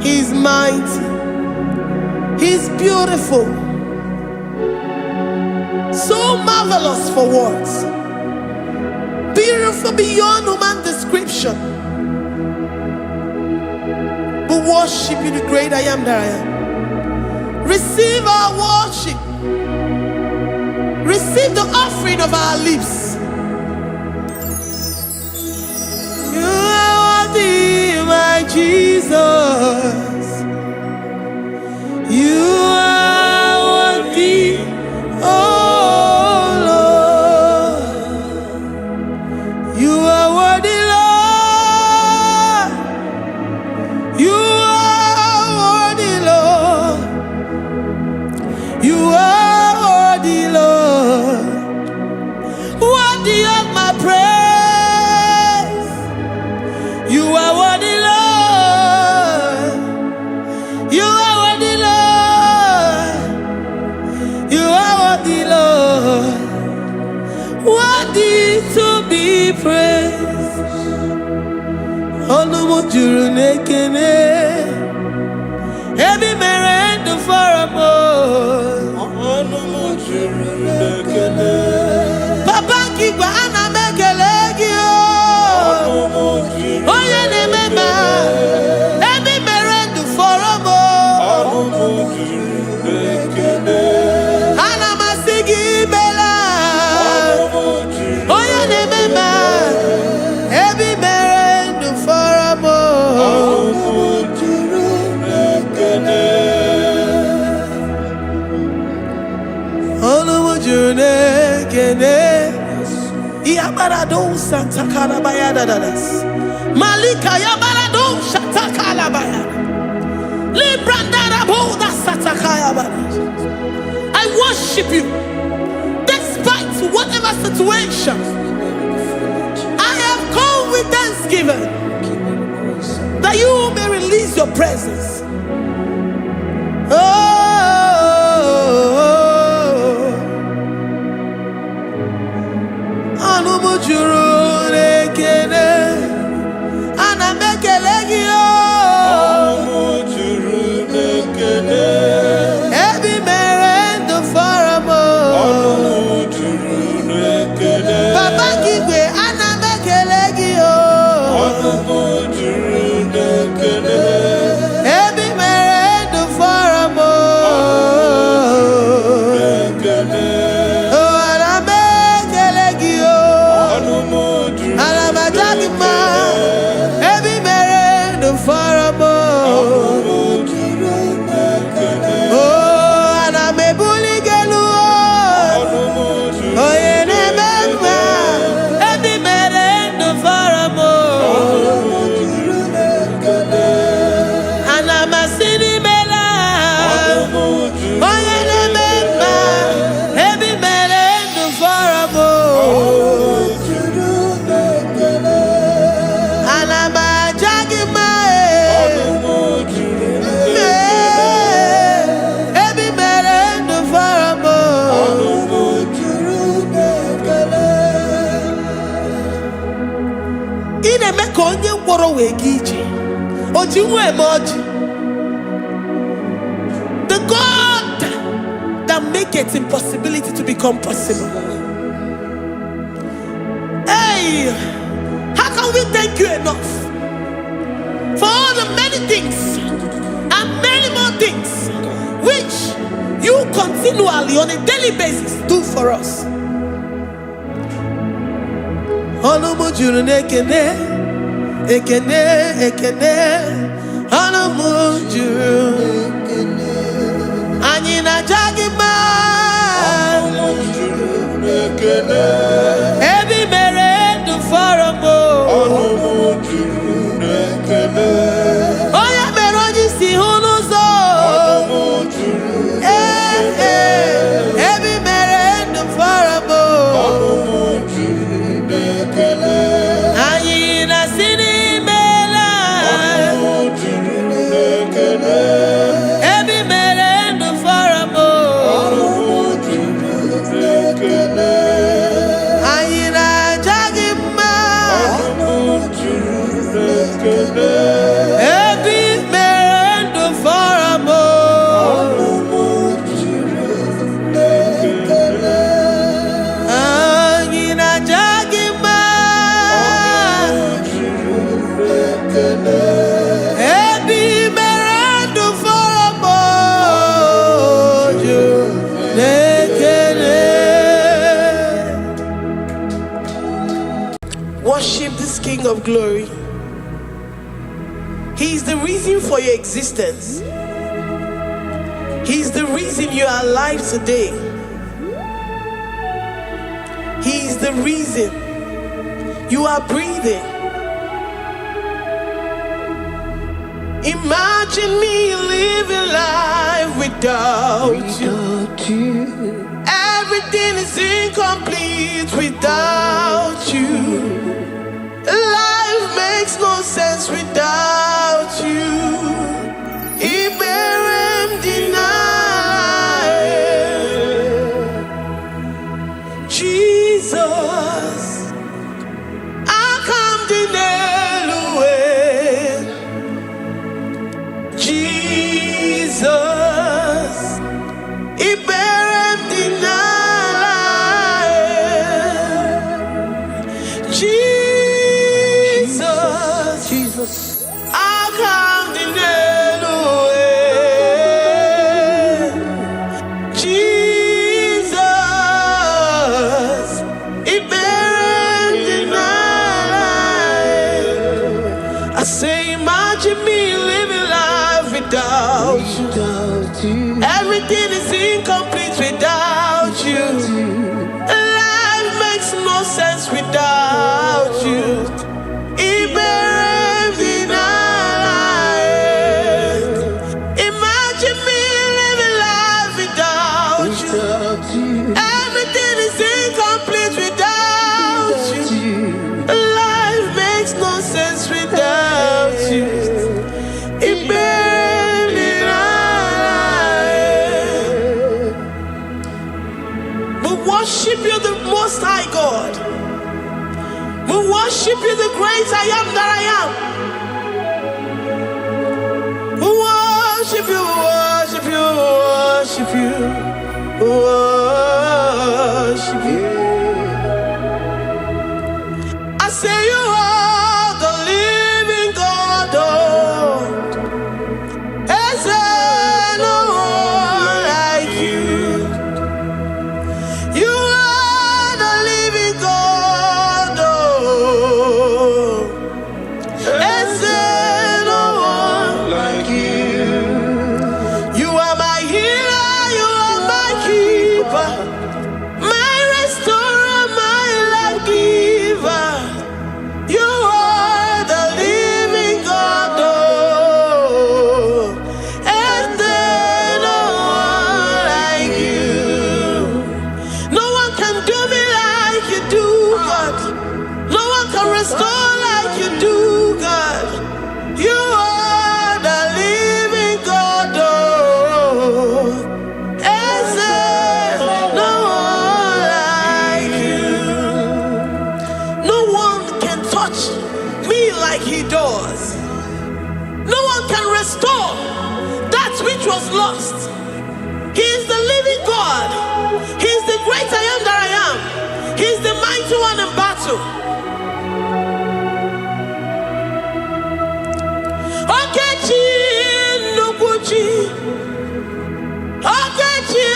He's mighty. He's beautiful. So marvelous for words. Beautiful beyond human description. We worship you, the great I am that I am. Receive our worship. Receive the offering of our lips. You are worthy, my Jesus. You are worthy, oh Lord. praise. Onumu juru nekene. Every merend for a more. Onumu juru nekene. Papa kigwa ana mekelegio. Onumu juru. Oye ne mema. Every merend for a more. Onumu juru nekene. Ana masigi bela. Onumu juru. Oye ne mema. Every merend for a more. Onumu juru nekene. Onumu juru nekene. Yabarado Santa Calabaya dadas. Malika Yabarado Santa Calabaya. Librandara Boda Santa Calabaya. I worship you despite whatever situation. I have come with thanksgiving that you may release your presence. Onumu juru nekene. Ana mekelegio. Onumu juru nekene. Every merend for a more. Onumu juru nekene. Papa kigwe ana mekelegio. Onumu juru nekene. Every merend for a more. Nekene. The God that makes impossibility to become possible. Hey, how can we thank you enough for all the many things and many more things which you continually on a daily basis do for us? Onumu juru nekene. Ekene, ekene, onumu juru. Anyina jagima. Onumu juru nekene. Every merend for a more. Onumu juru nekene. Oya meroji si hunuzo. Onumu juru nekene. Every merend for a more. Onumu juru nekene. Anyina sini. Every merend for a more. Ayina jagima. Every merend for a more. Ayina jagima. Worship this King of Glory. He is the reason for your existence. He is the reason you are alive today. He is the reason you are breathing. Imagine me living life without you. Everything is incomplete without you. Life makes no sense without you. Iberem deny. Jesus, you. Everything is incomplete without you. Life makes no sense without you. Imagine me living life without you. Everything is incomplete without you. Life makes no sense without you. We worship you, the Most High God. We worship you, the great I am that I am. We worship you, worship you, worship you, worship you. I say you are the living God. Is there no one like you? You are the living God. Is there no one like you? You are my healer, you are my keeper, my restorer, my life giver. You are the living God. Is there no one like you? No one can do me like you do, God. No one can restore like you do, God. You are the living God. Is there no one like you? No one can touch me like he does. No one can restore that which was lost. He is the living God. He is the great I am that I am. He is the mighty one in battle. Okechi Nukuchi. Okechi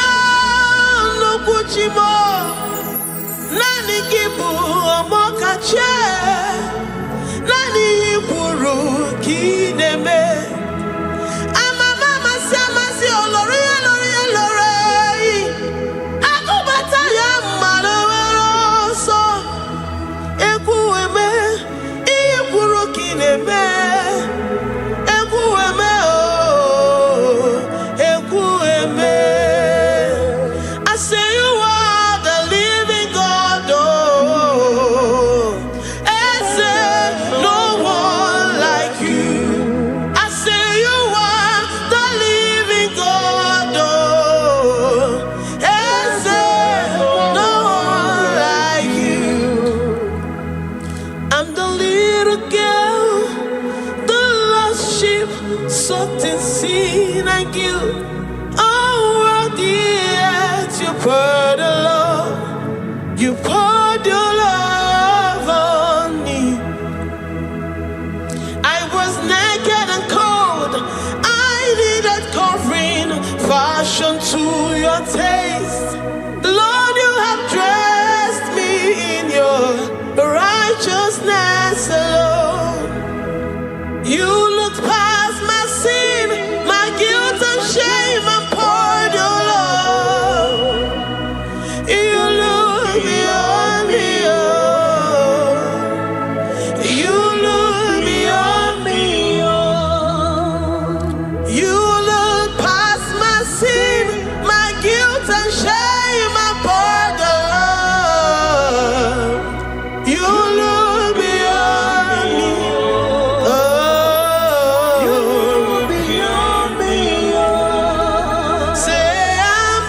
Nukuchi mo. Nani kibu omokache. Nani iburu kineme. I say you are the living God. Is there no one like you? I say you are the living God. Is there no one like you? I'm the little girl, the lost sheep, soaked in sin and guilt. Oh, worthy yet you poured a love. You poured your love on me. I was naked and cold. I needed covering, fashioned to your taste. Lord, you have dressed me in your righteousness alone. You looked past my sin, my guilt and shame, and poured your love. You look beyond me, oh. You look beyond me, oh. You look past my sin, my guilt and shame, and poured your love. You look beyond me, oh. You look beyond me, oh. Say I'm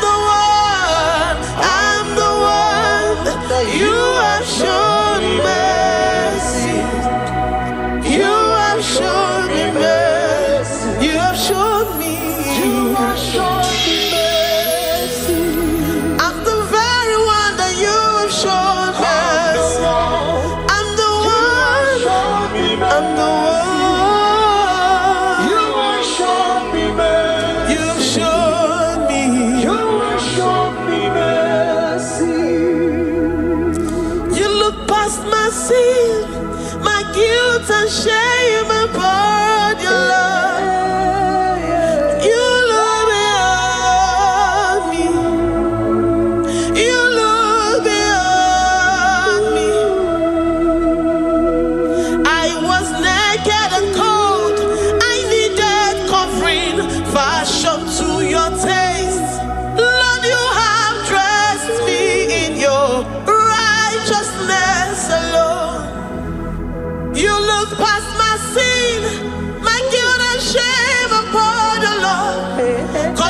the one that you have shown mercy. You have shown me mercy. You have shown me. You have shown me mercy. I'm the very one that you have shown mercy. I'm the one. I'm the one. You have shown me mercy. You have shown me. You have shown me mercy. You look past my sin, my guilt and shame, and poured your love. You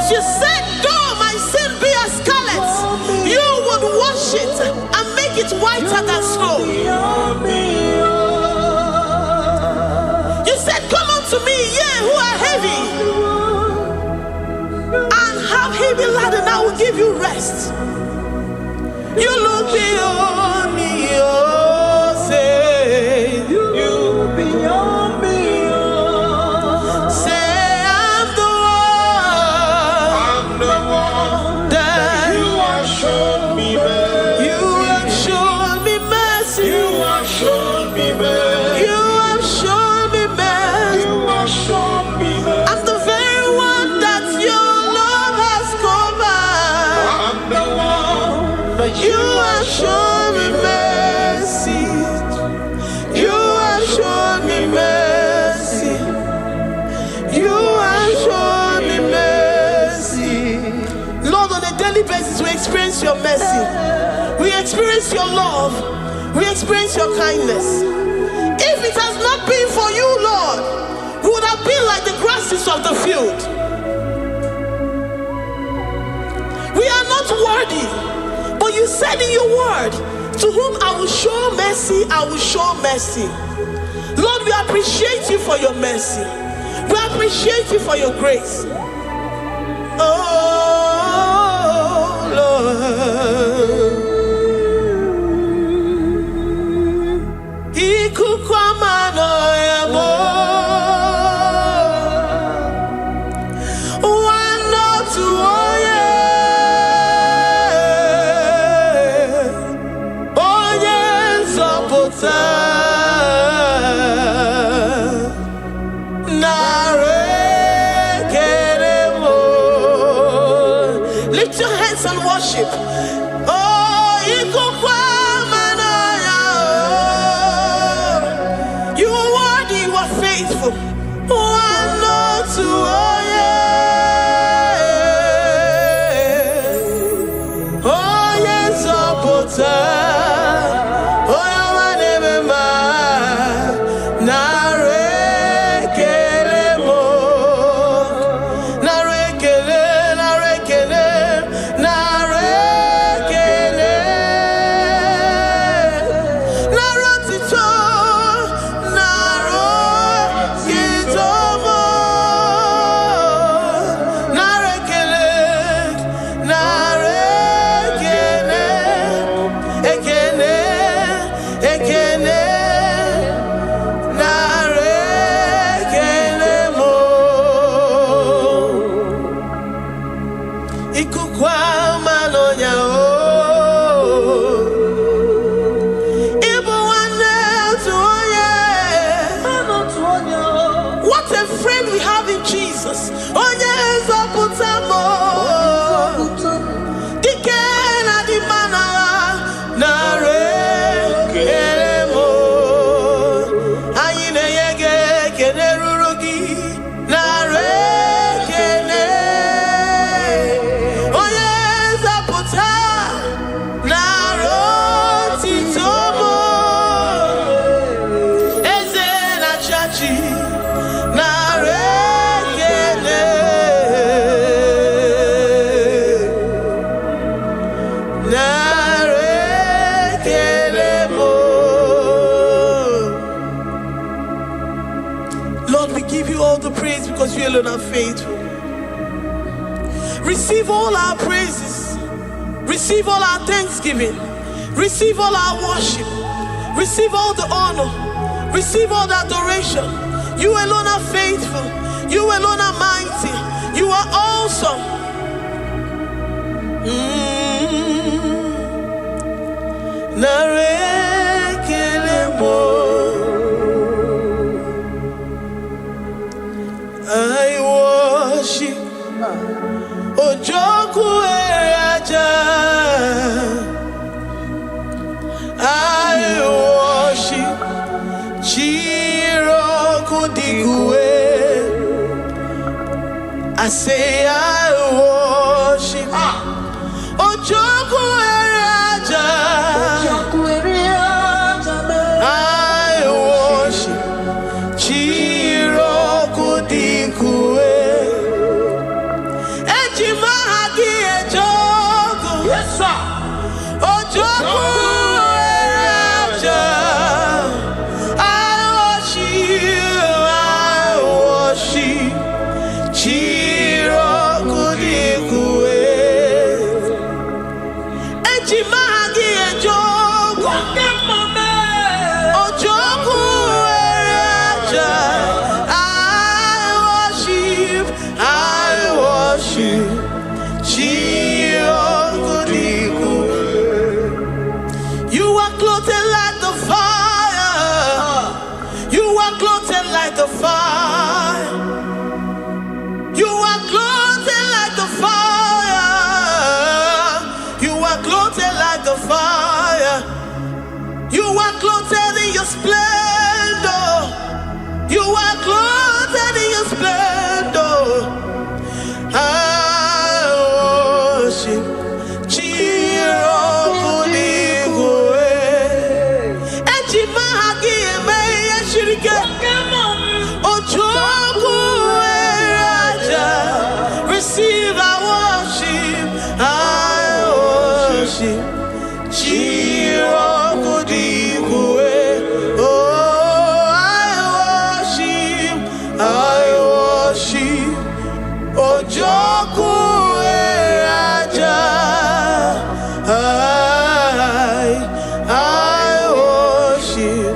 Because you said, though my sin be as scarlet, you would wash it and make it whiter than snow. You said, come unto me, ye who are heavy, and have heavy laden, I will give you rest. You look beyond me, oh, say, you beyond me, oh. Say, I'm the one that you have shown me mercy. You have shown me mercy. You have shown me mercy. You have shown me mercy. You have shown me mercy. I'm the very one that your love has covered. I'm the one. But you have shown me mercy. You have shown me mercy. You have shown me mercy. Lord, on a daily basis, we experience your mercy. We experience your love. We experience your kindness. If it has not been for you, Lord, we would have been like the grasses of the field. We are not worthy. But you said in your word, to whom I will show mercy, I will show mercy. Lord, we appreciate you for your mercy. We appreciate you for your grace. Oh, Lord. Lift your hands and worship. Oh, you are worthy, you are faithful. One or two, oh yeah. Oh yes, oh oh because you alone are faithful. Receive all our praises. Receive all our thanksgiving. Receive all our worship. Receive all the honor. Receive all the adoration. You alone are faithful. You alone are mighty. You are awesome. I worship Ojoku Eraja. I worship Chiroku Digwe. I say I worship Ojoku Eraja. I worship Chiroku Digwe. your splendor. You are clothed in your splendor. I worship receive our worship. I worship. Oh, I worship. Ojoku Raja. I worship.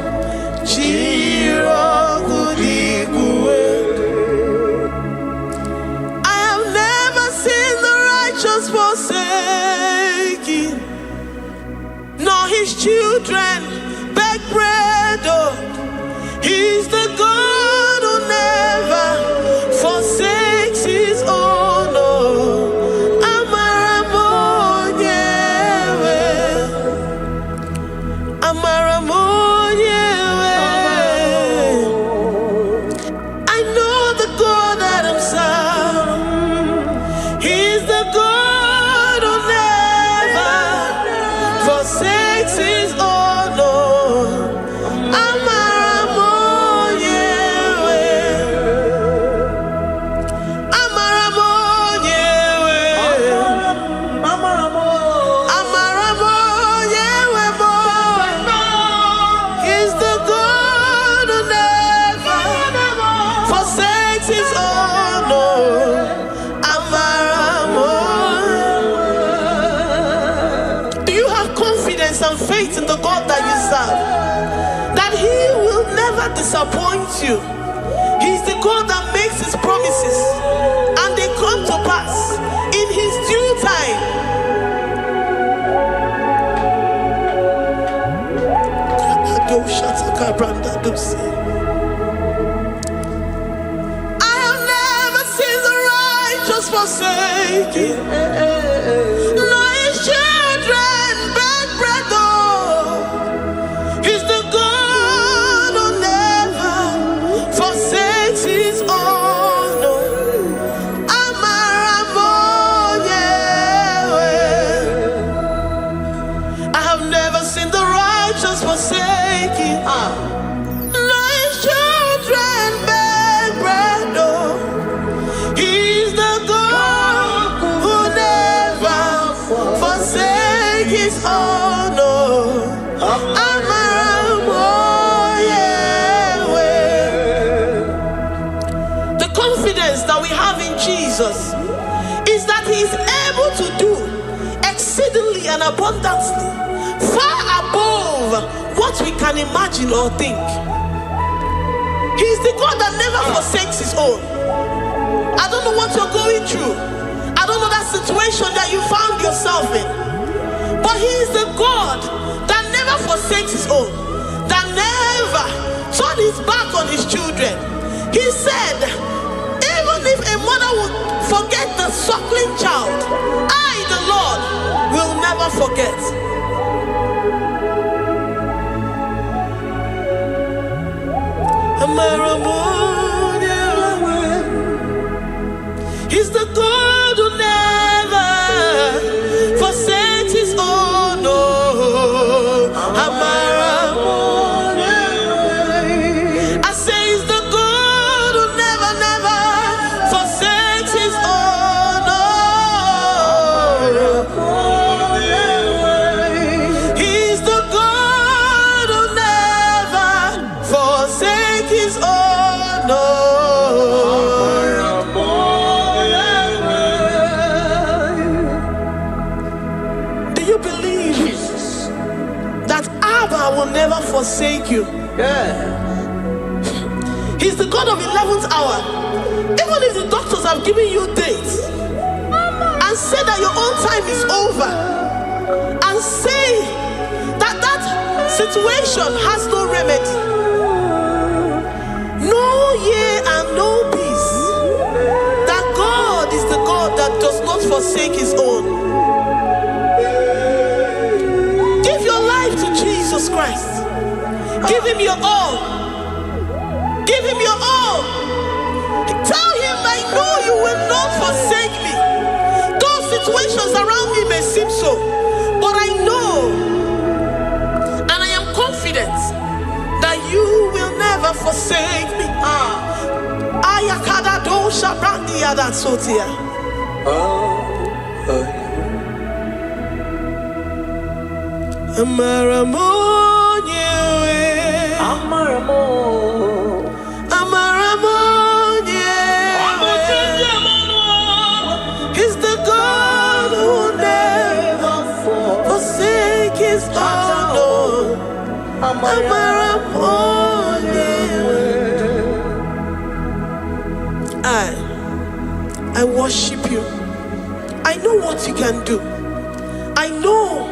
I have never seen the righteous forsaken, nor his children beg bread. Oh, he's the God who never forsakes his own. Oh, I know the God that I'm serving. He's the God who never forsakes his own. He's the God who never forsakes his own. Do you have confidence and faith in the God that you serve? That he will never disappoint you. He's the God that makes his promises and they come to pass in his due time. I have never seen the righteous forsaken, nor his children beg bread. He's the God who never forsakes his own. I have never seen the righteous forsaken, nor his children beg bread. He's the God who never forsakes his own. The confidence that we have in Jesus is that he is able to do exceedingly and abundantly, far above what we can imagine or think. He's the God that never forsakes his own. I don't know what you're going through. I don't know that situation that you found yourself in. But he is the God that never forsakes his own, that never turned his back on his children. He said, even if a mother would forget the suckling child, I, the Lord, will never forget. He's the God who never forsakes his own. I say he's the God who never, never forsakes his own. He's the God who never forsakes his own. Do you believe that Abba will never forsake you? He's the God of 11th hour. Even if the doctors have given you dates and say that your own time is over, and say that that situation has no remedy, no year and no peace, that God is the God that does not forsake his own. Give your life to Jesus Christ. Give him your all. Give him your all. Tell him, I know you will not forsake me. Those situations around me may seem so, but I know and I am confident that you will never forsake me. Ayakada dosha brandi adat sotia. He's the God who never forsake his own. I worship you. I know what you can do. I know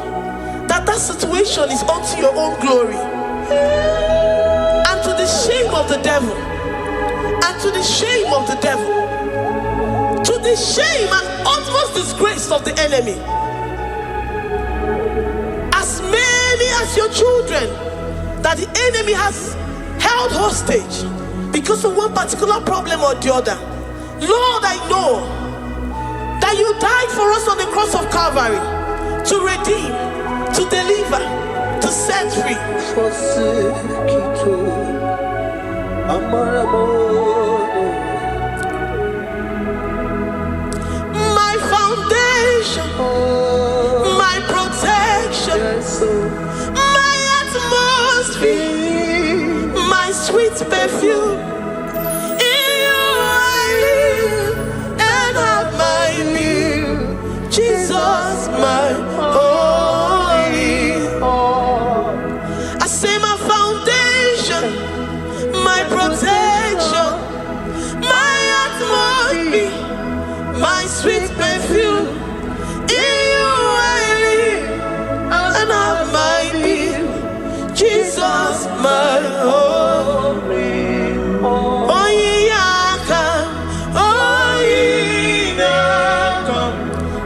that situation is unto your own glory and to the shame of the devil, and to the shame of the devil, to the shame and utmost disgrace of the enemy. As many as your children that the enemy has held hostage because of one particular problem or the other, Lord, I know that you died for us on the cross of Calvary to redeem, to deliver, to set free. My foundation, my protection, my atmosphere, my sweet perfume. In you I live and have my being. Jesus, my holy. I say my foundation, my protection, my atmosphere, my sweet perfume. In you I live and have my being. Jesus, my holy. Oh yeah,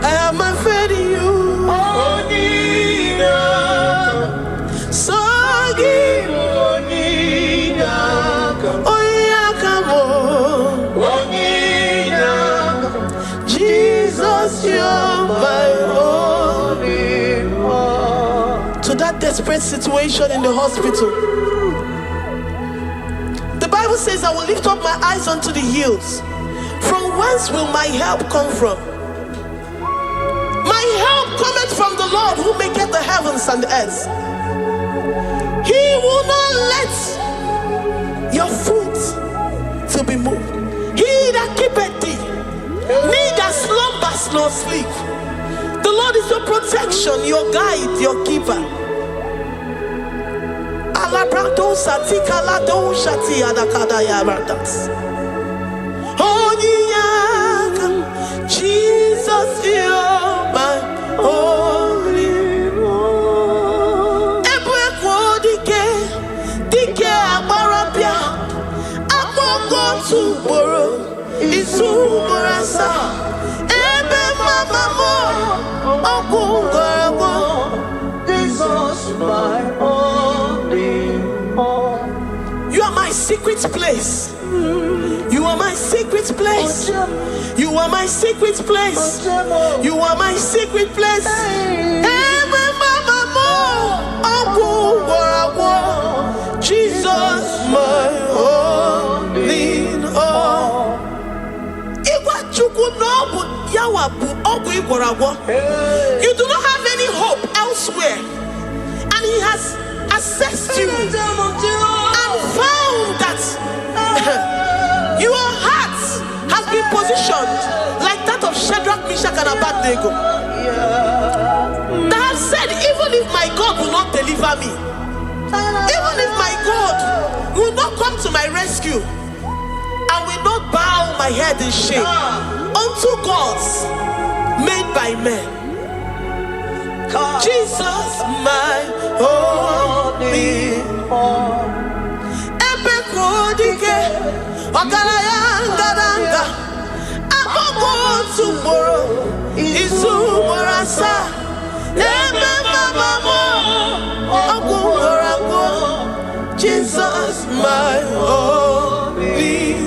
I have my faith in you. So give. Oh yeah, come on. Jesus, you're my holy. To that desperate situation in the hospital, the Bible says, I will lift up my eyes unto the hills. From whence will my help come from? My help cometh from the Lord who maketh the heavens and the earth. He will not let your foot to be moved. He that keepeth thee, neither slumbers nor sleep. The Lord is your protection, your guide, your keeper. Jesus, you're my holy. Dike abarapia, amoko tuboro, isumorasa. Ebe mama mo, okungorabo. Jesus, my holy. You are my secret place. You are my secret place. You are my secret place. You are my secret place. Jesus, my holy. You do not have any hope elsewhere, and he has assessed you and found that your heart has been positioned like that of Shadrach, Meshach, and Abednego. That have said, even if my God will not deliver me, even if my God will not come to my rescue, I will not bow my head in shame unto gods made by men. Jesus, my holy. Ebekodike, Ogarayanga, Amogo tomorrow, Isumorasa, Ebe Mama, my only.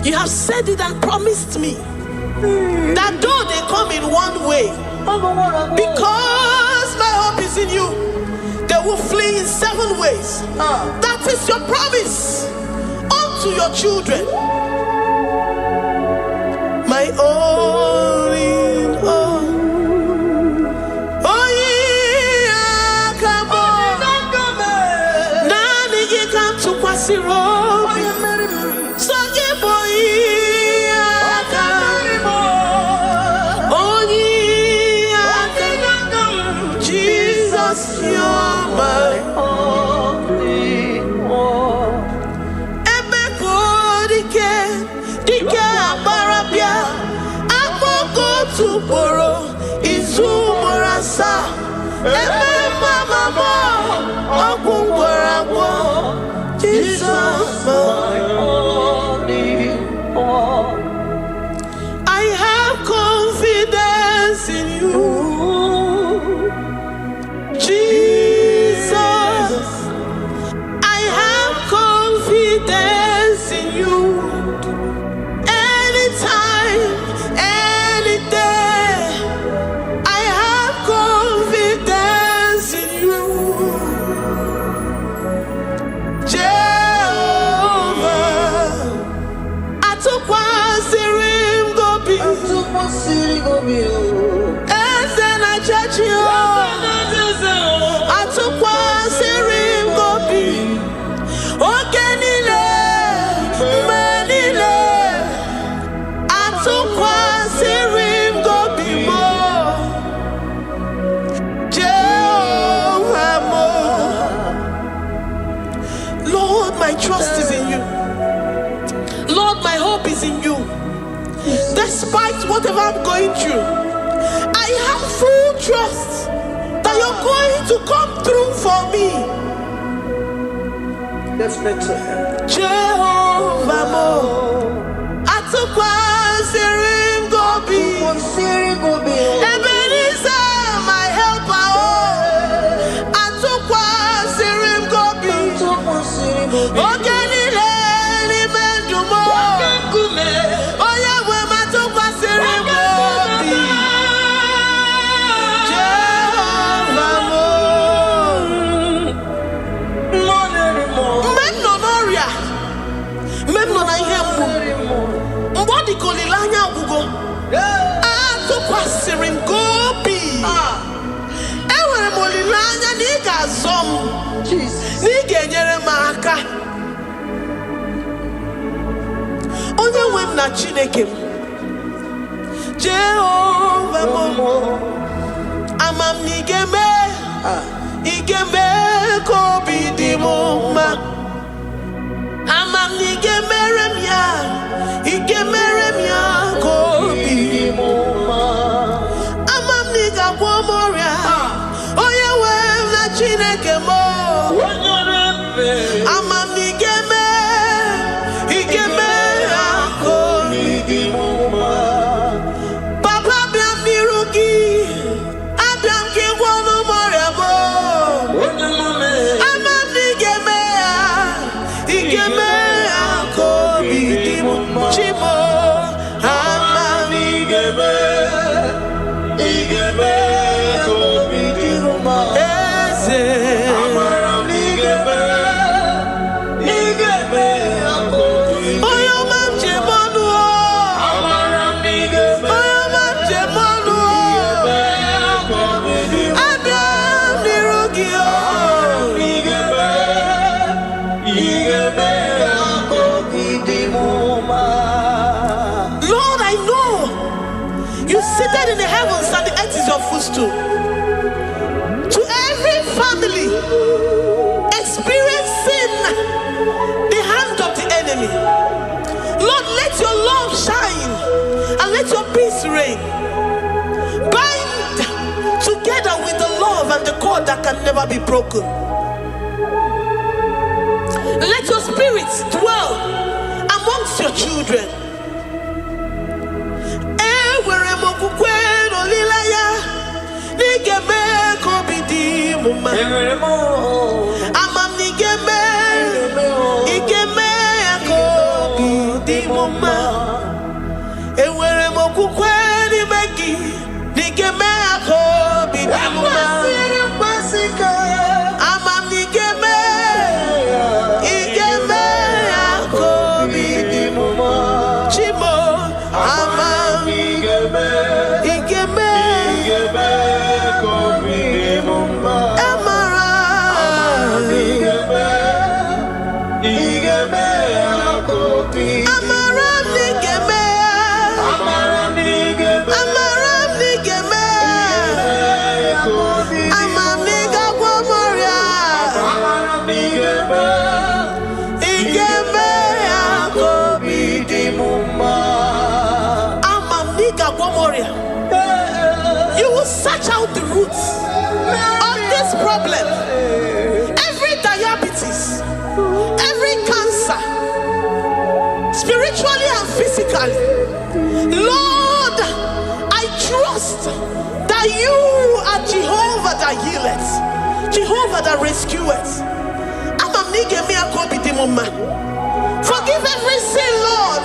You have said it and promised me that though they come in one way, because my hope is in you, they will flee in 7 ways. That is your promise unto your children. My only. Jesus, you're my only one. Dike abarabia, akoko tuboro, izumorasa. Jesus, my only one. I have confidence in you, Jesus. I have confidence in you. Anytime, any day, I have confidence in you. Lord, my trust is in you. Lord, my hope is in you. Despite whatever I'm going through, I have full trust that you're going to come through for me. Let's mention him. Jehovah Mo, Atukwa Sirim Gobi, Ebenezer, my helper. Atukwa Sirim Gobi, Ogenile Mendumo, Oyawe Matukwa Sirim Gobi, Jehovah Mo, Memnonoria, Memnonahemu, Mbodi Kolilanya Bugo, Atukwa Sirim Gobi, Ewe Molilanya Niga Zom, Niga Nyeremaka. Onye wem na Chineke Jehovah Mo, amam nigeme, igeme kobi di moma, amam nigeme remya, igeme remya kobi di moma, amam niga womoria, onye wem na Chineke mo, amam nigeme, igeme seated in the heavens and the earth is your footstool. To every family experiencing the hand of the enemy, Lord, let your love shine and let your peace reign. Bind together with the love and the cord that can never be broken. Let your spirits dwell amongst your children. Nigeme kobi di muma, amam nigeme Moria. You will search out the roots of this problem. Every diabetes, every cancer, spiritually and physically. Lord, I trust that you are Jehovah that healeth, Jehovah that rescueth. Forgive every sin, Lord.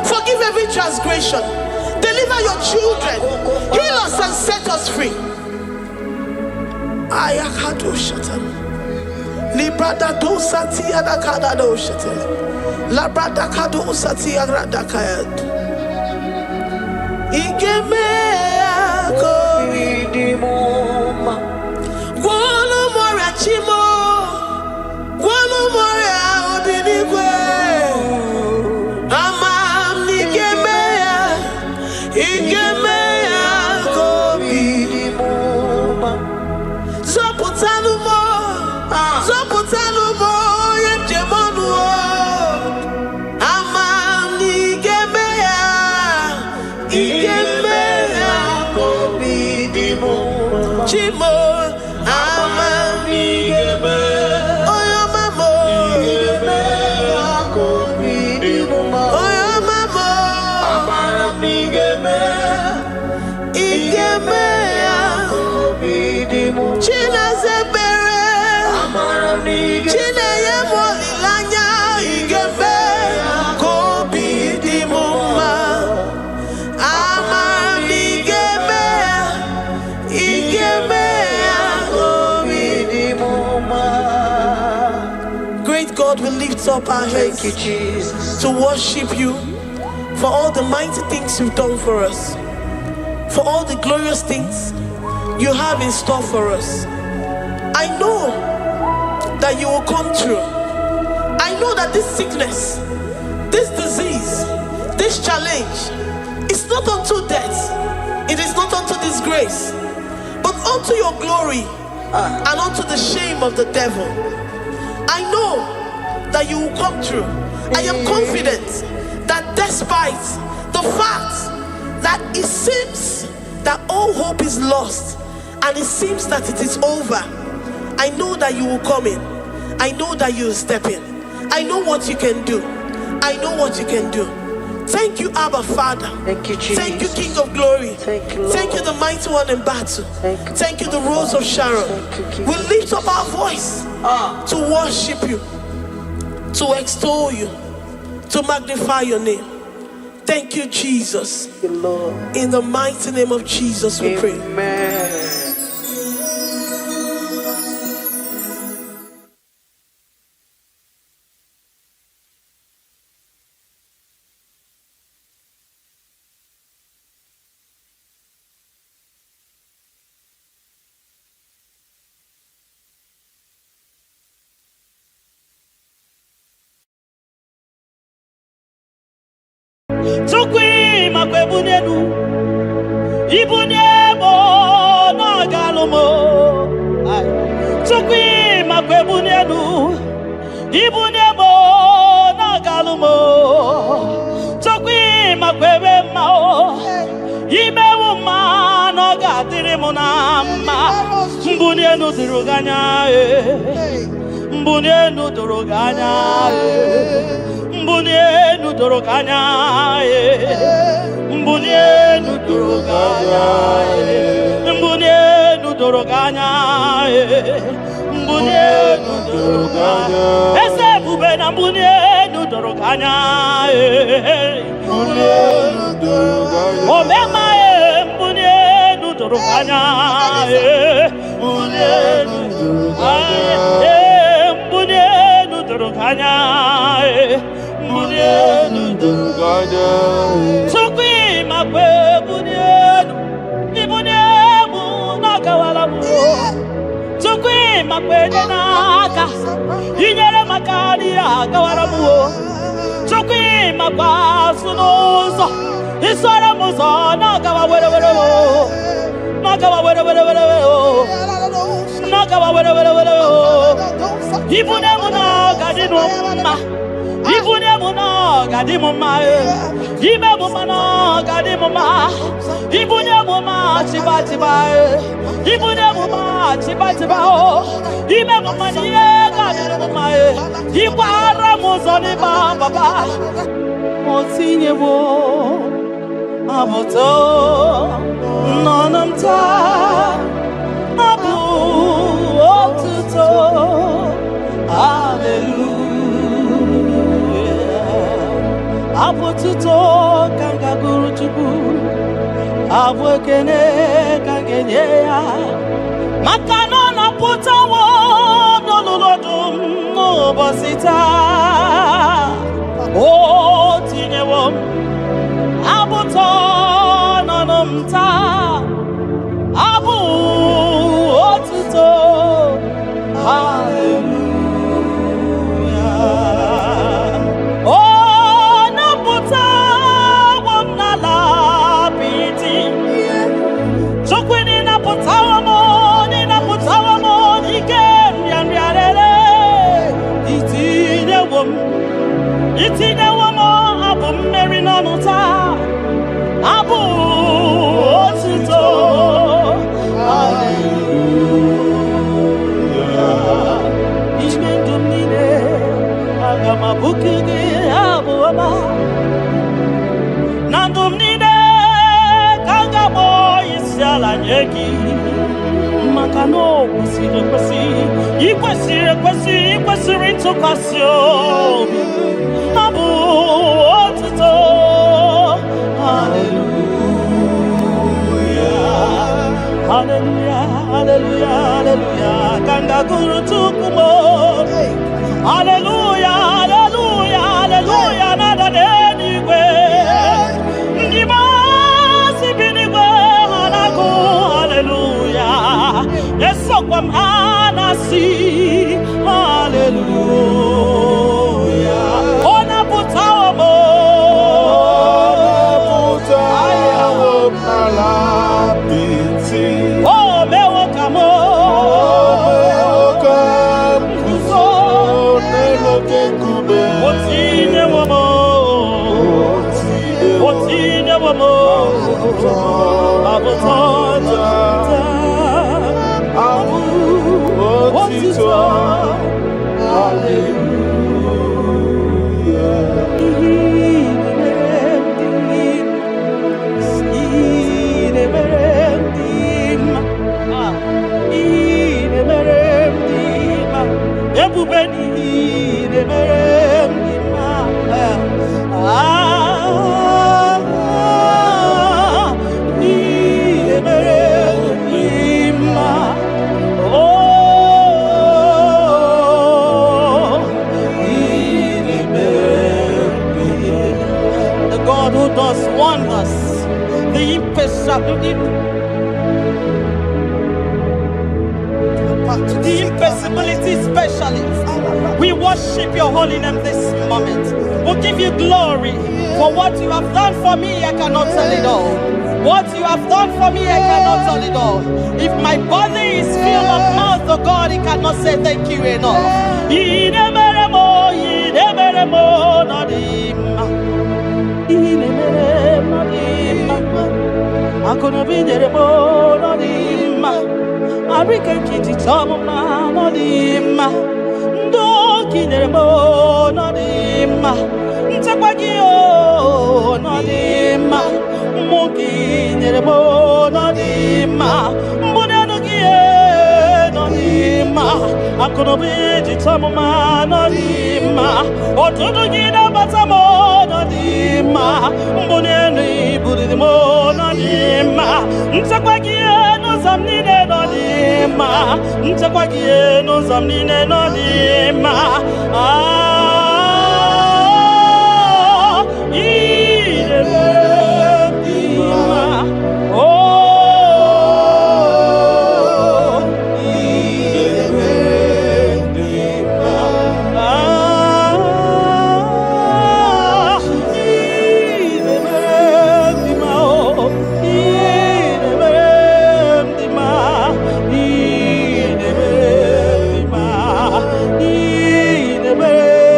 Forgive every transgression. Deliver your children. Heal us and set us free. Ayakado shatan. Librada do sati adakada do shatan. Labrada kado sati agradakayad. Igeme akoridimoma. Guano morachimo. Guano moria obinigwe. Amam nigemea. Igemea koridimoma. Zoputanumo. Zoputanumo yemjemonuo. Amam nigemea. Igemea koridimoma. Chimo. Amam nigemea. Great God, we lift up our hands to worship you for all the mighty things you've done for us, for all the glorious things you have in store for us. I know that you will come through. I know that this sickness, this disease, this challenge is not unto death, it is not unto disgrace, but unto your glory and unto the shame of the devil. I know that you will come through. I am confident that despite the fact that it seems that all hope is lost and it seems that it is over, I know that you will come in. I know that you will step in. I know what you can do. I know what you can do. Thank you, Abba Father. Thank you, Jesus. Thank you, King of Glory. Thank you, Lord. Thank you, the mighty one in battle. Thank you, the Rose of Sharon. Thank you, We lift up our voice to worship you, to extol you, to magnify your name. Thank you, Jesus. Thank you, Lord. In the mighty name of Jesus, we pray. Amen. Tukwi makwebunenu Ibunyebo na galumo. Tukwi makwebunenu Ibunyebo na galumo. Tukwi makwebe mao Ibewu ma no gatiri munama. Mbunienu duruganya Mbunienu duruganya Mbunienu duruganya Mbunienu duruganya Mbunienu duruganya Mbunienu duruganya Ese bubena mbunienu duruganya Mbunienu duruganya Omema mbunienu duruganya Mbunienu duruganya Mbunienu duruganya Mbunienu duruganya Tukwi makwe mbunienu Ibuniemu nakawalamu Tukwi makwe naka Inyere makani akawalamu Tukwi makwa sunuzo Isora muzo nakawa were Nakawa were Nakawa were Ibuniemu naka dinuma Ibuniemu naka gadimuma ibe mumano gadimuma ibunye muma chiba chiba ibunye muma chiba chiba o ibe mumani gadimuma ibara muzoni baba motinye wo aboto nonamta abu otuto hallelujah abotuto kanga guru chuku abwekene kangenye ya makano na putawo nololodum no bosita o tinyewo abuto nonamta abu otuto hallelujah oh nabuta wamnala piti chokwini nabuta wamo ikem yanriarere itinye wamo abu mmeri nonuta abu otuto hallelujah ishmendumine agama bukige abu ama nandumnine kangabo isiala nyeki makano ikwesiri ntụkwasị abu otuto hallelujah hallelujah hallelujah hallelujah kanga guru tukumo hallelujah hallelujah hallelujah nada denigwe ndima sibinigwe hanaku hallelujah esokwam anasi hallelujah ona putawo mo oh mewo kamo otine womo abotota abu otito the God who does wonders, the impossibility specialist. We worship your holy name this moment. We give you glory for what you have done for me. I cannot tell it all. What you have done for me, I cannot tell it all. If my body is filled of mouth, oh God, it cannot say thank you enough. Arikan kiti chama no dimma ndo kineremo no dimma ntakwagio no dimma muki neremo no dimma mbonano gie no dimma akono biji chama no dimma otodo gida batamo no dimma mbonano ibudimo no dimma ntakwagio no zamnine no dimma ntakwagie no zamnine no dimma Amen.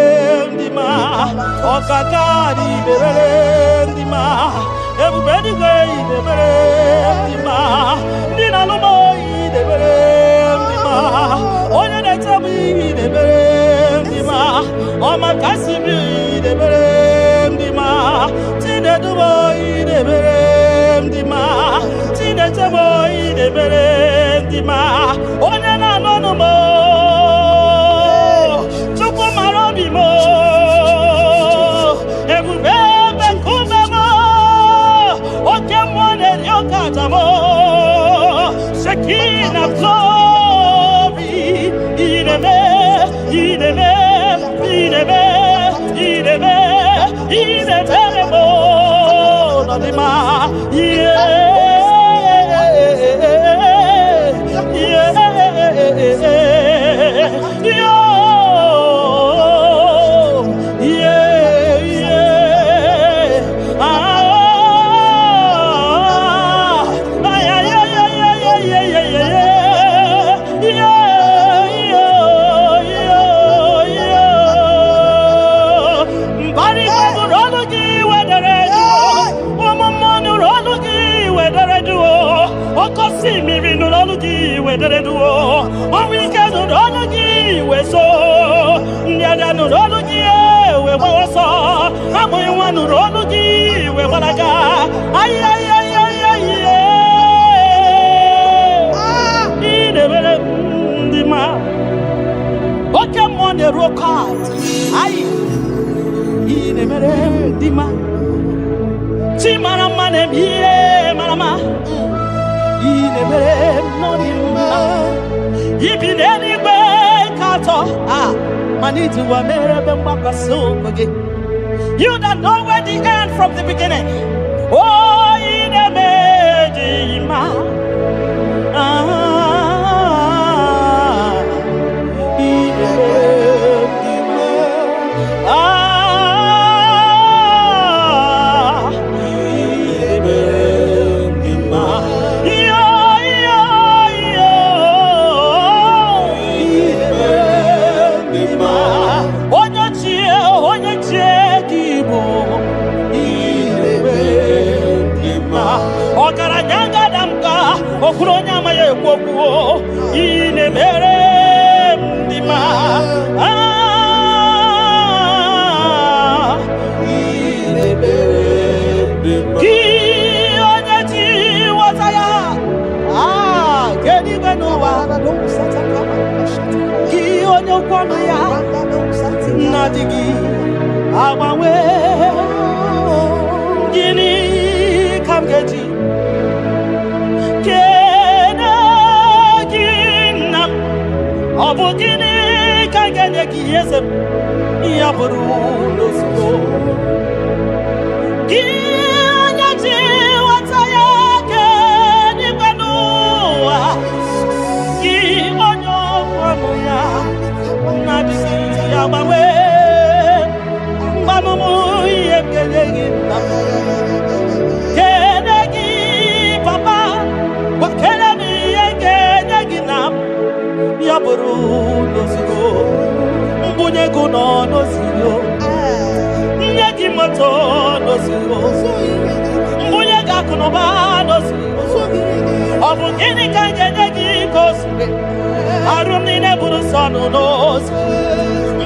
Oma Kasibi de Berem Dima, Tine Duboy de Berem Dima, Tine Taboy de Berem Dima, Onana no mo, Chupo Marobi mo, Ebube Kumemo, Okemone Yokatamo, Shekina glory, Ideme, Ideme. You that know where the end from the beginning. Oh, in a medima. In a medima. In a medima. Okuronya maye kwokuo ine mere ndima ine mere ndima ki onye ti wataya kedi benowa na do sataka ki onye kwano ya nadigi awawe gini kamgeji Obugini kaganya kiyesem yaburu losko Ganya ti wataya ke ni banua Gi onyo kwanu ya Nabisi ya mawe Mamumu yekelegi Kenegi papa Wakelemi yekelegi nam Yaburu nozio, mbunye kuno nozio, nyeki moto nozio, mbunye gakuno ba nozio, obugini kanje nyeki kosi, arumi ne buru sonu nozi,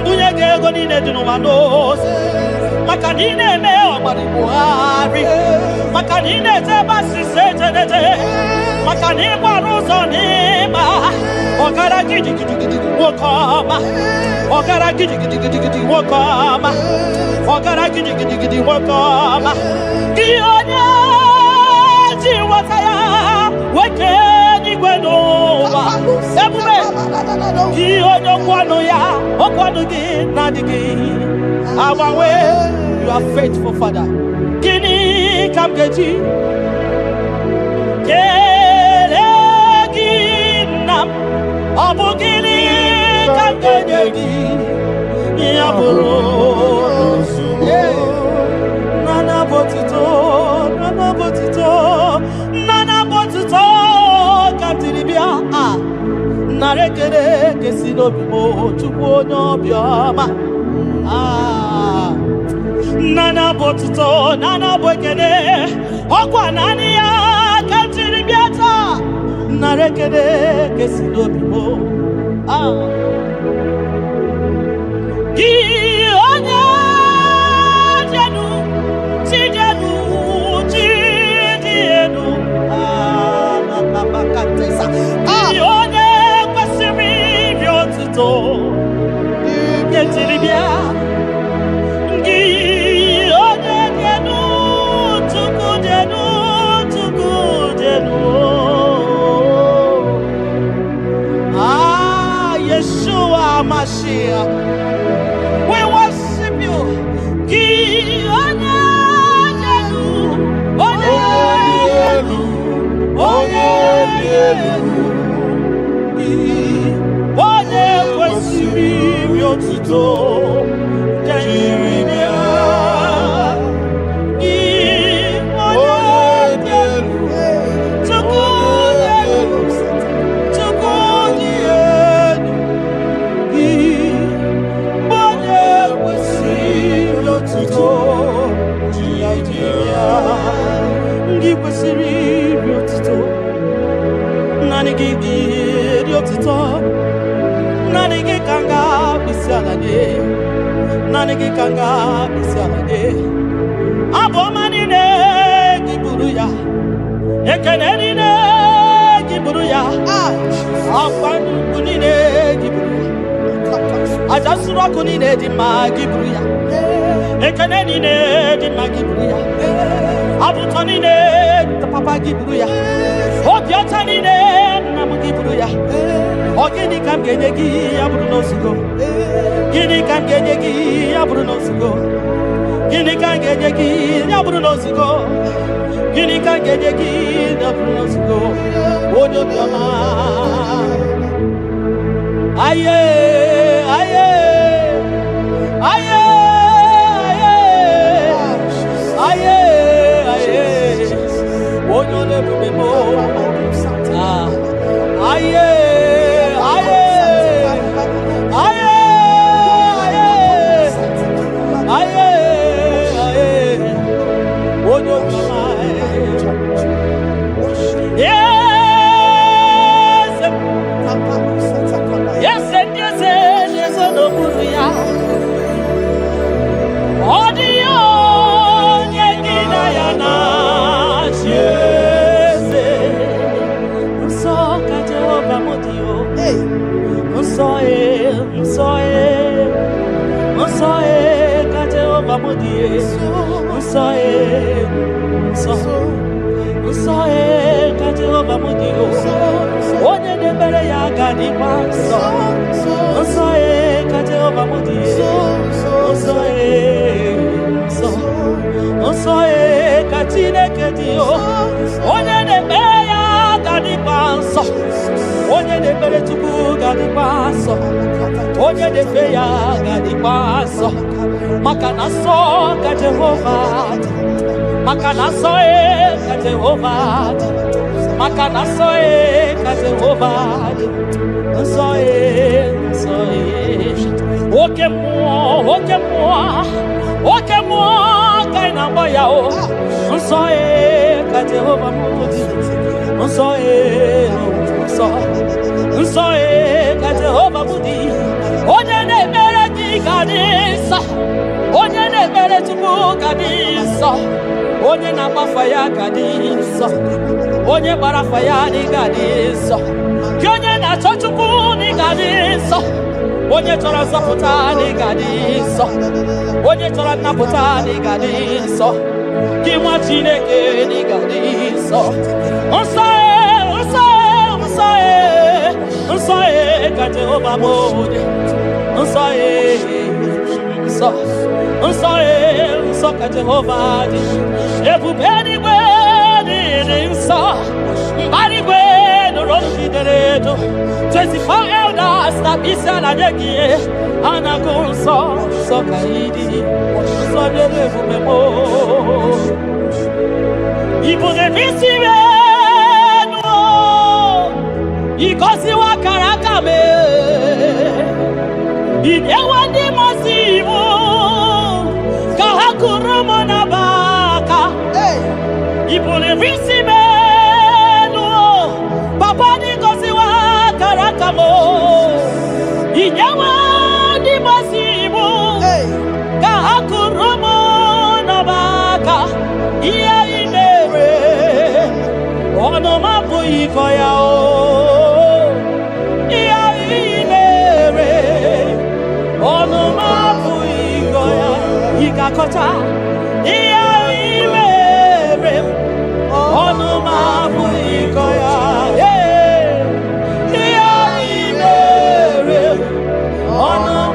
mbunye gego nine dunuma nozi, makanine me omari buhari, makanine te basi sejenete, makanine waruzo nima. Ogara gidi gidi gidi wokama. Ogara gidi gidi gidi gidi wokama. Ogara gidi gidi gidi wokama. Gionya jiwataya wekeni gwenowa. Ebube gionya kwano ya okwano gi nadigi. Awawe, you are faithful, Father. Gini kamgeji. Abugini kangenegi yaburu nana botito kantiribia narekere kesino bimo tupo no bioma nana bwekene okwa nani ya kantiribia ta narekere kesino bimo Gi We worship you. Nanigi kanga bisalade abomani ne giburuya ekeneni ne giburuya afanu kunine giburuya ajasura kunine di magiburuya ekeneni ne di magiburuya abutoni ne papa giburuya obiotani ne namugiburuya ogini kamgenegi aburuno sugo gini kamgenegi aburuno sugo gini kamgenegi aburuno sugo gini kamgenegi aburuno sugo odo bioma aye aye aye aye aye odo le bubemo aye Oye de feya gadi paso makana so ka Jehovah makana so ka Jehovah makana so ka Jehovah so oke mo kaina boya o so ka Jehovah so ka Jehovah mudi onye na-emere gị gadị nsọ onye na-emere Chukwu gadị nsọ onye na-agbafa ya gadị nsọ onye gbara afa ya dị gadị nsọ gị onye na-achọ Chukwu dị gadị nsọ onye chọrọ nzọpụta dị gadị nsọ onye chọrọ nnapụta dị gadị nsọ gị nwa Chineke dị gadị nsọ nsọ nsọ ka Jehovah mode nsọ ka Jehovah dị ebube eluigwe dị nsọ mbara igwe nụrụ jidere edo 24 elders na isi ala nye gị ha na-agụ nsọ ka ịdị nsọ dị ebube mo ibu na-ebisi ikosiwa karaka me idewa ndi masimu ka hakurumo na baka ibule visime no papa ni kosiwa karaka mo idewa ndi masimu ka hakurumo na baka iya imere ono mabu ikoya o Kota iya imere onu mabu ikoya iya imere onu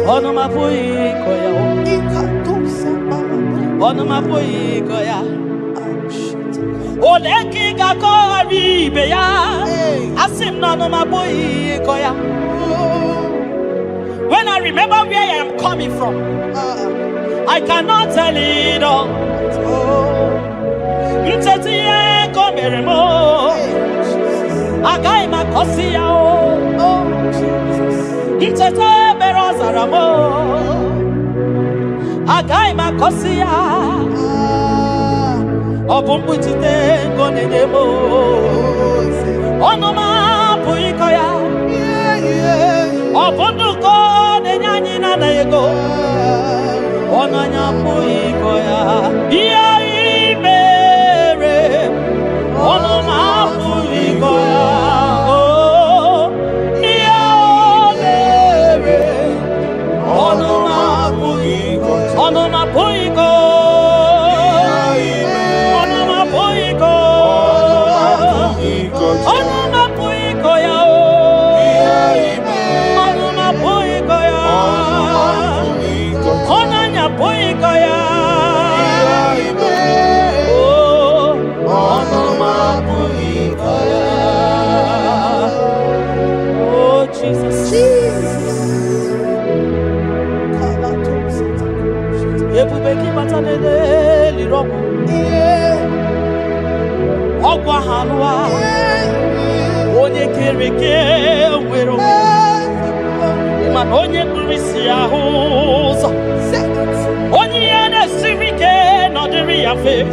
Onomapui koya. Onomapui koya. Oleki gakori beya. Asim no onomapui koya. When I remember where I am coming from, I cannot tell it all. Mtetiye komeremo. Agai makosia o. Mtete berozaramo. Agai makosia. Obumbutite konedemo. Onoma puikoya. Obunduko nenyanyi na ego. Onanya puikoya. Iya imere. Onoma puikoya. Iya imere. Onoma puiko. Onoma puiko. Onoma puiko. Onoma puiko ya. Onoma puiko ya. Onanya puiko ya. Onoma puiko ya. Oh Jesus. Ebubeki batanede lirobu. Ogwa hanwa. Onye kereke wero. Man onye kurisi ahuzo. Onye yana sirike no diri afe.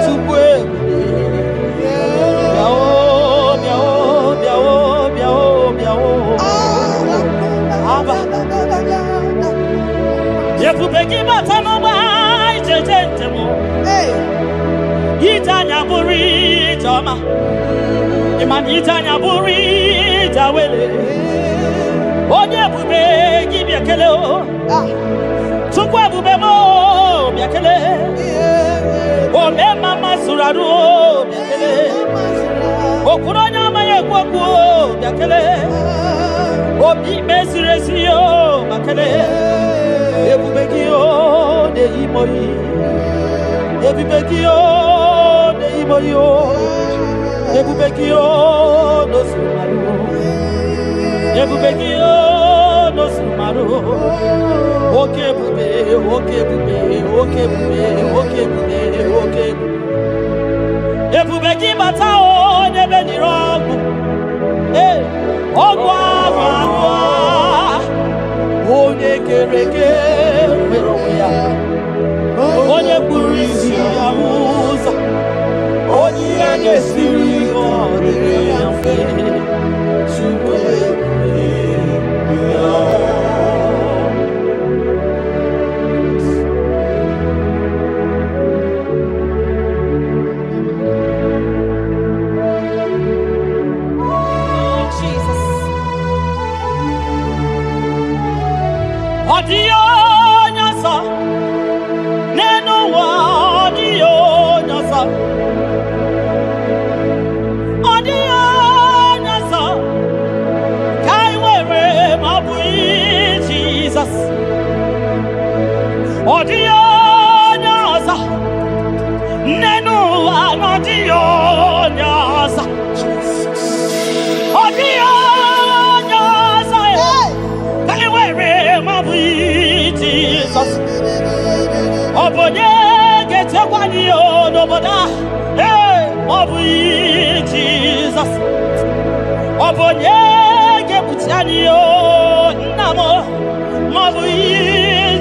Tubwe. Biao, biao, biao, biao, biao. Aba. Yepubeki batano ba ijejentemo. Itanya buri jama. Iman itanya buri jawele. Onye bubeki biakele o. Tukwa bube mo biakele. Ome mama suraru o biakele. Okuronya maye kwaku o biakele. Obi mesiresi o bakele. Ebubeki o de imoyi. Ebubeki o de imoyi o. Ebubeki o no sumaru. Ebubeki o no sumaru. Oke bube, oke bube, oke bube, oke bube, oke bube. Ebubeki bata o nebe ni rogu. Ogwa agwa. Onye kereke wero ya. Onye kurisi ya uza. Onye anye siri odere ya fe. Chukwe ya. Odio nyasa, neno wa odio nyasa, odio nyasa, kai wewe mabui Jesus, odio nyasa, neno wa odio nyasa, odio nyasa, kai wewe Jesus. Obonye gete kwani o noboda. Obi Jesus. Obonye gebutiani o namo. Obi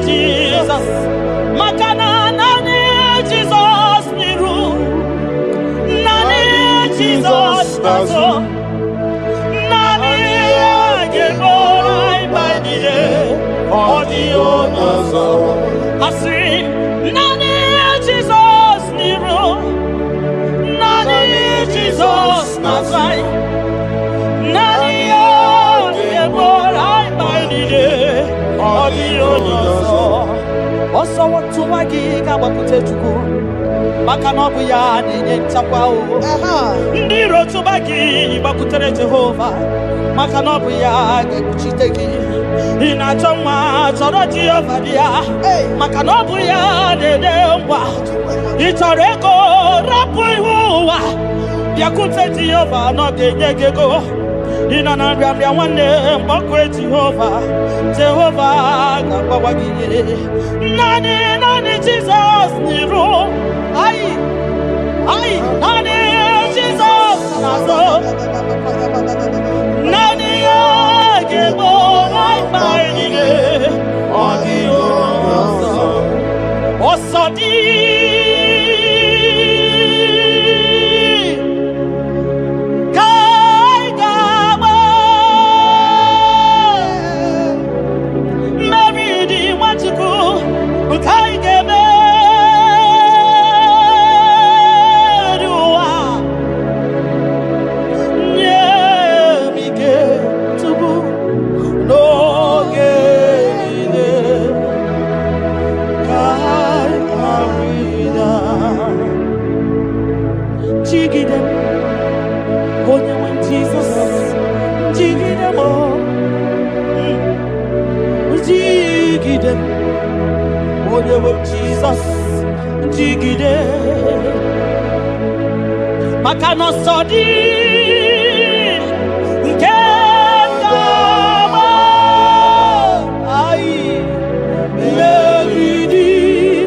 Jesus. Makana nani Jesus miru. Nani Jesus nazo. Nani geborai baidide. Audio nazo. Asim nani Jesus niru. Nani Jesus nazai. Nani geborai baidide. Audio nazo. Oso watu magiga wakute chuku. Makanobu ya ninye chakwa o. Ndiro tubagi wakutere Jehova. Makanobu ya gekuchiteki. Inachoma choro Jehovah dia makanobu ya dedemwa itoreko rapu iwa yakute Jehovah no gegego inana biambia wande mbakwe Jehovah gabawagi nani Jesus niru ai nani Jesus nazo nani gebo Osodi Kai Gabo Mary di Wachuku Kai Gebe Jesus, Jigide, Makano Sodi, Kekama, Ai, Lady,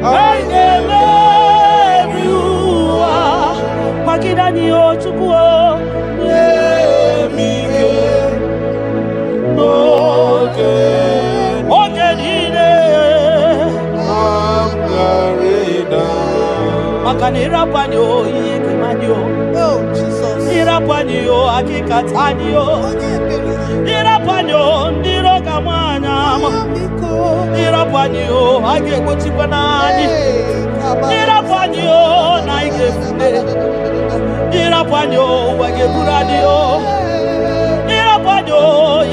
I never Makidani Ochuko, Makanira panyo yikimanyo oh Jesus ira panyo akikatanyo ira panyo ndiro kamanya ira panyo agekuchipanani ira panyo naigefune ira panyo wageburaniyo ira panyo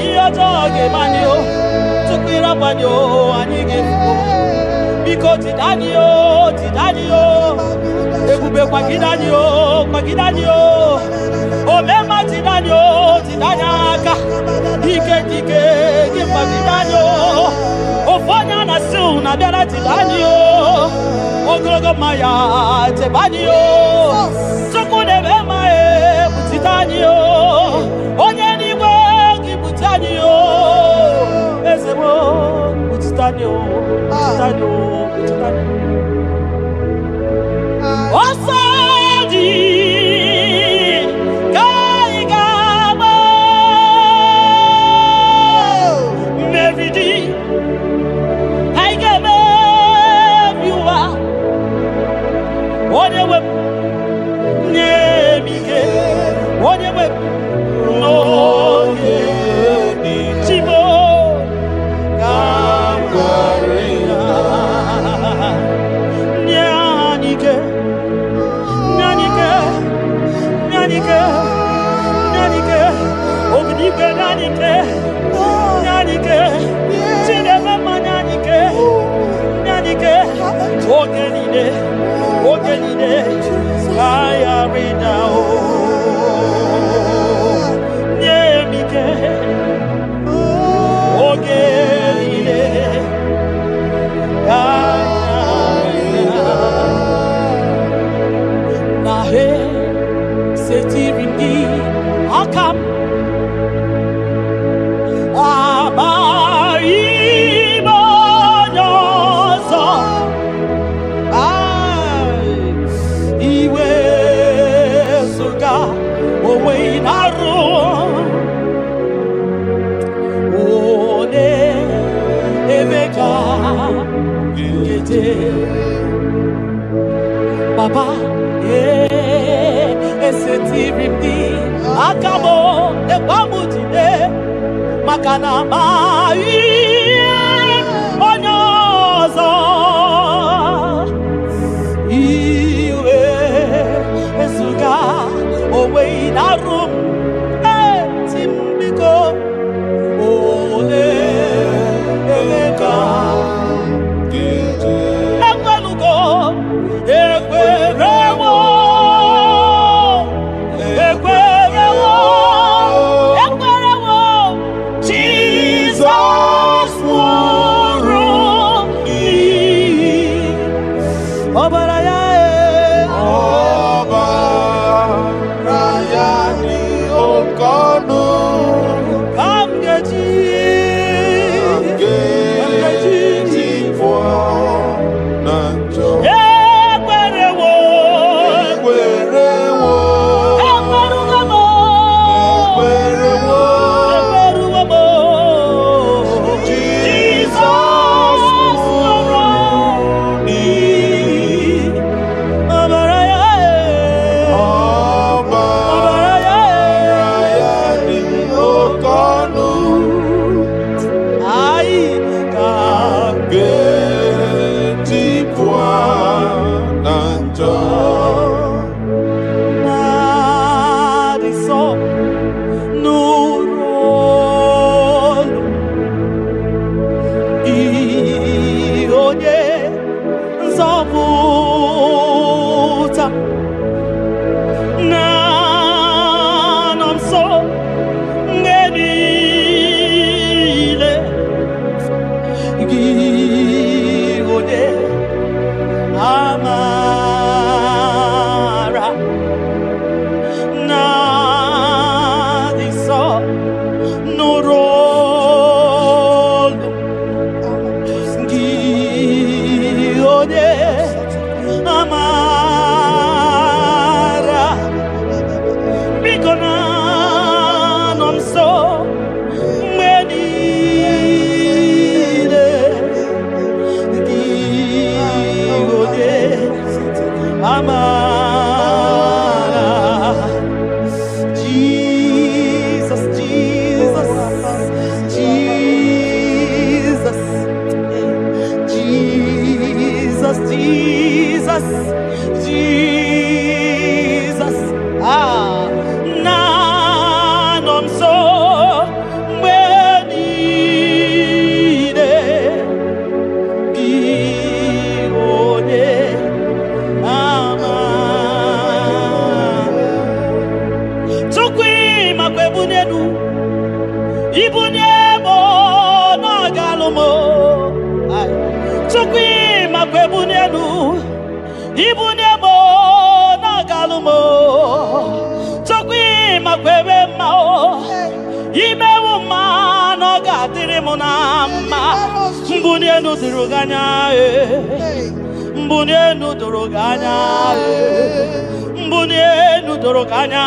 iyotoge manyo tukira panyo anigefu biko tidanyo Ebube kwa gidanyo Omema tidanyaka Dike Gimba gidanyo Ofonya na su na biara tidanyo Oglogo maya tebanyo Sokune bema butidanyo Onye niwe gibutanyo Ezebo butidanyo Osadi Kai Gabo Mevidi I give you are whatever Nemike whatever no Chibo Gamgarina Ogenide, I am in Nemike, Ogenide, Nahe, Setirindi, Akam, Baba, esetirindi akabo ekwamutide makana mai onyozo iwe esuga owe inarum timbiko ole emeka Jesus munama mbunye nuduruganya mbunye nuduruganya mbunye nuduruganya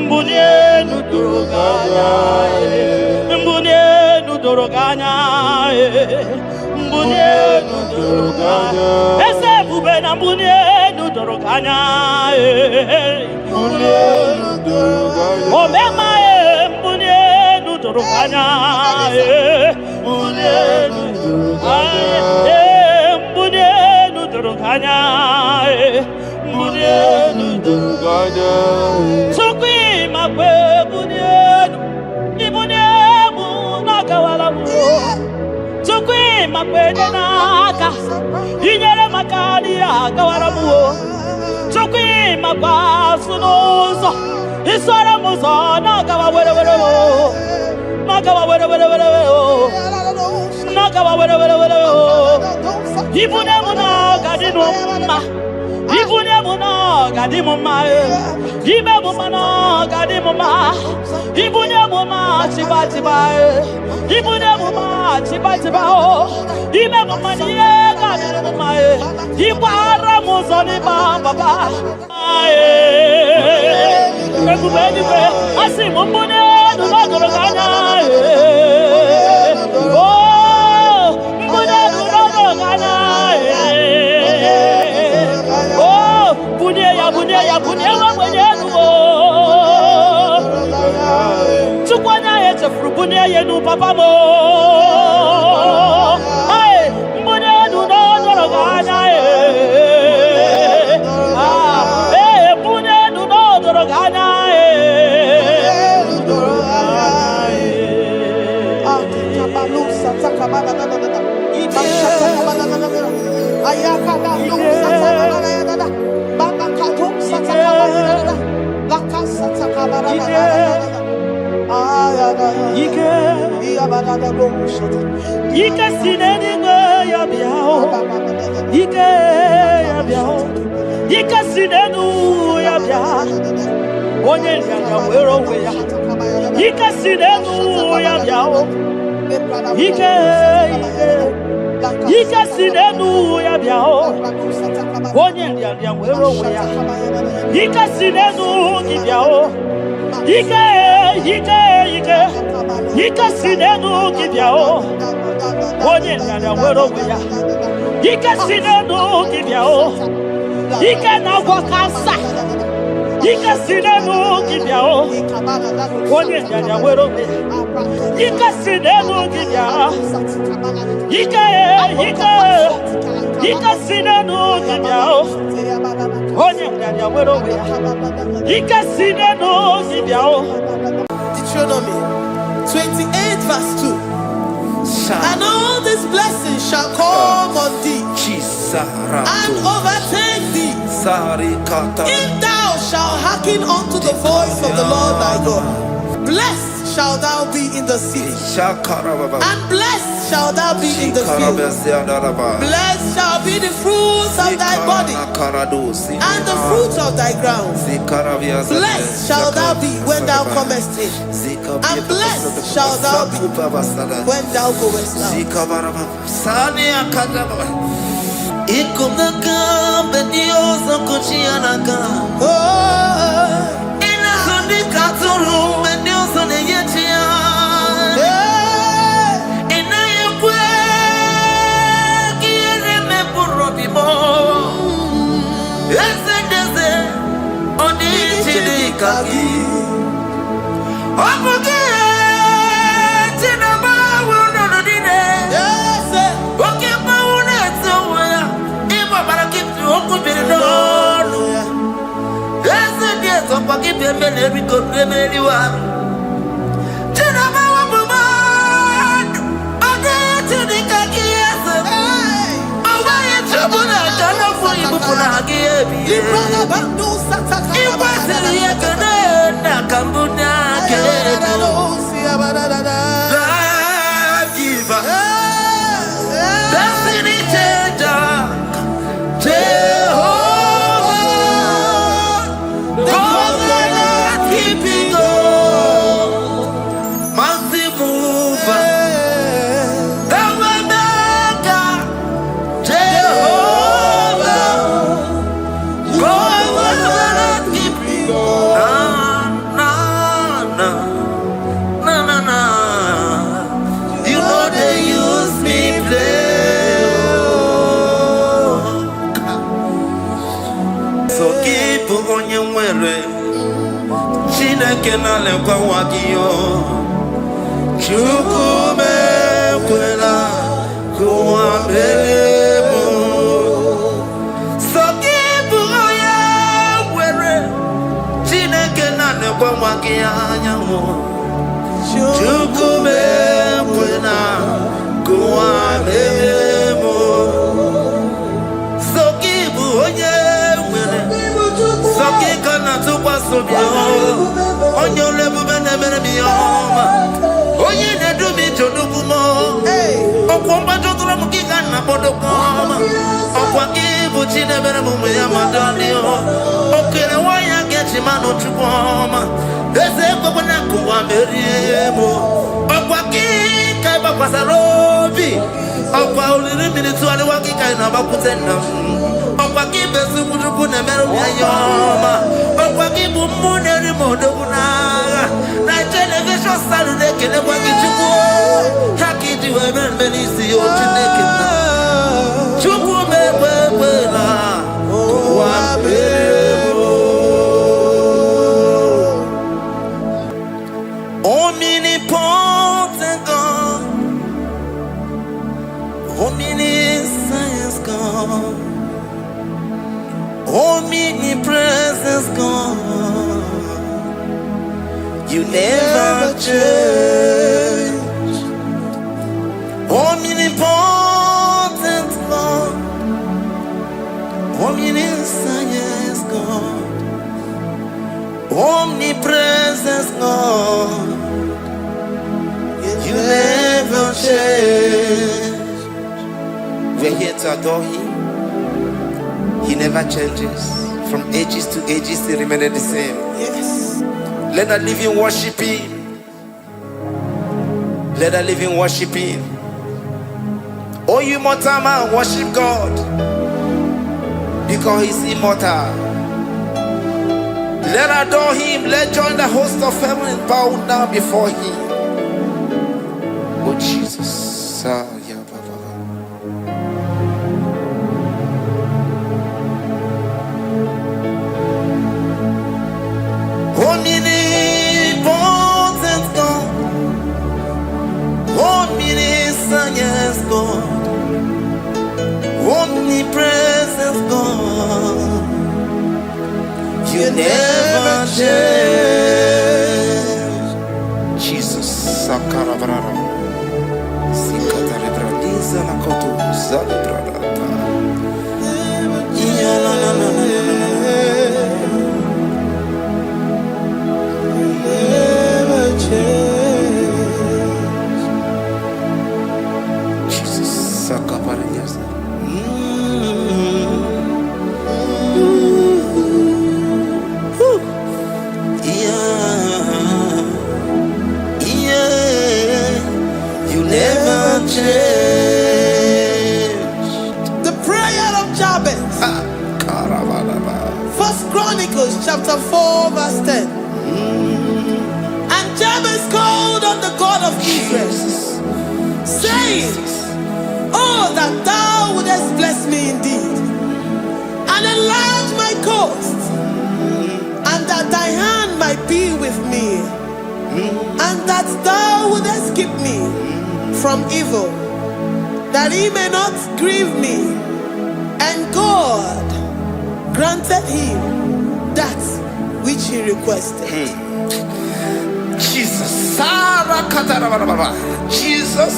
mbunye nuduruganya mbunye nuduruganya mbunye nuduruganya ese bube na mbunye nuduruganya mbunye nuduruganya omema mbunye nuduruganya mbunye nuduruganya mbunye nuduruganya mbunye nuduruganya sukwi makwe mbunye ibunye munakawala mu sukwi makwe naka inyere makali akawala mu sukwi makwa sunuzo isara muzo nakawa were were nakawa were were were nakawa were were were ibune muna gadino ma ibune muna gadimo ma ibe muna gadimo ma ibune muna chibati ba ibune muna chibati ba ibe muna niye gadimo ma ibara muzoni ba baba ekubeni be asi mumbune nudoroganya ya bunye wa mwenye nuo tukwanya yete frubunye yenu papa mo ai mbunye nu no doroganya mbunye nu no doroganya kabalusa takabana ayaka da lusa takabana Ike sineni ya biao, ike ya biao, ike sinenu ya biao. Onye ya wero we ya, ike sinenu ya biao, ike sinenu ya biao. Onye ya wero we ya, ike sinenu ki biao. Ike sinenu kibyao onye nyanya wero ya ike sinenu kibyao ike na gwakasa ike sinenu kibyao onye nyanya wero ya ike sinenu kibyao ike sinenu kibyao onye nyanya wero ya ike sinenu kibyao. Deuteronomy 28 verse 2. And all these blessings shall come on thee and overtake thee if thou shalt hearken unto the voice of the Lord thy God. Blessed shall thou be in the city, and blessed shall thou be in the field. Blessed shall be the fruit of thy body, and the fruit of thy ground. Blessed shall thou be when thou comest in, and blessed shall thou be when thou goest Keeping on, Wagio, Chukume Kwena, Kuambelemo, Sokibu Oya, Were, Chineke Nane Wagia, Chukume Kwena, Kuambelemo, Sokibu Oya, Were, Sokika Natuba Sobio, on your level, Benemermioma, Oye, do me to do more. Okwamba jotula mukiga na bodokoma. Okwakibu chine bere mume ya madanio. Okere waya gechi mano chukoma. Eze kwa na kuamberiemo. Okwakika baba sarobi. Okwa uliri militu ali wakika ina bakutenda. Okwakibe sukujuku na meru ya yoma. Okwakibu mune rimodo kunaga. Na television salude kele wakichuku. Hakiji wewe mbelisi yote nekina. Chuku mewe na kuambemo. Omnipotent God, omniscience God, omnipresence God. You never change. Omnipotent God, omniscience God, omnipresence God. You never change. We're here to adore Him. He never changes. From ages to ages, He remains the same. Yes. Let the living worship Him. Let the living worship Him. Oh, you mortal man, worship God, because He's immortal. Let adore Him. Let join the host of heaven and bow down before Him. Oh Jesus. Yeah, Baba. Omnipotent God, omniscience God, omnipresence God. You never change. Jesus. Sakarabrara. Sikataribradiza na koto zalibradata. Yeah, la. Never change. Jesus, Sakaparias. Yeah, you never change. The prayer of Jabez. First Chronicles chapter 4 verse 10. And Jabez called on the God of Israel, saying, Oh, that thou wouldest bless me indeed, and enlarge my coast, and that thy hand might be with me, and that thou wouldest keep me from evil, that he may not grieve me. And God granted him that which he requested. Jesus, Sarah Katarababa. Jesus,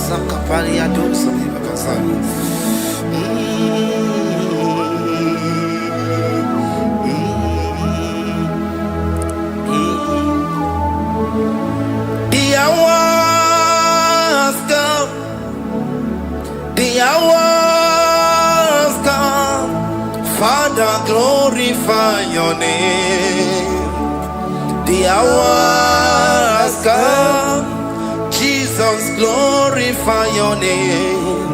Sakaparia dosa bibasa. The hours come. The hours come. Father, glorify your name. The hours come. Jesus, glorify your name.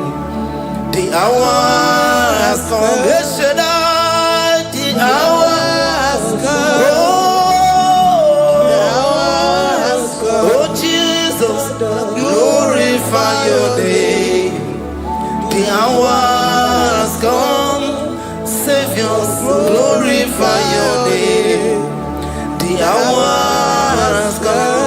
The hours come. The hours come. Oh, Jesus, glorify your name. The hours come. Savior, glorify your name. The hours come.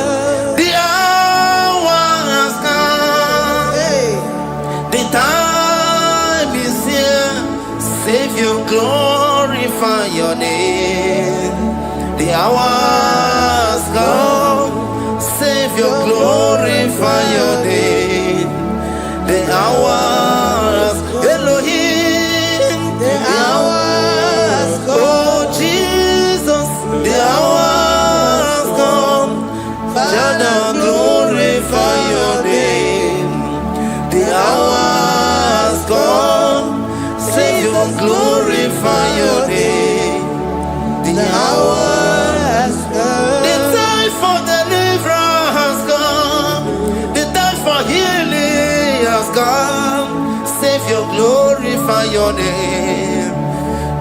glorify your name. The hours come, Savior, glorify your name. The hours, Elohim, the hours, oh Jesus, the hours come, Father, glorify your name. The hours come, Savior, glorify your name. The hours come. The time for deliverance has come. The time for healing has come. Savior, glorify your name.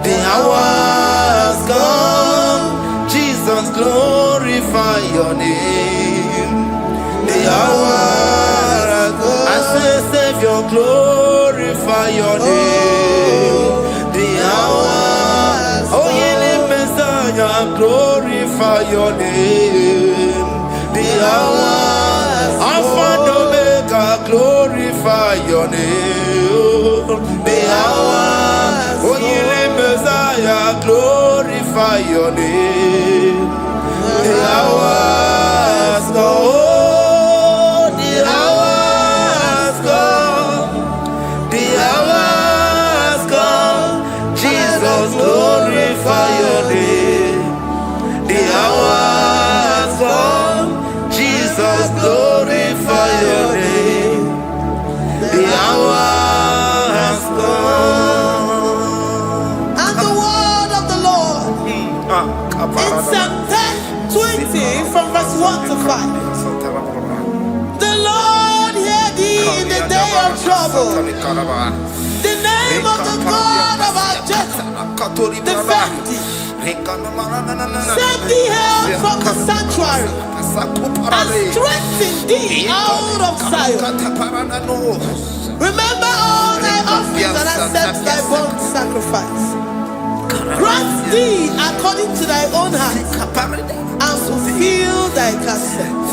The hours come. Jesus, glorify your name. The hours come. I say, Savior, glorify your name. The hours, oh, healing Messiah, glorify your name. The hours, Alpha and Omega, glorify your name. The hours, oh, healing Messiah, glorify your name. The hours, oh, the hours come. The hours come. Jesus, glorify your name. The hours come. Jesus, glorify your name. The hours come. And the word of the Lord in Psalm 20 from verse 1 to 5. The Lord hear thee in the day of trouble. The name of the God of our Jacob defend thee. Send thee help from the sanctuary and strengthen thee out of Zion. Remember all thy offerings and accept thy burnt sacrifice. Grant thee according to thy own heart and fulfill thy counsel.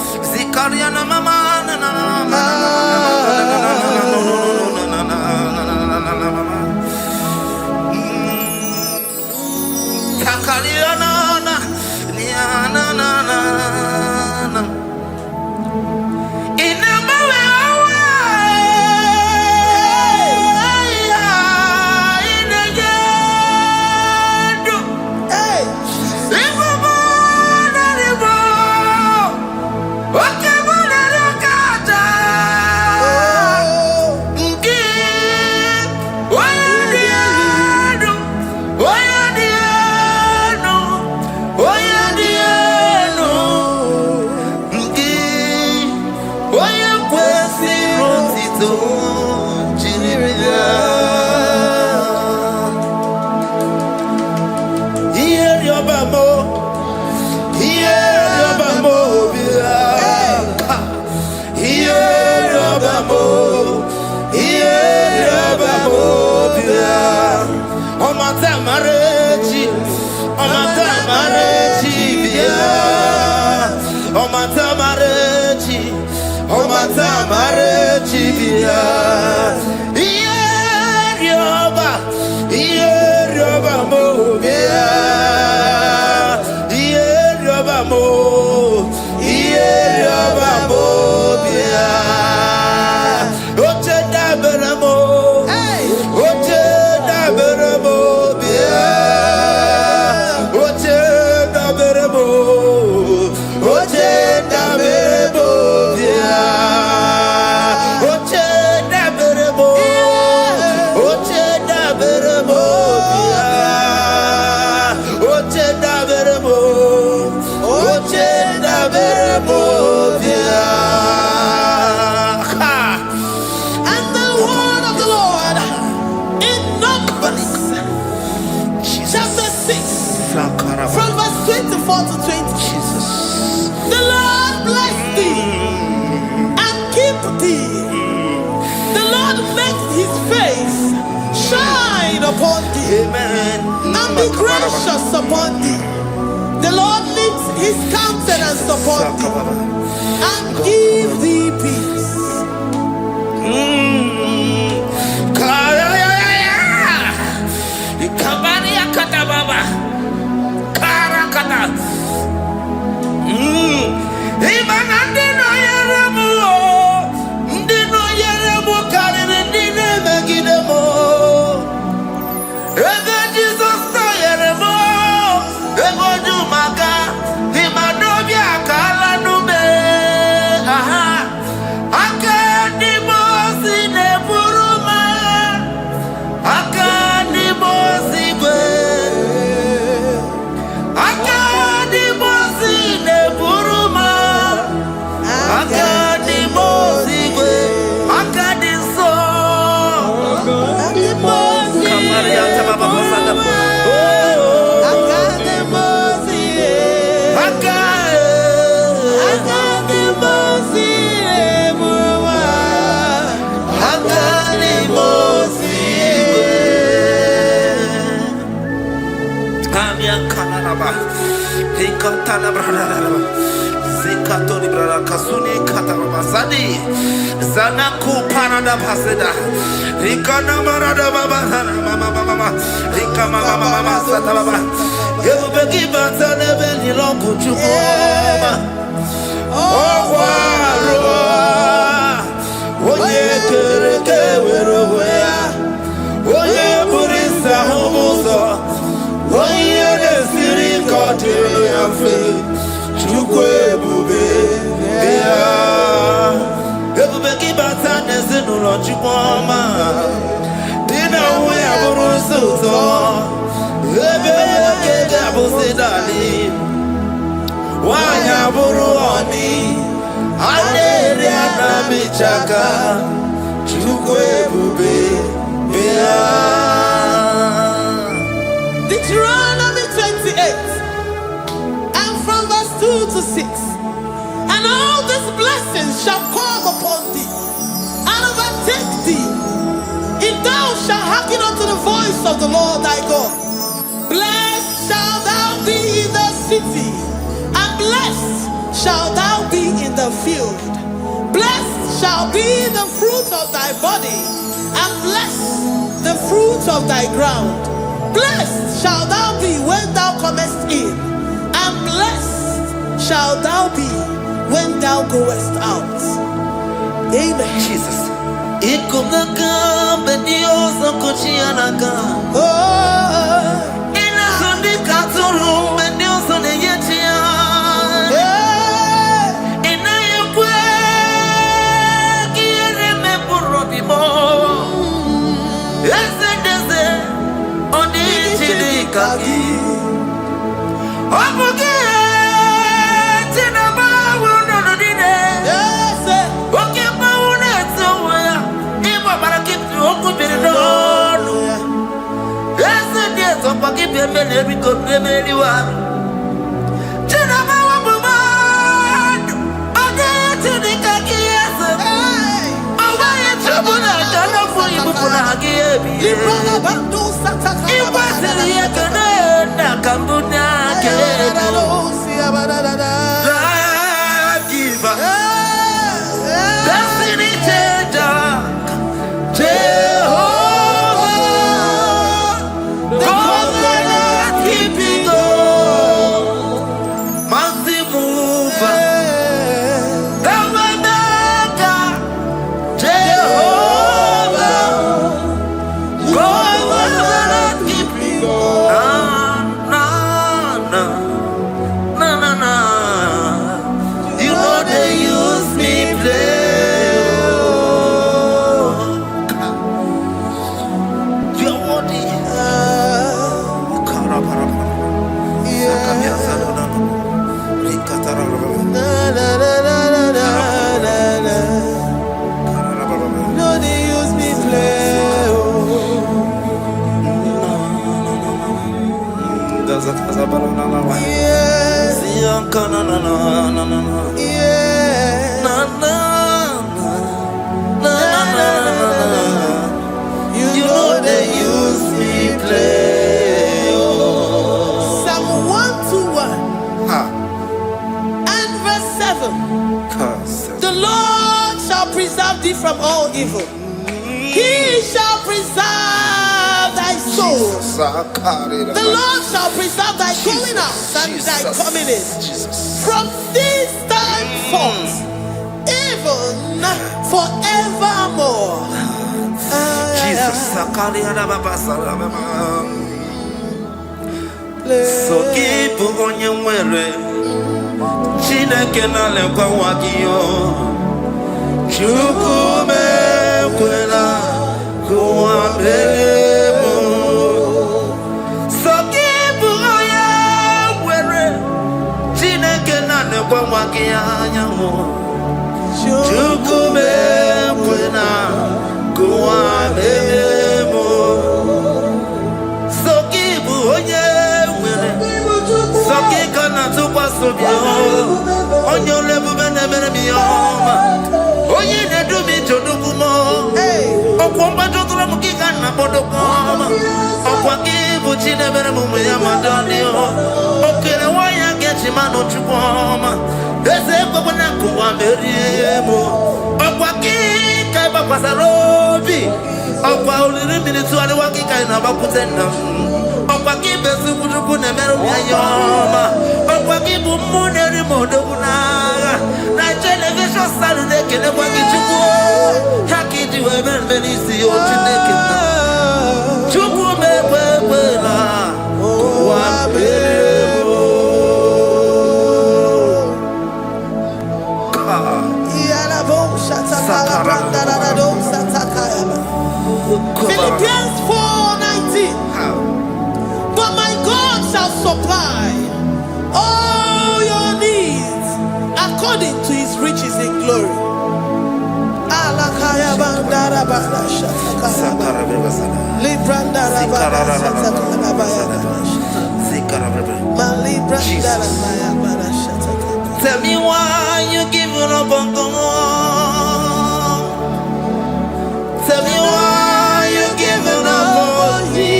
From verse 24 to 20. Jesus. The Lord bless thee and keep thee. The Lord make his face shine upon thee. Amen. And be gracious upon thee. The Lord lifts his countenance upon thee and give thee peace. Come on. Rikatala brada. Zikatori brada kasuni katama sadi. Zanaku parada paseda. Rikana marada baba mama. Rikama mama sata baba. Yebu beki batale beni longu chukoma. Oh waro. Oye kereke weroya. Oye burisa homoso. Oye desiri kotelo yafe. Chukwe bube ya. Yebu beki batane zinulo chukoma. Dina uya burusu to. Ebe kege abusidani. Wanya buru oni. Anere anamichaka. Chukwe bube ya. Deuteronomy 28 and from verse 2 to 6. And all these blessings shall come upon thee and overtake thee if thou shalt hearken unto the voice of the Lord thy God. Blessed shalt thou be in the city, and blessed shalt thou be in the field. Blessed shall be the fruit of thy body, and blessed the fruit of thy ground. Blessed shalt thou be when thou comest in, and blessed shalt thou be when thou goest out. Amen. Jesus. Ikumaka bedioso kuchianaka. Oh, Ina sundika turu bedioso neyetia. yeah. Ina yukwe kiere me burobimo. Ese deze odi chidikaki. Omuge chinaba wuno dine. Yes, Oke maune tsuya. Ibo barakitu okubiri no. Ese deze opakipi emele biko emeli wa. Chinaba wabumadu. Odi chidikaki yese. hey. Awaye chubuna kana fuyi bupuna hagiyebi. Librana bandu sataka. Iwasiri yekene na kambuna kene. Life giver, destiny changer, Jehovah, covenant keeping God, mountain mover, the maker, Jehovah, covenant keeping God. Na. You know they use me play. You're worthy. No, they use me play. Yes, yeah. You know they use me play. Psalm 121 and verse 7. The Lord shall preserve thee from all evil. He shall preserve thy soul. The Lord shall preserve thy going out and thy coming in from this time forth, even forevermore. Jesus, so keep on your way. Chineke na lekwa wakio. Chukume kwela kuambemo. So keep on your way. Chineke na lekwa wakianyamo. Chukume kwela kuambemo. So keep on your way. So keep on your on your level, Oye, they do me to do more. Oh, Comba to the Mukigan, Bodocom. Oh, Quaki, Buchi never move Yamadani. Okay, why I get meriemo. Okwaki kai bakwasarobi. Okwa uliri minitu ale waki kai na bakutenda. Okwaki besu kujuku ne mero yoma. Okwaki bumune rimodo kunaga. Na television salude kene kwaki chuku. Haki diwe benisi o chineke na. Chuku mepepe na. Wa beremo. Philippians 4:19. But my God shall supply all your needs according to his riches in glory. Tell me why you giving up on God. Tell me why you giving up on me.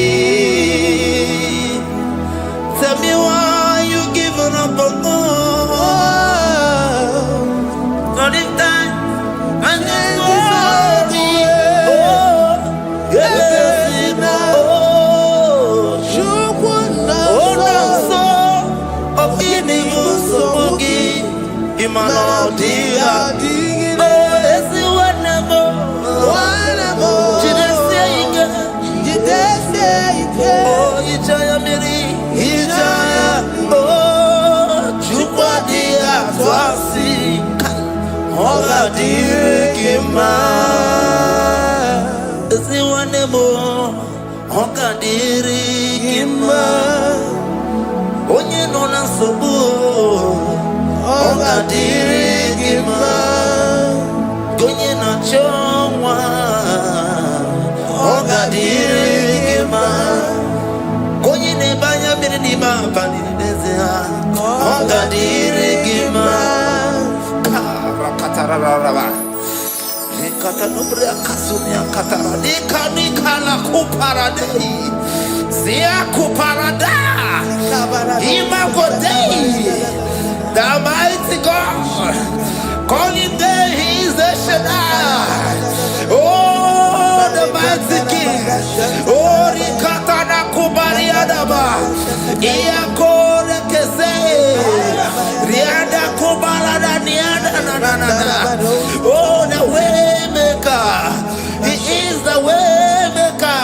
Tell me why you giving up on God. Not in time, and then glory. Oh, yes, oh, no, so, of giving you so boogie. Imano, dear, oh, let's see what never. Oh, Ijaya Miri, Ijaya, oh, Chukwadia, Twasi, Hola Dirikima, Ziwanemo, Hoka Dirikima, Onye Nona Sobu, Hoka Dirikima, Gonye na Chongwa, Hoka Dirikima. Konye ne banya miri ni ba bani nezea. Onga dirigima. Karakatara. Rekata nubria kasumia katara. Nika la kuparadei. Zia kuparada. Ima kodei. The mighty God. Calling day he is the Shaddai. Oh, the mighty King. Oh, Rikatana Kubariadaba. Iakore Kese. Riada Kubalada Niada. Oh, the way maker. He is the way maker.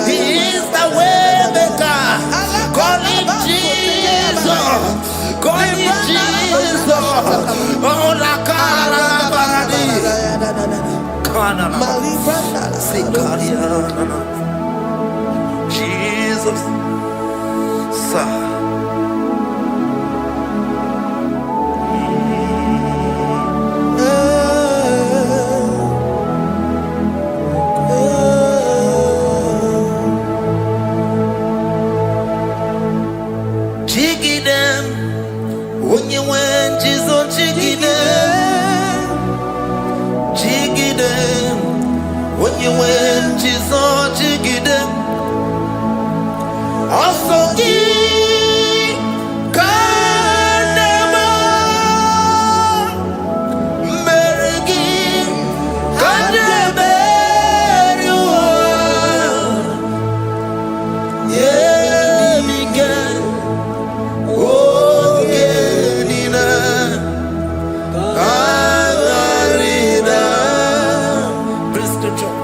He is the way maker. Call him Jesus. Call him Jesus. Oh, la cara baradi. Jesus, sir. Jiggy them when you went, Jesus, jiggy them, jiggy them. When you went, Jesus, jiggy them. Also, Kandama, Merigi, Kandama, yeah, Miguel, oh, Genina, Agarida. Praise the Lord.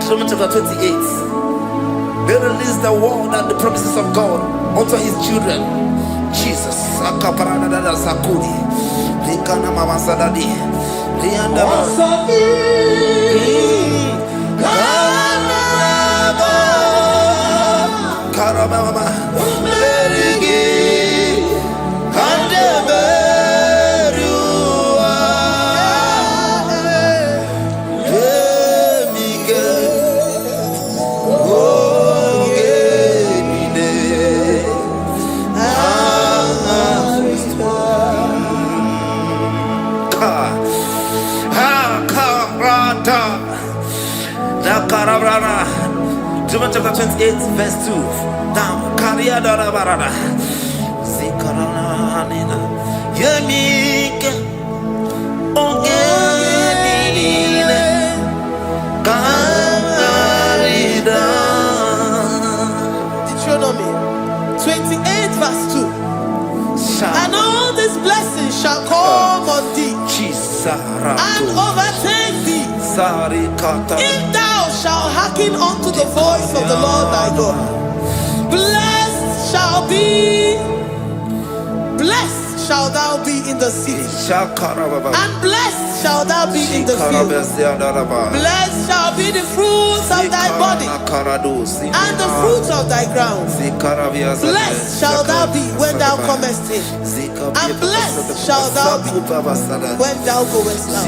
Psalm chapter 28. They release the word and the promises of God unto his children. Jesus. Akaparadada Sakudi. Likana Mama Sadadi. Lianda Karababa. Merigi. Kandeberua. John chapter 28 verse 2. Down. Kariada barada. Zikarana nina. Yemika. Deuteronomy 28 verse 2. And all these blessings shall come on thee and overtake thee if thou shalt hearken unto the voice of the Lord thy God. Blessed shall thou be in the city, and blessed shall thou be in the field. Blessed shall be the fruits of thy body, and the fruits of thy ground. Blessed shall thou be when thou comest in, and blessed shall thou be when thou goest out.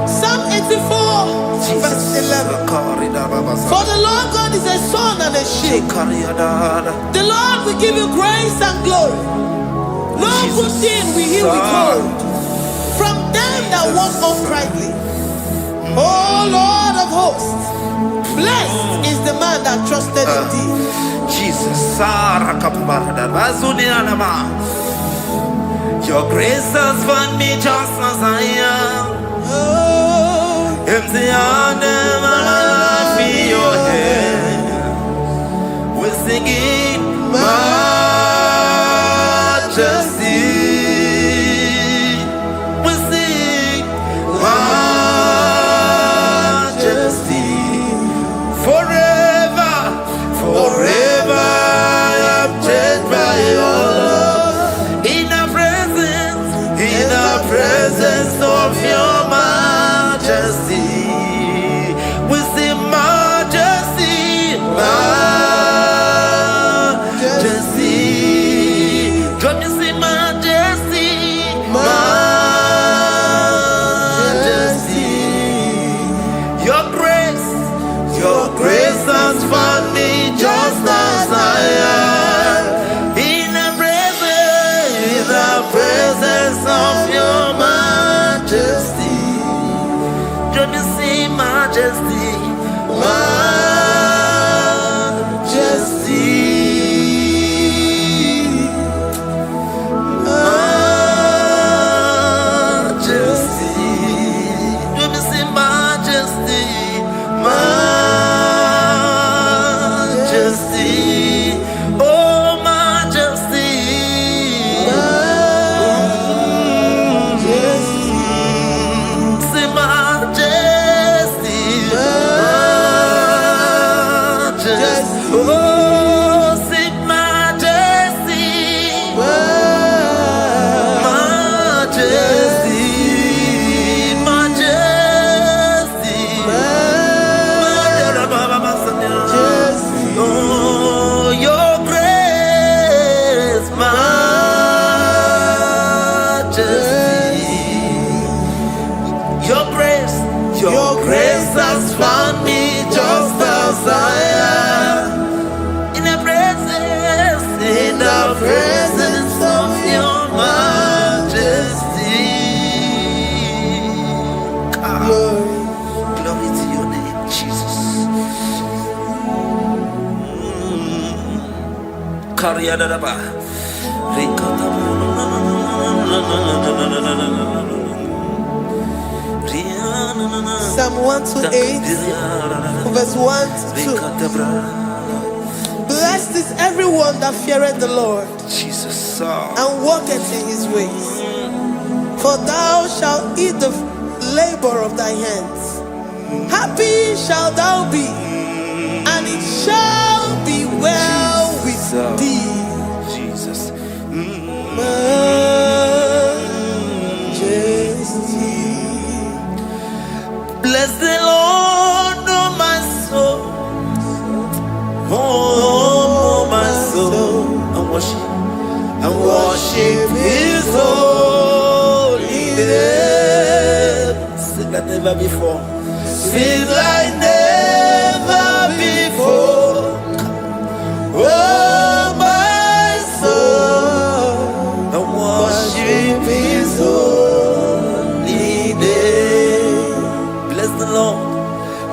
Psalm 84 verse 11. For the Lord God is a sun and a shield. The Lord will give you grace and glory. No good thing will he withhold from them that walk uprightly. O Lord of hosts, blessed is the man that trusted in thee. Jesus, your grace has found me just as I am. Empty handed, my life in your hand. We're singing majesty. We sing majesty. Forever, forever I'm changed by your love. In the presence of your majesty, we see majesty, majesty. Can you see majesty, majesty? Your grace has found me just as I am. In the presence of your majesty, can you see majesty, majesty, majesty? Can you see majesty, majesty? Oh, majesty. Your grace has found me just as I am. In the presence of your majesty. Psalm 128, verse 1 to 2. Blessed is everyone that feareth the Lord, Jesus, and walketh in his ways. For thou shalt eat the labor of thy hands. Happy shalt thou be, and it shall be well with thee. Jesus. Majesty. Bless the Lord, oh my soul. Oh, my soul. And worship his holy name. Sing like never before. Sing like never before. Oh, my soul. And worship his holy name. Bless the Lord.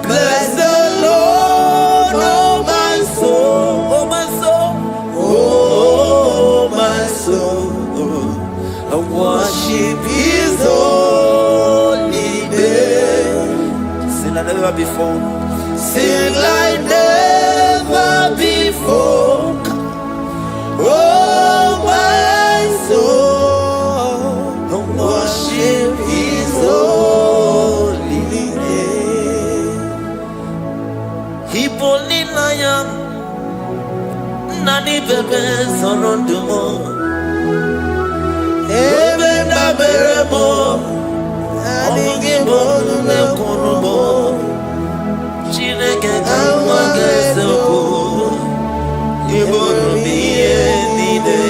Bless the Lord, oh my soul, oh my soul, oh my soul, and worship his holy name. Sing like never before. Sing like never before. Oh my soul, and worship his holy name. Hipoli lion, nani bebe sorondumo, ebe na beremo, omugi bolu ne kunumo, chineke kama gesoko, ibolu miye nide.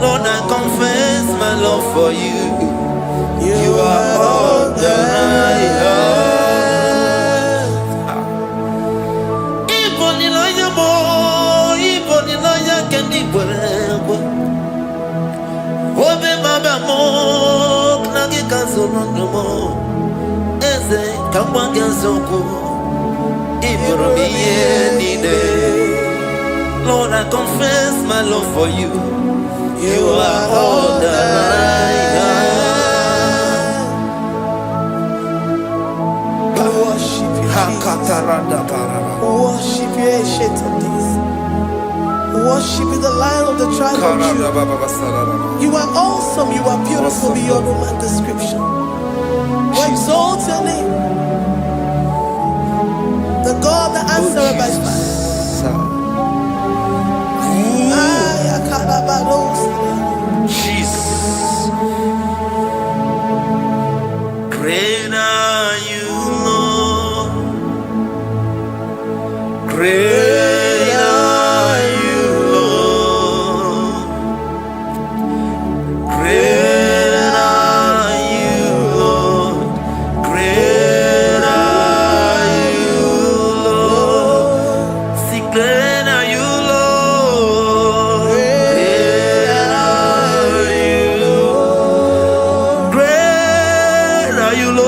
Lord, I confess my love for you. You are all that I have. Obe mama mo knagi kazonomo eze kamwange zoko ibromiye nide. Lord, I confess my love for you. You are all that I have. Worship you, Jesus. Worship you, ancient of days. Worship you, the Lion of the tribe of Judah. You are awesome, you are beautiful beyond human description. We exalt your name, the God that answered by fire. Jesus, great are you, Lord. Great are you, Lord. Great are you, Lord. Great are you, Lord. See, great are you, Lord. Great are you, Lord. Great are you, Lord.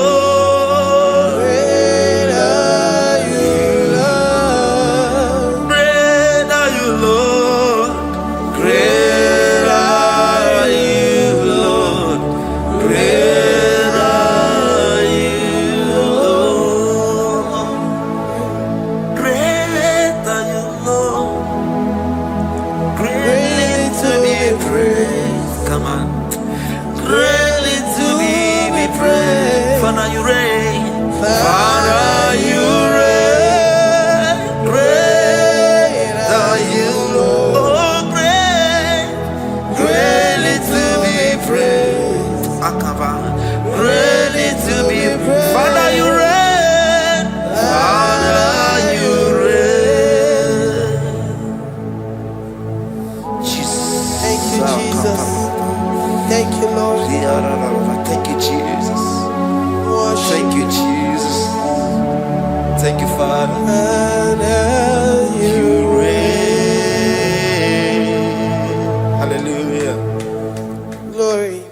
Thank you, Lord. Thank you, Jesus. Thank you, Jesus. Thank you, Father. You reign. Hallelujah. Glory.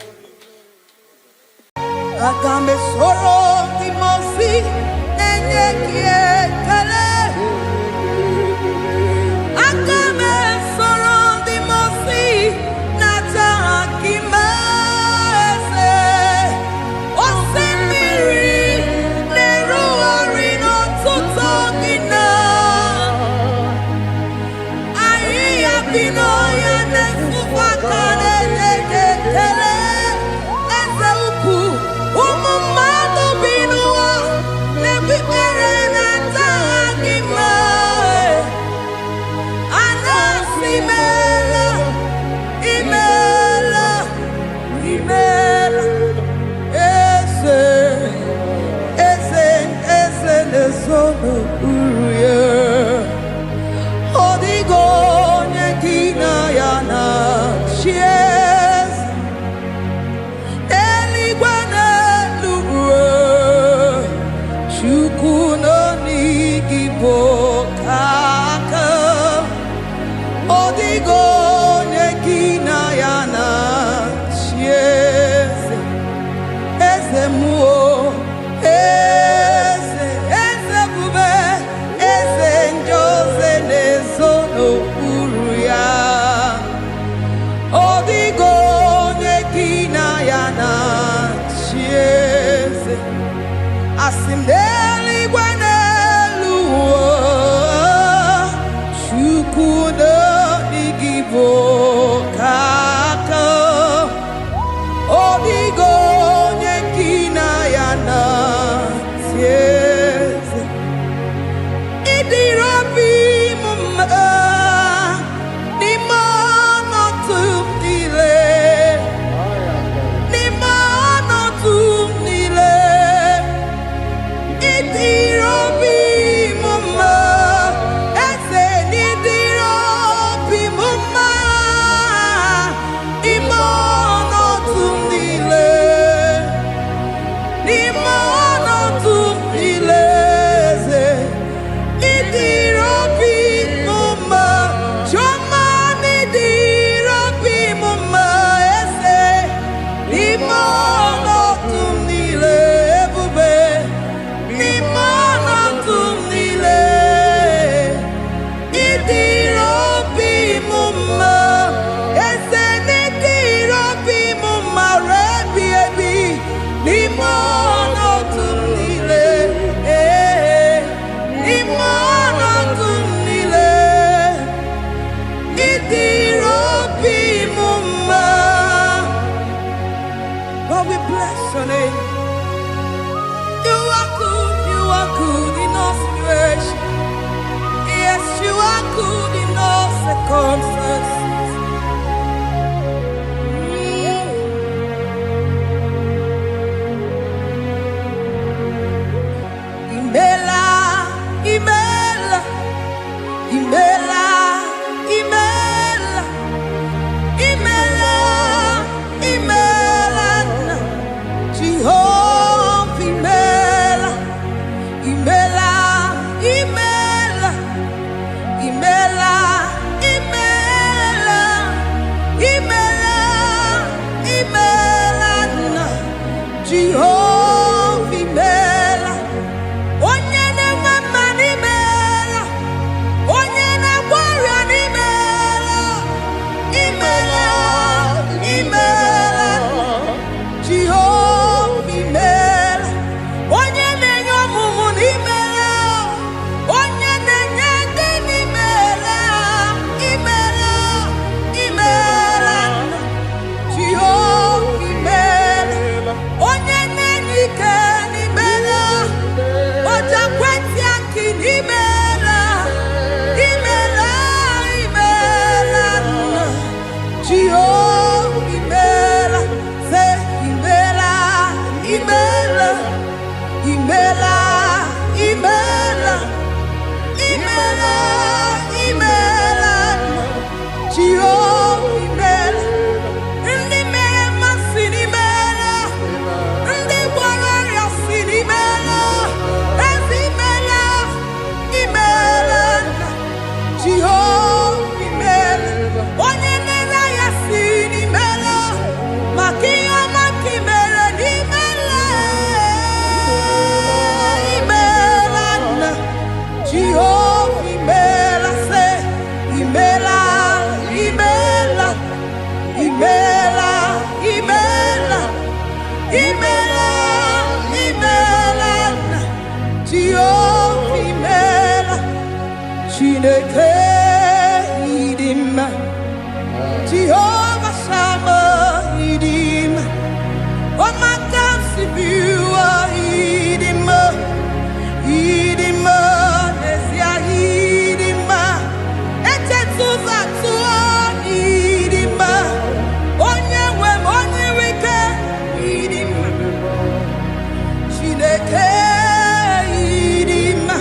Idima,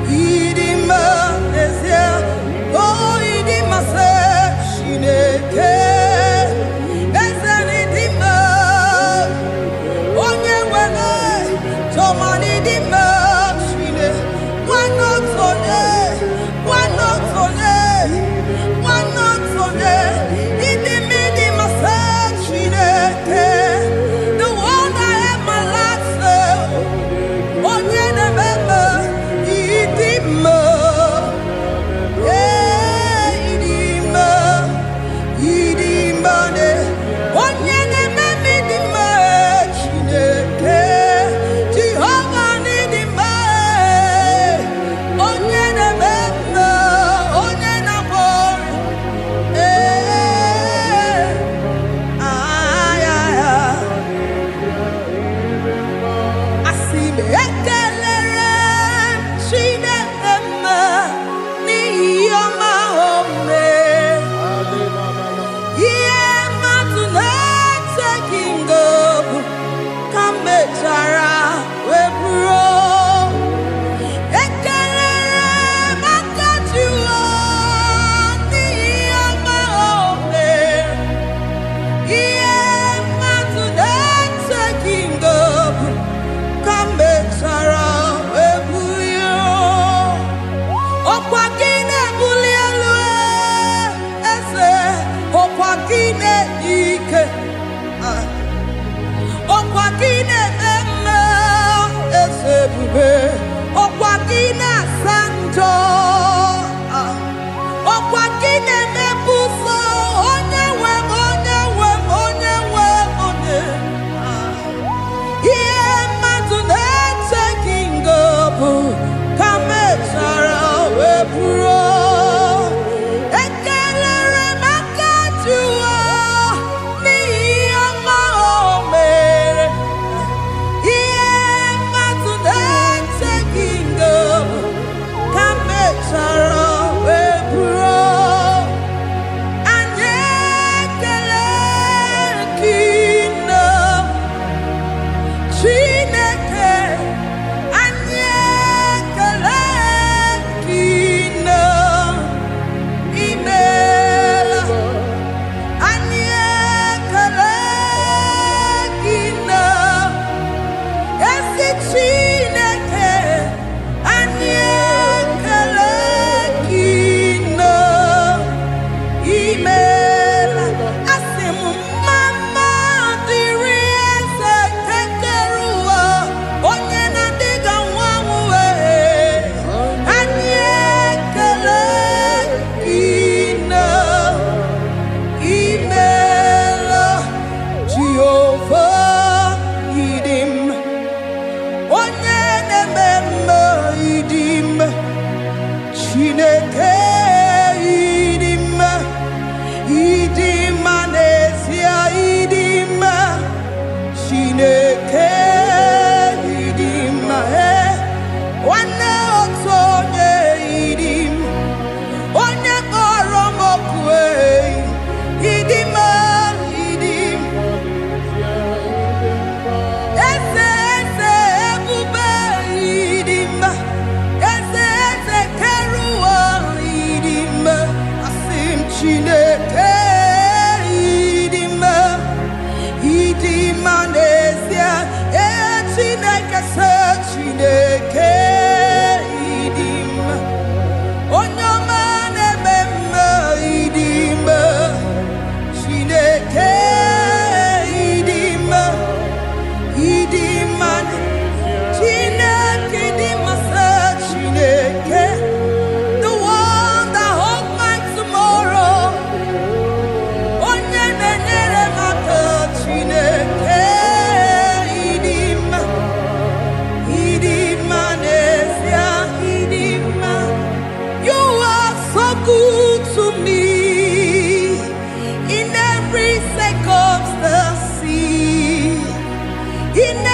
Idima,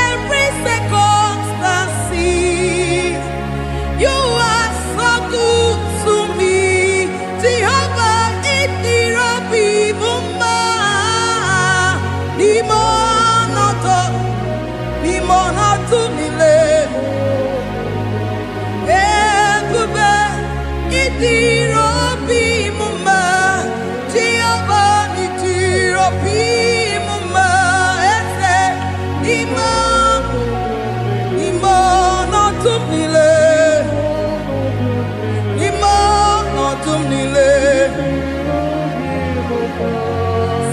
every circumstance. You are so good to me. Jehovah, it be mumma. Limonato mile. Ekube, it be mumma. Jehovah, it be mumma. Ese, limonato mile.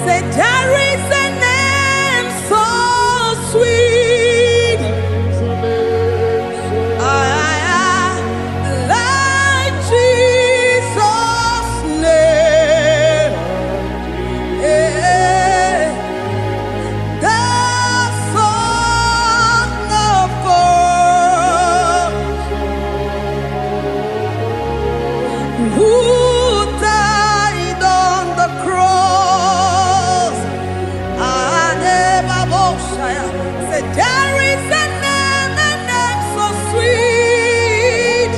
Say there is a name so sweet, like Jesus' name. The Son of God, who died on the cross. Say there is a name so sweet,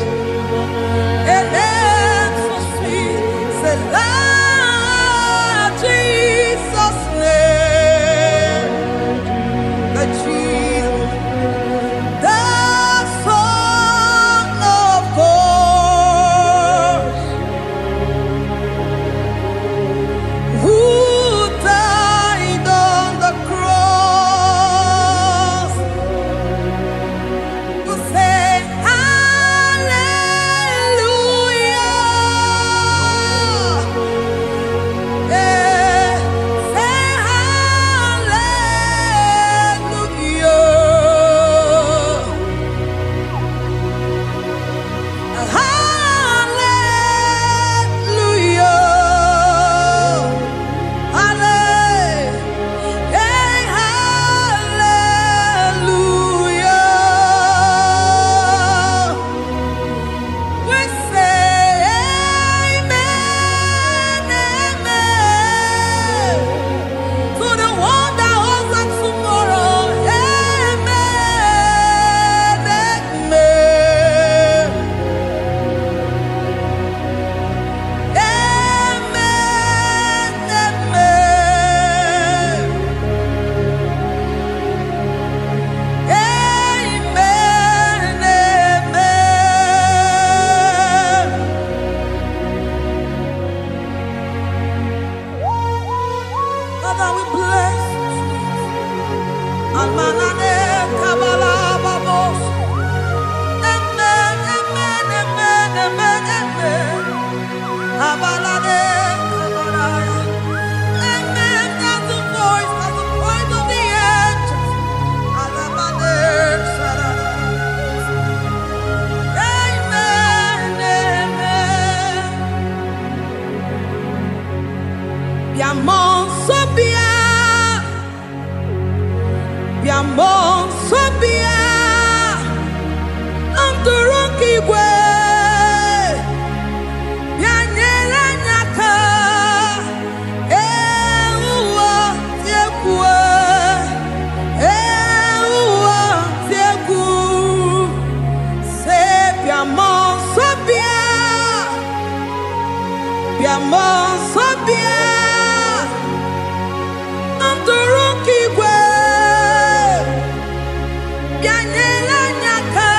a name so sweet. Say Lord Jesus' name, the Jesus, the Son of God, who died on the cross. We say hallelujah. Yeah, say hallelujah. Hallelujah. Hallelujah. We say amen, amen. To the one that holds us tomorrow. Amen, amen. Amen, amen. Amen, amen. Father, we bless you. Almanane kabala babos. Amen, amen, amen, amen, amen. Abalade kabalaya. Amen. That's the voice of the angels. Alabade sarada. Amen, amen. Biamon sobia, biamon sobia, anturuki gwe, bianyera nyaka, ewa tiekwe, ewa tieku, se biamon sobia, biamon sobia. Anturuki gwe, bianyela nyaka,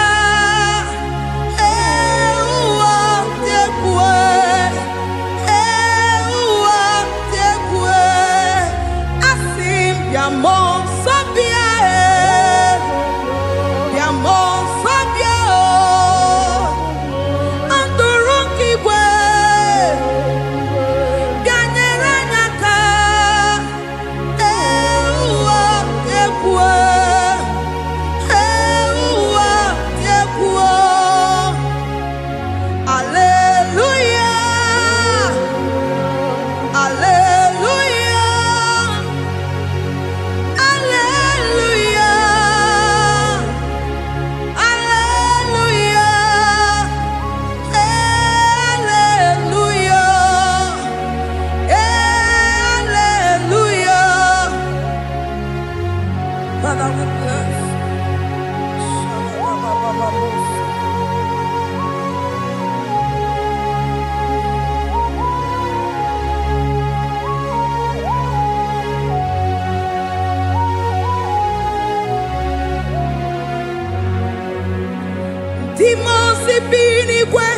Timosi binigwe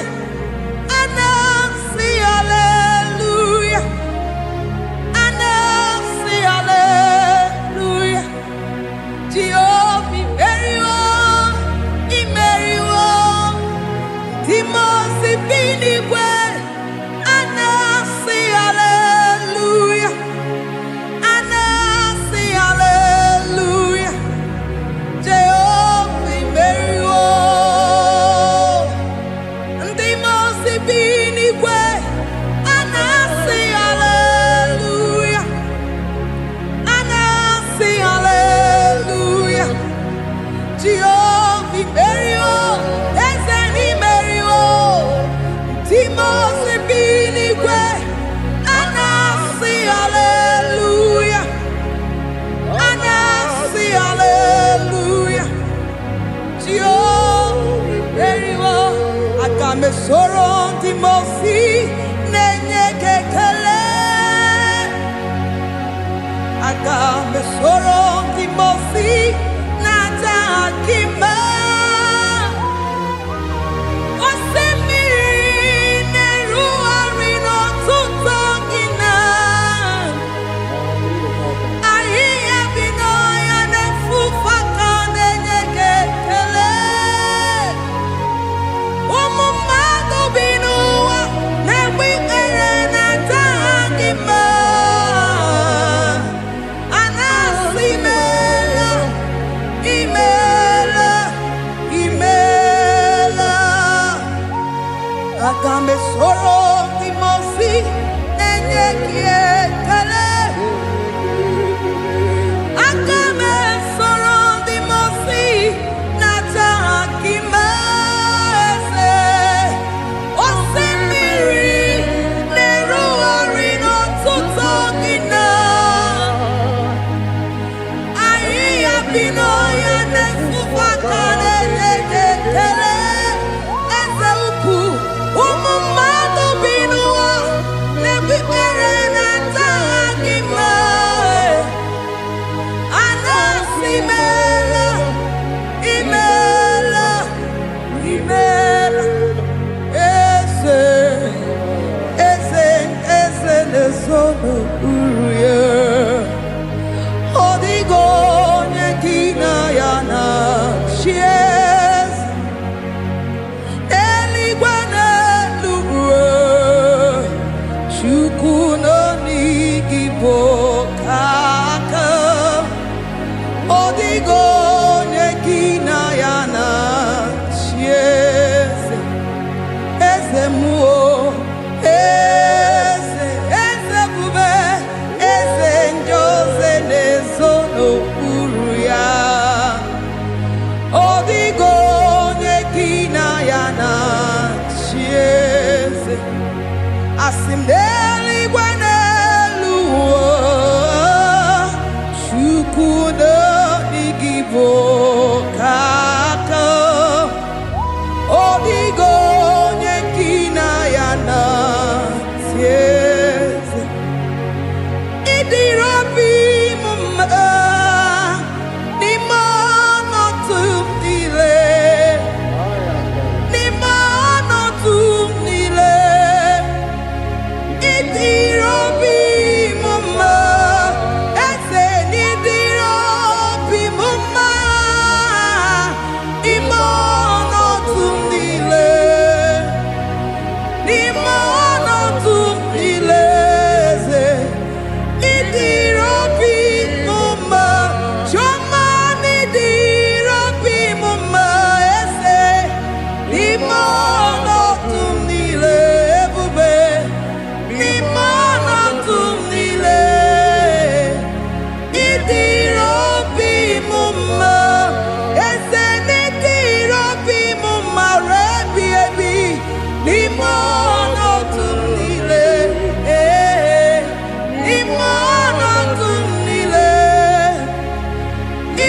anasi hallelujah. Anasi hallelujah. Jehovah very well, very well. Timosi binigwe anasi hallelujah. Anasi hallelujah. Jehovah very well. Timosi binigwe anasi hallelujah. Anasi hallelujah. Jehovah very well. Ezeni very well. Timosi binigwe anasi hallelujah. Anasi hallelujah. Jehovah very well. Akame soro Timosi nenye kekele. Akame soro Timosi nata akima. Osemiri neru arino tutongina. Ahiya binoya nefufaka nenye kekele. Umumago binuwa newi erena tangima. Anasimela, imela, imela. Akame soro Timosi nenye kiekele. Akame soro Timosi nata akimese. Osemiri neru arino tutogina. Ahiya binoya nefufaka nenye kekele. Eze ukwu umumago binuwa nebi erena tangima. Anasimela, imela, imela. Eze nezono uruye. Odigo nyekina yana shies. Eligwe n'eluigwe. Chukwu no n'IGBO kaka. Odigo nyekina yana shies. Eze muo, eze bube, eze njoze nezono uruya. Odigo nyekina yana chieze. Asim n'eluigwe n'eluigwe. Chukwu no n'IGBO kaka. Odigo nyekina yana tieze. Idirobi mumma nimono tumdile. Nimono tumdile. Idirobi mumma. Eze nidirobi mumma. Imono tumdile. Nimono tumdile. Idirobi mumma. Choma nidirobi mumma. Eze nimono tumdile. Ebube nimono tumdile. Idirobi mumma. Eze nidirobi mumma. Rebi ebi nimono tumdile. Nimono tumdile.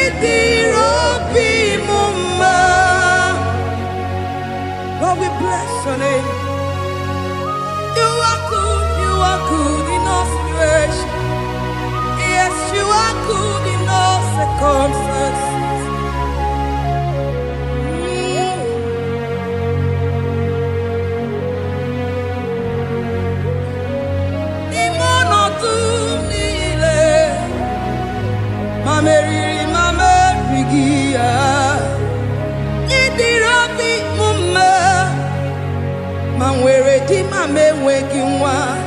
Idirobi mumma. Lord, we bless your name. You are good in all situation. Yes, you are good in all circumstances. me waking one.